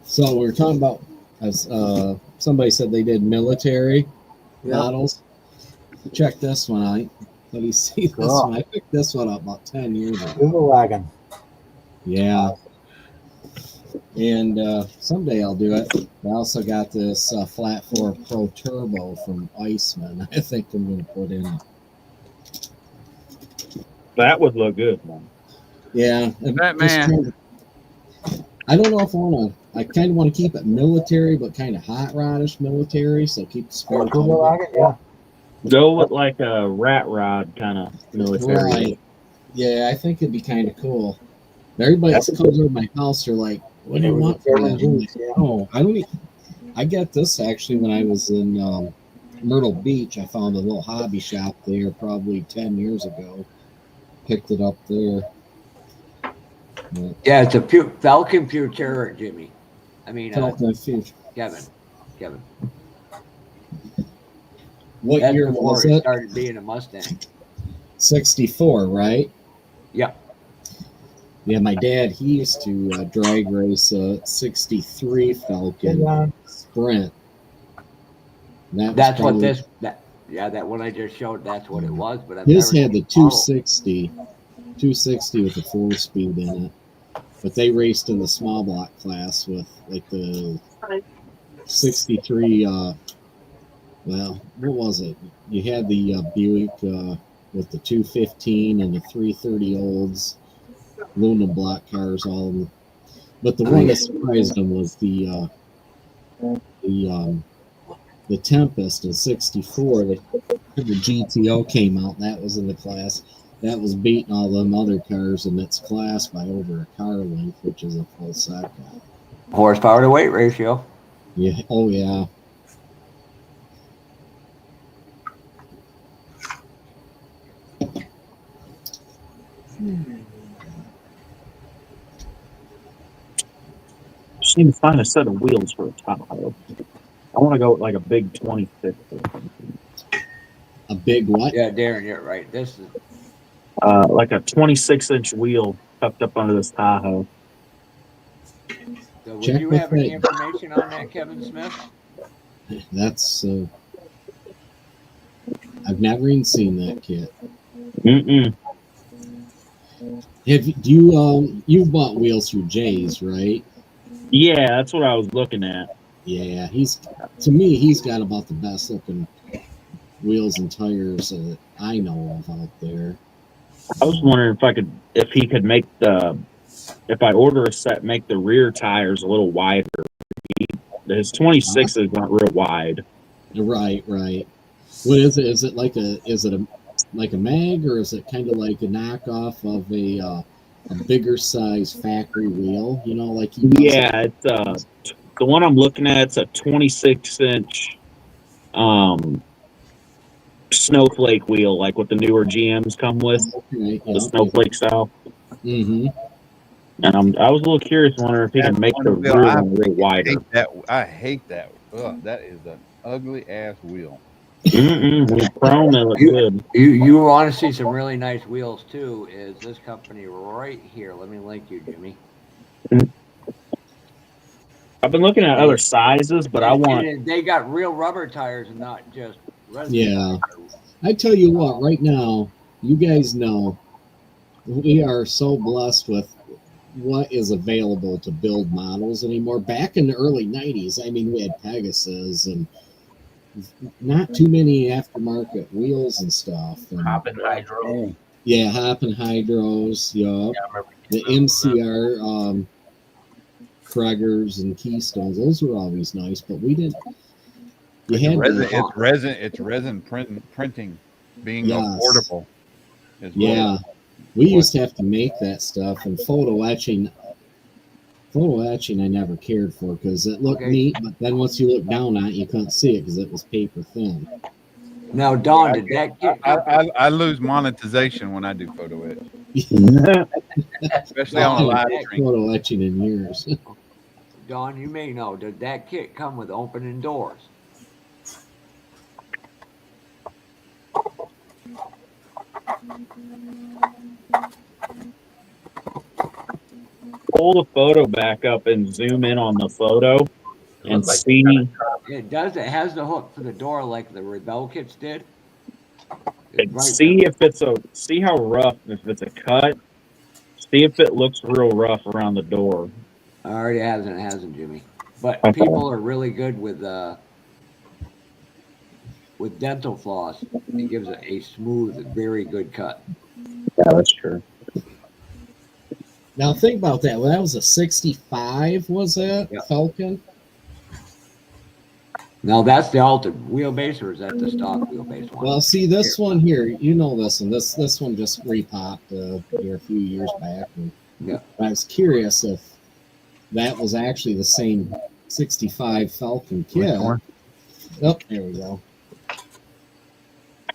So we were talking about, as somebody said they did military models. Check this one out. Let me see this one. I picked this one up about 10 years ago. Google wagon. Yeah. And someday I'll do it. I also got this Flat 4 Pro Turbo from Iceman. I think I'm going to put in. that would look good, man. Yeah. Batman. I don't know if I want to. I kind of want to keep it military, but kind of hot rodish military. So keep the spare Google wagon, yeah. Go with like a rat rod kind of military. Right. Yeah, I think it'd be kind of cool. Everybody that comes over my house, they're like, "What do you want for that?" I'm like, "Oh, I don't." I got this actually when I was in Myrtle Beach. I found a little hobby shop there probably 10 years ago. Picked it up there. Yeah, it's a Falcon Futura, Jimmy. I mean, Falcon Futura. Kevin. What That's year before was it it? started being a Mustang. 64, right? Yeah. Yeah, my dad, he used to drag race a 63 Falcon Sprint. That's what this, that one I just showed, that's what it was. But I've his never had the 260 with a 4-speed in it. But they raced in the small block class with like the 63, well, what was it? You had the Buick with the 215 and the 330 olds, aluminum block cars, all of them. But the one that surprised them was the Tempest in 64. The GTO came out, and that was in the class. That was beating all them other cars in its class by over a car length, which is a full second. Horsepower to weight ratio. Yeah. Oh, yeah. Just need to find a set of wheels for a Tahoe. I want to go with like a big 26. A big what? Yeah, Darren, you're right. This is like a 26-inch wheel tucked up under this Tahoe. so would Check you with have any that. information on that, Kevin Smith? That's I've never even seen that kit. Mm-mm. Do you you bought wheels through Jay's, right? Yeah, that's what I was looking at. Yeah, to me he's got about the best looking wheels and tires that I know of out there. I was wondering if he could make if I order a set, make the rear tires a little wider. His 26s aren't real wide. Right. What is it? Is it like a mag, or is it kind of like a knockoff of a bigger size factory wheel? You know, like Yeah, it's the one I'm looking at. It's a 26-inch snowflake wheel, like what the newer GMs come with, Okay, the snowflake style. Mm-hmm. And I was a little curious, wondering if he can make the rear one a little wider. I hate that. Ugh, that is an ugly ass wheel. With chrome, they look good. You want to see some really nice wheels too? Is this company right here? Let me link you, Jimmy. I've been looking at other sizes, but they got real rubber tires and not just resin. Yeah. I tell you what, right now, you guys know we are so blessed with what is available to build models anymore. Back in the early 90s, I mean, we had Pegasus and not too many aftermarket wheels and stuff. And, Hopping hydro. Yeah, hopping hydros. Yup. Yeah, the MCR Kragers and Keystones. Those were always nice, but we didn't. It's resin printing being affordable. Yeah. We used to have to make that stuff, and photo etching I never cared for because it looked neat, but then once you look down on it, you couldn't see it because it was paper thin. Now, Don, did that get? I lose monetization when I do photo etch, especially on a live stream. Photo etching in years. Don, you may know. Did that kit come with opening doors? Pull the photo back up and zoom in on the photo and see. It does. It has the hook for the door like the Rebel kits did. See how rough, if it's a cut. See if it looks real rough around the door. Already hasn't, Jimmy. But people are really good with dental floss. It gives it a smooth, very good cut. Yeah, that's true. Now think about that. Well, that was a 65, was it? Yeah. Falcon? Now that's the altered wheelbase, or is that the stock wheelbase one? Well, see this one here. You know this one. This one just repopped here a few years back. And yeah. I was curious if that was actually the same 65 Falcon kit. Oh, there we go.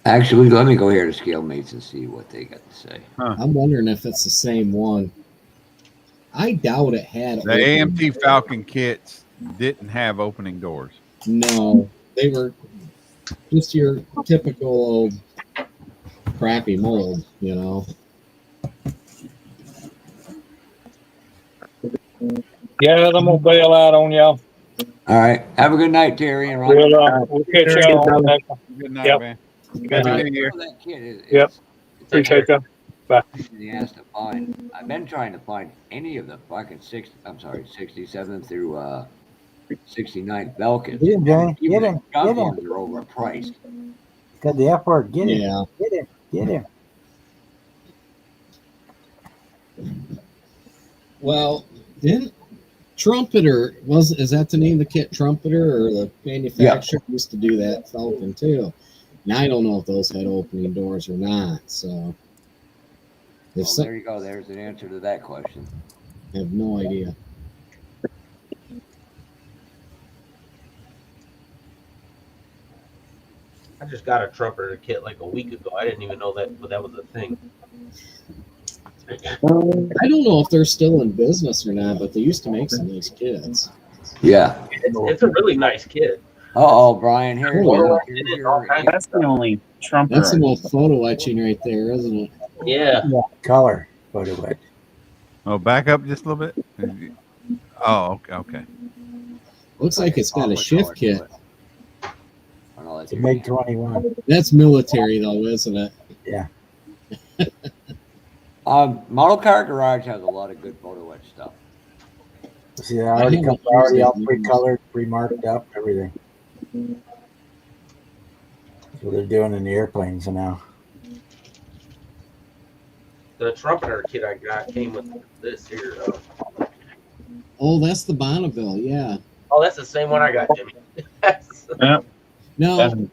Actually, let me go here to Scale Mates and see what they got to say. I'm wondering if it's the same one. I doubt it had. The AMT Falcon kits didn't have opening doors. No, they were just your typical old crappy mold, you know. Yeah, I'm gonna bail out on y'all. All right. Have a good night, Terry and Ron. We'll catch y'all on the next one. Good night, man. Good to be here. That kid is, Yep. Appreciate you. Bye. He has to find. I've been trying to find any of the fucking 67 through 69 Velkins. Get him, Johnny. Even Get him. the junk Get him. ones are overpriced. Got the F word. Get him. Yeah. Get him. Get him. Well, didn't Trumpeter is that the name of the kit? Trumpeter, or the manufacturer used to do that Falcon too. Now I don't know if those had opening doors or not. So, There you go. There's an answer to that question. I have no idea. I just got a trumpeter kit like a week ago. I didn't even know that was a thing. I don't know if they're still in business or not, but they used to make some nice kits. Yeah. It's a really nice kit. Uh-oh, Brian, here's your That's the only trumper. That's some old photo etching right there, isn't it? Yeah. Color photo etch. Oh, back up just a little bit. Oh, okay. Looks like it's got a shift kit. It's a MiG 21. That's military though, isn't it? Yeah. Model Car Garage has a lot of good photo etch stuff. See, it already comes already all pre-colored, pre-marked up, everything. That's what they're doing in the airplanes now. The trumpeter kit I got came with this here. Oh, that's the Bonneville, yeah. Oh, that's the same one I got, Jimmy. No.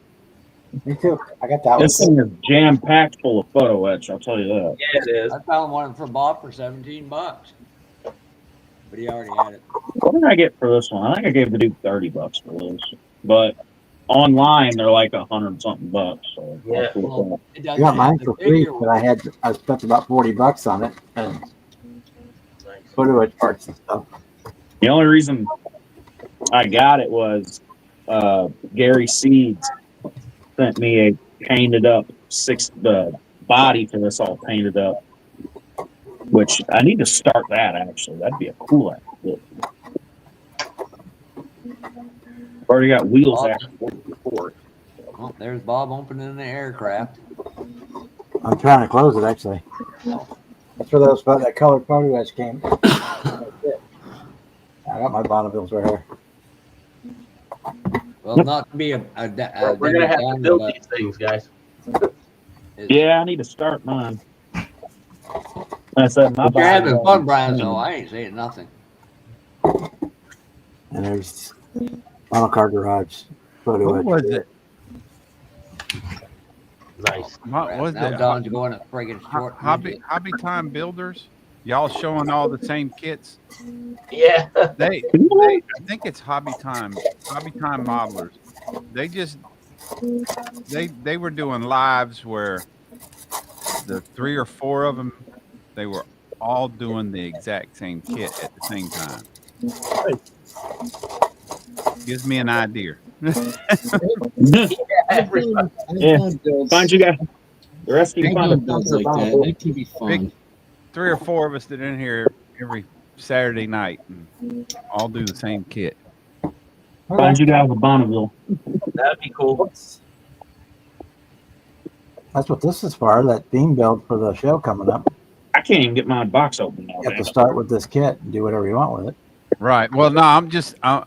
Me too. I got that This thing is jam packed full of photo etch. I'll tell you that. Yeah, it is. I found one for Bob for $17, but he already had it. What did I get for this one? I think I gave the dude $30 for this, but online they're like $100-something. So yeah, well, I got mine for free, but I spent about $40 on it and photo etch parts and stuff. The only reason I got it was Gary Seeds sent me a painted up body for this all painted up, which I need to start that actually. That'd be a cool idea. I've already got wheels after for it. Oh, there's Bob opening the aircraft. I'm trying to close it actually. That's where that colored photo etch came. That's it. I got my Bonnevilles right here. Well, not to be we're gonna have to build these things, guys. Yeah, I need to start mine. I said, If you're having fun, Brian, so I ain't saying nothing. And there's Model Car Garage photo etch. What was it? Nice. What was now it? Don's going a friggin' short. Hobby Time Builders. Y'all showing all the same kits? Yeah. I think it's Hobby Time Modelers. They were doing lives where the 3 or 4 of them, they were all doing the exact same kit at the same time. Gives me an idea. Find you guys. The rest of you find builds like that. That can be fun. 3 or 4 of us that are in here every Saturday night and all do the same kit. Find you guys a Bonneville. That'd be cool. That's what this is for, that theme build for the show coming up. I can't even get my box open now. You have to start with this kit and do whatever you want with it. Right. Well, no, I'm just, I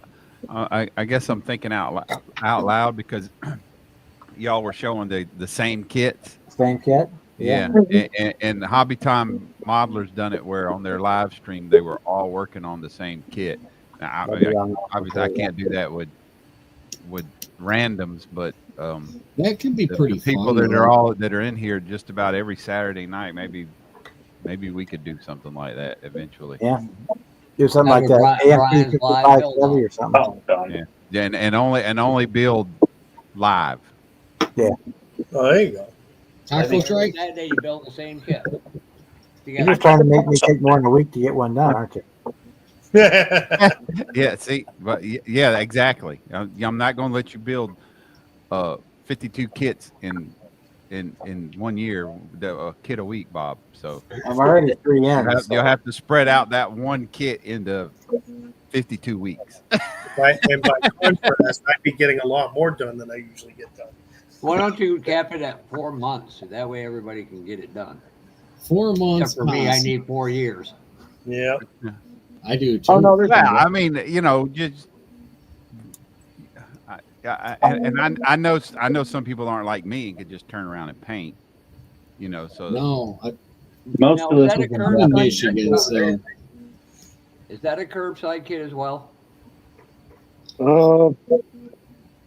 guess I'm thinking out loud because y'all were showing the same kits. Same kit? Yeah. And the Hobby Time Modelers done it where on their live stream, they were all working on the same kit. Now, obviously, I can't do that with randoms, but that can be pretty the people fun, that are in here just about every Saturday night. Maybe we could do something like that eventually. Yeah, do something like that. AMP 5570 or something. Yeah, and only build live. Yeah. Oh, there you go. I think that day you build the same kit. You're just trying to make me take more than a week to get one done, aren't you? Yeah, see, but yeah, exactly. I'm not going to let you build 52 kits in 1 year, a kit a week, Bob. So I'm already 3 in. You'll have to spread out that one kit into 52 weeks. And by contrast, I'd be getting a lot more done than I usually get done. Why don't you cap it at 4 months? So that way everybody can get it done. 4 months. Except for me, I need 4 years. Yeah. I do too. Oh no, I mean, just I know some people aren't like me and could just turn around and paint, So no, most of this is in Michigan. So is that a curbside kit as well?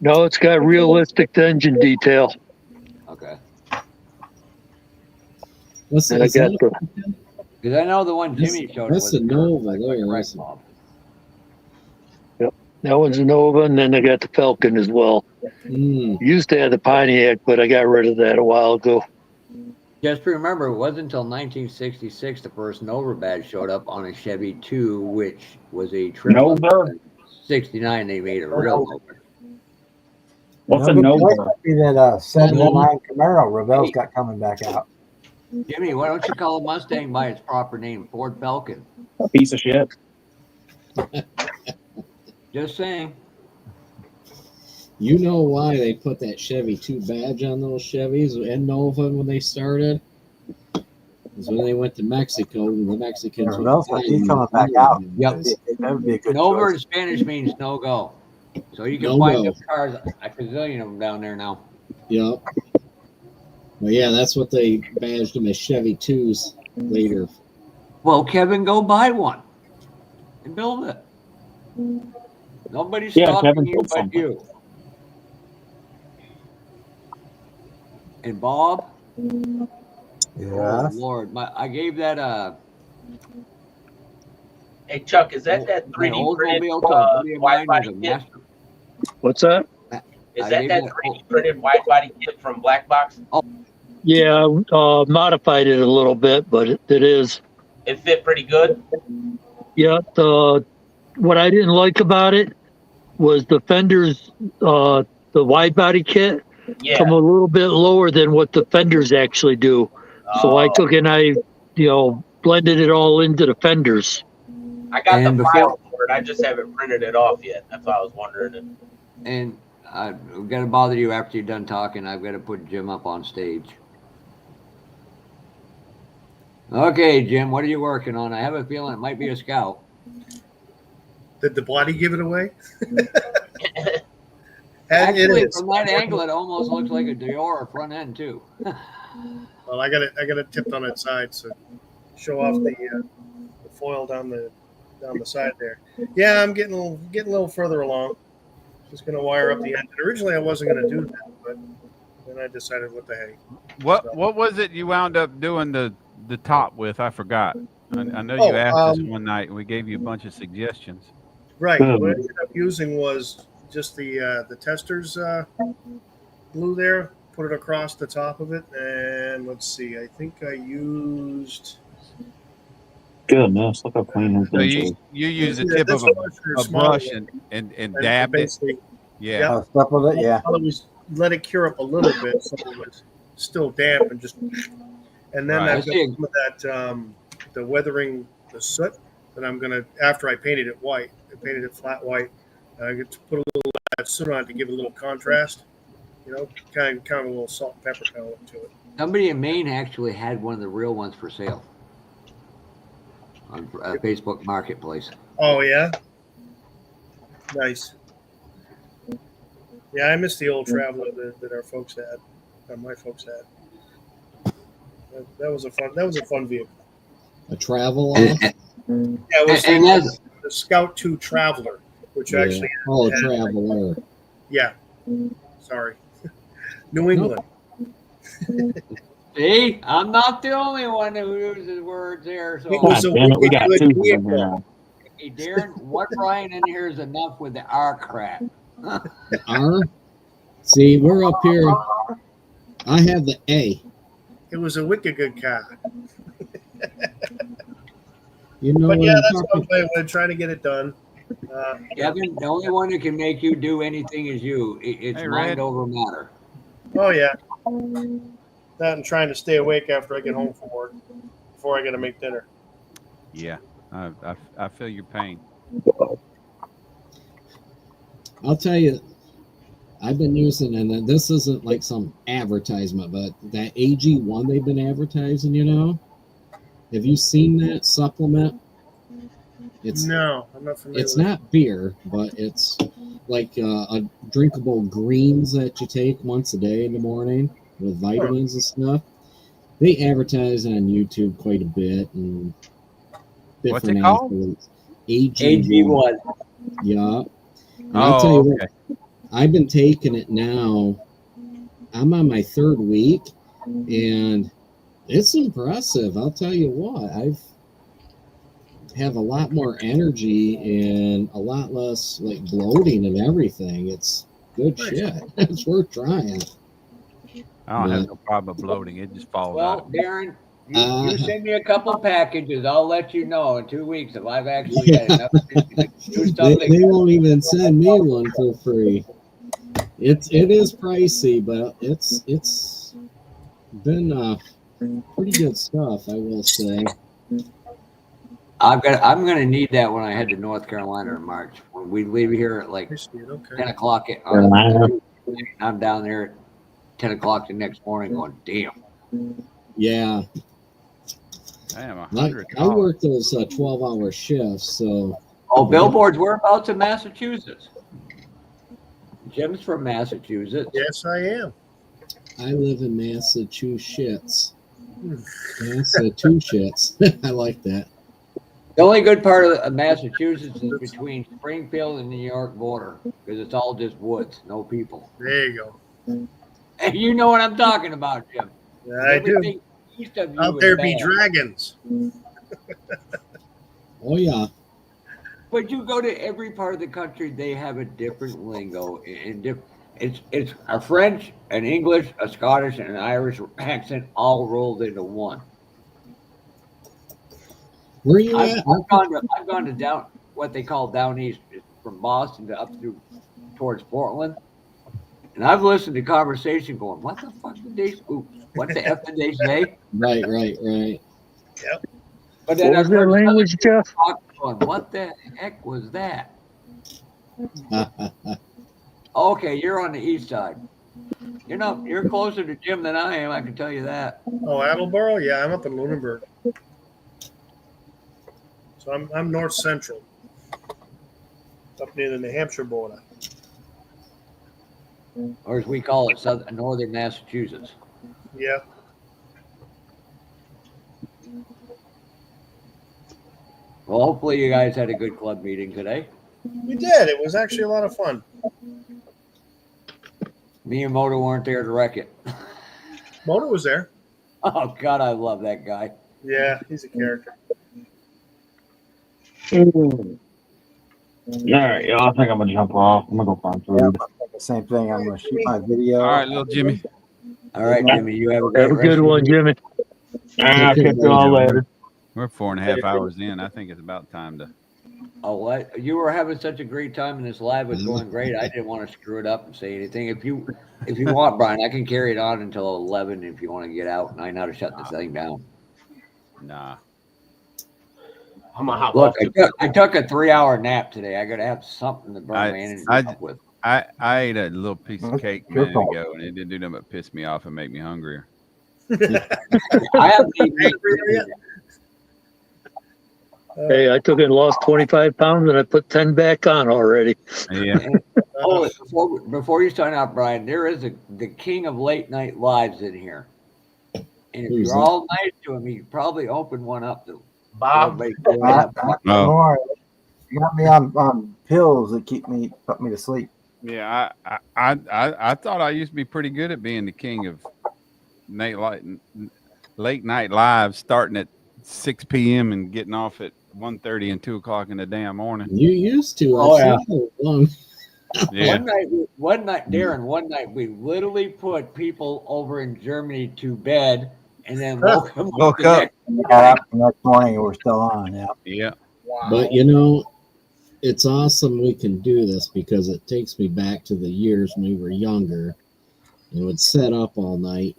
No, it's got realistic engine detail. Okay. What's and I got the. Because I know the one Jimmy showed. That's the Nova there, right, Bob. Yep, that one's a Nova, and then I got the Falcon as well. Used to have the Pontiac, but I got rid of that a while ago. Just remember, it wasn't until 1966 the first Nova badge showed up on a Chevy 2, which was a triple. Nova. 69, they made a real Nova. What's a Good Nova? choice might be that 79 Camaro Ravel's got coming back out. Jimmy, why don't you call a Mustang by its proper name, Ford Falcon? A piece of shit. Just saying. You know why they put that Chevy 2 badge on those Chevys and Nova when they started? Because when they went to Mexico, the Mexicans would Ravel's buy he's them coming with back out. Yep. That would be a good Nova choice. in Spanish means no go. So you can No find go. those cars, a gazillion of them down there now. Yep. Well, yeah, that's what they badged them as Chevy 2s later. Well, Kevin, go buy one and build it. Nobody's stopping Kevin, you build but something. you. And Bob? Yeah. Oh, Lord. I gave that Hey Chuck, is that my 3D printed Oldsmobile to a buddy of wide mine was body a kit? master. What's that? Is I that gave that that 3D printed wide body kit from Black Box? Yeah, modified it a little bit, but it is. It fit pretty good. Yeah. What I didn't like about it was the fenders, the wide body kit, Yeah. come a little bit lower than what the fenders actually do. So I took and I blended it all into the fenders. I got And the before- file for it. I just haven't printed it off yet. That's why I was wondering. And I've got to bother you after you're done talking. I've got to put Jim up on stage. Okay, Jim, what are you working on? I have a feeling it might be a Scout. Did the body give it away? Actually, it is. from that angle, it almost looks like a Dior front end too. Well, I got it tipped on its side, so show off the foil down the side there. Yeah, I'm getting a little further along. Just gonna wire up the end. Originally, I wasn't gonna do that, but then I decided, what the heck. What was it you wound up doing the top with? I forgot. I know you asked us one night, and we gave you a bunch of suggestions. Right. What I ended up using was just the tester's glue there. Put it across the top of it, and let's see. I think I used. Goodness, look how clean this So bench you is. use the tip of a brush and dabbed it. Yeah. Oh, stuff with it, yeah. I always let it cure up a little bit, so it was still damp, and just. And then Right. I've got some of that the weathering the soot that I'm gonna after I painted it white. I painted it flat white. I get to put a little of that soot on it to give it a little contrast. Kind of a little salt and pepper kind of look to it. Somebody in Maine actually had one of the real ones for sale on Facebook Marketplace. Oh yeah, nice. Yeah, I miss the old Traveler that our folks had, or my folks had. That was a fun vehicle. A Traveler? Yeah, it was the Scout 2 Traveler, which actually. Oh, Traveler. Yeah. Sorry. New England. See, I'm not the only one who uses words here. So, It was a damn it, we got wicked two good of them here vehicle. now. Hey, Darren, what Brian in here is enough with the R crap. The R? See, we're up here. I have the A. It was a wicked good car. You know But what yeah, I'm that's what talking I'm playing with, trying to get it done. Kevin, the only one who can make you do anything is you. It's Hey, mind Red. over matter. Oh yeah. That and trying to stay awake after I get home from work before I got to make dinner. Yeah. I feel your pain. I'll tell you, I've been using, and this isn't like some advertisement, but that AG1 they've been advertising, have you seen that supplement? No, I'm not familiar. It's with not beer, but it's like a drinkable greens that you take once a day in the morning with vitamins and stuff. They advertise on YouTube quite a bit and What's it different called? athletes. AG1. Yeah. And I'll tell you what, okay. I've been taking it now. I'm on my 3rd week, and it's impressive. I'll tell you what, I've have a lot more energy and a lot less like bloating and everything. It's good shit. It's worth trying. I don't have no problem bloating. It just falls Well, out. Darren, you send me a couple packages. I'll let you know in 2 weeks if I've actually had enough to do something. They won't even send me one for free. It is pricey, but it's been pretty good stuff, I will say. I'm gonna need that when I head to North Carolina in March. When we leave here at like I see it. Okay. 10 o'clock I'm down there at 10 o'clock the next morning going, damn. Yeah. Damn, I work those 12-hour shifts, so. Oh, billboards, whereabouts in Massachusetts? Jim's from Massachusetts. Yes, I am. I live in Massachusetts. Massachusetts. I like that. The only good part of Massachusetts is between Springfield and the New York border because it's all just woods, no people. There you go. You know what I'm talking about, Jim. Yeah, I do. East of you Out is there bad. be dragons. Oh, yeah. But you go to every part of the country, they have a different lingo. It's a French, an English, a Scottish, and an Irish accent all rolled into one. Where are you at? I've gone to down what they call down east, from Boston to up through towards Portland, and I've listened to conversation going, "What the fuck did they? What the f did they say?" Right. Yep. But then What was their language, Jeff? Going, what the heck was that? Okay, you're on the east side. You're closer to Jim than I am. I can tell you that. Oh, Attleboro? Yeah, I'm up in Lunenburg. So I'm north central, up near the New Hampshire border. Or as we call it, northern Massachusetts. Yeah. Well, hopefully you guys had a good club meeting today. We did. It was actually a lot of fun. Me and Moto weren't there to wreck it. Moto was there. Oh, God, I love that guy. Yeah, he's a character. All right, y'all. I think I'm gonna jump off. I'm gonna go find food. The same thing. I'm going to shoot my video. All right, little Jimmy. All right, Jimmy. You have a Have a good one, Jimmy. I'll catch you all later. We're 4.5 hours in. I think it's about time to. Oh, what? You were having such a great time, and this live was going great. I didn't want to screw it up and say anything. If you want, Brian, I can carry it on until 11 if you want to get out, and I know how to shut this thing down. Nah. I'm gonna hop Look, off. I took a 3-hour nap today. I got to have something to burn my energy up with. I ate a little piece of cake a minute ago, and it didn't do nothing but piss me off and make me hungrier. I haven't eaten yet. Hey, I took it and lost 25 pounds, and I put 10 back on already. Yeah. Before you sign out, Brian, there is the king of late night lives in here. And if Who's you're that? all nice to him, he could probably open one up to Bob. More. You got me on pills that put me to sleep. Yeah, I thought I used to be pretty good at being the king of late night live, starting at 6 p.m. and getting off at 1:30 and 2 o'clock in the damn morning. You used to. Oh, yeah. Yeah. One night, Darren, we literally put people over in Germany to bed and then woke them up. Got up the next morning and we're still on. Yeah. Yeah. Wow. But it's awesome we can do this because it takes me back to the years when we were younger and would set up all night,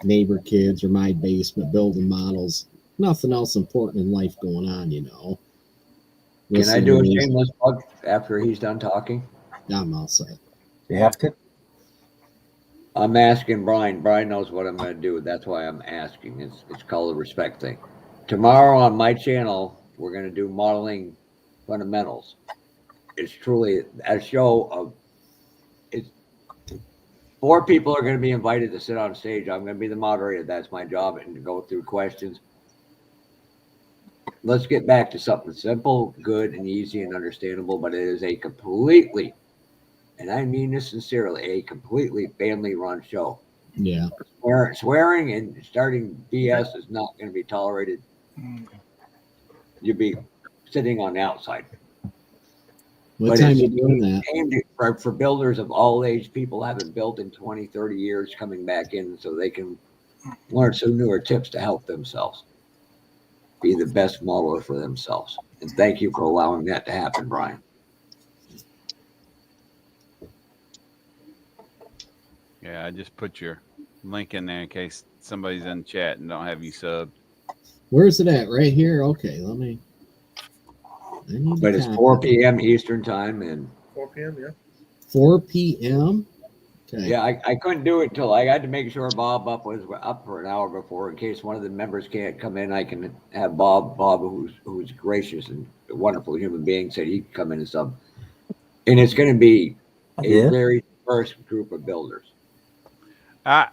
neighbor kids or my basement building models. Nothing else important in life going on, Can I do a shameless plug after he's done talking? I'm all set. You have to? I'm asking Brian. Brian knows what I'm going to do. That's why I'm asking. It's called a respect thing. Tomorrow on my channel, we're going to do modeling fundamentals. It's truly a show of. It's 4 people are going to be invited to sit on stage. I'm going to be the moderator. That's my job, and to go through questions. Let's get back to something simple, good, and easy and understandable, but it is a completely, and I mean this sincerely, a completely family-run show. Yeah. Swearing and starting BS is not going to be tolerated. You'll be sitting on the outside. What time are you doing that? Aimed for builders of all age, people haven't built in 20, 30 years coming back in so they can learn some newer tips to help themselves be the best modeler for themselves. And thank you for allowing that to happen, Brian. Yeah, I just put your link in there in case somebody's in the chat and don't have you subbed. Where's it at? Right here? Okay, let me. But it's 4 p.m. Eastern time, and 4 p.m. Yeah. 4 p.m. Okay. Yeah, I couldn't do it till I had to make sure Bob was up for an hour before in case one of the members can't come in. I can have Bob, who's gracious and a wonderful human being, said he'd come in and sub. And it's going to be a very diverse group of builders. I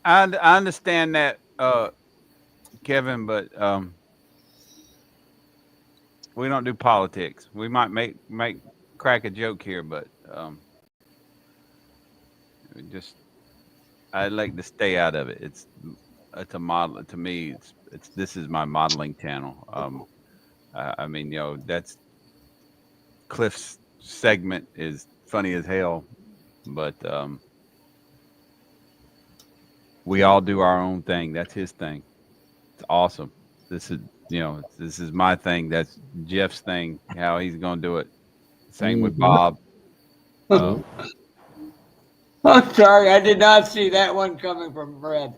understand that, Kevin, but we don't do politics. We might make crack a joke here, but just I'd like to stay out of it. It's a model to me. It's this is my modeling channel. I mean, that's Cliff's segment is funny as hell, but we all do our own thing. That's his thing. It's awesome. This is my thing. That's Jeff's thing. How he's gonna do it. Same with Bob. I'm sorry, I did not see that one coming from Fred.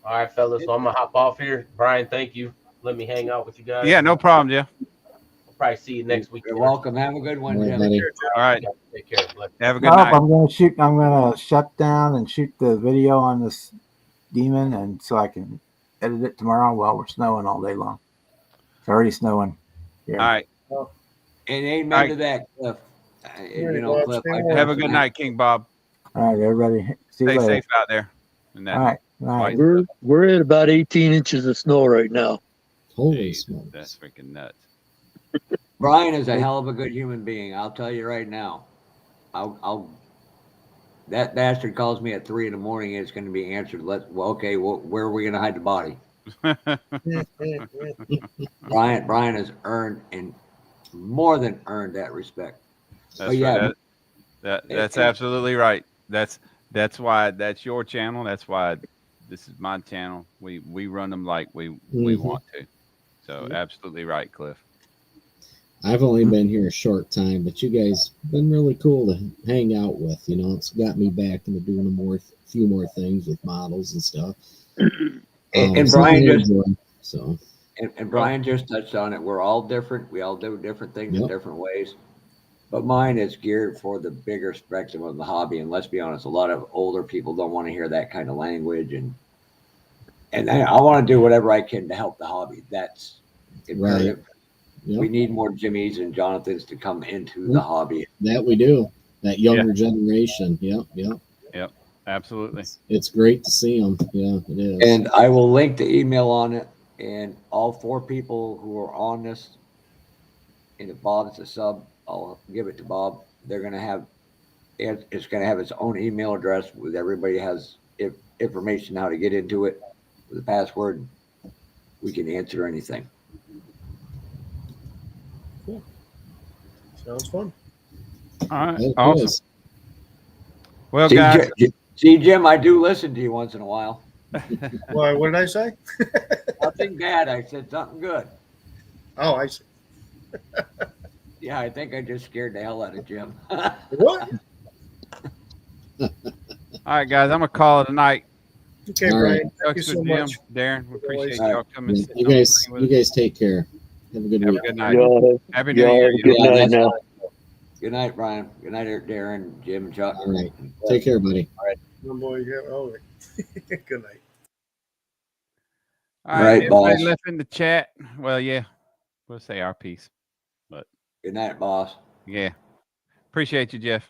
All right, fellas. So I'm gonna hop off here. Brian, thank you. Let me hang out with you guys. Yeah, no problem, Jeff. I'll probably see you next week. You're welcome. Have a good one, Jim. All right. Take care. Have a good Nope, night. I'm gonna shut down and shoot the video on this demon, and so I can edit it tomorrow while we're snowing all day long. It's already snowing. Yeah. All right. And amen to that, Cliff. Cliff. Have a good night, King Bob. All right, everybody. See you Stay later. safe out there. All right. Night. We're at about 18 inches of snow right now. Holy smokes. That's freaking nuts. Brian is a hell of a good human being. I'll tell you right now. That bastard calls me at 3 a.m. and it's going to be answered. Where are we going to hide the body? Brian has earned and more than earned that respect. That's right. That's absolutely right. That's why that's your channel. That's why this is my channel. We run them like we want to. So absolutely right, Cliff. I've only been here a short time, but you guys been really cool to hang out with. It's got me back into doing a few more things with models and stuff. And Brian Brian just touched on it. We're all different. We all do different things in different ways. But mine is geared for the bigger spectrum of the hobby. And let's be honest, a lot of older people don't want to hear that kind of language. And I want to do whatever I can to help the hobby. That's imperative. Right. Yep. We need more Jimmys and Jonathans to come into the hobby. That we do. That younger generation. Yep. Absolutely. It's great to see them. Yeah, it is. And I will link the email on it. And all 4 people who are on this, and if Bob's a sub, I'll give it to Bob. They're going to have, it's going to have its own email address with everybody has information how to get into it with a password. We can answer anything. Cool. Sounds fun. All right. Awesome. Well, see, guys. Jim, I do listen to you once in a while. Well, what did I say? Nothing bad. I said something good. Oh, I see. Yeah, I think I just scared the hell out of Jim. What? All right, guys. I'm going to call it a night. Okay, Brian. Thank you so Jim, much. Darren, we appreciate y'all coming. You guys take care. Have a good week. Good night. Happy New Year. Good night now. Good night, Brian. Good night, Darren, Jim, and Chuck. All right. Take care, buddy. All right. Oh, boy, good night. All right, everybody left in the chat. Well, yeah, we'll say our piece. But good night, boss. Yeah. Appreciate you, Jeff.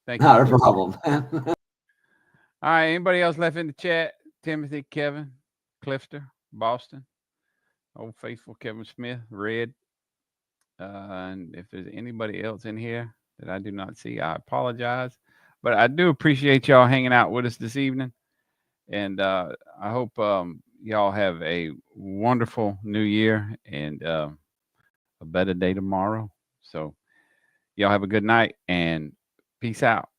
Thank you. Not a problem. All right. Anybody else left in the chat? Timothy, Kevin, Clifter, Boston, Old Faithful, Kevin Smith, Red. And if there's anybody else in here that I do not see, I apologize. But I do appreciate y'all hanging out with us this evening. And I hope y'all have a wonderful new year and a better day tomorrow. So y'all have a good night and peace out.